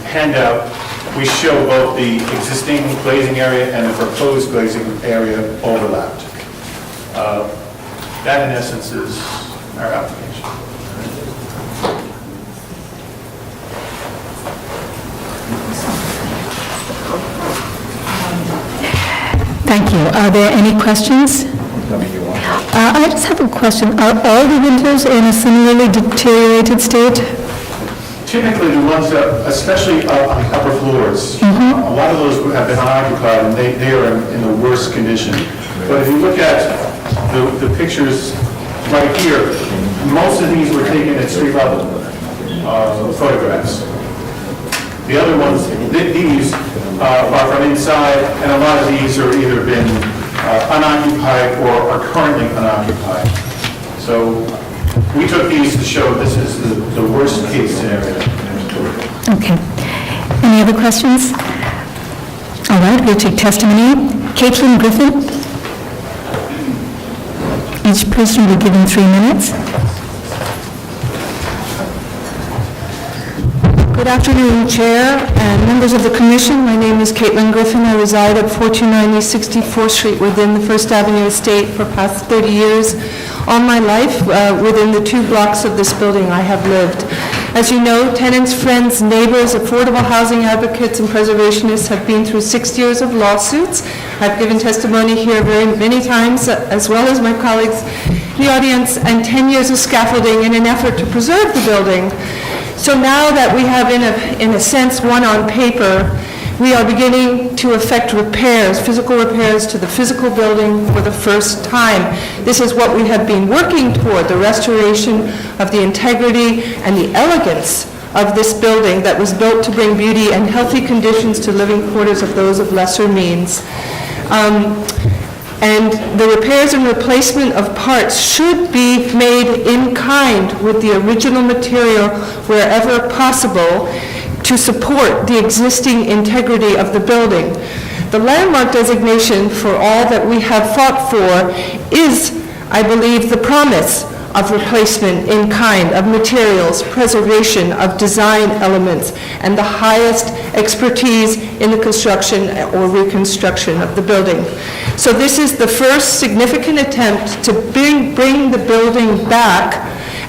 Speaker 18: handout, we show both the existing glazing area and the proposed glazing area overlapped. That in essence is our application.
Speaker 3: Thank you. Are there any questions? I just have a question. Are all the windows in a similarly deteriorated state?
Speaker 18: Typically, the ones that, especially on the upper floors, a lot of those have been unoccupied, and they are in the worst condition. But if you look at the pictures right here, most of these were taken at street level photographs. The other ones, these are from inside, and a lot of these are either been unoccupied or are currently unoccupied. So we took these to show this is the worst case scenario.
Speaker 3: Okay. Any other questions? All right, we'll take testimony. Caitlin Griffin. Each person will be given 3 minutes.
Speaker 6: Good afternoon, Chair and members of the Commission. My name is Caitlin Griffin. I reside at 4290 64th Street within the First Avenue Estate for past 30 years. All my life, within the 2 blocks of this building, I have lived. As you know, tenants, friends, neighbors, affordable housing advocates, and preservationists have been through 6 years of lawsuits. I've given testimony here very many times, as well as my colleagues in the audience, and 10 years of scaffolding in an effort to preserve the building. So now that we have, in a sense, one on paper, we are beginning to effect repairs, physical repairs to the physical building for the first time. This is what we have been working toward, the restoration of the integrity and the elegance of this building that was built to bring beauty and healthy conditions to living quarters of those of lesser means. And the repairs and replacement of parts should be made in kind with the original material wherever possible to support the existing integrity of the building. The landmark designation for all that we have fought for is, I believe, the promise of replacement in kind of materials, preservation of design elements, and the highest expertise in the construction or reconstruction of the building. So this is the first significant attempt to bring the building back,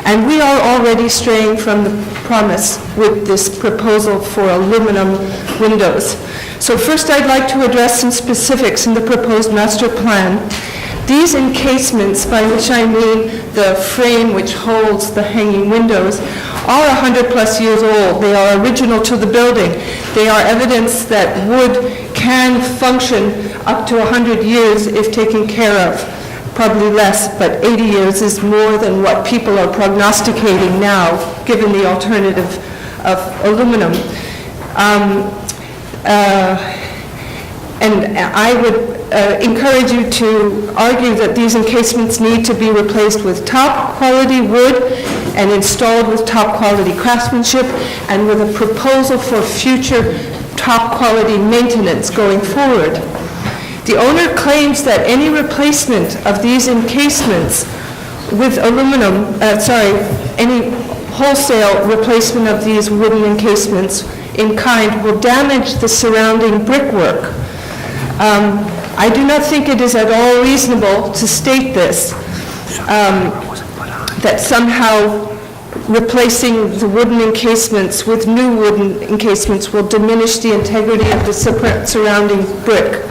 Speaker 6: and we are already straying from the promise with this proposal for aluminum windows. So first I'd like to address some specifics in the proposed master plan. These encasements, by which I mean the frame which holds the hanging windows, are 100+ years old. They are original to the building. They are evidence that wood can function up to 100 years if taken care of. Probably less, but 80 years is more than what people are prognosticating now, given the alternative of aluminum. And I would encourage you to argue that these encasements need to be replaced with top-quality wood and installed with top-quality craftsmanship and with a proposal for future top-quality maintenance going forward. The owner claims that any replacement of these encasements with aluminum, any wholesale replacement of these wooden encasements in kind will damage the surrounding brickwork. I do not think it is at all reasonable to state this, that somehow replacing the wooden encasements with new wooden encasements will diminish the integrity of the surrounding brick.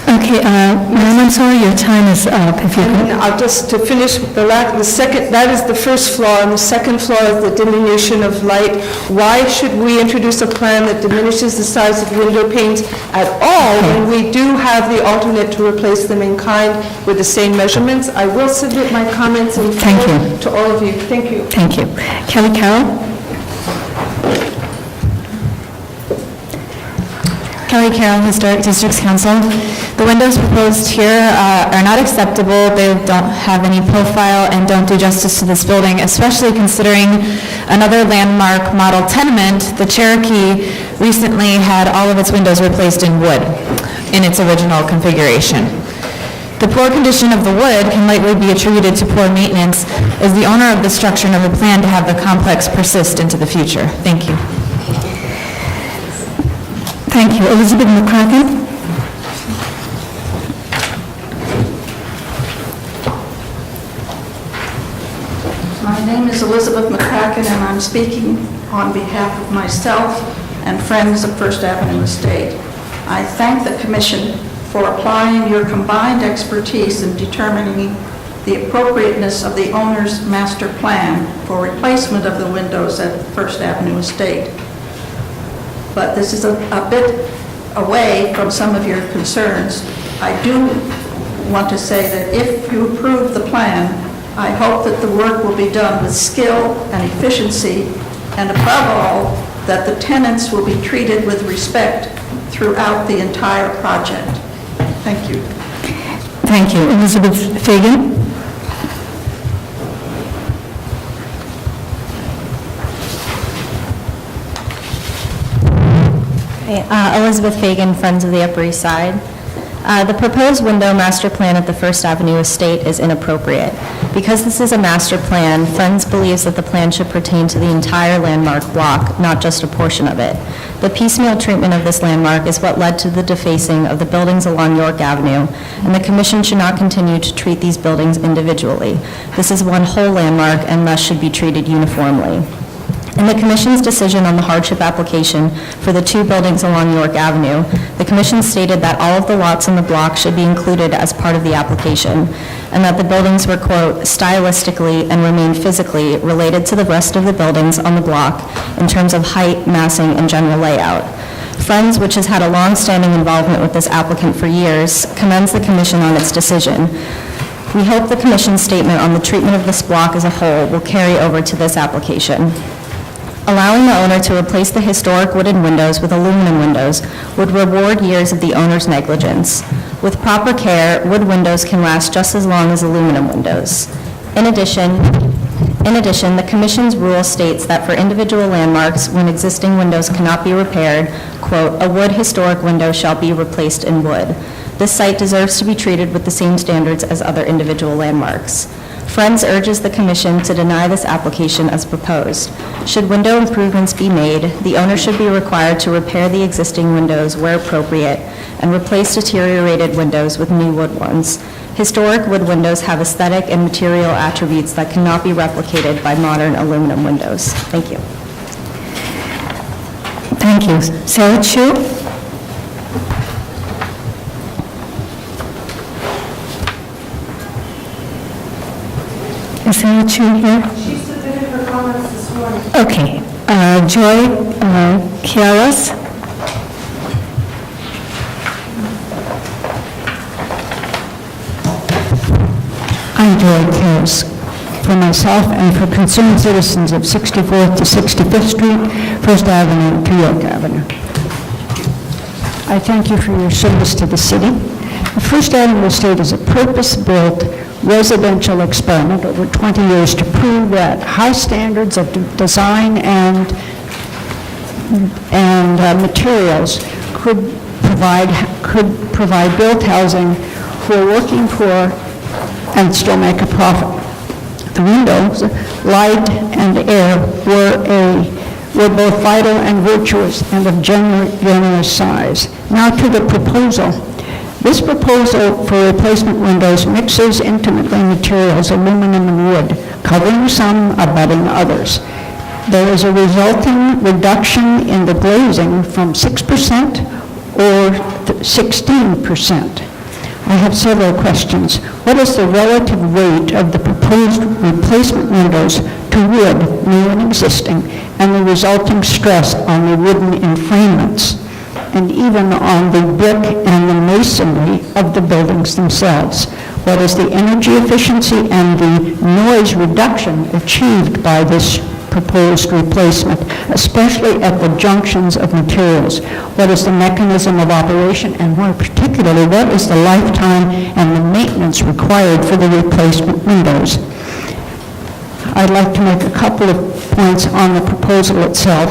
Speaker 3: Okay, ma'am, I'm sorry, your time is up. If you could.
Speaker 6: I'll just, to finish, the second, that is the first flaw, and the second flaw is the diminution of light. Why should we introduce a plan that diminishes the size of window panes at all when we do have the alternate to replace them in kind with the same measurements? I will submit my comments in full to all of you. Thank you.
Speaker 3: Thank you. Kelly Carroll?
Speaker 17: Kelly Carroll, Historic Districts Council. The windows proposed here are not acceptable. They don't have any profile and don't do justice to this building, especially considering another landmark model tenement, the Cherokee, recently had all of its windows replaced in wood in its original configuration. The poor condition of the wood can likely be attributed to poor maintenance, as the owner of the structure never planned to have the complex persist into the future. Thank you.
Speaker 3: Thank you. Elizabeth McCracken?
Speaker 7: My name is Elizabeth McCracken, and I'm speaking on behalf of myself and friends of First Avenue Estate. I thank the Commission for applying your combined expertise in determining the appropriateness of the owner's master plan for replacement of the windows at First Avenue Estate. But this is a bit away from some of your concerns. I do want to say that if you approve the plan, I hope that the work will be done with skill and efficiency, and above all, that the tenants will be treated with respect throughout the entire project. Thank you.
Speaker 3: Thank you. Elizabeth Fagan?
Speaker 17: Elizabeth Fagan, Friends of the Upper East Side. The proposed window master plan at the First Avenue Estate is inappropriate. Because this is a master plan, Friends believes that the plan should pertain to the entire landmark block, not just a portion of it. The piecemeal treatment of this landmark is what led to the defacing of the buildings along York Avenue, and the Commission should not continue to treat these buildings individually. This is one whole landmark and thus should be treated uniformly. In the Commission's decision on the hardship application for the two buildings along York Avenue, the Commission stated that all of the lots in the block should be included as part of the application, and that the buildings were, quote, stylistically and remain physically related to the rest of the buildings on the block in terms of height, massing, and general layout. Friends, which has had a long-standing involvement with this applicant for years, commends the Commission on its decision. We hope the Commission's statement on the treatment of this block as a whole will carry over to this application. Allowing the owner to replace the historic wooden windows with aluminum windows would reward years of the owner's negligence. With proper care, wood windows can last just as long as aluminum windows. In addition, the Commission's rule states that for individual landmarks, when existing windows cannot be repaired, quote, a wood historic window shall be replaced in wood. This site deserves to be treated with the same standards as other individual landmarks. Friends urges the Commission to deny this application as proposed. Should window improvements be made, the owner should be required to repair the existing windows where appropriate and replace deteriorated windows with new wood ones. Historic wood windows have aesthetic and material attributes that cannot be replicated by modern aluminum windows. Thank you.
Speaker 3: Thank you. Sarah Chu? Is Sarah Chu here?
Speaker 13: She submitted her comments this morning.
Speaker 3: Okay. Joy Chiaras?
Speaker 23: I'm Joy Chiaras. For myself and for concerned citizens of 64th to 65th Street, First Avenue to York Avenue. I thank you for your service to the city. The First Avenue Estate is a purpose-built residential experiment over 20 years to prove that high standards of design and materials could provide built housing for working poor and still make a profit. The windows, light and air were both vital and virtuous and of generous size. Now to the proposal. This proposal for replacement windows mixes intimately materials, aluminum and wood, covering some, abutting others. There is a resulting reduction in the glazing from 6% or 16%. I have several questions. What is the relative weight of the proposed replacement windows to wood, new and existing, and the resulting stress on the wooden enfranements, and even on the brick and the masonry of the buildings themselves? What is the energy efficiency and the noise reduction achieved by this proposed replacement, especially at the junctions of materials? What is the mechanism of operation, and more particularly, what is the lifetime and the maintenance required for the replacement windows? I'd like to make a couple of points on the proposal itself.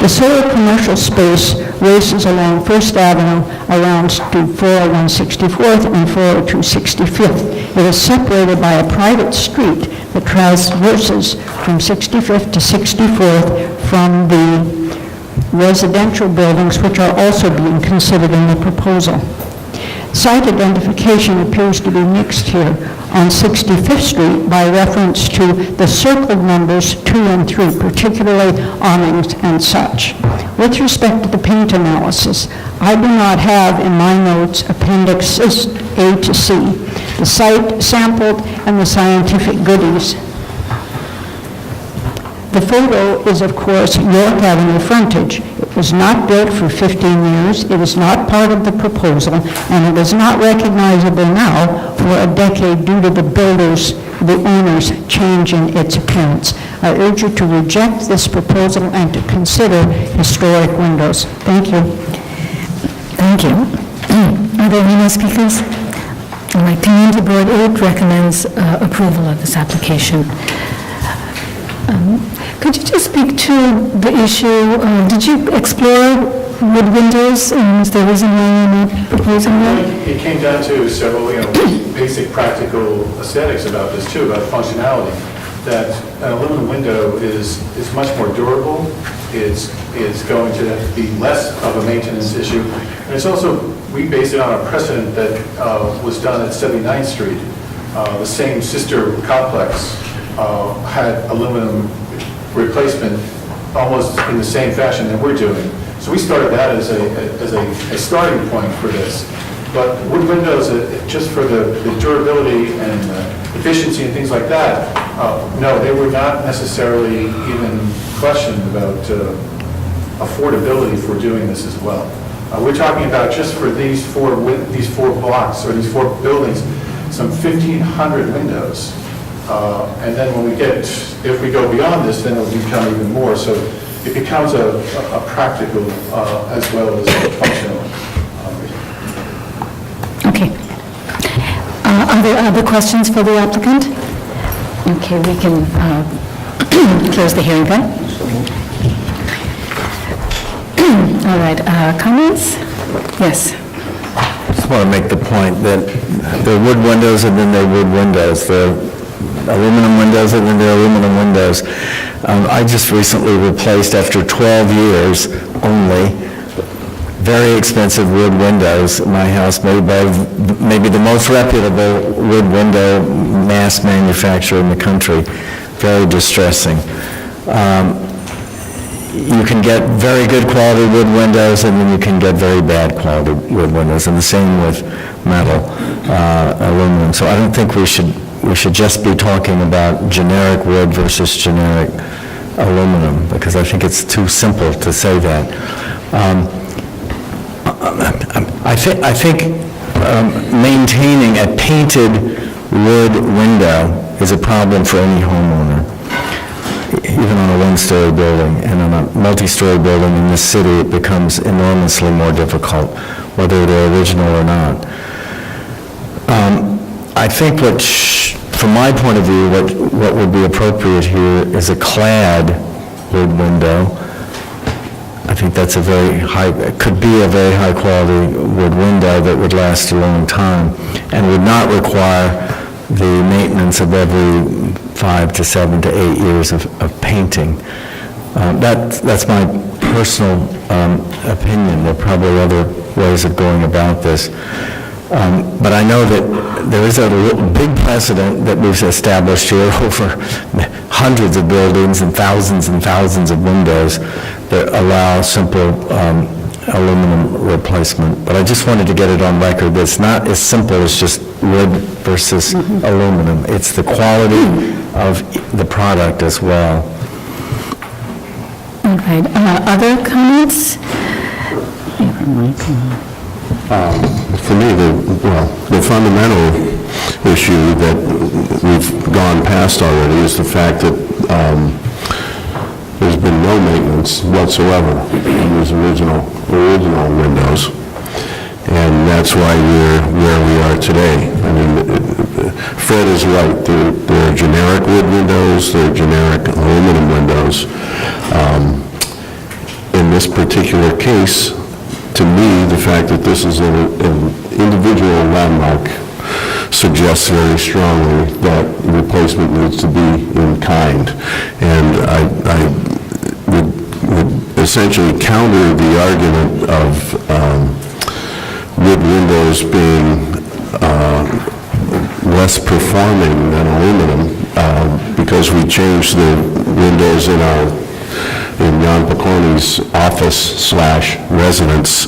Speaker 23: The solar commercial space races along First Avenue around to 401 64th and 402 65th. It is separated by a private street that traverses from 65th to 64th from the residential buildings, which are also being considered in the proposal. Site identification appears to be mixed here on 65th Street by reference to the circled numbers 2 and 3, particularly awnings and such. With respect to the paint analysis, I do not have in my notes appendixes A to C, the site sampled and the scientific goodies. The photo is, of course, York Avenue frontage. It was not built for 15 years, it is not part of the proposal, and it is not recognizable now for a decade due to the owner's change in its appearance. I urge you to reject this proposal and to consider historic windows. Thank you.
Speaker 8: Thank you. Are there any more speakers? All right, Community Board 8 recommends approval of this application. Could you just speak to the issue, did you explore wood windows, and is there a reason why you're not proposing that?
Speaker 18: It came down to several, basic practical aesthetics about this too, about functionality. That an aluminum window is much more durable. It's going to be less of a maintenance issue. And it's also, we base it on a precedent that was done at 79th Street. The same sister complex had aluminum replacement almost in the same fashion that we're doing. So we started that as a starting point for this. But wood windows, just for the durability and efficiency and things like that, no, they were not necessarily even questioned about affordability for doing this as well. We're talking about just for these four blocks or these four buildings, some 1,500 windows. And then when if we go beyond this, then it will become even more. So it becomes a practical as well as functional.
Speaker 8: Okay. Are there other questions for the applicant? Okay, we can close the hearing then. All right, comments? Yes.
Speaker 20: I just want to make the point that there are wood windows and then there are wood windows. There are aluminum windows and then there are aluminum windows. I just recently replaced, after 12 years only, very expensive wood windows in my house, made by maybe the most reputable wood window mass manufacturer in the country. Very distressing. You can get very good quality wood windows, and then you can get very bad quality wood windows, and the same with metal, aluminum. So I don't think we should just be talking about generic wood versus generic aluminum, because I think it's too simple to say that. I think maintaining a painted wood window is a problem for any homeowner, even on a one-story building. And on a multi-story building in this city, it becomes enormously more difficult, whether they're original or not. I think from my point of view, what would be appropriate here is a clad wood window. I think that's could be a very high quality wood window that would last a long time and would not require the maintenance of every 5 to 7 to 8 years of painting. That's my personal opinion. There are probably other ways of going about this. But I know that there is a big precedent that we've established here over hundreds of buildings and thousands of windows that allow simple aluminum replacement. But I just wanted to get it on record that it's not as simple as just wood versus aluminum. It's the quality of the product as well.
Speaker 8: All right, other comments?
Speaker 1: For me, the fundamental issue that we've gone past already is the fact that there's been no maintenance whatsoever on these original windows, and that's why we're where we are today. I mean, Fred is right. There are generic wood windows, there are generic aluminum windows. In this particular case, to me, the fact that this is an individual landmark suggests very strongly that replacement needs to be in kind. And I would essentially counter the argument of wood windows being less performing than aluminum because we changed the windows in Jan Picorni's office/residence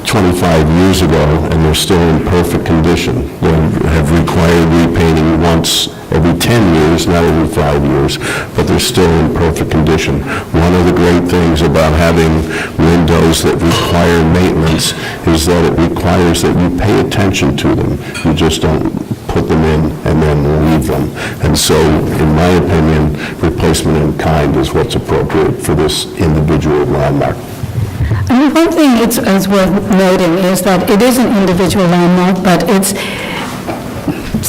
Speaker 1: 25 years ago, and they're still in perfect condition. They have required repainting once every 10 years, not every 5 years, but they're still in perfect condition. One of the great things about having windows that require maintenance is that it requires that you pay attention to them. You just don't put them in and then leave them. And so, in my opinion, replacement in kind is what's appropriate for this individual landmark.
Speaker 3: I mean, one thing it's worth noting is that it is an individual landmark, but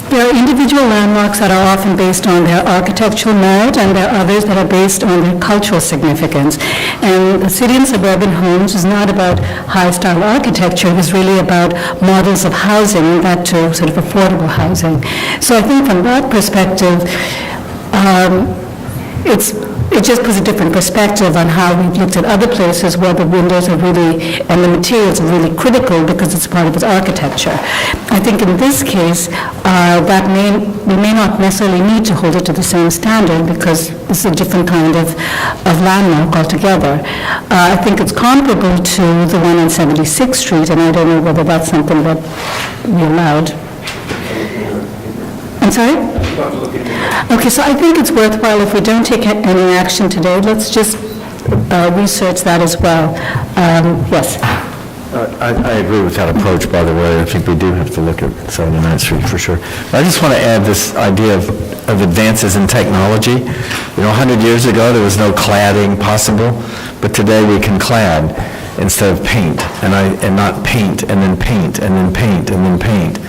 Speaker 3: there are individual landmarks that are often based on their architectural merit, and there are others that are based on their cultural significance. And the City and Suburban Homes is not about high-style architecture, it is really about models of housing, and that too, sort of affordable housing. So I think from that perspective, it just puts a different perspective on how we've looked at other places where the windows are really, and the materials are really critical because it's part of its architecture. I think in this case, we may not necessarily need to hold it to the same standard because this is a different kind of landmark altogether. I think it's comparable to the one on 76th Street, and I don't know whether that's something that we allowed. I'm sorry? Okay, so I think it's worthwhile if we don't take any action today, let's just research that as well. Yes?
Speaker 20: I agree with that approach, by the way. I think we do have to look at 79th Street for sure. But I just want to add this idea of advances in technology. 100 years ago, there was no cladding possible, but today we can clad instead of paint, and not paint, and then paint, and then paint, and then paint.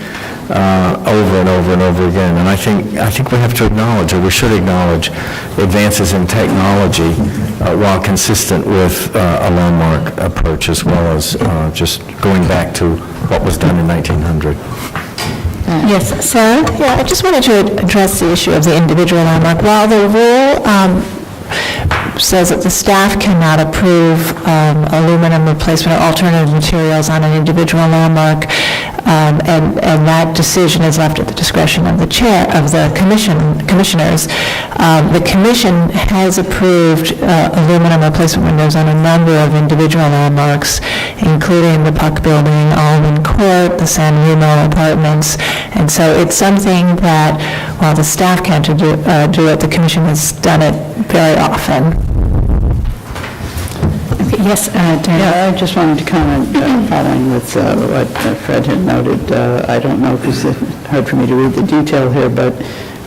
Speaker 20: Over and over and over again. And I think we have to acknowledge, or we should acknowledge, advances in technology while consistent with a landmark approach, as well as just going back to what was done in 1900.
Speaker 17: Yes, Sarah? Yeah, I just wanted to address the issue of the individual landmark. While the rule says that the staff cannot approve aluminum replacement or alternative materials on an individual landmark, and that decision is left at the discretion of the chair of the commissioners. The commission has approved aluminum replacement windows on a number of individual landmarks, including the Puck Building, Alden Court, the San Remo Apartments, and so it's something that, while the staff can't do it, the commission has done it very often.
Speaker 3: Yes,
Speaker 23: Yeah, I just wanted to comment, following with what Fred had noted. I don't know if it's hard for me to read the detail here, but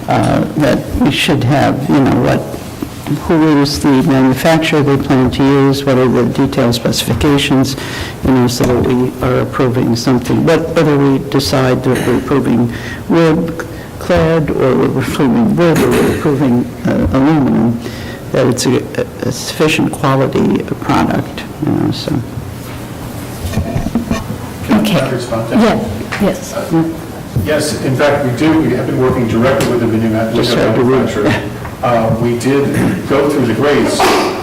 Speaker 23: that we should have, who is the manufacturer they plan to use, what are the detailed specifications, so that we are approving something. Whether we decide that we're approving wood clad, or we're approving wood, or we're approving aluminum, that it's a sufficient quality product, so.
Speaker 3: Okay.
Speaker 18: Can I respond to that?
Speaker 3: Yes.
Speaker 18: Yes, in fact, we have been working directly with the window manufacturer. We did go through the grades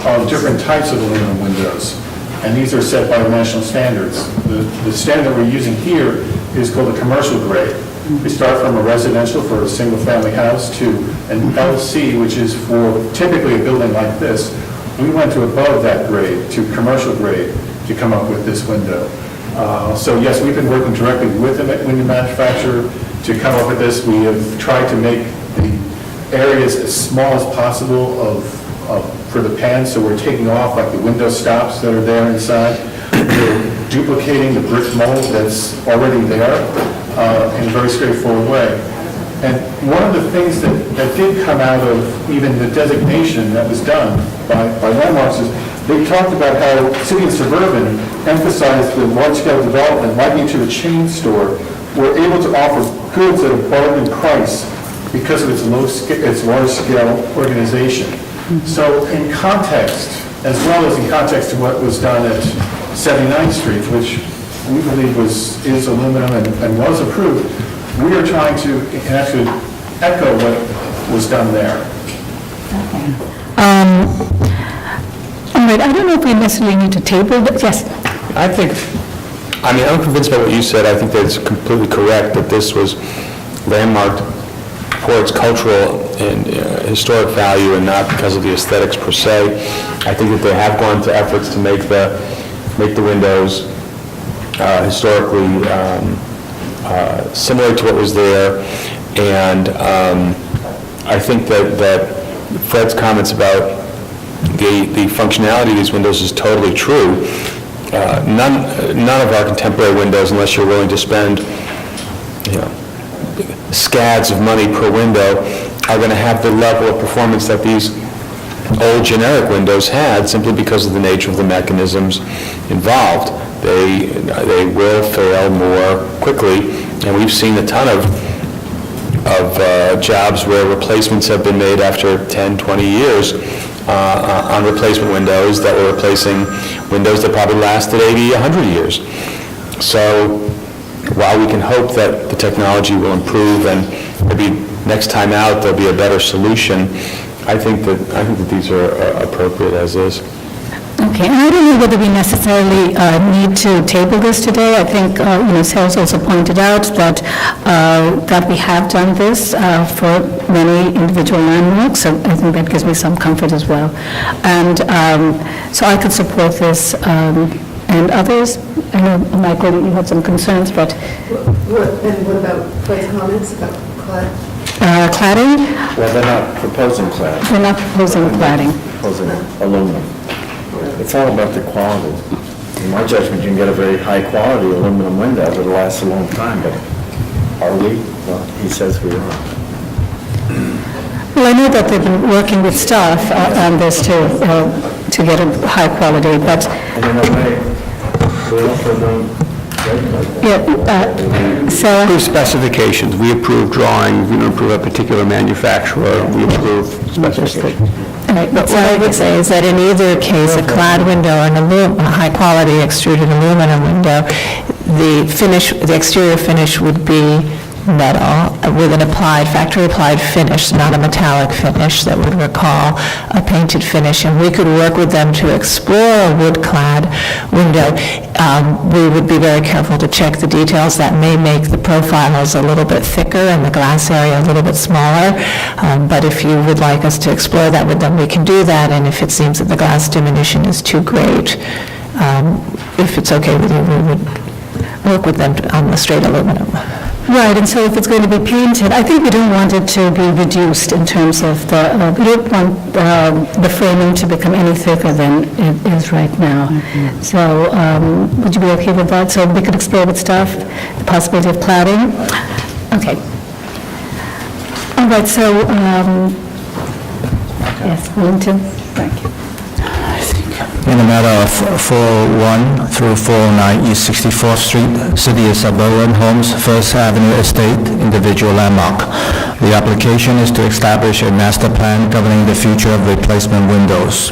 Speaker 18: of different types of aluminum windows, and these are set by national standards. The standard we're using here is called a commercial grade. We start from a residential for a single-family house to an LC, which is for typically a building like this. We went to above that grade, to commercial grade, to come up with this window. So yes, we've been working directly with the window manufacturer to come up with this. We have tried to make the areas as small as possible for the pan, so we're taking off like the window stops that are there inside. We're duplicating the brick mold that's already there in a very straightforward way. And one of the things that did come out of even the designation that was done by landmarks is they talked about how City and Suburban emphasized the large-scale development, like into a chain store, were able to offer goods at a bargain price because of its large-scale organization. So in context, as well as in context to what was done at 79th Street, which we believe is aluminum and was approved. We are trying to actually echo what was done there.
Speaker 8: All right, I don't know if we necessarily need to table, but yes.
Speaker 10: I'm convinced by what you said. I think that it's completely correct that this was landmarked for its cultural and historic value and not because of the aesthetics per se. I think that they have gone to efforts to make the windows historically similar to what was there, and I think that Fred's comments about the functionality of these windows is totally true. None of our contemporary windows, unless you're willing to spend, scads of money per window, are going to have the level of performance that these old generic windows had, simply because of the nature of the mechanisms involved. They will fail more quickly, and we've seen a ton of jobs where replacements have been made after 10, 20 years on replacement windows that were replacing windows that probably lasted 80, 100 years. So while we can hope that the technology will improve and maybe next time out there'll be a better solution, I think that these are appropriate as is.
Speaker 8: Okay, and I don't know whether we necessarily need to table this today. I think, Sarah's also pointed out that we have done this for many individual landmarks, so I think that gives me some comfort as well. And so I could support this, and others. I know, Michael, you had some concerns, but...
Speaker 4: What about Fred's comments about
Speaker 8: cladding?
Speaker 20: Well, they're not proposing cladding.
Speaker 8: They're not proposing cladding.
Speaker 20: Proposing aluminum. It's all about the quality. In my judgment, you can get a very high-quality aluminum window that'll last a long time, but are we? Well, he says we are.
Speaker 8: Well, I know that they've been working with staff on this to get a high quality, but...
Speaker 20: And in a way, we also don't regulate that.
Speaker 8: Sarah?
Speaker 10: Approve specifications. We approve drawings. We don't approve a particular manufacturer. We approve specifications.
Speaker 17: What I would say is that in either case, a clad window or a high-quality extruded aluminum window, the exterior finish would be metal with an factory-applied finish, not a metallic finish that would recall a painted finish. And we could work with them to explore a wood-clad window. We would be very careful to check the details. That may make the profiles a little bit thicker and the glass area a little bit smaller. But if you would like us to explore that with them, we can do that. And if it seems that the glass diminution is too great, if it's okay with you, we would work with them on the straight aluminum.
Speaker 8: Right, and so if it's going to be painted, I think we don't want it to be reduced in terms of we don't want the framing to become any thicker than it is right now. So would you be okay with that? So we could explore with staff the possibility of cladding? Okay. All right, so, yes, Wellington, thank you.
Speaker 11: In the matter of 401 through 409 East 64th Street, City of Suburban Homes, First Avenue Estate, individual landmark. The application is to establish a master plan governing the future of replacement windows.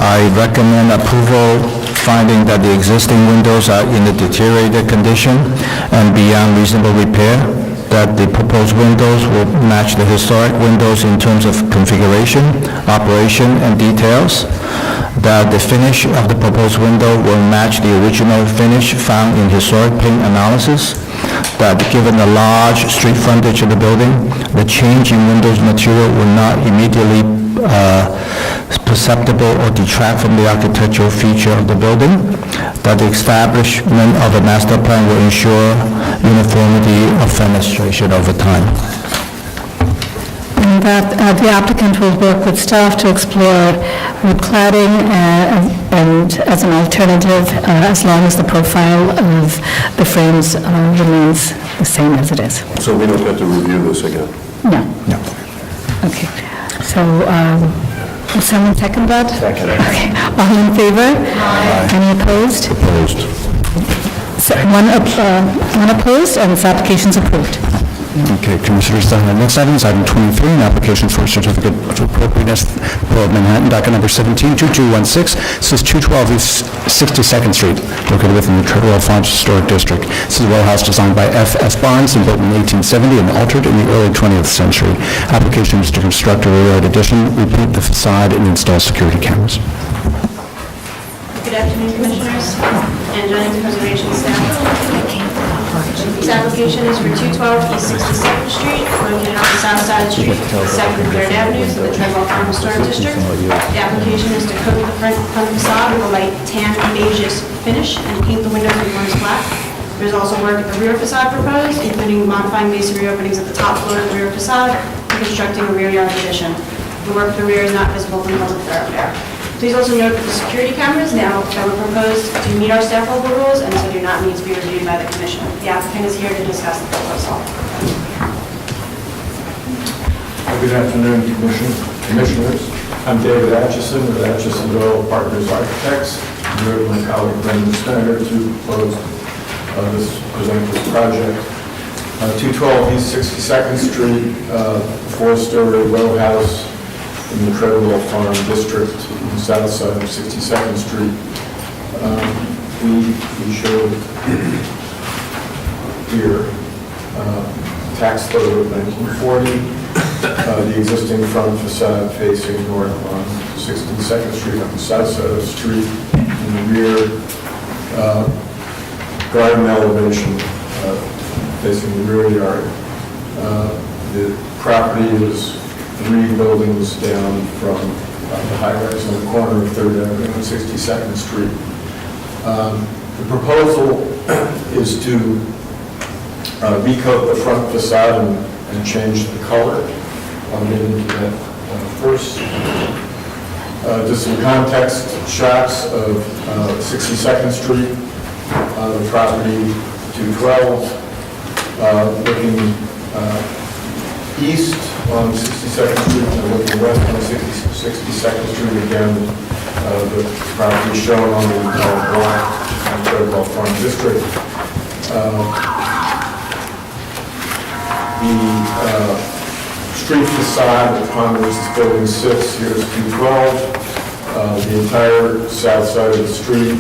Speaker 11: I recommend approval, finding that the existing windows are in a deteriorated condition and beyond reasonable repair, that the proposed windows will match the historic windows in terms of configuration, operation, and details, that the finish of the proposed window will match the original finish found in historic paint analysis, that given the large street frontage of the building, the change in windows material will not immediately perceptible or detract from the architectural feature of the building, that the establishment of a master plan will ensure uniformity of fenestration over time.
Speaker 8: And that the applicant will work with staff to explore wood cladding and as an alternative, as long as the profile of the frames remains the same as it is.
Speaker 1: So we don't have to review this again?
Speaker 8: No. No. Okay. So, will someone second that?
Speaker 20: Second.
Speaker 8: Okay. All in favor? Aye. Any opposed?
Speaker 1: Opposed.
Speaker 8: So one opposed, and this application's approved.
Speaker 19: Okay, Commissioners, next item is item 23, an application for a certificate of appropriateness, Borough of Manhattan, docket number 172216. This is 212 East 62nd Street, located within the Treadwell Farms Historic District. This is a row house designed by F.S. Barnes and built in 1870 and altered in the early 20th century. Application is to construct a rear yard addition, repaint the facade, and install security cameras.
Speaker 13: Good afternoon, Commissioners and Zoning Preservation staff. This application is for 212 East 62nd Street, located on the south side of the street, 2nd and 3rd Avenues in the Treadwell Farm Historic District. The application is to coat the front facade with a light tan beige finish and paint the windows with bronze black. There's also work at the rear facade proposed, including modifying masonry openings at the top floor of the rear facade and constructing a rear yard addition. The work at the rear is not visible from the public thoroughfare. Please also note that the security cameras now that were proposed do meet our staff level rules and so do not need to be reviewed by the commission. The applicant is here to discuss the proposal.
Speaker 9: Good afternoon, Commissioners. I'm David Atchison with Atchison Doyle Partners Architects. I'm here with my colleague Brendan Snyder to present this project. 212 East 62nd Street, four-story row house in the Treadwell Farm District, on the south side of 62nd Street. We show here tax photo of 1940, the existing front facade facing north on 62nd Street on the south side of the street, in the rear garden elevation facing the rear yard. The property is 3 buildings down from the high-rise on the corner of 3rd Avenue and 62nd Street. The proposal is to recoat the front facade and change the color. I'll get into that first. Just some context shots of 62nd Street, the property 212, looking east on 62nd Street and looking west on 62nd Street again. The property shown on the block on Treadwell Farm District. The street facade upon which this building sits here is 212. The entire south side of the street.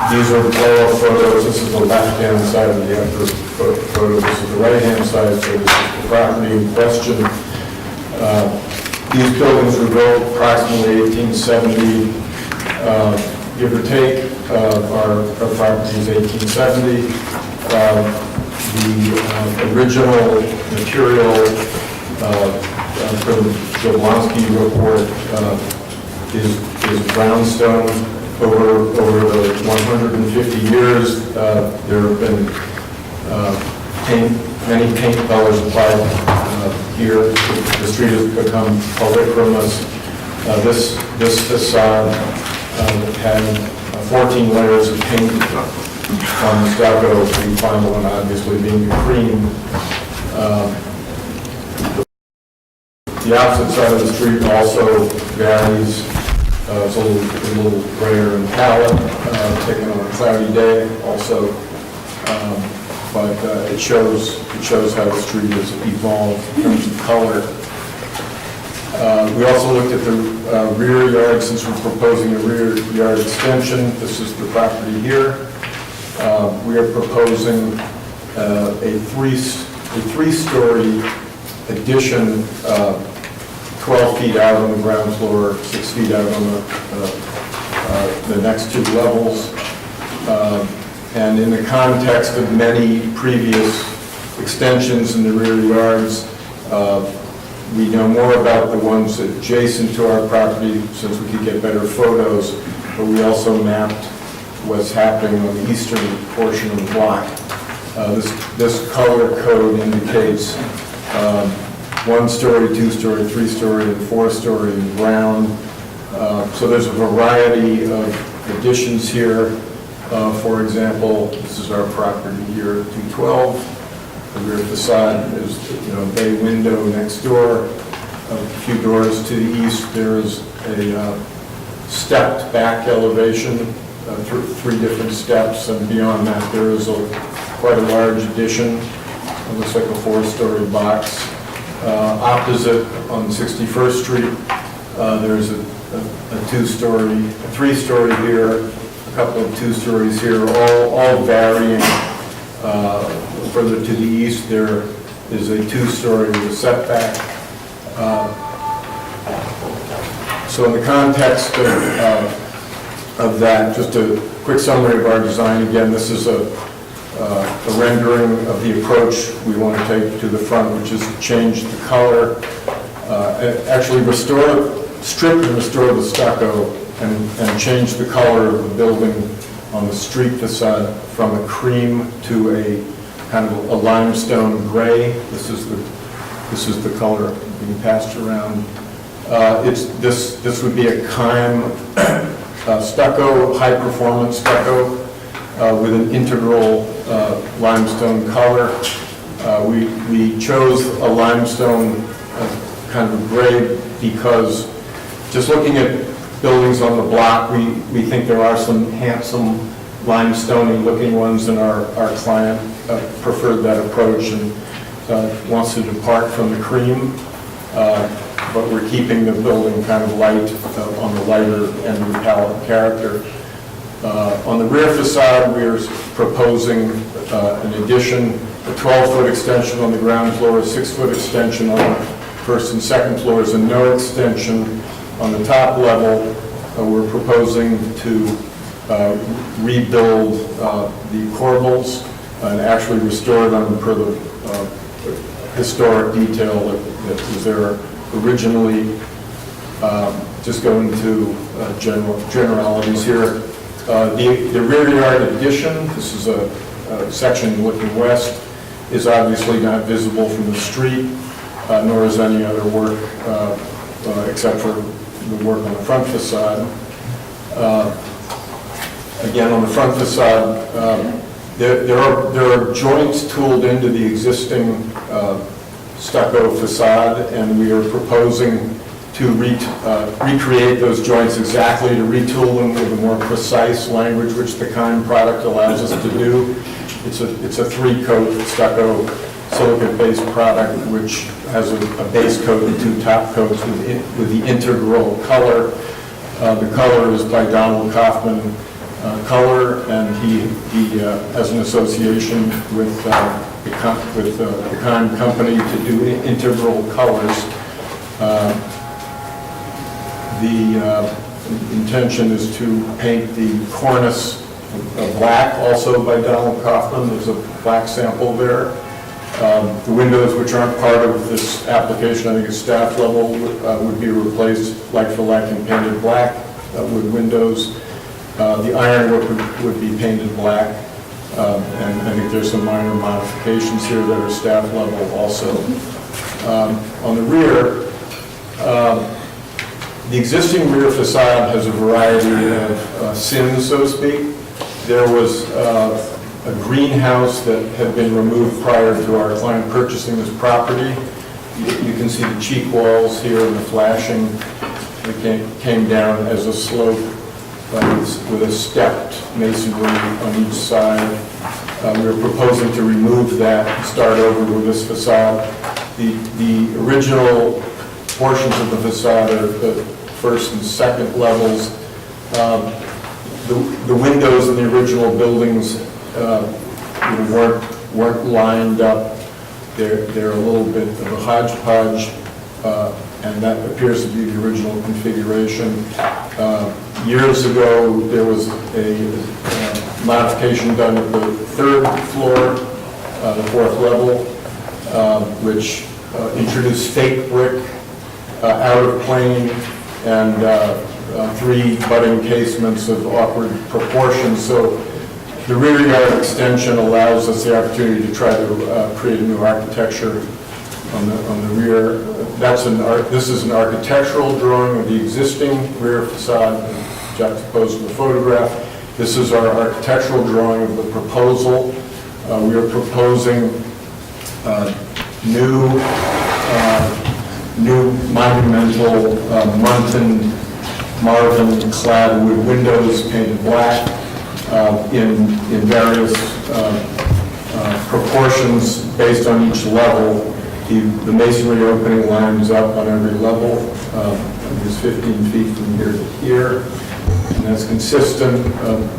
Speaker 9: These are blow-up photos. This is the left-hand side of the upper photo. This is the right-hand side, so this is the property in question. These buildings were built approximately 1870, give or take. Our property is 1870. The original material from the Jablonski report is brownstone. Over the 150 years, there have been many paint colors applied here. The street has become public from us. This facade had 14 layers of paint on the stucco, the final one obviously being cream. The opposite side of the street also varies. It's a little grayer and pallid, taken on a cloudy day also, but it shows how the street has evolved in terms of color. We also looked at the rear yard, since we're proposing a rear yard extension. This is the property here. We are proposing a three-story addition, 12 feet out on the ground floor, 6 feet out on the next 2 levels. And in the context of many previous extensions in the rear yards, we know more about the ones adjacent to our property since we could get better photos, but we also mapped what's happening on the eastern portion of the block. This color code indicates 1-story, 2-story, 3-story, and 4-story in brown. So there's a variety of additions here. For example, this is our property here, 212. The rear facade is, bay window next door. A few doors to the east, there is a stepped back elevation, 3 different steps, and beyond that there is quite a large addition. It looks like a 4-story box. Opposite on 61st Street, there's a 2-story, a 3-story here, a couple of 2-stories here, all varying. Further to the east, there is a 2-story with a setback. So in the context of that, just a quick summary of our design. Again, this is a rendering of the approach we want to take to the front, which is to change the color, actually strip and restore the stucco and change the color of the building on the street facade from a cream to a kind of a limestone gray. This is the color being passed around. This would be a Kime stucco, high-performance stucco with an integral limestone color. We chose a limestone kind of gray because just looking at buildings on the block, we think there are some handsome limestone looking ones, and our client preferred that approach and wants to depart from the cream, but we're keeping the building kind of light on the lighter end of the palette character. On the rear facade, we are proposing an addition, a 12-foot extension on the ground floor, a 6-foot extension on the first and second floors, and no extension on the top level. We're proposing to rebuild the corbels and actually restore them per the historic detail that was there originally. Just go into generalities here. The rear yard addition, this is a section looking west, is obviously not visible from the street, nor is any other work except for the work on the front facade. Again, on the front facade, there are joints tooled into the existing stucco facade, and we are proposing to recreate those joints exactly, to retool them with a more precise language, which the Kime product allows us to do. It's a 3-coat stucco silicate-based product, which has a base coat and 2 top coats with the integral color. The color is by Donald Kaufman Color, and he has an association with the Kime company to do integral colors. The intention is to paint the cornice black, also by Donald Kaufman. There's a black sample there. The windows, which aren't part of this application, I think at staff level, would be replaced like for like and painted black with windows. The ironwork would be painted black, and I think there's some minor modifications here that are staff level also. On the rear, the existing rear facade has a variety of sins, so to speak. There was a greenhouse that had been removed prior to our client purchasing this property. You can see the cheek walls here and the flashing. It came down as a slope with a stepped masonry on each side. We were proposing to remove that and start over with this facade. The original portions of the facade are the first and second levels. The windows in the original buildings weren't lined up. They're a little bit of a hodgepodge, and that appears to be the original configuration. Years ago, there was a modification done at the 3rd floor, the 4th level, which introduced fake brick out of plane and 3 budding casements of awkward proportions. So the rear yard extension allows us the opportunity to try to create a new architecture on the rear. This is an architectural drawing of the existing rear facade juxtaposed with the photograph. This is our architectural drawing of the proposal. We are proposing new monumental Munton Marvin clad wood windows painted black in various proportions based on each level. The masonry opening lines up on every level. It's 15 feet from here to here, and that's consistent.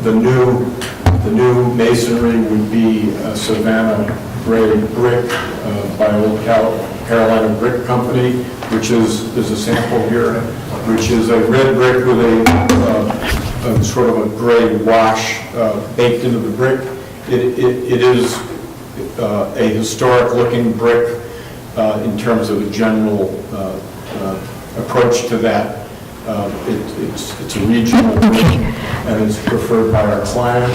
Speaker 9: The new masonry would be Savannah gray brick by Old Carolina Brick Company, which is, there's a sample here, which is a red brick with a sort of a gray wash baked into the brick. It is a historic-looking brick in terms of a general approach to that. It's a regional brick, and it's preferred by our client.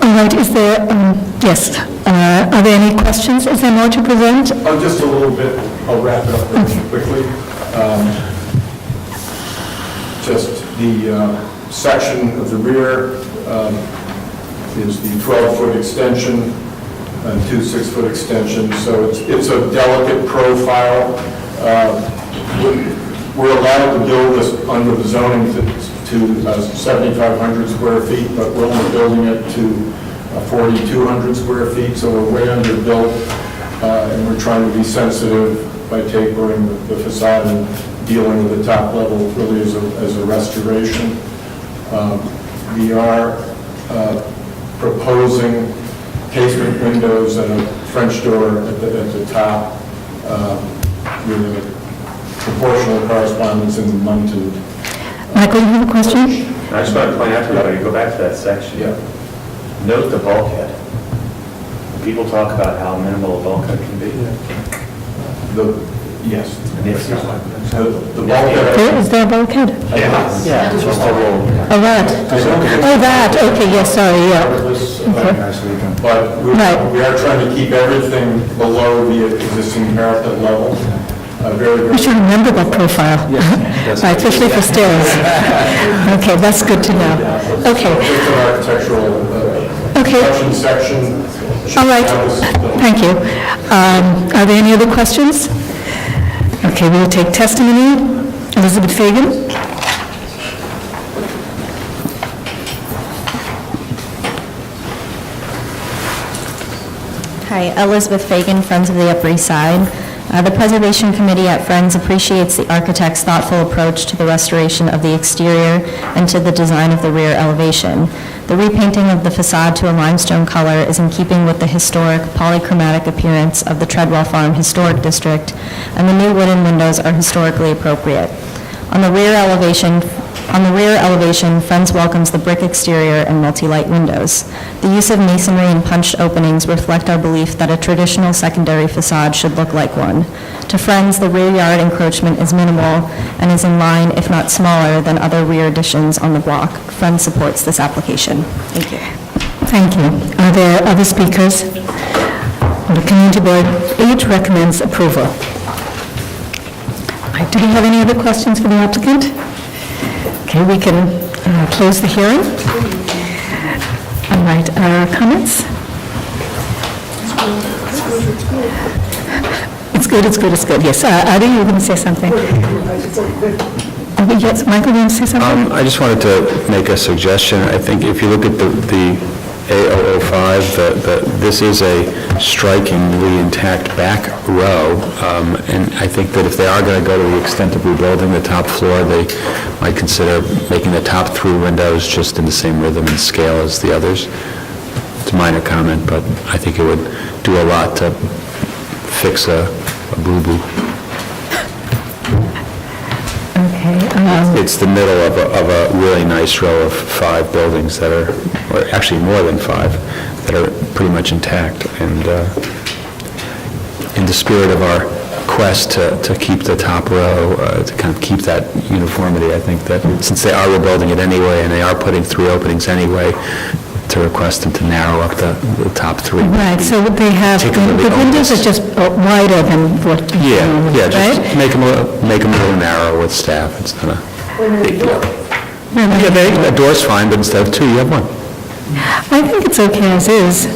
Speaker 8: All right, is there, yes, are there any questions? Is there more to present?
Speaker 9: Just a little bit, I'll wrap it up really quickly. Just the section of the rear is the 12-foot extension and 2 6-foot extensions, so it's a delicate profile. We're allowed to build this under the zoning to 7,500 square feet, but we're only building it to 4,200 square feet, so we're way underbuilt, and we're trying to be sensitive by tapering the facade and dealing with the top level really as a restoration. We are proposing casement windows and a French door at the top with a proportional correspondence in the munted.
Speaker 8: Michael, you have a question?
Speaker 12: I just want to point out to everybody, go back to that section. Note the bulkhead. People talk about how minimal a bulkhead can be.
Speaker 9: Yes.
Speaker 12: The
Speaker 8: bulkhead. Is there a bulkhead?
Speaker 12: Yeah. Just a little.
Speaker 8: Oh, that. Oh, that, okay, yes, sorry, yeah.
Speaker 9: But we are trying to keep everything below the existing parapet level.
Speaker 8: We should remember that profile, right, especially for stairs. Okay, that's good to know. Okay.
Speaker 9: Just an architectural construction section.
Speaker 8: All right, thank you. Are there any other questions? Okay, we'll take testimony. Elizabeth Fagan.
Speaker 17: Hi, Elizabeth Fagan, Friends of the Upper East Side. The Preservation Committee at Friends appreciates the architect's thoughtful approach to the restoration of the exterior and to the design of the rear elevation. The repainting of the facade to a limestone color is in keeping with the historic polychromatic appearance of the Treadwell Farm Historic District, and the new wooden windows are historically appropriate. On the rear elevation, Friends welcomes the brick exterior and multi-light windows. The use of masonry and punched openings reflect our belief that a traditional secondary facade should look like one. To Friends, the rear yard encroachment is minimal and is in line, if not smaller, than other rear additions on the block. Friends supports this application. Thank you.
Speaker 8: Thank you. Are there other speakers? The Community Board 8 recommends approval. All right, do we have any other questions for the applicant? Okay, we can close the hearing. All right, comments? It's good, yes. Adi, you were going to say something? Yes, Michael, you want to say something?
Speaker 10: I just wanted to make a suggestion. I think if you look at the A005, this is a strikingly intact back row, and I think that if they are going to go to the extent of rebuilding the top floor, they might consider making the top 3 windows just in the same rhythm and scale as the others. It's a minor comment, but I think it would do a lot to fix a boo-boo.
Speaker 8: Okay.
Speaker 10: It's the middle of a really nice row of 5 buildings that are, or actually more than 5, that are pretty much intact. And in the spirit of our quest to keep the top row, to kind of keep that uniformity, I think that since they are rebuilding it anyway, and they are putting 3 openings anyway, to request them to narrow up the top 3.
Speaker 8: Right, so they have, the windows are just wider than what...
Speaker 10: Yeah, just
Speaker 8: right?
Speaker 10: make them a little narrow with staff. It's not a big deal. Yeah, a door's fine, but instead of 2, you have 1.
Speaker 8: I think it's okay as is.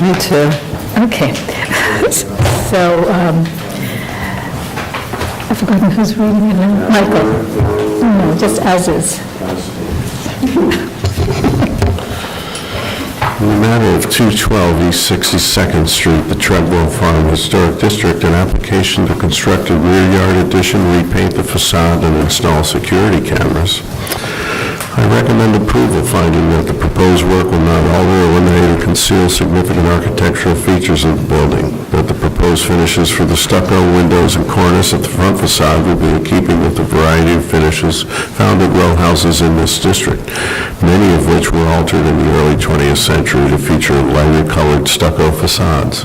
Speaker 8: Me too. Okay. So, I've forgotten who's reading it now. Michael. No, just as is.
Speaker 1: In the matter of 212 East 62nd Street, the Treadwell Farm Historic District, an application to construct a rear yard addition, repaint the facade, and install security cameras. I recommend approval, finding that the proposed work will not alter, eliminate, or conceal significant architectural features of the building, that the proposed finishes for the stucco, windows, and cornice of the front facade will be in keeping with the variety of finishes found at row houses in this district, many of which were altered in the early 20th century to feature lighter colored stucco facades.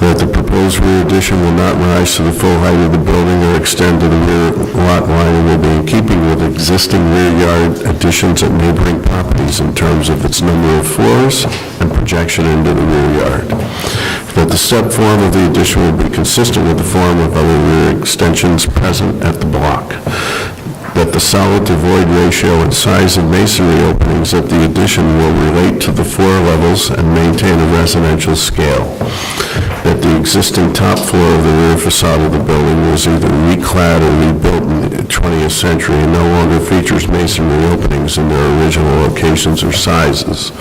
Speaker 1: That the proposed rear addition will not rise to the full height of the building or extend to the rear lot line and will be in keeping with existing rear yard additions at neighboring properties in terms of its number of floors and projection into the rear yard. That the step form of the addition will be consistent with the form of other rear extensions present at the block. That the solid to void ratio and size of masonry openings at the addition will relate to the floor levels and maintain a residential scale. That the existing top floor of the rear facade of the building was either reclad or rebuilt in the 20th century and no longer features masonry openings in their original locations or sizes.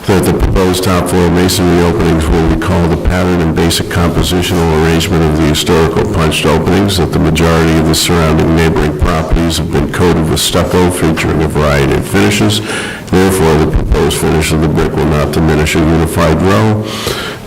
Speaker 1: That the proposed top floor masonry openings will recall the pattern and basic compositional arrangement of the historical punched openings, that the majority of the surrounding neighboring properties have been coated with stucco featuring a variety of finishes. Therefore, the proposed finish of the brick will not diminish a unified row.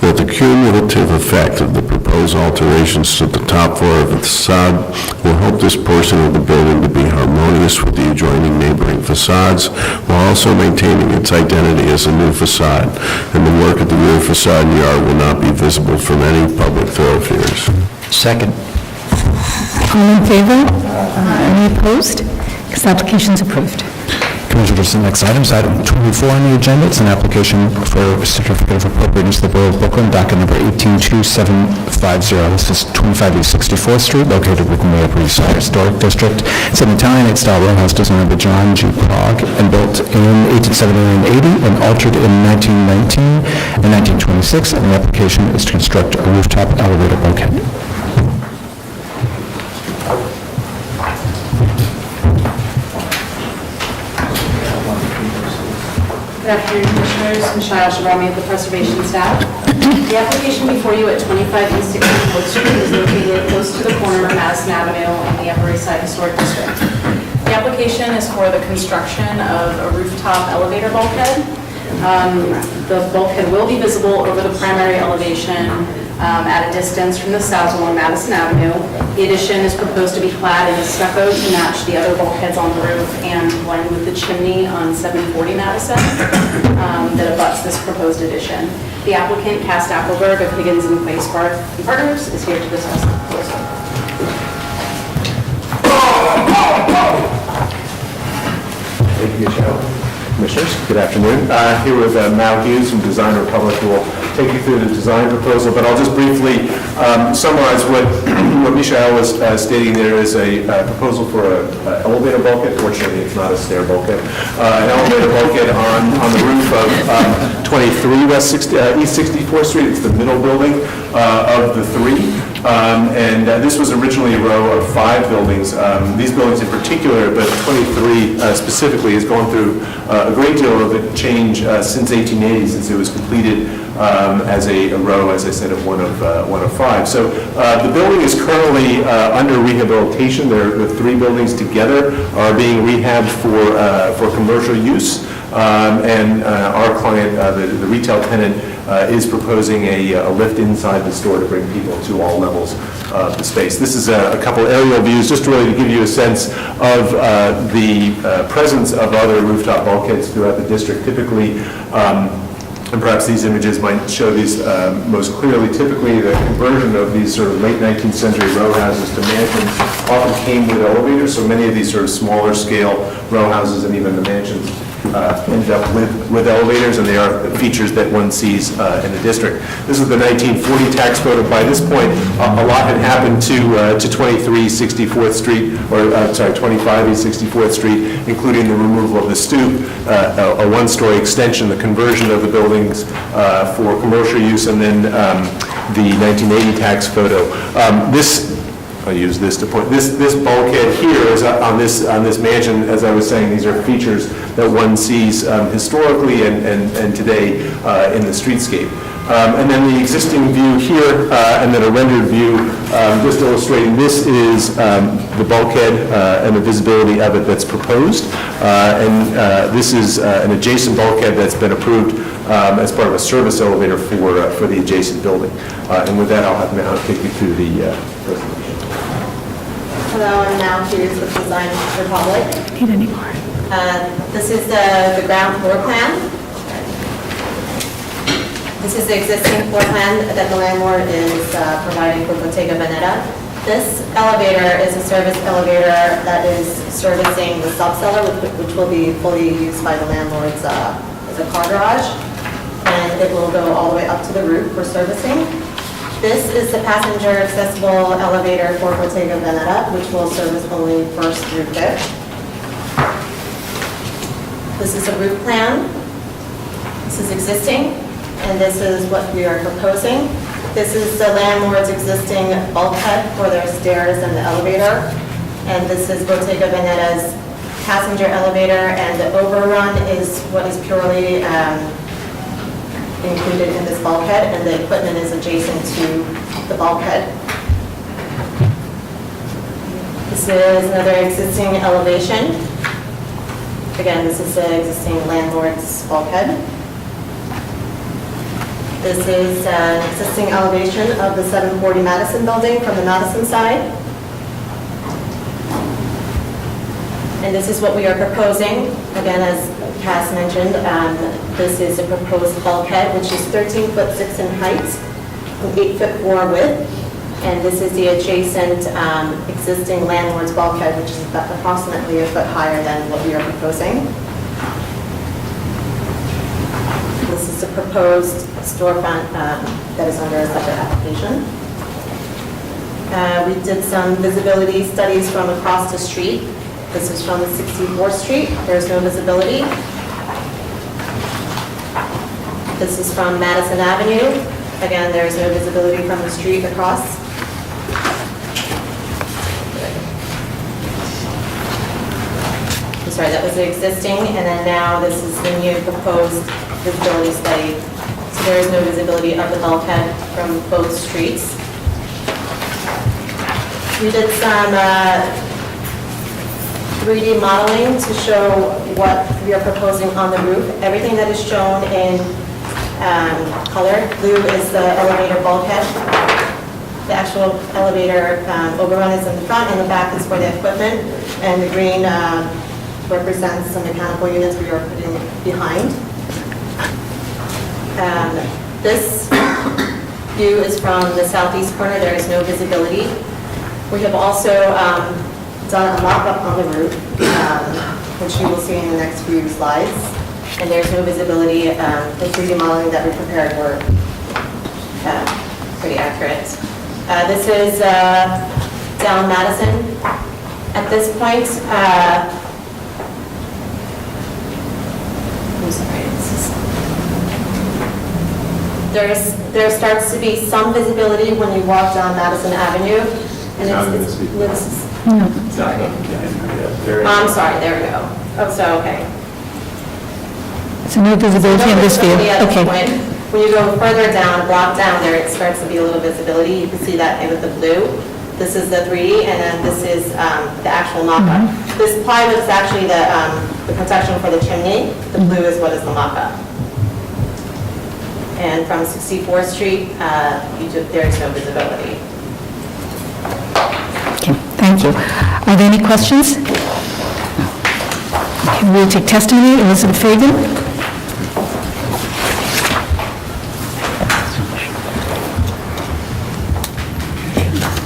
Speaker 1: That the cumulative effect of the proposed alterations to the top floor of the facade will help this portion of the building to be harmonious with the adjoining neighboring facades, while also maintaining its identity as a new facade, and the work at the rear facade and yard will not be visible from any public thoroughfares.
Speaker 11: Second.
Speaker 8: All in favor? Any opposed? This application is approved.
Speaker 19: Commissioners, the next item is item 24 on the agenda. It's an application for a certificate of appropriateness to the Borough of Brooklyn, docket number 182750. This is 25 East 64th Street, located within the Upper East Side Historic District. It's an Italianate-style row house designed by John G. Prague and built in 1879-80 and altered in 1919 and 1926. And the application is to construct a rooftop elevator bulkhead.
Speaker 13: Good afternoon, Commissioners. Michelle Shabrami of the Preservation Staff. The application before you at 25 East 64th Street is located close to the corner of Madison Avenue in the Upper East Side Historic District. The application is for the construction of a rooftop elevator bulkhead. The bulkhead will be visible over the primary elevation at a distance from the south along Madison Avenue. The addition is proposed to be clad in a stucco to match the other bulkheads on the roof and blend with the chimney on 740 Madison that abuts this proposed addition. The applicant, Cass Appleberg of Higgins and Place Partners, is here to discuss the proposal.
Speaker 21: Thank you, Michelle. Commissioners, good afternoon. Here with Mal Hughes from Design Republic, who will take you through the design proposal, but I'll just briefly summarize what Michelle was stating. There is a proposal for an elevator bulkhead. Fortunately, it's not a stair bulkhead. An elevator bulkhead on the roof of 23 East 64th Street. It's the middle building of the three. And this was originally a row of 5 buildings. These buildings in particular, but 23 specifically, has gone through a great deal of change since 1880, since it was completed as a row, as I said, of one of 5. So the building is currently under rehabilitation. The 3 buildings together are being rehabbed for commercial use. And our client, the retail tenant, is proposing a lift inside the store to bring people to all levels of the space. This is a couple aerial views, just really to give you a sense of the presence of other rooftop bulkheads throughout the district. Typically, and perhaps these images might show these most clearly, typically the conversion of these sort of late 19th century row houses to mansions often came with elevators, so many of these sort of smaller scale row houses and even the mansions ended up with elevators, and they are features that one sees in the district. This is the 1940 tax photo. By this point, a lot had happened to 23 64th Street, or 25 East 64th Street, including the removal of the stoop, a one-story extension, the conversion of the buildings for commercial use, and then the 1980 tax photo. This I'll use this to point. This bulkhead here is on this mansion, as I was saying, these are features that one sees historically and today in the streetscape. And then the existing view here, and then a rendered view, just illustrating this is the bulkhead and the visibility of it that's proposed. And this is an adjacent bulkhead that's been approved as part of a service elevator for the adjacent building. And with that, I'll have Mal take you through the presentation.
Speaker 14: Hello, I'm Mal Hughes with Design Republic.
Speaker 8: Need any more?
Speaker 14: This is the ground floor plan. This is the existing floor plan that the landlord is providing for Bottega Veneta. This elevator is a service elevator that is servicing the subcellar, which will be fully used by the landlord's as a car garage, and it will go all the way up to the roof for servicing. This is the passenger accessible elevator for Bottega Veneta, which will service only first through fifth. This is a roof plan. This is existing, and this is what we are proposing. This is the landlord's existing bulkhead for their stairs and the elevator. And this is Bottega Veneta's passenger elevator, and the overrun is what is purely included in this bulkhead, and the equipment is adjacent to the bulkhead. This is another existing elevation. Again, this is the existing landlord's bulkhead. This is an existing elevation of the 740 Madison building from the Madison side. And this is what we are proposing. Again, as Cass mentioned, this is a proposed bulkhead, which is 13 foot 6 in height and 8 foot 4 width. And this is the adjacent existing landlord's bulkhead, which is approximately a foot higher than what we are proposing. This is a proposed storefront that is under a separate application. We did some visibility studies from across the street. This is from 64th Street. There's no visibility. This is from Madison Avenue. Again, there's no visibility from the street across. I'm sorry, that was the existing, and then now this is the new proposed visibility study. So there is no visibility of the bulkhead from both streets. We did some 3D modeling to show what we are proposing on the roof. Everything that is shown in color, blue is the elevator bulkhead. The actual elevator overrun is in the front, and the back is for the equipment, and the green represents the mechanical units we are putting behind. This view is from the southeast corner. There is no visibility. We have also done a mock-up on the roof, which you will see in the next few slides. And there's no visibility. The 3D modeling that we prepared were pretty accurate. This is down Madison. At this point, I'm sorry, there starts to be some visibility when you walk down Madison Avenue. And I'm sorry, there we go. Oh, so, okay.
Speaker 8: So no visibility in this view? Okay.
Speaker 14: When you go further down, a block down there, it starts to be a little visibility. You can see that with the blue. This is the 3D, and then this is the actual mock-up. This plywood is actually the protection for the chimney. The blue is what is the mock-up. And from 64th Street, there is no visibility.
Speaker 8: Okay, thank you. Are there any questions? Okay, we'll take testimony. Elizabeth Fagan.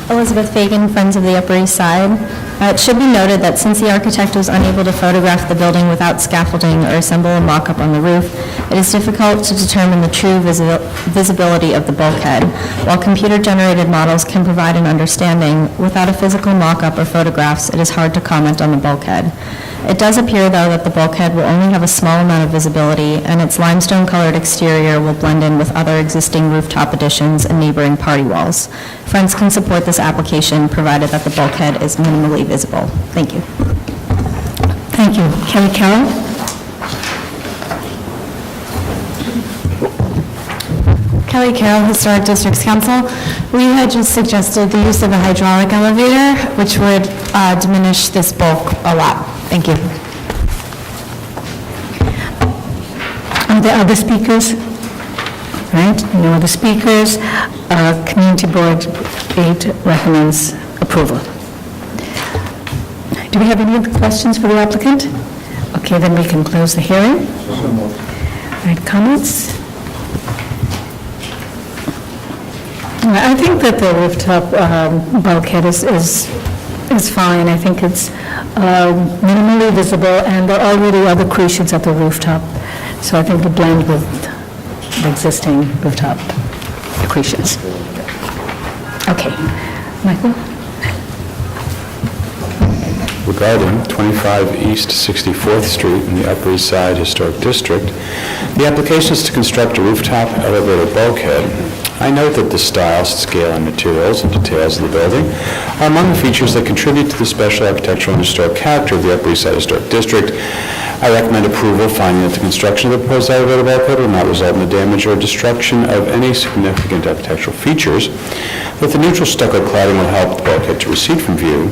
Speaker 17: Elizabeth Fagan, Friends of the Upper East Side. It should be noted that since the architect was unable to photograph the building without scaffolding or assemble a mock-up on the roof, it is difficult to determine the true visibility of the bulkhead. While computer-generated models can provide an understanding, without a physical mock-up or photographs, it is hard to comment on the bulkhead. It does appear, though, that the bulkhead will only have a small amount of visibility, and its limestone-colored exterior will blend in with other existing rooftop additions and neighboring party walls. Friends can support this application, provided that the bulkhead is minimally visible. Thank you.
Speaker 8: Thank you. Kelly Carroll?
Speaker 17: Kelly Carroll, Historic Districts Council. We had just suggested the use of a hydraulic elevator, which would diminish this bulk a lot. Thank you.
Speaker 8: Are there other speakers? Right, no other speakers. Community Board 8 recommends approval. Do we have any other questions for the applicant? Okay, then we can close the hearing. All right, comments? I think that the rooftop bulkhead is fine. I think it's minimally visible, and there are already other crucians at the rooftop, so I think the blend with the existing rooftop accretions. Okay. Michael?
Speaker 10: Regarding 25 East 64th Street in the Upper East Side Historic District, the application is to construct a rooftop elevator bulkhead. I note that the style, scale, and materials and details of the building are among the features that contribute to the special architectural and historic character of the Upper East Side Historic District. I recommend approval, finding that the construction of the proposed elevator bulkhead will not result in the damage or destruction of any significant architectural features, that the neutral stucco cladding will help the bulkhead to recede from view,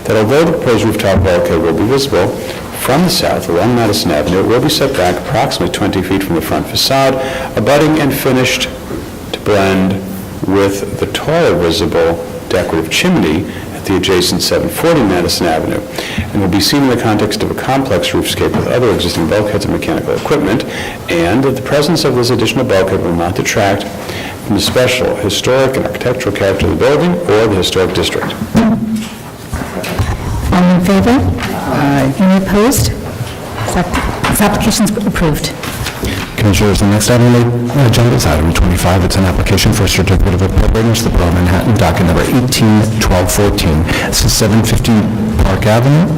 Speaker 10: that although the proposed rooftop bulkhead will be visible from the south along Madison Avenue, it will be set back approximately 20 feet from the front facade, abutting and finished to blend with the taller visible decorative chimney at the adjacent 740 Madison Avenue, and will be seen in the context of a complex roofscape with other existing bulkheads and mechanical equipment, and that the presence of this additional bulkhead will not detract from the special historic and architectural character of the building or the historic district.
Speaker 8: All in favor? Aye. Any opposed? This application is approved.
Speaker 19: Commissioners, the next item on the agenda is item 25. It's an application for a certificate of appropriateness to the Borough of Manhattan, docket number 18-1214. This is 715 Park Avenue,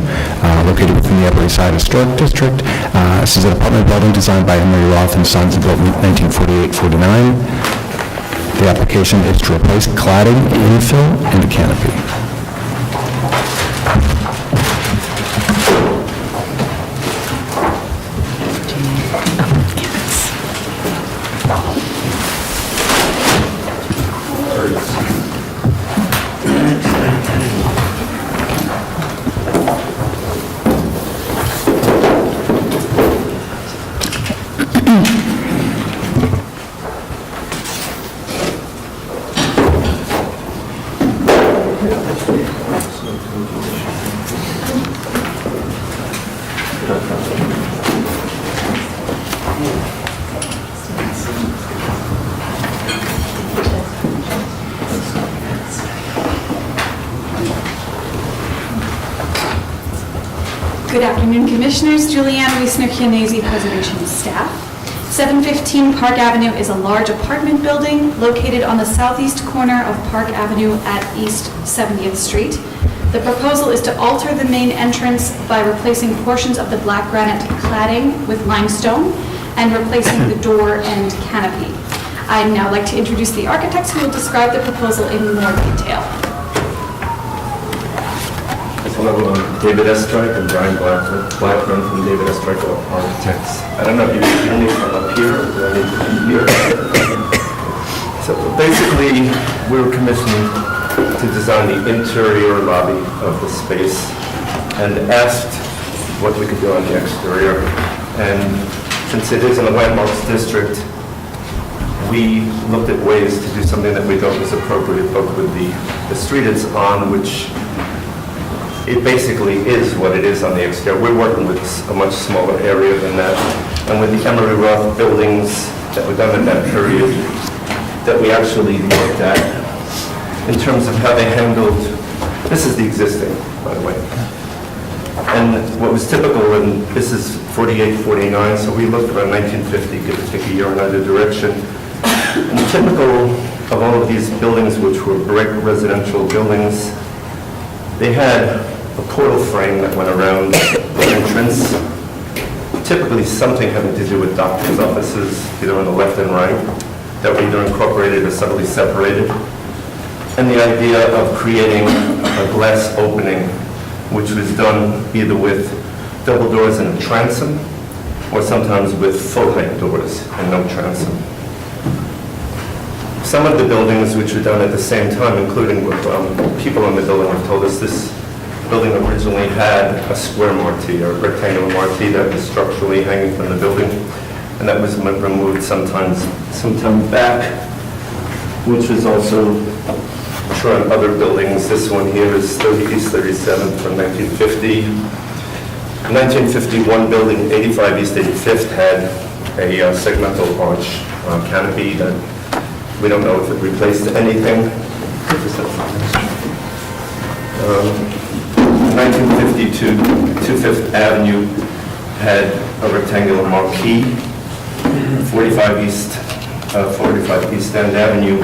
Speaker 19: located within the Upper East Side Historic District. This is an apartment building designed by Henry Roth and Sons and built in 1948-49. The application is to replace cladding, infill, and a canopy.
Speaker 5: Good afternoon, Commissioners. Julianne Wiesner-Chianese, Preservation Staff. 715 Park Avenue is a large apartment building located on the southeast corner of Park Avenue at East 70th Street. The proposal is to alter the main entrance by replacing portions of the black granite cladding with limestone and replacing the door and canopy. I'd now like to introduce the architects who will describe the proposal in more detail.
Speaker 12: Hello, I'm David Estreich and Brian Blackman from David Estreich Architects. I don't know if you need from up here or do I need to be here? So basically, we were commissioned to design the interior lobby of the space and asked what we could do on the exterior. And since it is in the landmarks district, we looked at ways to do something that we thought was appropriate, both with the street it's on, which it basically is what it is on the exterior. We're working with a much smaller area than that. And with the Emery Roth buildings that were done in that period, that we actually looked at in terms of how they handled, this is the existing, by the way. And what was typical, and this is 48, 49, so we looked around 1950, give or take a year in either direction. And typical of all of these buildings, which were brick residential buildings, they had a portal frame that went around the entrance. something having to do with doctor's offices, either on the left and right, that were either incorporated or subtly separated. And the idea of creating a glass opening, which was done either with double doors and a transom, or sometimes with full-height doors and no transom. Some of the buildings which were done at the same time, including what people in the building have told us, this building originally had a square marquee or rectangular marquee that was structurally hanging from the building, and that was removed sometime back, which was also true in other buildings. This one here is 30 East 37th from 1950. 1951 building, 85 East 85th, had a segmental arch canopy that we don't know if it replaced anything. 1952, 25th Avenue had a rectangular marquee. 45 East End Avenue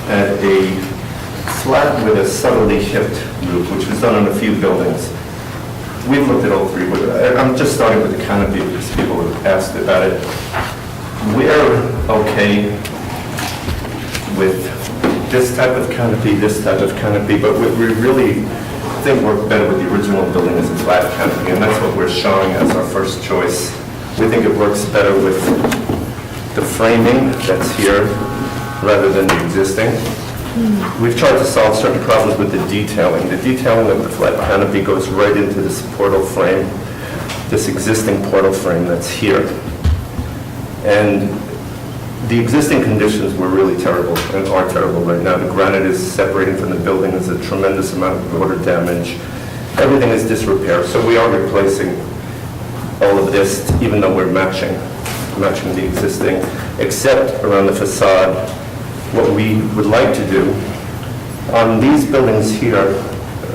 Speaker 12: had a flat with a subtly hipped roof, which was done on a few buildings. We've looked at all three, but I'm just starting with the canopy because people have asked about it. We're okay with this type of canopy, but we really think worked better with the original building as a flat canopy, and that's what we're showing as our first choice. We think it works better with the framing that's here rather than the existing. We've tried to solve certain problems with the detailing. The detailing of the flat canopy goes right into this portal frame, this existing portal frame that's here. And the existing conditions were really terrible and are terrible right now. The granite is separating from the building. There's a tremendous amount of water damage. Everything is disrepair. So we are replacing all of this, even though we're matching the existing, except around the facade. What we would like to do on these buildings here,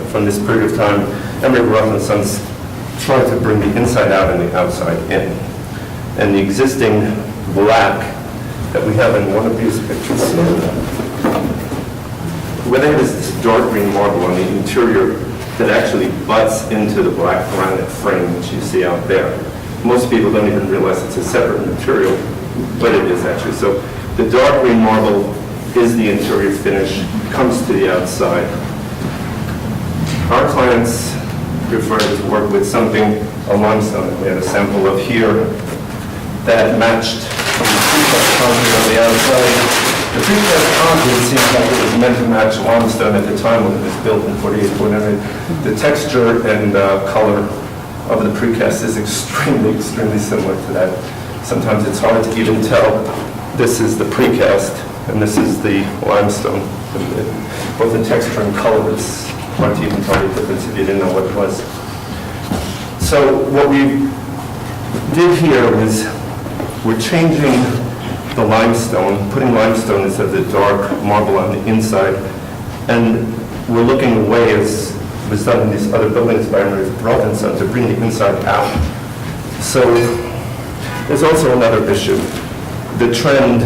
Speaker 12: from this period of time, Emery Roth and Sons tried to bring the inside out and the outside in. And the existing black that we have in one of these pictures here, where there is this dark green marble on the interior that actually butts into the black granite frame that you see out there. Most people don't even realize it's a separate material, but it is actually. So the dark green marble is the interior finish, comes to the outside. Our clients prefer to work with something, a limestone. We had a sample of here that matched the precast concrete on the outside. The precast concrete seems like it was meant to match limestone at the time when it was built in 48. The texture and color of the precast is extremely similar to that. Sometimes it's hard to even tell this is the precast and this is the limestone. Both in texture and color, it's hard to even tell the difference if you didn't know what it was. So what we did here was we're changing the limestone, putting limestone instead of the dark marble on the inside, and we're looking away, as was done in these other buildings by Emery Roth and Sons, to bring the inside out. So there's also another issue. The trend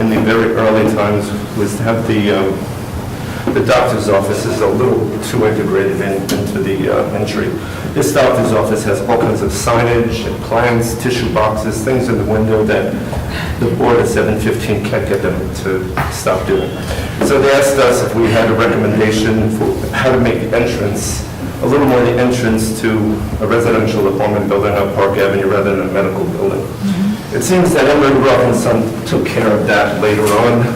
Speaker 12: in the very early times was to have the doctor's office is a little too integrated into the entry. This doctor's office has all kinds of signage and plans, tissue boxes, things in the window that the board at 715 can't get them to stop doing. So they asked us if we had a recommendation for how to make the entrance a little more the entrance to a residential apartment building on Park Avenue rather than a medical building. It seems that Emery Roth and Son took care of that later on.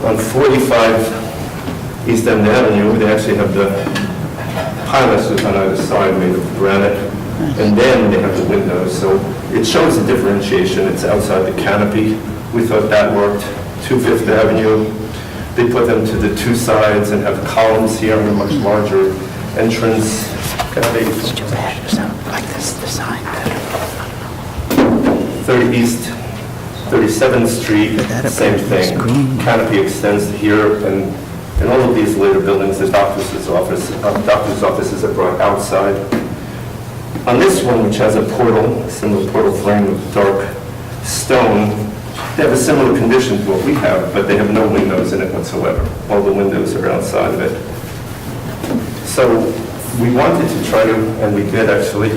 Speaker 12: On 45 East End Avenue, they actually have the pilasters on either side made of granite, and then they have the windows. So it shows the differentiation. It's outside the canopy. We thought that worked. 2 Fifth Avenue, they put them to the two sides and have columns here and a much larger entrance. It's too bad. It's not like this design better. 30 East 37th Street, same thing. Canopy extends to here, and in all of these later buildings, the doctor's offices are brought outside. On this one, which has a portal, a similar portal frame with dark stone, they have a similar condition to what we have, but they have no windows in it whatsoever. All the windows are outside of it. So we wanted to try to, and we did actually,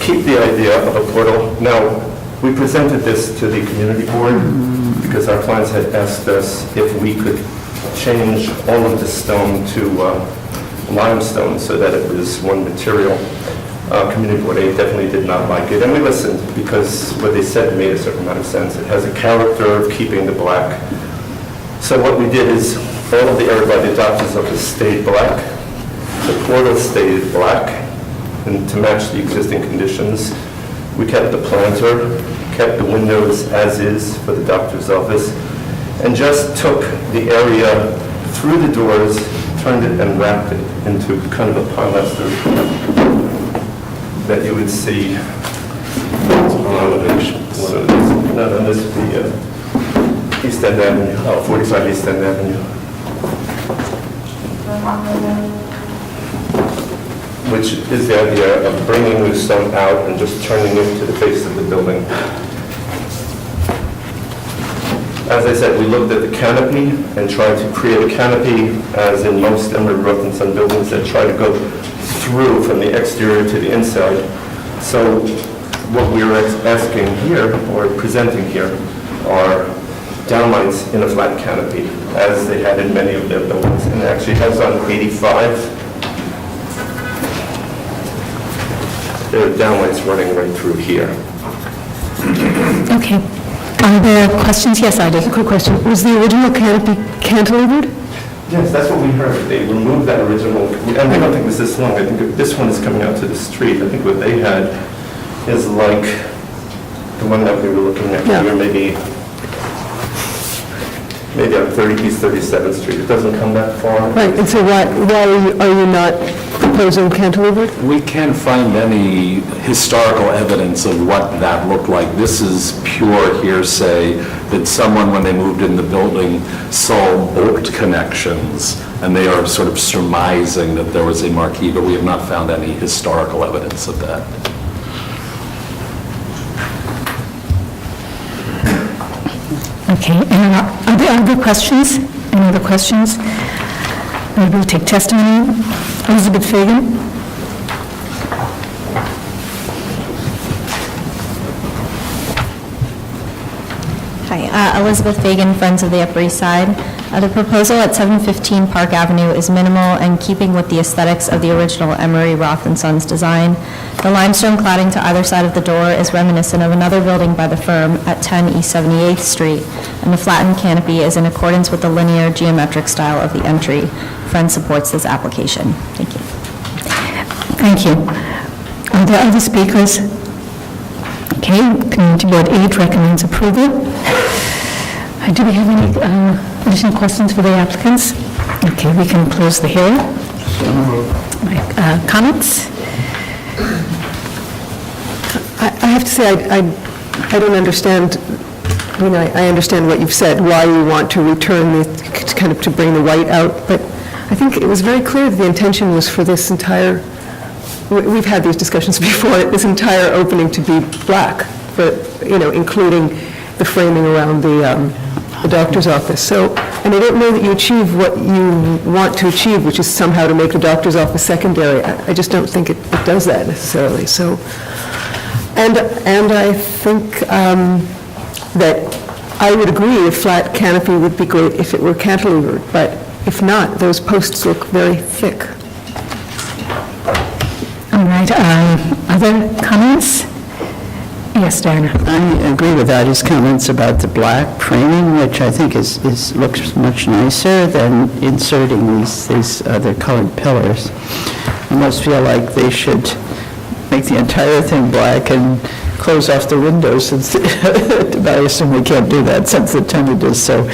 Speaker 12: keep the idea of a portal. Now, we presented this to the community board because our clients had asked us if we could change all of the stone to limestone so that it was one material. Community board A definitely did not like it, and we listened because what they said made a certain amount of sense. It has a character of keeping the black. So what we did is all of the area by the doctor's office stayed black. The portal stayed black, and to match the existing conditions, we kept the planter, kept the windows as is for the doctor's office, and just took the area through the doors, turned it and wrapped it into kind of a polyester that you would see on elevation. So this is the East End Avenue, 45 East End Avenue, which is the idea of bringing the stone out and just turning it to the face of the building. As I said, we looked at the canopy and tried to create a canopy, as in most Emery Roth and Son buildings, that try to go through from the exterior to the inside. So what we're asking here, or presenting here, are downlights in a flat canopy, as they had in many of their buildings. And it actually has on 85, there are downlights running right through here.
Speaker 8: Okay. Are there questions? Yes, I do.
Speaker 4: Quick question. Was the original canopy cantilevered?
Speaker 12: Yes, that's what we heard. They removed that original, and I don't think this is long. I think this one is coming out to the street. I think what they had is like the one that we were looking at here, maybe on 30 East 37th Street. It doesn't come that far.
Speaker 4: Right, and so why are you not proposing cantilevered?
Speaker 15: We can't find any historical evidence of what that looked like. This is pure hearsay that someone, when they moved in the building, saw bolt connections, and they are sort of surmising that there was a marquee, but we have not found any historical evidence of that.
Speaker 8: Okay, and are there other questions? Any other questions? Maybe we'll take testimony. Elizabeth Fagan.
Speaker 17: Hi, Elizabeth Fagan, Friends of the Upper East Side. The proposal at 715 Park Avenue is minimal and keeping with the aesthetics of the original Emery Roth & Sons design. The limestone cladding to either side of the door is reminiscent of another building by the firm at 10 East 78th Street, and the flattened canopy is in accordance with the linear geometric style of the entry. Friends supports this application. Thank you.
Speaker 8: Thank you. Are there other speakers? Okay, Community Board 8 recommends approval. Do we have any additional questions for the applicants? Okay, we can close the hearing. Comments?
Speaker 4: I have to say, I don't understand, I understand what you've said, why you want to return the, kind of to bring the white out, but I think it was very clear that the intention was for this entire, we've had these discussions before, this entire opening to be black, but, including the framing around the doctor's office. So, and I don't know that you achieve what you want to achieve, which is somehow to make the doctor's office secondary. I just don't think it does that necessarily. So, and I think that I would agree a flat canopy would be great if it were cantilevered, but if not, those posts look very thick.
Speaker 8: All right, other comments? Yes, Diana.
Speaker 23: I agree with Addie's comments about the black framing, which I think looks much nicer than inserting these other colored pillars. I almost feel like they should make the entire thing black and close off the windows. But I assume we can't do that since the tenant is so,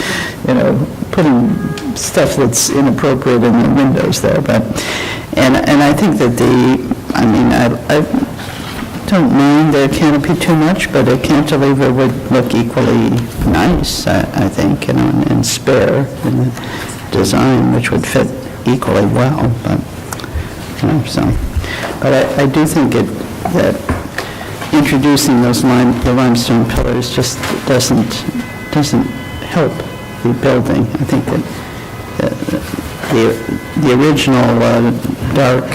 Speaker 23: putting stuff that's inappropriate in the windows there. But and I think that I don't mind the canopy too much, but a cantilever would look equally nice, I think, and spare in the design, which would fit equally well. But I do think that introducing the limestone pillars just doesn't help the building. I think that the original dark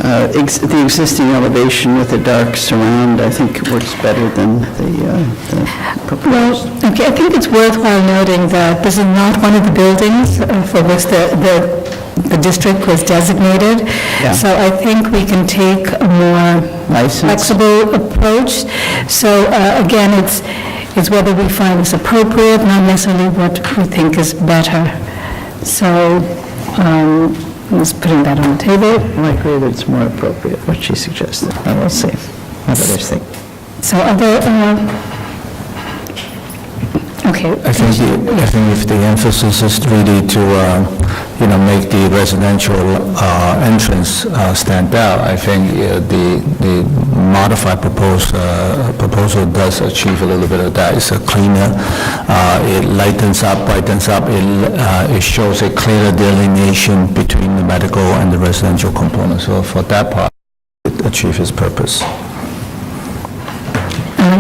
Speaker 23: the existing elevation with the dark surround, I think works better than the proposed.
Speaker 8: Well, okay, I think it's worthwhile noting that this is not one of the buildings for which the district was designated.
Speaker 23: Yeah.
Speaker 8: So I think we can take a more flexible approach. So again, it's whether we find this appropriate, not necessarily what we think is better. So I'm just putting that on the table.
Speaker 23: I agree that it's more appropriate, what she suggested. I will see what others think.
Speaker 8: So other, okay.
Speaker 20: I think if the emphasis is really to, make the residential entrance stand out, I think the modified proposal does achieve a little bit of that. It's a cleaner, it lightens up, brightens up, it shows a clearer delineation between the medical and the residential component. So for that part, it achieves its purpose.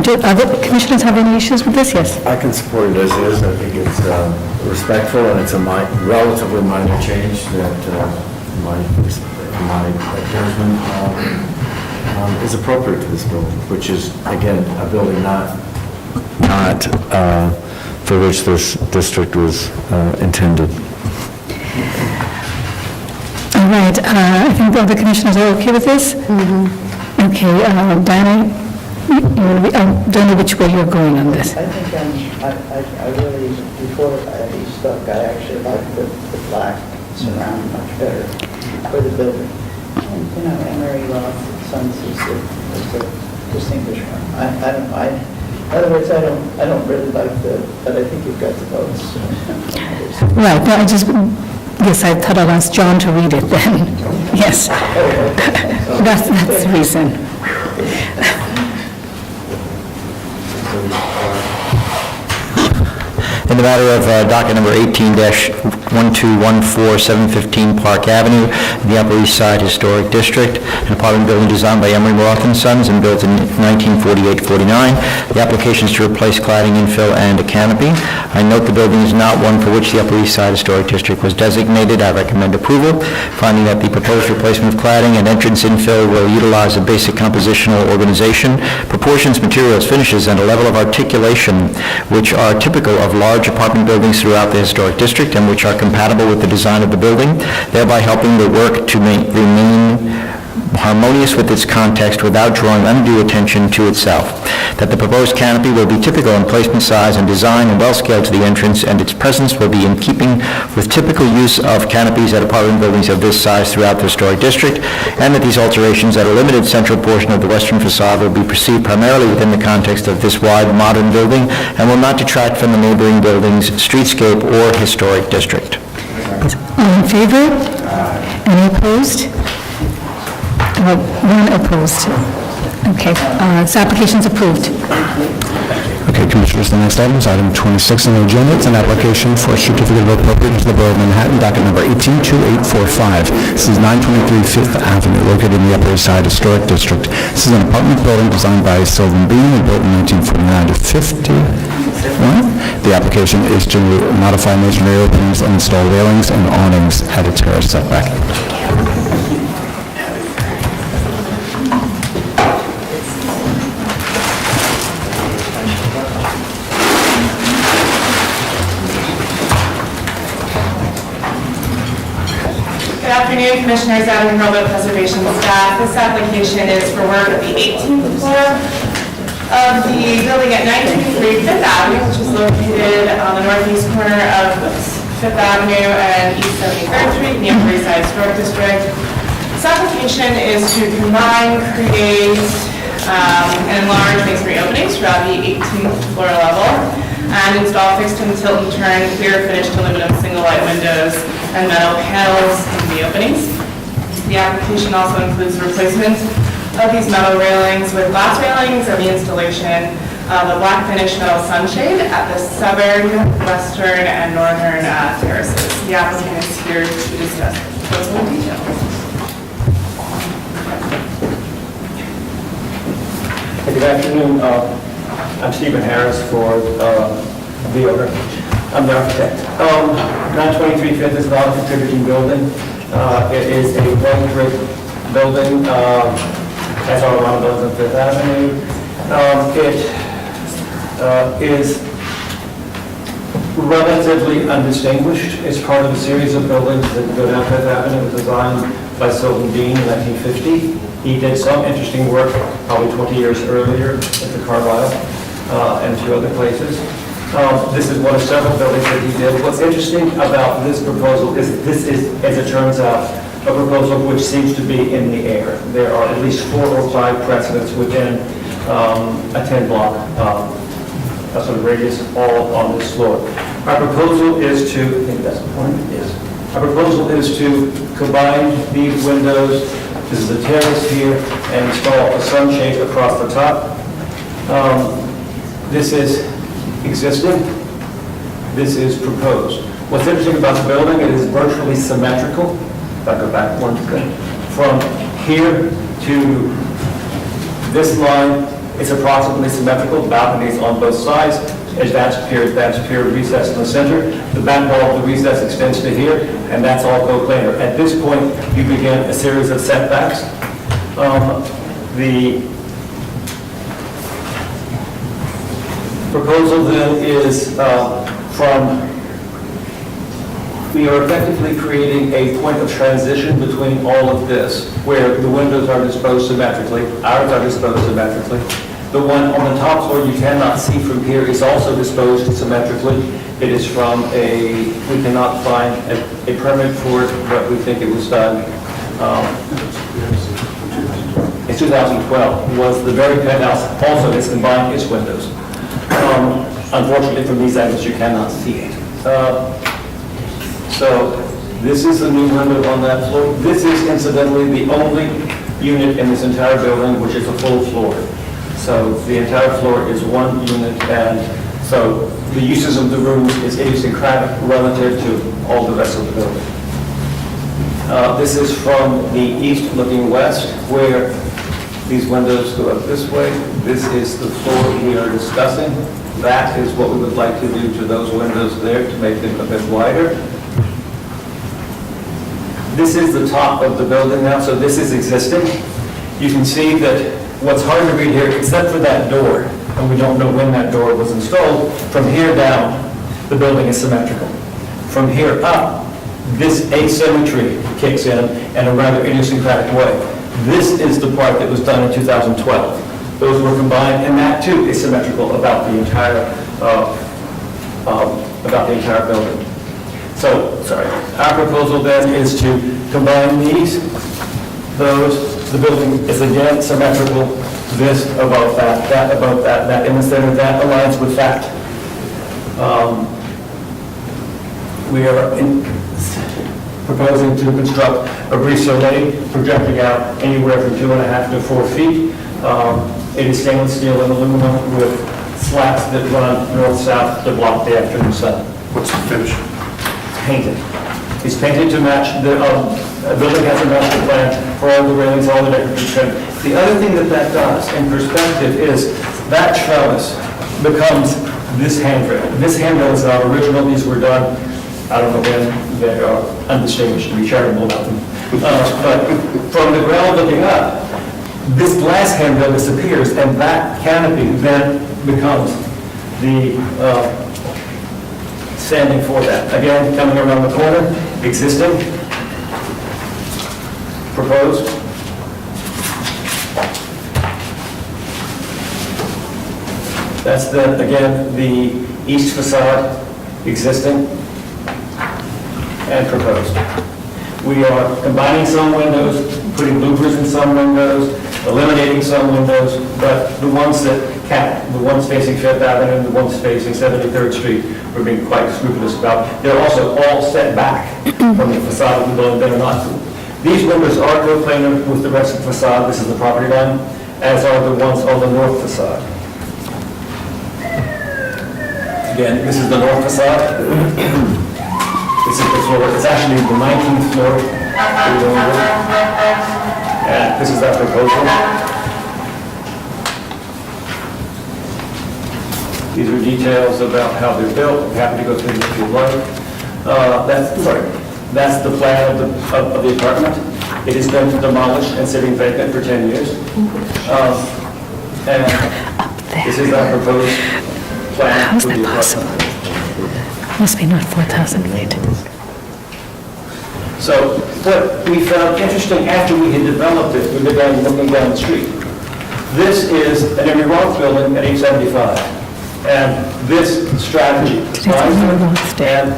Speaker 8: Do other commissioners have any issues with this? Yes.
Speaker 20: I can support it as is. I think it's respectful, and it's a relatively minor change that, my judgment, is appropriate to this building, which is, again, a building not for which this district was intended.
Speaker 8: All right. I think the other commissioners are okay with this? Mm-hmm. Okay. Diana? I don't know which way you're going on this.
Speaker 2: I think I really, before I stuck, I actually like the black surround much better for the building. And, Emery Sons is a distinguished one. I don't, in other words, I don't really like but I think you've got the votes.
Speaker 8: Right, no, yes, I thought I'd ask John to read it then. Yes. That's the reason.
Speaker 11: In the matter of docket number 18-1214715 Park Avenue, in the Upper East Side Historic District, an apartment building designed by Emery Roth & Sons and built in 1948-49. The application is to replace cladding, infill, and a canopy. I note the building is not one for which the Upper East Side Historic District was designated. I recommend approval, finding that the proposed replacement of cladding and entrance infill will utilize a basic compositional organization, proportions, materials, finishes, and a level of articulation which are typical of large apartment buildings throughout the historic district and which are compatible with the design of the building, thereby helping the work to remain harmonious with its context without drawing undue attention to itself. That the proposed canopy will be typical in placement, size, and design, and well-scaled to the entrance, and its presence will be in keeping with typical use of canopies at apartment buildings of this size throughout the historic district, and that these alterations at a limited central portion of the western facade will be perceived primarily within the context of this wide modern building and will not detract from the neighboring building's streetscape or historic district.
Speaker 8: All in favor? Any opposed? One opposed. Okay, this application's approved.
Speaker 19: Okay, Commissioners, the next item is item 26 on the agenda. It's an application for a certificate of appropriateness to the Borough of Manhattan, docket number 182845. This is 923 Fifth Avenue, located in the Upper East Side Historic District. This is an apartment building designed by Sylvan Bean and built in 1949 to 51. The application is to modify masonry openings and install railings and awnings at a terrace setback.
Speaker 16: Good afternoon, Commissioners, Adam and Robert Preservation staff. This application is for work at the 18th floor of the building at 923 Fifth Avenue, which is located on the northeast corner of Fifth Avenue and East 73rd Street in the Upper East Side Historic District. This application is to combine, create, and enlarge masonry openings throughout the 18th floor level and install fixed and tilt and turn clear finished aluminum single wide windows and metal panels in the openings. The application also includes the replacement of these metal railings with glass railings and the installation of a black finish metal sunshade at the southern, western, and northern terraces. The applicant is here to discuss those in detail.
Speaker 22: Good afternoon. I'm Stephen Harris for the owner. I'm the architect. 923 Fifth is not a contributing building. It is a white brick building, as are a lot of buildings on Fifth Avenue. It is relatively undistinguished. It's part of a series of buildings that go down Fifth Avenue. It was designed by Charlton-King in 1950. He did some interesting work probably 20 years earlier at the Carlisle and a few other places. This is one of several buildings that he did. What's interesting about this proposal is this is, as it turns out, a proposal which seems to be in the air. There are at least 4 or 5 precedents within a 10-block sort of radius all on this floor. Our proposal is to, I think that's the point, yes. Our proposal is to combine these windows, this is a terrace here, and install a sunshade across the top. This is existing, this is proposed. What's interesting about the building, it is virtually symmetrical. If I go back one second, from here to this line, it's approximately symmetrical, balconies on both sides, advanced pier recess in the center. The back wall of the recess extends to here, and that's all coplanar. At this point, you begin a series of setbacks. The proposal then is we are effectively creating a point of transition between all of this, where the windows are disposed symmetrically, ours are disposed symmetrically. The one on the top floor you cannot see from here is also disposed symmetrically. It is from we cannot find a permit for it, but we think it was done. It's 2012, was the very penthouse also has combined its windows. Unfortunately, from these angles, you cannot see it. So this is the new window on that floor. This is incidentally the only unit in this entire building which is a full floor. So the entire floor is one unit, and so the uses of the rooms is idiosyncratic relative to all the rest of the building. This is from the east looking west, where these windows go up this way. This is the floor we are discussing. That is what we would like to do to those windows there to make them a bit wider. This is the top of the building now, so this is existing. You can see that what's hard to read here, except for that door, and we don't know when that door was installed, from here down, the building is symmetrical. From here up, this asymmetry kicks in a rather idiosyncratic way. This is the part that was done in 2012. Those were combined, and that too is symmetrical about the entire building. So, sorry, our proposal then is to combine these, those, the building is again symmetrical, this above that above that in the center, that aligns with that. We are proposing to construct a brise-soleil projecting out anywhere from 2.5 to 4 feet. It is stainless steel and aluminum with slats that run north-south to block the afternoon sun.
Speaker 18: What's the finish?
Speaker 22: Painted. It's painted to match the building has a master plan for all the railings, all the decorative trim. The other thing that does in perspective is that trellis becomes this handrail. This handrail is not original. These were done, I don't know when, they are undistinguished, to be charitable about them. But from the ground looking up, this glass handrail disappears, and that canopy then becomes the standing for that. Again, coming around the corner, existing, proposed. That's again, the east facade, existing, and proposed. We are combining some windows, putting louvers in some windows, eliminating some windows, but the ones that count, the ones facing Fifth Avenue, the ones facing 73rd Street, we're being quite scrupulous about. They're also all set back from the facade of the building. They're not. These windows are coplanar with the rest of the facade. This is the property line, as are the ones on the north facade. Again, this is the north facade. This is the floor. It's actually the 19th floor. And this is that proposal. These are details about how they're built. I'm happy to go through them if you'd like. That's the plan of the apartment. It has been demolished and sitting vacant for 10 years. And this is our proposed plan.
Speaker 8: How is
Speaker 22: for
Speaker 8: that
Speaker 22: the
Speaker 8: possible?
Speaker 22: apartment.
Speaker 8: Must be not 4,000 feet.
Speaker 22: So what we found interesting after we had developed it, we began looking down the street. This is an Emery Roth building at 875. And this strategy, and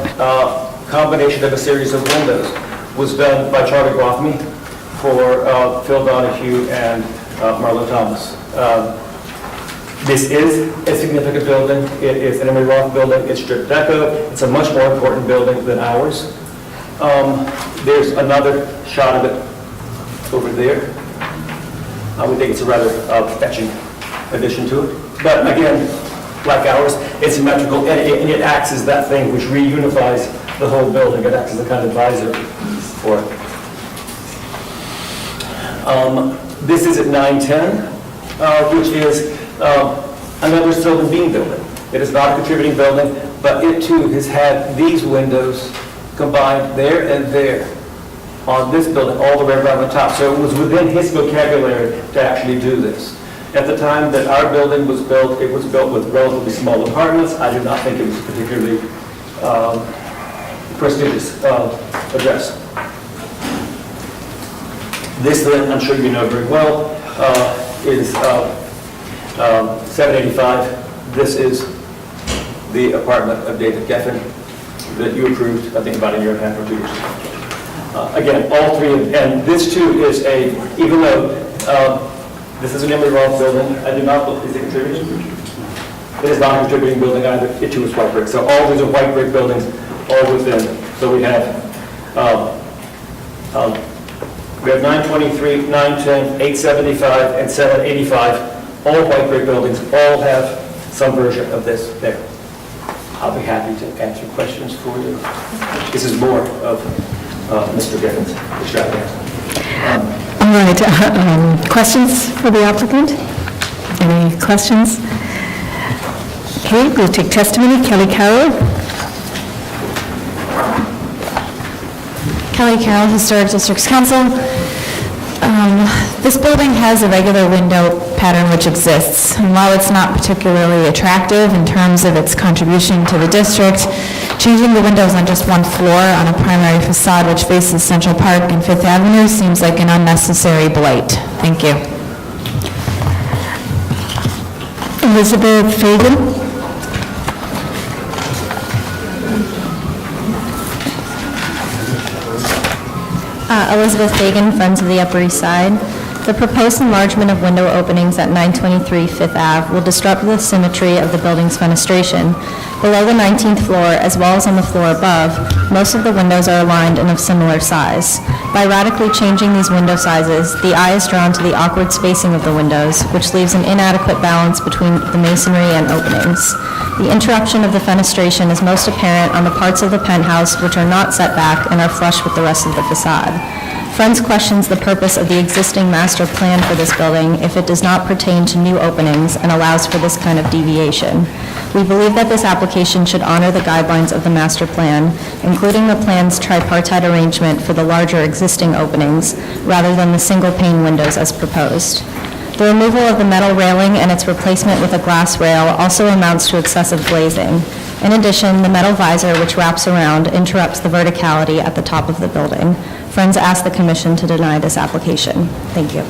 Speaker 22: combination of a series of windows, was done by Charlie Rothme for Phil Donahue and Marlo Thomas. This is a significant building. It is an Emery Roth building. It's strip deco. It's a much more important building than ours. There's another shot of it over there. I would think it's a rather fetching addition to it. But again, like ours, it's symmetrical, and it acts as that thing which reunifies the whole building. It acts as a kind of visor for it. This is at 910, which is another Silver Bean building. It is not a contributing building, but it too has had these windows combined there and there on this building, all the way around the top. So it was within his vocabulary to actually do this. At the time that our building was built, it was built with relatively small apartments. I do not think it was a particularly prestigious address. This, then, I'm sure you know very well, is 785. This is the apartment of David Geffen that you approved, I think, about a year and a half or 2 years ago. Again, all three, and this too is even though this is an Emery Roth building, I do not believe, is it contributing? It is not a contributing building either, it too is white brick. So all these are white brick buildings, all within. So we have 923, 910, 875, and 785, all white brick buildings, all have some version of this there. I'll be happy to answer questions for you. This is more of Mr. Geffen's extravaganza.
Speaker 8: All right, questions for the applicant? Any questions? Okay, we'll take testimony. Kelly Carroll.
Speaker 17: Kelly Carroll, Historic Districts Council. This building has a regular window pattern which exists, and while it's not particularly attractive in terms of its contribution to the district, changing the windows on just one floor on a primary facade which faces Central Park and Fifth Avenue seems like an unnecessary blight. Thank you.
Speaker 8: Elizabeth Fagan.
Speaker 17: Elizabeth Fagan, Friends of the Upper East Side. The proposed enlargement of window openings at 923 Fifth Ave will disrupt the symmetry of the building's fenestration. Below the 19th floor, as well as on the floor above, most of the windows are aligned and of similar size. By radically changing these window sizes, the eye is drawn to the awkward spacing of the windows, which leaves an inadequate balance between the masonry and openings. The interruption of the fenestration is most apparent on the parts of the penthouse which are not set back and are flush with the rest of the facade. Friends questions the purpose of the existing master plan for this building if it does not pertain to new openings and allows for this kind of deviation. We believe that this application should honor the guidelines of the master plan, including the plan's tripartite arrangement for the larger existing openings, rather than the single-pane windows as proposed. The removal of the metal railing and its replacement with a glass rail also amounts to excessive glazing. In addition, the metal visor which wraps around interrupts the verticality at the top of the building. Friends ask the Commission to deny this application. Thank you.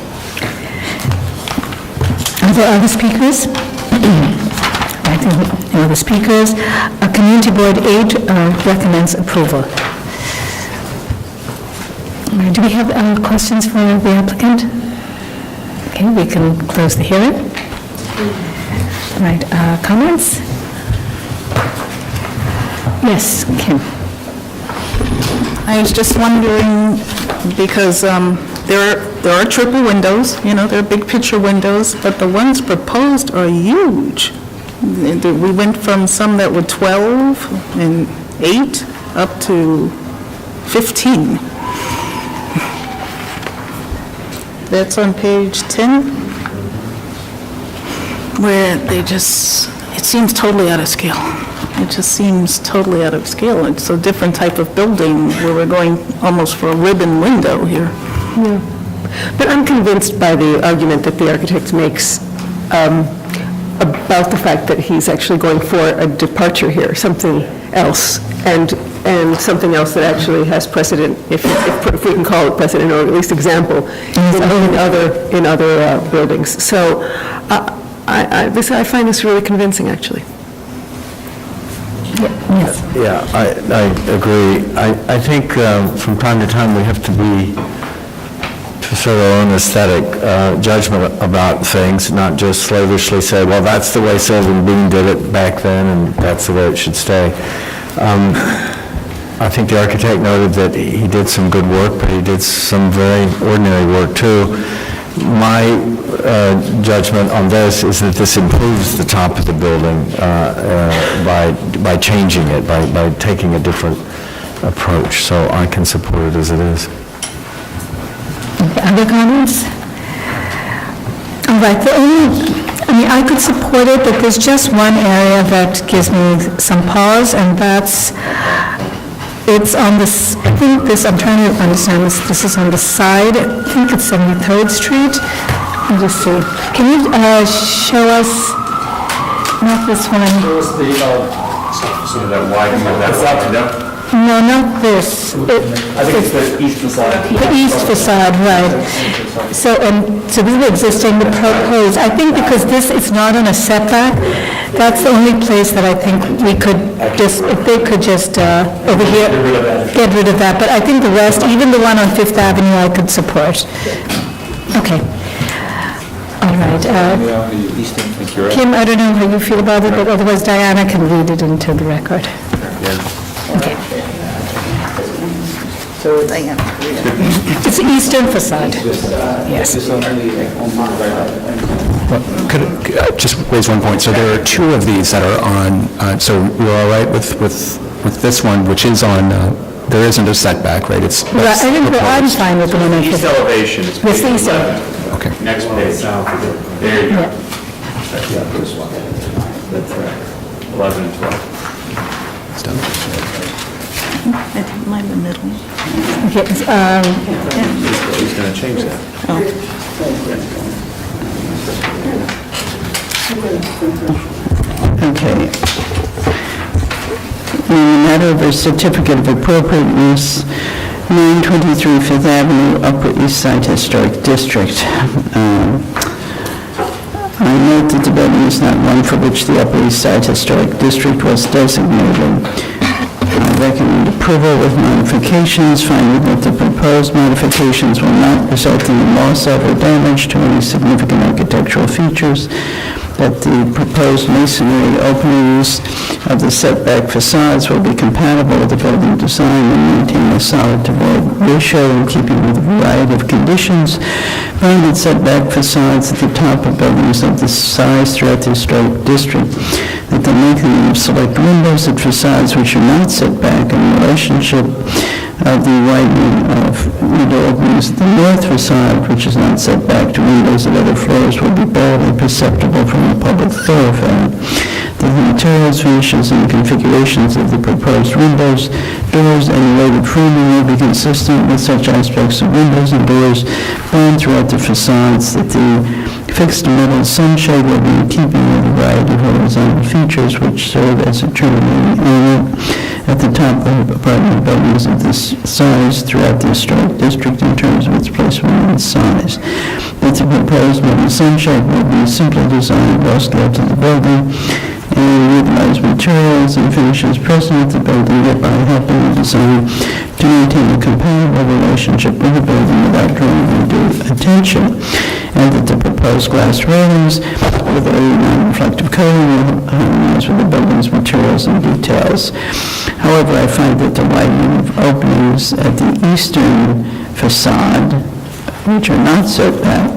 Speaker 8: Are there other speakers? I think no other speakers. Community Board 8 recommends approval. Do we have questions for the applicant? Okay, we can close the hearing. All right, comments? Yes, Kim.
Speaker 3: I was just wondering, because there are triple windows, they're big picture windows, but the ones proposed are huge. We went from some that were 12 and 8 up to 15. That's on page 10, where it seems totally out of scale. It just seems totally out of scale. It's a different type of building where we're going almost for a ribbon window here.
Speaker 4: Yeah. But I'm convinced by the argument that the architect makes about the fact that he's actually going for a departure here, something else, and something else that actually has precedent, if we can call it precedent, or at least example, in other buildings. So I find this really convincing, actually.
Speaker 20: Yeah, I agree. I think from time to time, we have to be, to sort of our own aesthetic judgment about things, not just slavishly say, well, that's the way Sylvan Bean did it back then, and that's the way it should stay. I think the architect noted that he did some good work, but he did some very ordinary work, too. My judgment on this is that this improves the top of the building by changing it, by taking a different approach. So I can support it as it is.
Speaker 8: Other comments? All right, I could support it, but there's just one area that gives me some pause, and that's, it's on this, I think this, I'm trying to understand this, this is on the side, I think it's 73rd Street. Let me just see. Can you show us, not this one?
Speaker 21: So that widening of that window?
Speaker 8: No, not this.
Speaker 22: I think it's the east facade.
Speaker 8: The east facade, right. So this is existing, the proposed, I think because this is not on a setback, that's the only place that I think we could just, if they could just, over here, get rid of that. But I think the rest, even the one on Fifth Avenue, I could support. Okay. All right. Kim, I don't know how you feel about it, but otherwise Diana can read it into the record. Okay.
Speaker 2: So Diana,
Speaker 8: It's the eastern facade. Yes.
Speaker 19: Could I just raise one point? So there are two of these that are on, so we're all right with this one, which is on, there isn't a setback, right? It's
Speaker 8: Right, I'm fine with the one on
Speaker 21: East
Speaker 8: Fifth.
Speaker 21: elevation is
Speaker 8: Yes,
Speaker 21: page
Speaker 8: east
Speaker 21: 11.
Speaker 19: Okay.
Speaker 21: Next page. There you go.
Speaker 8: Yeah.
Speaker 21: This one. 11 and 12.
Speaker 19: It's done.
Speaker 3: I think mine the middle.
Speaker 8: Okay,
Speaker 21: He's going to change that.
Speaker 23: Okay. In the matter of a certificate of appropriateness, 923 Fifth Avenue, Upper East Side Historic District. I note that the building is not one for which the Upper East Side Historic District was designated. I recommend approval with modifications, finding that the proposed modifications will not result in the loss of or damage to any significant architectural features, that the proposed masonry openings of the setback facades will be compatible with the building design and maintain a solid to void ratio in keeping with a variety of conditions found in setback facades at the top of buildings of this size throughout the historic district, that the lengthening of select windows at facades which are not set back in relationship of the widening of window openings at the north facade, which is not set back to windows at other floors, will be barely perceptible from a public thoroughfare. The materials, finishes, and configurations of the proposed windows, doors, and related framing will be consistent with such aspects of windows and doors found throughout the facades, that the fixed metal sunshade will be in keeping with a variety of horizontal features which serve as a terminating element at the top of apartment buildings of this size throughout the historic district in terms of its placement and size. That the proposed metal sunshade will be simply designed well scaled to the building and utilize materials and finishes present at the building, thereby helping the design to maintain a compatible relationship with the building without drawing undue attention, and that the proposed glass railings with a non-reflective coating will harmonize with the building's materials and details. However, I find that the widening of openings at the eastern facade, which are not set back,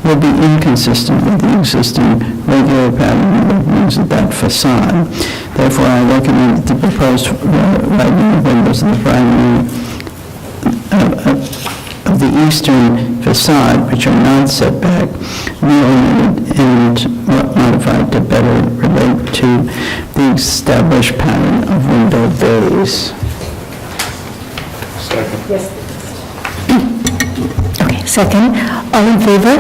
Speaker 23: will be inconsistent with the existing regular pattern of openings at that facade. Therefore, I recommend that the proposed widening of windows in the primary of the eastern facade, which are not set back, be omitted and modified to better relate to the established pattern of window bays.
Speaker 21: Second.
Speaker 8: Okay. Second. All in favor?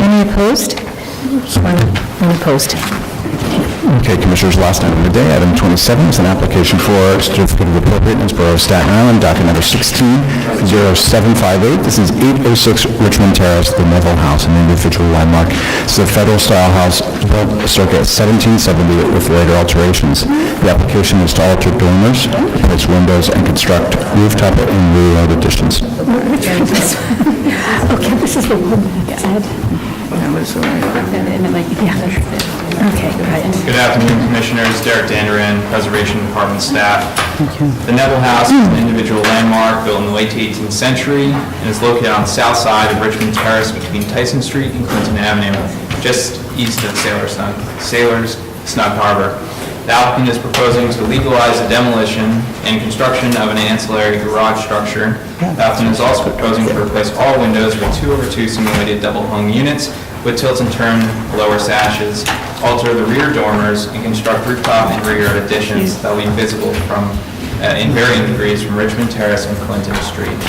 Speaker 8: Any opposed? One opposed.
Speaker 19: Okay, Commissioners, last item of the day, item 27 is an application for certificate of appropriateness, Borough of Staten Island, docket number 160758. This is 806 Richmond Terrace, the Neville House, an individual landmark. This is a federal-style house built circa 1770 with later alterations. The application is to alter dormers, replace windows, and construct rooftop and rear yard additions.
Speaker 8: Okay, this is the one that said. Okay, right.
Speaker 6: Good afternoon, Commissioners. Derek Danderan, Preservation Department staff. The Neville House is an individual landmark built in the late 18th century and is located on the south side of Richmond Terrace between Tyson Street and Clinton Avenue, just east of Sailor's Snug Harbor. The applicant is proposing to legalize the demolition and construction of an ancillary garage structure. The applicant is also proposing to replace all windows with 2/2 simulated double-hung units with tilt and turn lower sashes, alter the rear dormers, and construct rooftop and rear yard additions that will be visible from, in varying degrees from Richmond Terrace and Clinton Street.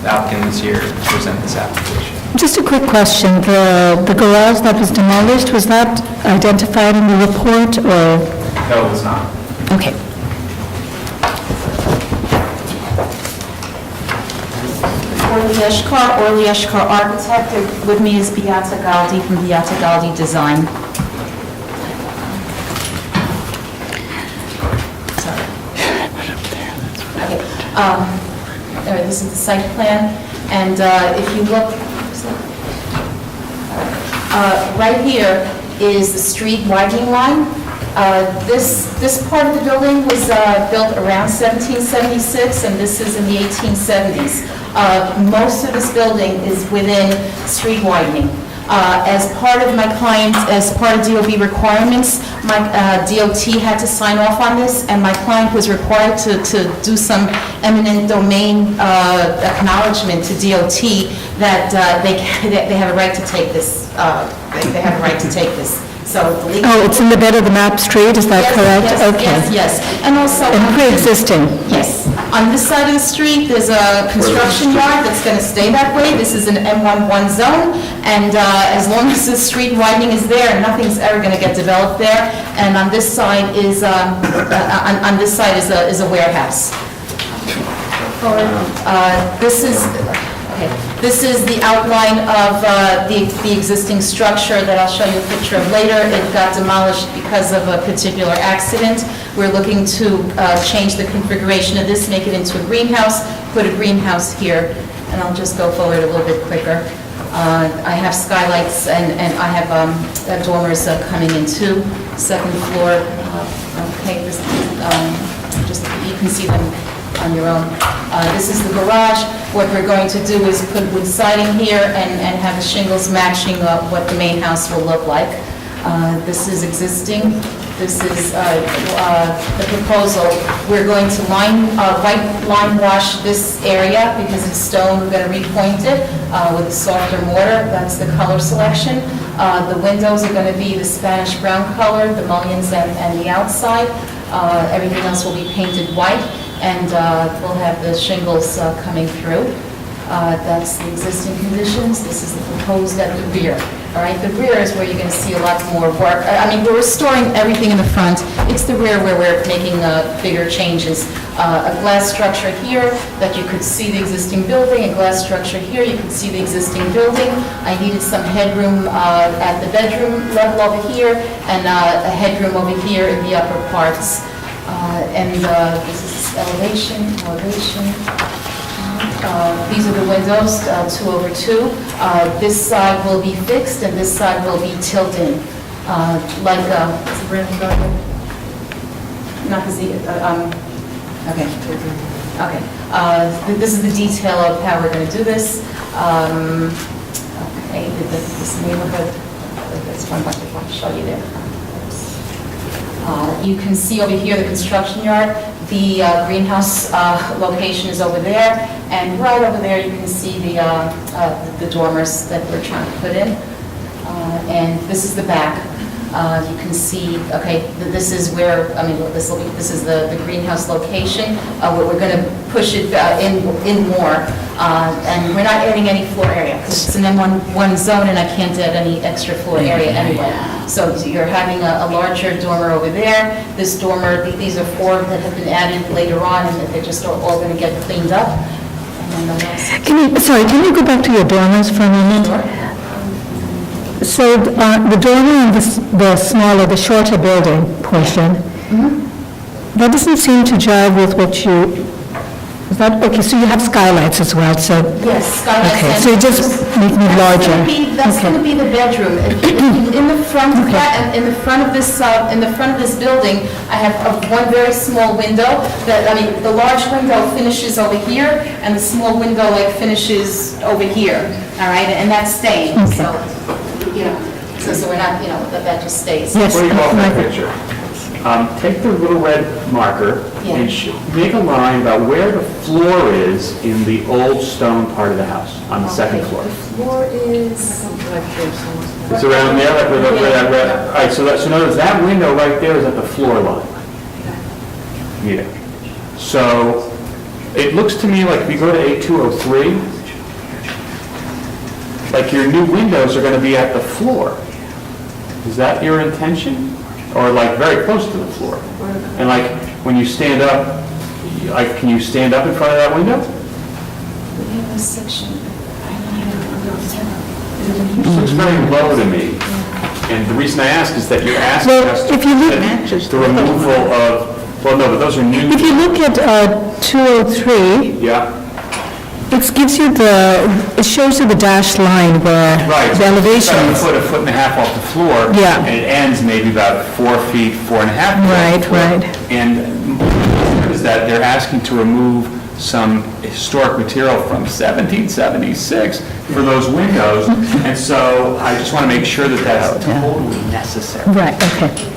Speaker 6: The applicant is here to present this application.
Speaker 8: Just a quick question. The garage that was demolished, was that identified in the report, or?
Speaker 6: No, it was not.
Speaker 8: Okay.
Speaker 7: Orly Eshkar Architect. With me is Beata Galdi from Beata Galdi Design. Sorry. Okay. This is the site plan, and if you look, right here is the street widening line. This part of the building was built around 1776, and this is in the 1870s. Most of this building is within street widening. As part of my client, as part of DOB requirements, my DOT had to sign off on this, and my client was required to do some eminent domain acknowledgement to DOT that they have a right to take this. They have a right to take this. So the legal.
Speaker 8: Oh, it's in the bed of the map street, is that correct?
Speaker 7: Yes,
Speaker 8: Okay.
Speaker 7: yes. And also.
Speaker 8: And pre-existing?
Speaker 7: Yes. On this side of the street, there's a construction yard that's going to stay that way. This is an M11 zone, and as long as the street widening is there, nothing's ever going to get developed there. And on this side is a warehouse. This is the outline of the existing structure that I'll show you a picture of later. It got demolished because of a particular accident. We're looking to change the configuration of this, make it into a greenhouse, put a greenhouse here, and I'll just go forward a little bit quicker. I have skylights and I have dormers coming in too. Second floor, okay, this, just you can see them on your own. This is the garage. What we're going to do is put wood siding here and have the shingles matching what the main house will look like. This is existing. This is the proposal. We're going to white line wash this area because it's stone. We're going to repoint it with a softer mortar. That's the color selection. The windows are going to be the Spanish brown color, the mullions and the outside. Everything else will be painted white, and we'll have the shingles coming through. That's the existing conditions. This is the proposed at the rear. All right, the rear is where you're going to see a lot more work. I mean, we're restoring everything in the front. It's the rear where we're making bigger changes. A glass structure here that you could see the existing building, a glass structure here, you could see the existing building. I needed some headroom at the bedroom level over here, and a headroom over here in the upper parts. This is elevation. These are the windows, 2/2. This side will be fixed and this side will be tilted, like is it brand new driveway? Not the Z. Okay. Okay. This is the detail of how we're going to do this. Okay. This neighborhood. That's one I want to show you there. You can see over here the construction yard. The greenhouse location is over there, and right over there you can see the dormers that we're trying to put in. And this is the back. You can see, okay, this is where, I mean, this is the greenhouse location. We're going to push it in more, and we're not adding any floor area, because it's an M1 zone, and I can't add any extra floor area anyway. So you're having a larger dormer over there. This dormer, these are 4 that have been added later on, and they're just all going to get cleaned up. And then the rest.
Speaker 8: Can you go back to your dormers for a moment? So the dormer in the smaller, the shorter building portion, that doesn't seem to jive with what you, is that, okay, so you have skylights as well, so.
Speaker 7: Yes, skylights.
Speaker 8: Okay, so you just make it larger.
Speaker 7: That's going to be the bedroom. In the front of that, and in the front of this building, I have one very small window that, I mean, the large window finishes over here, and the small window like finishes over here, all right, and that's staying, so, you know, so we're not, you know, that just stays.
Speaker 8: Yes.
Speaker 1: Before you go off that picture, take the little red marker and make a line about where the floor is in the old stone part of the house, on the second floor.
Speaker 7: Floor is...
Speaker 1: It's around there, like where that red, all right, so in other words, that window right there is at the floor line. Yeah. So, it looks to me like if you go to A203, like your new windows are going to be at the floor. Is that your intention? Or like very close to the floor? And like when you stand up, like can you stand up in front of that window?
Speaker 7: We have a section.
Speaker 1: This looks very low to me. And the reason I ask is that you're asking us the removal of, well, no, but those are new.
Speaker 8: If you look at 203,
Speaker 1: Yeah.
Speaker 8: it gives you it shows you the dashed line where the elevation
Speaker 1: It's about a foot and a half off the floor.
Speaker 8: Yeah.
Speaker 1: And it ends maybe about 4 feet, 4.5 feet.
Speaker 8: Right.
Speaker 1: And is that they're asking to remove some historic material from 1776 for those windows. And so I just want to make sure that that's totally necessary.
Speaker 8: Right, okay.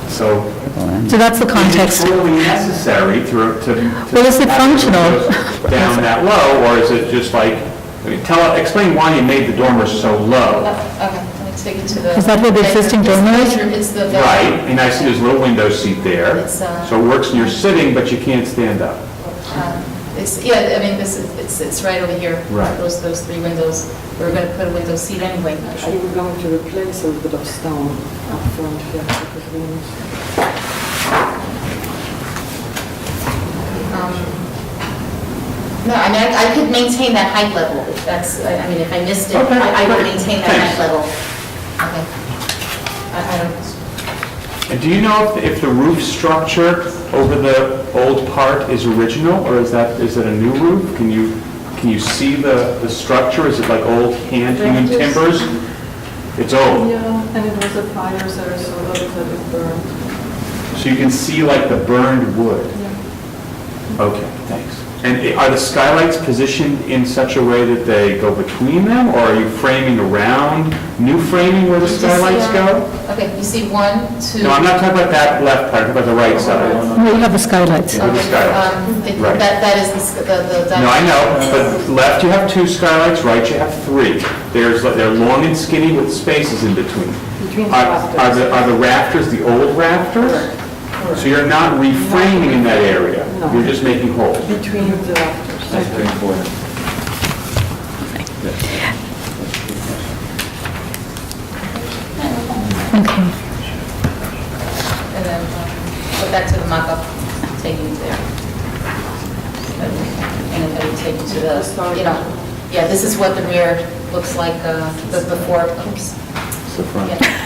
Speaker 1: So
Speaker 8: that's the context.
Speaker 1: Is it totally necessary to
Speaker 8: Well, is it functional?
Speaker 1: Down that low, or is it just like, explain why you made the dormers so low?
Speaker 7: Okay, let me take it to the...
Speaker 8: Is that where the existing dormer is?
Speaker 7: It's the bedroom.
Speaker 1: Right, and I see there's a little window seat there,
Speaker 7: It's,
Speaker 1: so it works when you're sitting, but you can't stand up.
Speaker 7: Yeah, I mean, it's right over here.
Speaker 1: Right.
Speaker 7: Those 3 windows. We're going to put a window seat anyway.
Speaker 9: Actually, we're going to replace a little bit of stone up front here.
Speaker 7: No, I mean, I could maintain that height level. If that's, I mean, if I missed it,
Speaker 1: Okay,
Speaker 7: I would
Speaker 1: great.
Speaker 7: maintain that height
Speaker 1: Thanks.
Speaker 7: level. Okay. I don't...
Speaker 1: And do you know if the roof structure over the old part is original, or is it a new roof? Can you see the structure? Is it like old hand-hewn timbers? It's old.
Speaker 9: Yeah, and it was a fire there, so a lot of it burned.
Speaker 1: So you can see like the burned wood?
Speaker 9: Yeah.
Speaker 1: Okay, thanks. And are the skylights positioned in such a way that they go between them, or are you framing around, new framing where the skylights go?
Speaker 7: Okay, you see 1, 2...
Speaker 1: No, I'm not talking about that left part, I'm talking about the right side.
Speaker 8: No, you have the skylights.
Speaker 1: Yeah, the skylights. Right.
Speaker 7: That is the...
Speaker 1: No, I know, but left you have 2 skylights, right you have 3. They're long and skinny with spaces in between. Are the rafters the old rafters? So you're not reframing in that area?
Speaker 9: No.
Speaker 1: You're just making holes?
Speaker 9: Between the rafters.
Speaker 1: That's very important.
Speaker 8: Okay.
Speaker 7: And then go back to the mock-up, take you there. And then take you to the, you know, yeah, this is what the rear looks like before. Oops.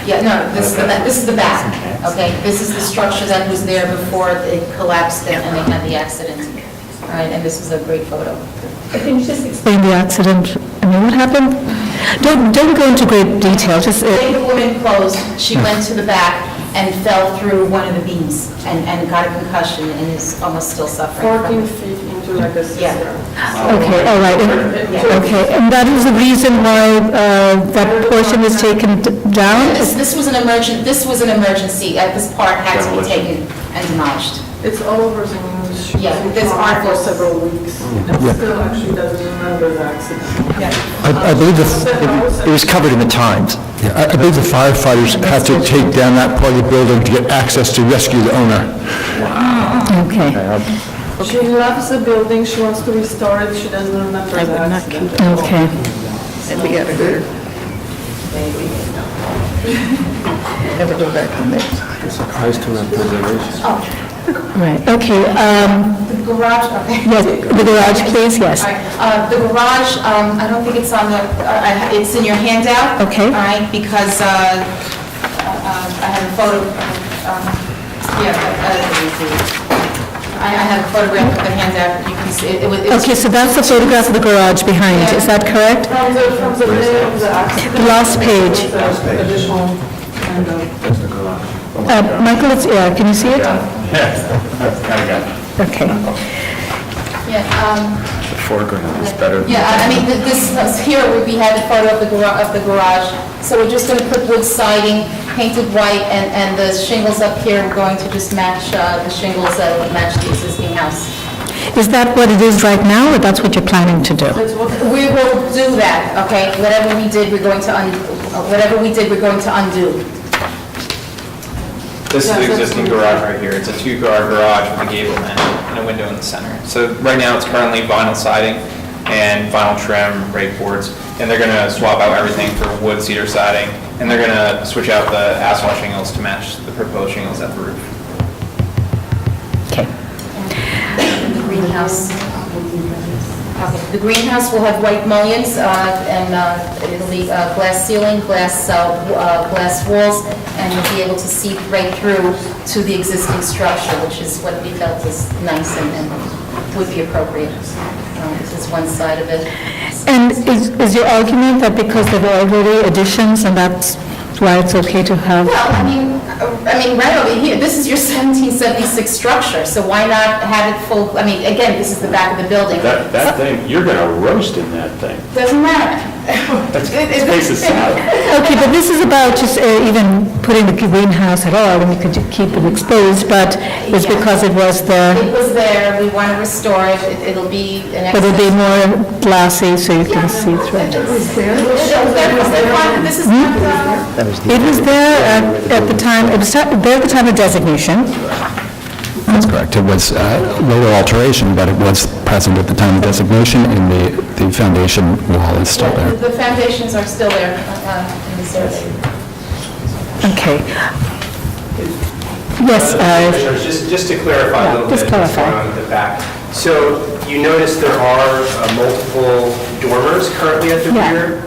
Speaker 7: Yeah, no, this is the back, okay? This is the structure that was there before it collapsed and they had the accident. All right, and this is a great photo.
Speaker 8: Can you just explain the accident? I mean, what happened? Don't go into great detail, just...
Speaker 7: The woman closed, she went to the back and fell through one of the beams and got a concussion and is almost still suffering.
Speaker 9: 14 feet into like a cistern.
Speaker 8: Okay, all right. Okay, and that is the reason why that portion was taken down?
Speaker 7: This was an emergency. This part had to be taken and demolished.
Speaker 9: It's all over the news.
Speaker 7: Yeah, this
Speaker 9: for
Speaker 7: article.
Speaker 9: several weeks. And still actually doesn't remember the accident.
Speaker 19: I believe
Speaker 9: The house
Speaker 11: It was covered in the Times.
Speaker 19: Yeah, I believe the firefighters had to take down that part of the building to get access to rescue the owner.
Speaker 8: Okay.
Speaker 9: She loves the building, she wants to restore it, she doesn't remember the accident.
Speaker 8: Okay.
Speaker 2: We got her. Never go back on this.
Speaker 8: Right, okay,
Speaker 7: The garage, okay.
Speaker 8: yes, the garage, please, yes.
Speaker 7: All right, the garage, I don't think it's on the, it's in your handout.
Speaker 8: Okay.
Speaker 7: All right, because I have a photo, I have a photograph of the handout, you can see, it was...
Speaker 8: Okay, so that's the photograph of the garage behind, is that correct?
Speaker 9: From the day of the accident.
Speaker 8: The last page.
Speaker 9: Additional window.
Speaker 8: Michael, it's, can you see it?
Speaker 1: Yes, I got it.
Speaker 8: Okay.
Speaker 7: Yeah,
Speaker 15: The foreground is better than...
Speaker 7: yeah, I mean, here we had a photo of the garage, so we're just going to put wood siding, painted white, and the shingles up here, we're going to just match the shingles that would match the existing house.
Speaker 8: Is that what it is right now, or that's what you're planning to do?
Speaker 7: We will do that, okay? Whatever we did, we're going to undo.
Speaker 6: This is the existing garage right here. It's a two-car garage with a gable end and a window in the center. So right now, it's currently vinyl siding and vinyl trim, rake boards, and they're going to swap out everything for wood cedar siding, and they're going to switch out the asphalt shingles to match the proposed shingles at the roof.
Speaker 8: Okay.
Speaker 7: The greenhouse. Okay, the greenhouse will have white mullions, and it'll be glass ceiling, glass walls, and you'll be able to see right through to the existing structure, which is what we felt is nice and would be appropriate. This is one side of it.
Speaker 8: And is your argument that because there were already additions, and that's why it's okay to have?
Speaker 7: Well, I mean, right over here, this is your 1776 structure, so why not have it full, I mean, again, this is the back of the building.
Speaker 1: That thing, you're gonna roast in that thing.
Speaker 7: Doesn't matter.
Speaker 1: That space is salad.
Speaker 8: Okay, but this is about just even putting the greenhouse at all, and you could keep it exposed, but it's because it was there.
Speaker 7: It was there, we want to restore it, it'll be an
Speaker 8: But it'll be more glassy, so you can see through it.
Speaker 7: This is not,
Speaker 8: It was there at the time, it was there at the time of designation.
Speaker 19: That's correct. It was a little alteration, but it was present at the time of designation, and the foundation wall is still there.
Speaker 7: the foundations are still there in this area.
Speaker 8: Okay. Yes,
Speaker 21: Commissioners, just to clarify a little bit
Speaker 8: just
Speaker 21: what's
Speaker 8: clarify.
Speaker 21: going on at the back. So you notice there are multiple dormers currently at the rear.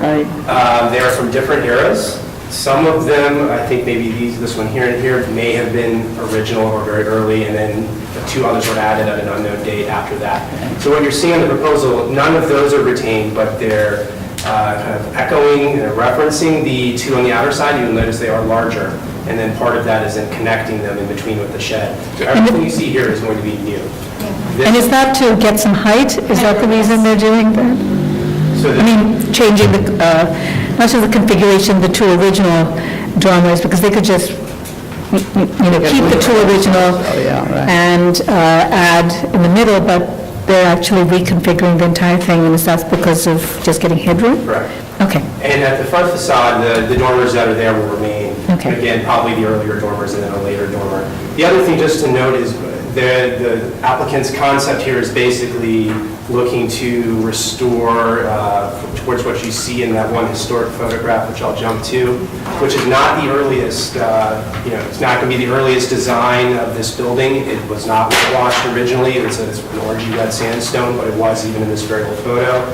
Speaker 21: They are from different eras. Some of them, I think maybe this one here and here, may have been original or very early, and then the two others were added at an unknown date after that. So what you're seeing in the proposal, none of those are retained, but they're kind of echoing and referencing the two on the outer side. You'll notice they are larger, and then part of that is in connecting them in between with the shed. So everything you see here is going to be new.
Speaker 8: And is that to get some height? Is that the reason they're doing that? I mean, changing the, not just the configuration, the two original dormers, because they could just, keep the two original and add in the middle, but they're actually reconfiguring the entire thing, and is that because of just getting headroom?
Speaker 21: Correct.
Speaker 8: Okay.
Speaker 21: And at the front facade, the dormers that are there will remain.
Speaker 8: Okay.
Speaker 21: Again, probably the earlier dormers and then a later dormer. The other thing just to note is the applicant's concept here is basically looking to restore towards what you see in that one historic photograph, which I'll jump to, which is not the earliest, it's not going to be the earliest design of this building. It was not washed originally. It's an orangey red sandstone, but it was even in this very old photo.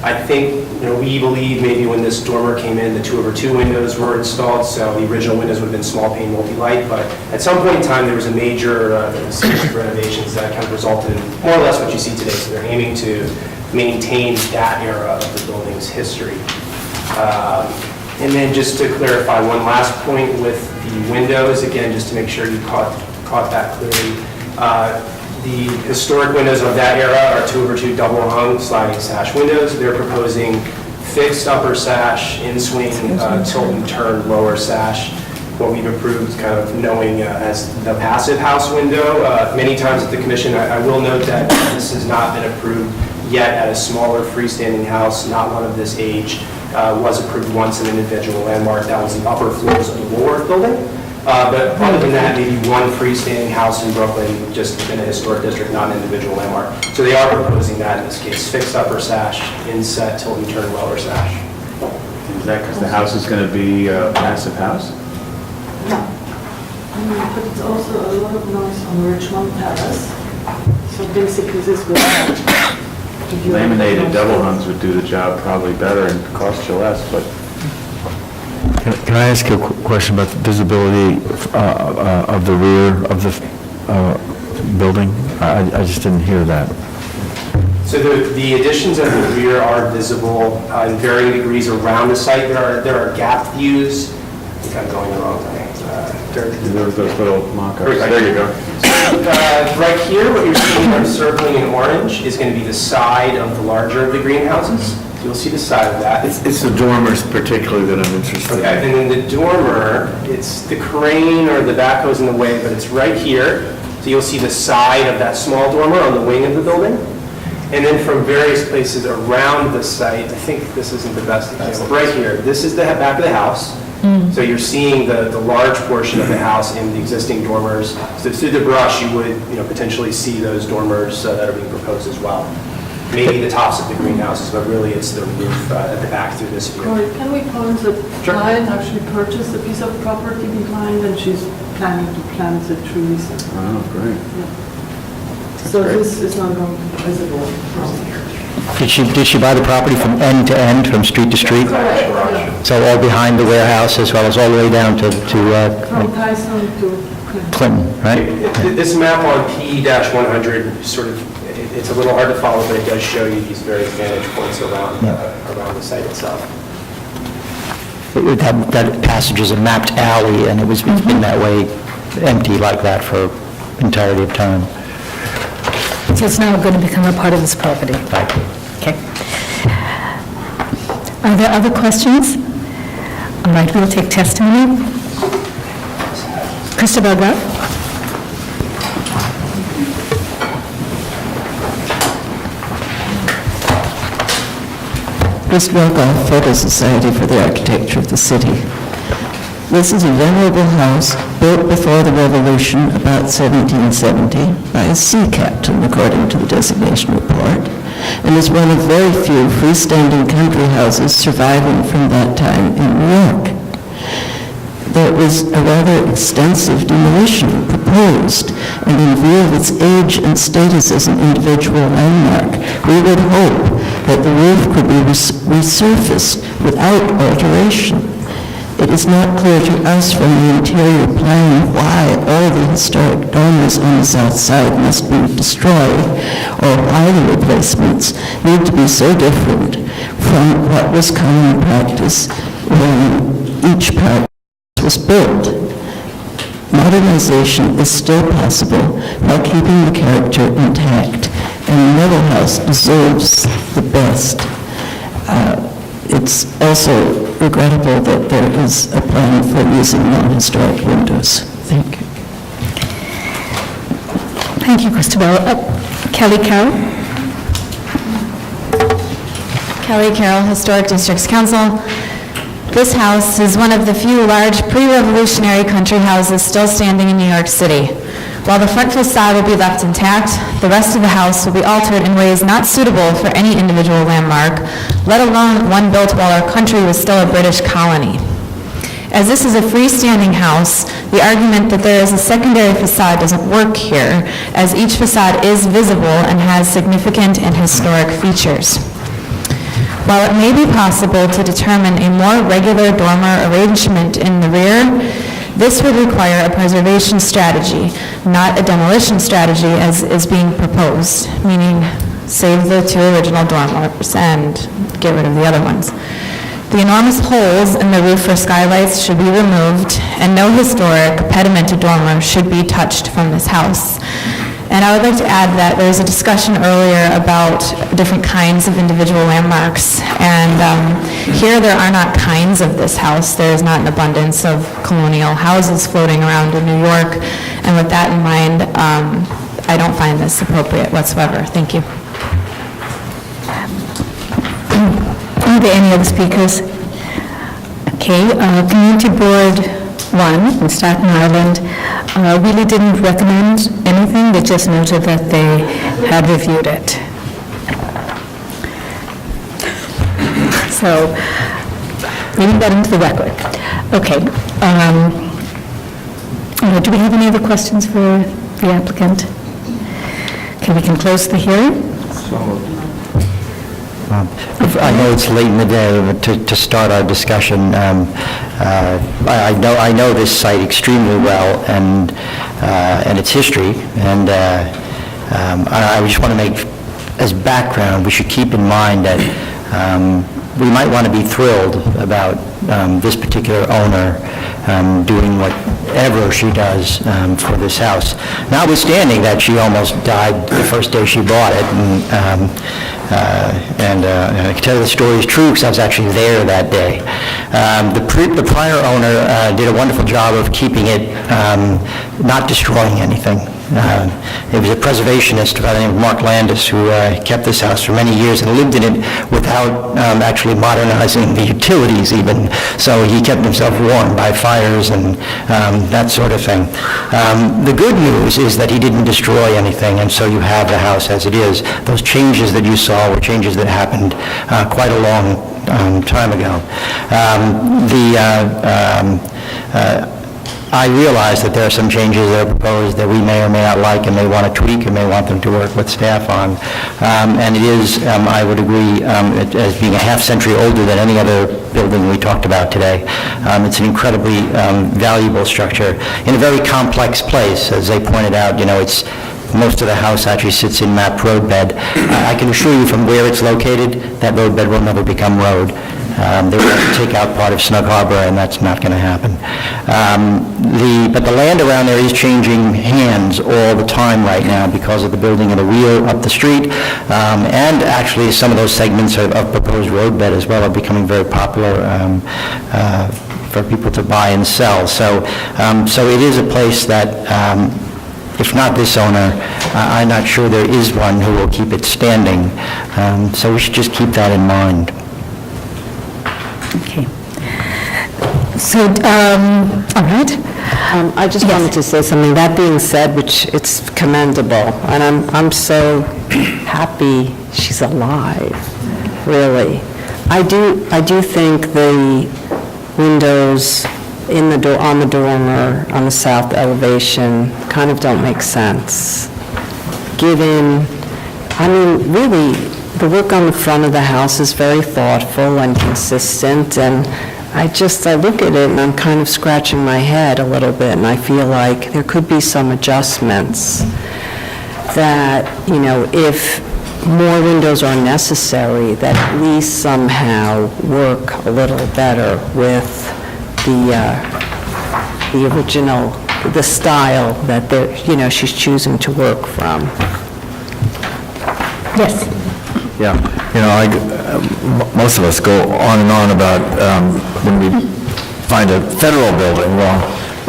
Speaker 21: I think, we believe maybe when this dormer came in, the 2/2 windows were installed, so the original windows would have been small pane multi-light, but at some point in time, there was a major series of renovations that kind of resulted in more or less what you see today. So they're aiming to maintain that era of the building's history. And then just to clarify one last point with the windows, again, just to make sure you caught that clearly. The historic windows of that era are 2/2 double hung sliding sash windows. They're proposing fixed upper sash, in-swing, tilt and turn lower sash. What we've approved kind of knowing as the passive house window. Many times at the commission, I will note that this has not been approved yet at a smaller freestanding house, not one of this age,
Speaker 10: was approved once in an individual landmark. That was the upper floors of the Woolworth building. But other than that, maybe one freestanding house in Brooklyn, just in a historic district, not an individual landmark. So they are proposing that in this case, fixed upper sash, inset, tilt and turn lower sash.
Speaker 1: Is that because the house is going to be a passive house?
Speaker 9: But it's also a lot of noise on Richmond Terrace. So basically this goes out.
Speaker 1: Laminated double hungs would do the job probably better and cost you less, but
Speaker 20: Can I ask you a question about the visibility of the rear of the building? I just didn't hear that.
Speaker 10: So the additions of the rear are visible in varying degrees around the site. There are gap views. I think I'm going the wrong way.
Speaker 1: Those little mock-ups.
Speaker 10: There you go. Right here, what you're seeing I'm circling in orange is going to be the side of the larger of the greenhouses. You'll see the side of that.
Speaker 20: It's the dormers particularly that I'm interested in.
Speaker 10: Okay, and then the dormer, it's the crane or the backhoe's in the way, but it's right here. So you'll see the side of that small dormer on the wing of the building. And then from various places around the site, I think this isn't the best example. Right here, this is the back of the house. So you're seeing the large portion of the house in the existing dormers. So through the brush, you would potentially see those dormers that are being proposed as well. Maybe the tops of the greenhouses, but really it's the roof at the back through this view.
Speaker 9: Corey, can we point the client actually purchased a piece of property behind and she's planning to plant the trees?
Speaker 1: Oh, great.
Speaker 9: So this is not going to be visible from here.
Speaker 11: Did she buy the property from end to end, from street to street?
Speaker 9: Correct.
Speaker 11: So all behind the warehouse as well as all the way down to
Speaker 9: From Tyson to
Speaker 11: Clinton, right?
Speaker 10: This map on P-100 sort of, it's a little hard to follow, but it does show you these various vantage points around the site itself.
Speaker 11: That passage is a mapped alley, and it's been that way, empty like that for entirety of time.
Speaker 8: So it's now going to become a part of this property?
Speaker 11: Right.
Speaker 8: Okay. Are there other questions? All right, we'll take testimony. Christopher Grubb?
Speaker 23: Chris Wilkoff, Photo Society for the Architecture of the City. This is a venerable house built before the Revolution, about 1770, by a sea captain, according to the designation report, and is one of very few freestanding country houses surviving from that time in New York. There was a rather extensive demolition proposed, and in view of its age and status as an individual landmark, we would hope that the roof could be resurfaced without alteration. It is not clear to us from the interior plan why all the historic dormers on the south side must be destroyed, or why the replacements need to be so different from what was common practice when each part was built. Modernization is still possible while keeping the character intact, and Neville House deserves the best. It's also regrettable that there is a plan for using non-historic windows. Thank you.
Speaker 8: Thank you, Christabel. Kelly Carroll?
Speaker 17: Kelly Carroll, Historic Districts Council. This house is one of the few large pre-revolutionary country houses still standing in New York City. While the front facade will be left intact, the rest of the house will be altered in ways not suitable for any individual landmark, let alone one built while our country was still a British colony. As this is a freestanding house, the argument that there is a secondary facade doesn't work here, as each facade is visible and has significant and historic features. While it may be possible to determine a more regular dormer arrangement in the rear, this would require a preservation strategy, not a demolition strategy as is being proposed, meaning save the two original dormers and get rid of the other ones. The enormous holes in the roof for skylights should be removed, and no historic pedimented dormer should be touched from this house. And I would like to add that there was a discussion earlier about different kinds of individual landmarks, and here there are not kinds of this house. There is not an abundance of colonial houses floating around in New York, and with that in mind, I don't find this appropriate whatsoever. Thank you.
Speaker 8: Are there any other speakers? Okay, Community Board 1 in Staten Island really didn't recommend anything, they just noted that they had reviewed it. So, reading that into the record. Okay. Do we have any other questions for the applicant? Okay, we can close the hearing.
Speaker 11: I know it's late in the day, but to start our discussion, I know this site extremely well and its history, and I just want to make, as background, we should keep in mind that we might want to be thrilled about this particular owner doing whatever she does for this house, notwithstanding that she almost died the first day she bought it. And I can tell you the story is true because I was actually there that day. The prior owner did a wonderful job of keeping it, not destroying anything. It was a preservationist by the name of Mark Landis who kept this house for many years and lived in it without actually modernizing the utilities even. So he kept himself warm by fires and that sort of thing. The good news is that he didn't destroy anything, and so you have the house as it is. Those changes that you saw were changes that happened quite a long time ago. I realize that there are some changes that are proposed that we may or may not like and may want to tweak and may want them to work with staff on. And it is, I would agree, as being a half-century older than any other building we talked about today. It's an incredibly valuable structure in a very complex place. As they pointed out, most of the house actually sits in mapped roadbed. I can assure you from where it's located, that roadbed will never become road. They will have to take out part of Snug Harbor, and that's not going to happen. But the land around there is changing hands all the time right now because of the building of the wheel up the street, and actually some of those segments of proposed roadbed as well are becoming very popular for people to buy and sell. So it is a place that, if not this owner, I'm not sure there is one who will keep it standing. So we should just keep that in mind.
Speaker 8: Okay. So, all right.
Speaker 5: I just wanted to say something. That being said, which it's commendable, and I'm so happy she's alive, really. I do think the windows on the dormer, on the south elevation, kind of don't make sense, given, really, the work on the front of the house is very thoughtful and consistent, and I look at it and I'm kind of scratching my head a little bit, and I feel like there could be some adjustments that, if more windows are necessary, that at least somehow work a little better with the original, the style that she's choosing to work from.
Speaker 8: Yes.
Speaker 20: Yeah, most of us go on and on about when we find a federal building. Well,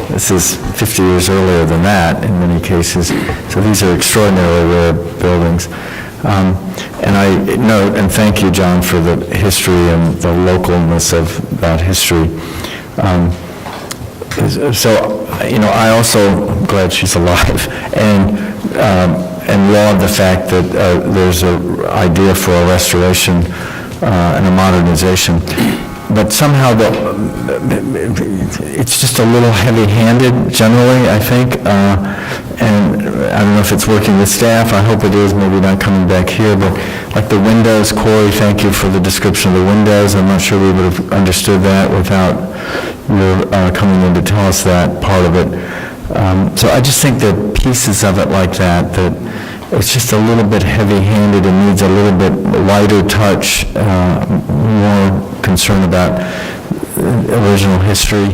Speaker 20: this is 50 years earlier than that in many cases, so these are extraordinarily rare buildings. And I note, and thank you, John, for the history and the localness of that history. So, I also am glad she's alive, and laud the fact that there's an idea for a restoration and a modernization. But somehow it's just a little heavy-handed generally, I think. And I don't know if it's working with staff. I hope it is, maybe not coming back here. But like the windows, Corey, thank you for the description of the windows. I'm not sure we would have understood that without your coming in to tell us that part of it. So I just think that pieces of it like that it's just a little bit heavy-handed and needs a little bit lighter touch, more concern about original history.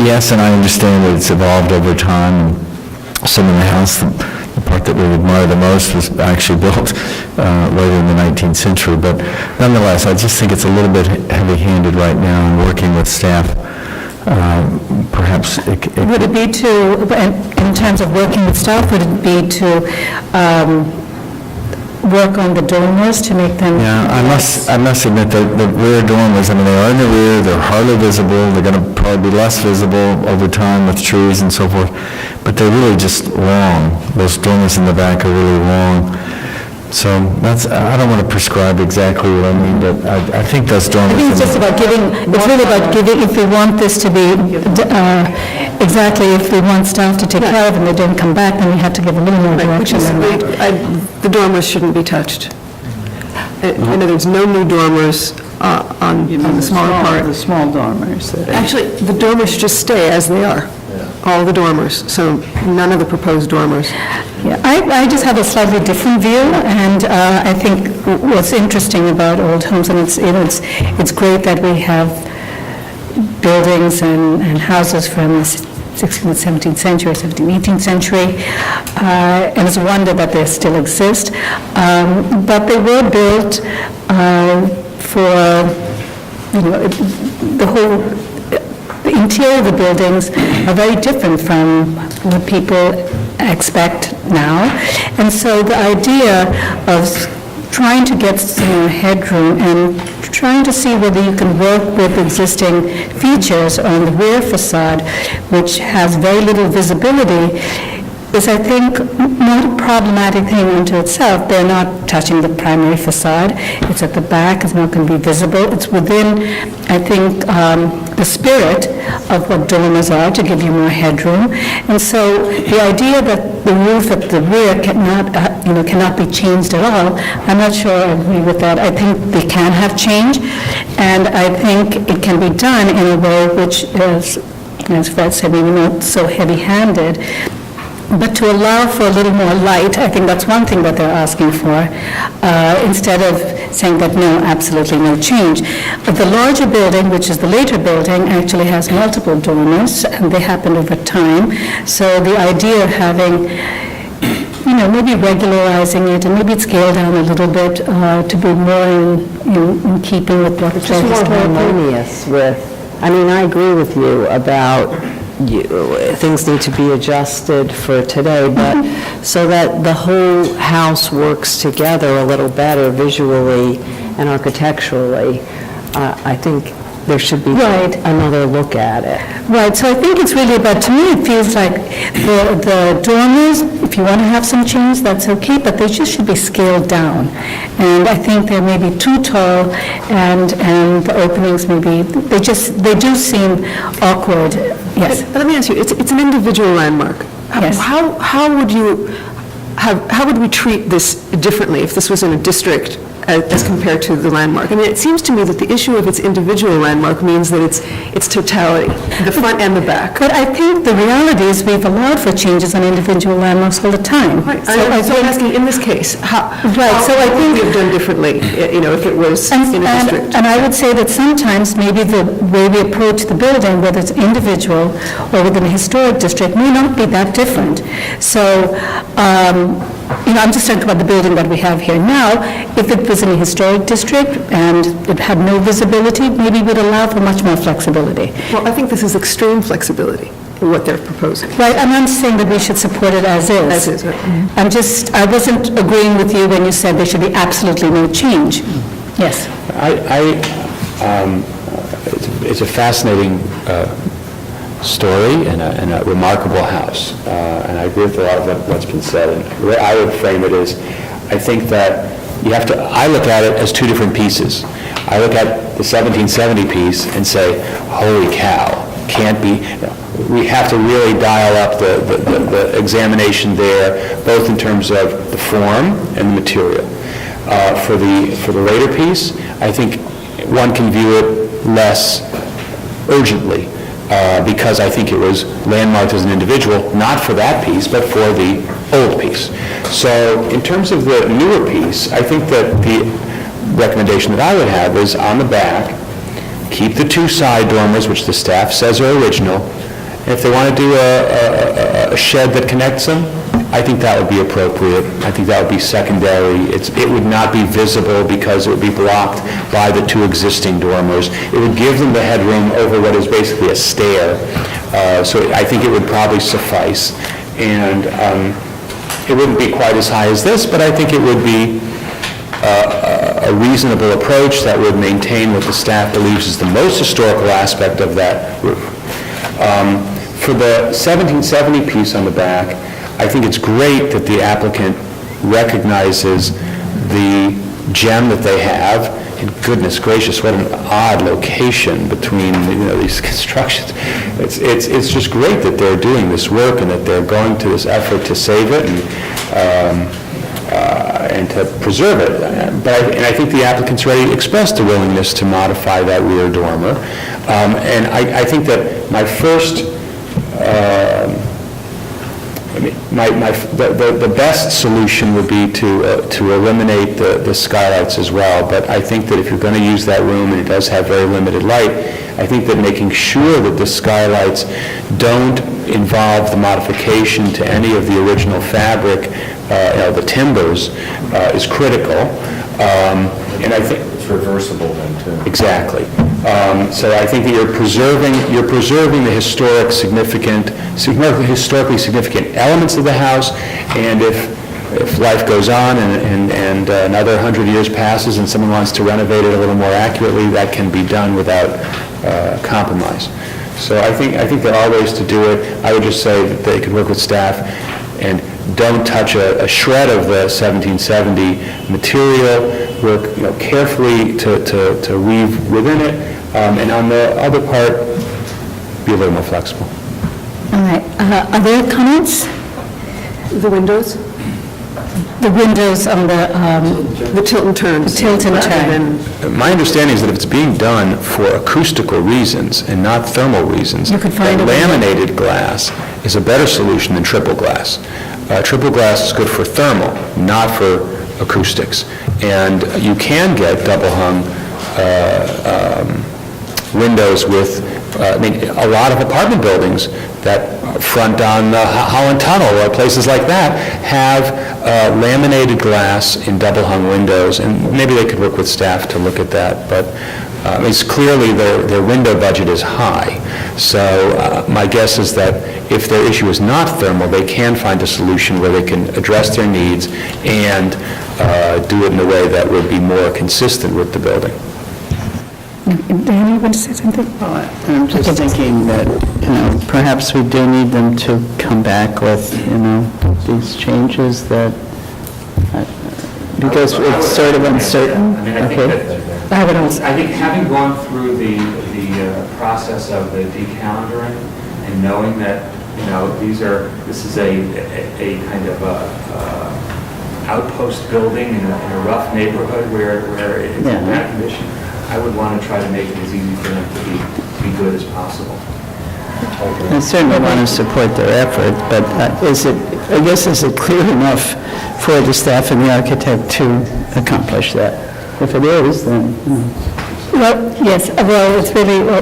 Speaker 20: Yes, and I understand that it's evolved over time. Some in the house, the part that we admire the most was actually built later in the 19th century. But nonetheless, I just think it's a little bit heavy-handed right now, and working with staff. Perhaps
Speaker 8: would it be in terms of working with staff, would it be to work on the dormers to make them...
Speaker 20: Yeah, I must admit that the rear dormers, I mean, they are in the rear, they're hardly visible, they're going to probably be less visible over time with trees and so forth, but they're really just long. Those dormers in the back are really long. So I don't want to prescribe exactly what I mean, but I think those dormers...
Speaker 8: I think it's just about giving, it's really about giving, if we want this to be, exactly, if we want staff to take care of and they don't come back, then we have to give a little more direction than that.
Speaker 4: The dormers shouldn't be touched. In other words, no new dormers on the smaller part.
Speaker 2: The small dormers.
Speaker 4: Actually, the dormers should just stay as they are, all the dormers, so none of the proposed dormers.
Speaker 8: Yeah, I just have a slightly different view, and I think what's interesting about old homes, and it's great that we have buildings and houses from the 16th, 17th century, 17th, 18th century, and it's a wonder that they still exist. But they were built for, the interior of the buildings are very different from what people expect now. And so the idea of trying to get some more headroom and trying to see whether you can work with existing features on the rear facade, which has very little visibility, is, I think, not a problematic thing unto itself. They're not touching the primary facade. It's at the back. It's not going to be visible. It's within, I think, the spirit of what dormers are, to give you more headroom. And so the idea that the roof at the rear cannot be changed at all, I'm not sure I agree with that. I think they can have change, and I think it can be done in a way which is, as Fred said, maybe not so heavy-handed, but to allow for a little more light. I think that's one thing that they're asking for, instead of saying that no, absolutely no change. But the larger building, which is the later building, actually has multiple dormers, and they happen over time. So the idea of having, maybe regularizing it, and maybe it's scaled down a little bit to be more in keeping with what
Speaker 5: It's just more harmonious with, I agree with you about things need to be adjusted for today, but so that the whole house works together a little better visually and architecturally, I think there should be another look at it.
Speaker 8: Right, so I think it's really about, to me, it feels like the dormers, if you want to have some change, that's okay, but they just should be scaled down. And I think they're maybe too tall, and the openings maybe, they do seem awkward. Yes.
Speaker 4: Let me ask you, it's an individual landmark.
Speaker 8: Yes.
Speaker 4: How would we treat this differently if this was in a district as compared to the landmark? It seems to me that the issue of its individual landmark means that it's totality, the front and the back.
Speaker 8: But I think the reality is we've allowed for changes on individual landmarks all the time.
Speaker 4: Right. So I'm asking, in this case, how would we have done differently, if it was in a district?
Speaker 8: And I would say that sometimes maybe the way we approach the building, whether it's individual or within a historic district, may not be that different. So, I'm just talking about the building that we have here now. If it was in a historic district and it had no visibility, maybe we'd allow for much more flexibility.
Speaker 4: Well, I think this is extreme flexibility in what they're proposing.
Speaker 8: Right, I'm not saying that we should support it as is.
Speaker 4: As is, right.
Speaker 8: I wasn't agreeing with you when you said there should be absolutely no change. Yes.
Speaker 12: It's a fascinating story and a remarkable house, and I agree with a lot of what's been said. And the way I would frame it is, I think that I look at it as two different pieces. I look at the 1770 piece and say, holy cow, can't be, we have to really dial up the examination there, both in terms of the form and the material. For the later piece, I think one can view it less urgently, because I think it was landmarked as an individual, not for that piece, but for the old piece. So in terms of the newer piece, I think that the recommendation that I would have is on the back, keep the two side dormers, which the staff says are original, and if they want to do a shed that connects them, I think that would be appropriate. I think that would be secondary. It would not be visible because it would be blocked by the two existing dormers. It would give them the headroom over what is basically a stair. So I think it would probably suffice. And it wouldn't be quite as high as this, but I think it would be a reasonable approach that would maintain what the staff believes is the most historical aspect of that roof. For the 1770 piece on the back, I think it's great that the applicant recognizes the gem that they have, and goodness gracious, what an odd location between, these constructions. It's just great that they're doing this work and that they're going to this effort to save it and to preserve it. And I think the applicant's already expressed the willingness to modify that rear dormer. And I think that my first, the best solution would be to eliminate the skylights as well. But I think that if you're going to use that room and it does have very limited light, I think that making sure that the skylights don't involve the modification to any of the original fabric, the timbers, is critical. And I think
Speaker 15: It's reversible then, too.
Speaker 12: exactly. So I think that you're preserving the historically significant elements of the house, and if life goes on and another 100 years passes and someone wants to renovate it a little more accurately, that can be done without compromise. So I think there are ways to do it. I would just say that they could work with staff and don't touch a shred of the 1770 material. Work carefully to weave within it, and on the other part, be a little more flexible.
Speaker 8: All right, other comments?
Speaker 4: The windows?
Speaker 8: The windows on the
Speaker 4: tilt and turn.
Speaker 8: The tilt and turn.
Speaker 12: My understanding is that if it's being done for acoustical reasons and not thermal reasons,
Speaker 8: You could find
Speaker 12: that
Speaker 8: a way.
Speaker 12: laminated glass is a better solution than triple glass. Triple glass is good for thermal, not for acoustics. And you can get double-hung windows with, a lot of apartment buildings that front on the Holland Tunnel or places like that have laminated glass in double-hung windows, and maybe they could work with staff to look at that, but it's clearly their window budget is high. So my guess is that if their issue is not thermal, they can find a solution where they can address their needs and do it in a way that would be more consistent with the building.
Speaker 8: Dan, you want to say something?
Speaker 23: I'm just thinking that, perhaps we do need them to come back with, these changes that, because it's sort of uncertain.
Speaker 6: I mean, I think I think having gone through the process of the decalendaring and knowing that, this is a kind of outpost building in a rough neighborhood where it's in bad condition, I would want to try to make it as easy for them to be good as possible.
Speaker 23: I certainly want to support their effort, but is it clear enough for the staff and the architect to accomplish that? If it is, then,
Speaker 8: Well, yes, it's really,
Speaker 23: I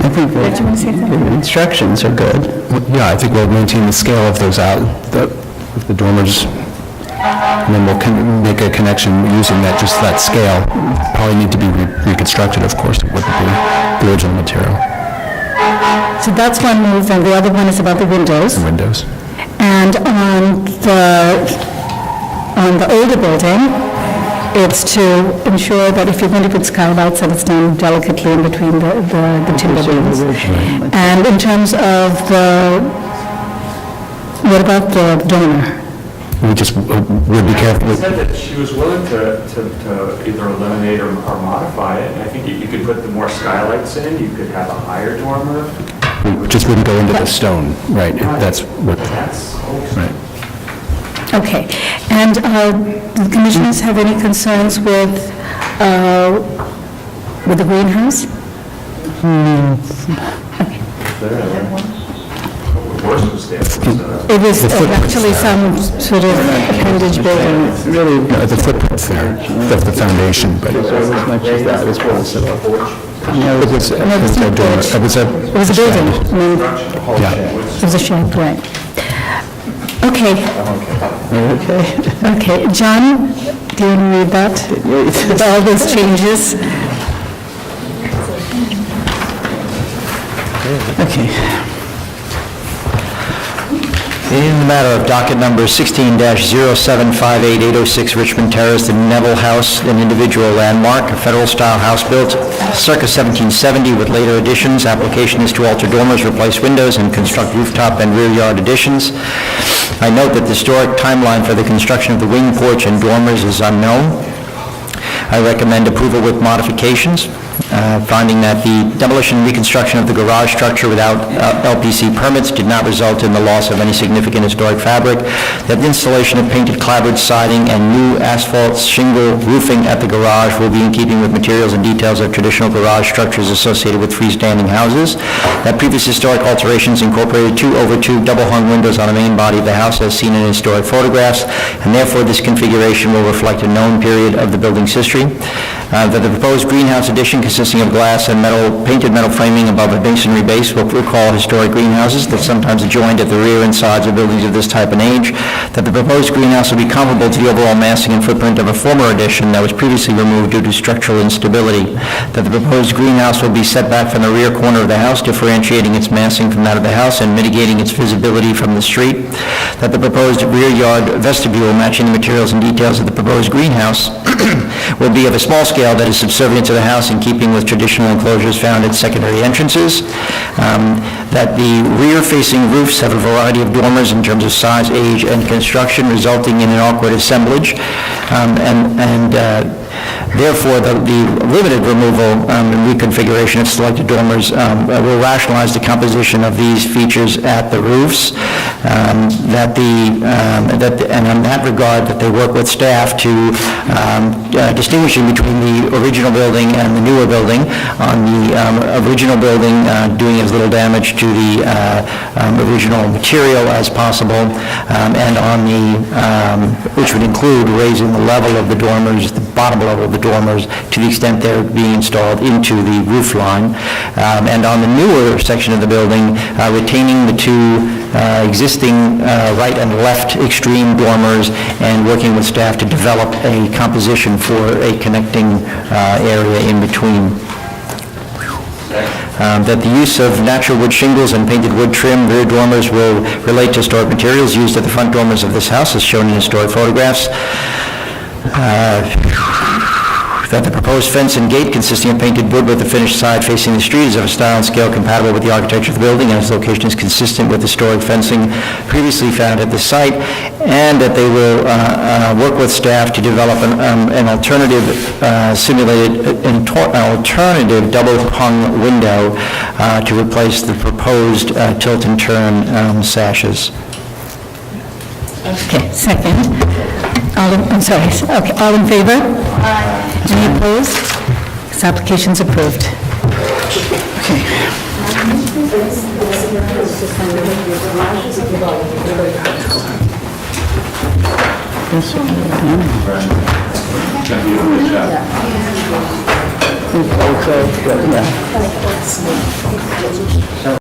Speaker 23: think
Speaker 8: Did you want to say something?
Speaker 23: the instructions are good.
Speaker 19: Yeah, I think we'll maintain the scale of those the dormers, and then we'll make a connection using that scale. Probably need to be reconstructed, of course, it wouldn't be the original material.
Speaker 8: so that's one move, and the other one is about the windows.
Speaker 19: The windows.
Speaker 8: And on the older building, it's to ensure that if you're going to put skylights, that it's done delicately in between the timber beams. And in terms of what about the dormer?
Speaker 19: We just would be careful.
Speaker 6: She said that she was willing to either eliminate or modify it. I think you could put the more skylights in, you could have a higher dormer.
Speaker 19: We just wouldn't go into the stone, right? That's what. Right.
Speaker 8: Okay. And do the commissioners have any concerns with the greenhouse? It was actually some sort of appendage building.
Speaker 19: Really, the footprint's there, the foundation, but.
Speaker 23: As much as that was possible.
Speaker 19: It was a
Speaker 8: building.
Speaker 19: Yeah.
Speaker 8: It was a shed, right. Okay. Okay, John, do you want to read that? With all those changes?
Speaker 23: Okay.
Speaker 11: In the matter of docket number 16-0758-806 Richmond Terrace, the Neville House, an individual landmark, a federal-style house built circa 1770 with later additions. Application is to alter dormers, replace windows, and construct rooftop and rear yard additions. I note that the historic timeline for the construction of the wing porch and dormers is unknown. I recommend approval with modifications, finding that the demolition and reconstruction of the garage structure without LPC permits did not result in the loss of any significant historic fabric, that the installation of painted clapboard siding and new asphalt shingle roofing at the garage will be in keeping with materials and details of traditional garage structures associated with freestanding houses, that previous historic alterations incorporated 2-over-2 double-hung windows on the main body of the house as seen in historic photographs, and therefore this configuration will reflect a known period of the building's history, that the proposed greenhouse addition consisting of glass and painted metal framing above a masonry base will recall historic greenhouses that sometimes adjoined at the rear and sides of buildings of this type and age, that the proposed greenhouse will be comparable to the overall massing and footprint of a former addition that was previously removed due to structural instability, that the proposed greenhouse will be set back from the rear corner of the house, differentiating its massing from that of the house and mitigating its visibility from the street, that the proposed rear yard vestibule matching the materials and details of the proposed greenhouse will be of a small scale that is subservient to the house in keeping with traditional enclosures found at secondary entrances, that the rear-facing roofs have a variety of dormers in terms of size, age, and construction, resulting in an awkward assemblage, therefore, the limited removal and reconfiguration of selected dormers will rationalize the composition of these features at the roofs, and in that regard, that they work with staff to distinguishing between the original building and the newer building. On the original building, doing as little damage to the original material as possible, and on the, which would include raising the level of the dormers, the bottom level of the dormers, to the extent they're being installed into the roof line. And on the newer section of the building, retaining the two existing right and left extreme dormers and working with staff to develop a composition for a connecting area in between. That the use of natural wood shingles and painted wood trim rear dormers will relate to historic materials used at the front dormers of this house, as shown in historic photographs. That the proposed fence and gate consisting of painted wood with the finished side facing the street is of a style and scale compatible with the architecture of the building, and its location is consistent with historic fencing previously found at the site, and that they will work with staff to develop an alternative alternative double-hung window to replace the proposed tilt and turn sashes.
Speaker 8: Okay, second. All in favor? Aye. Any opposed? This application's approved. Okay.
Speaker 23: Okay, good, yeah.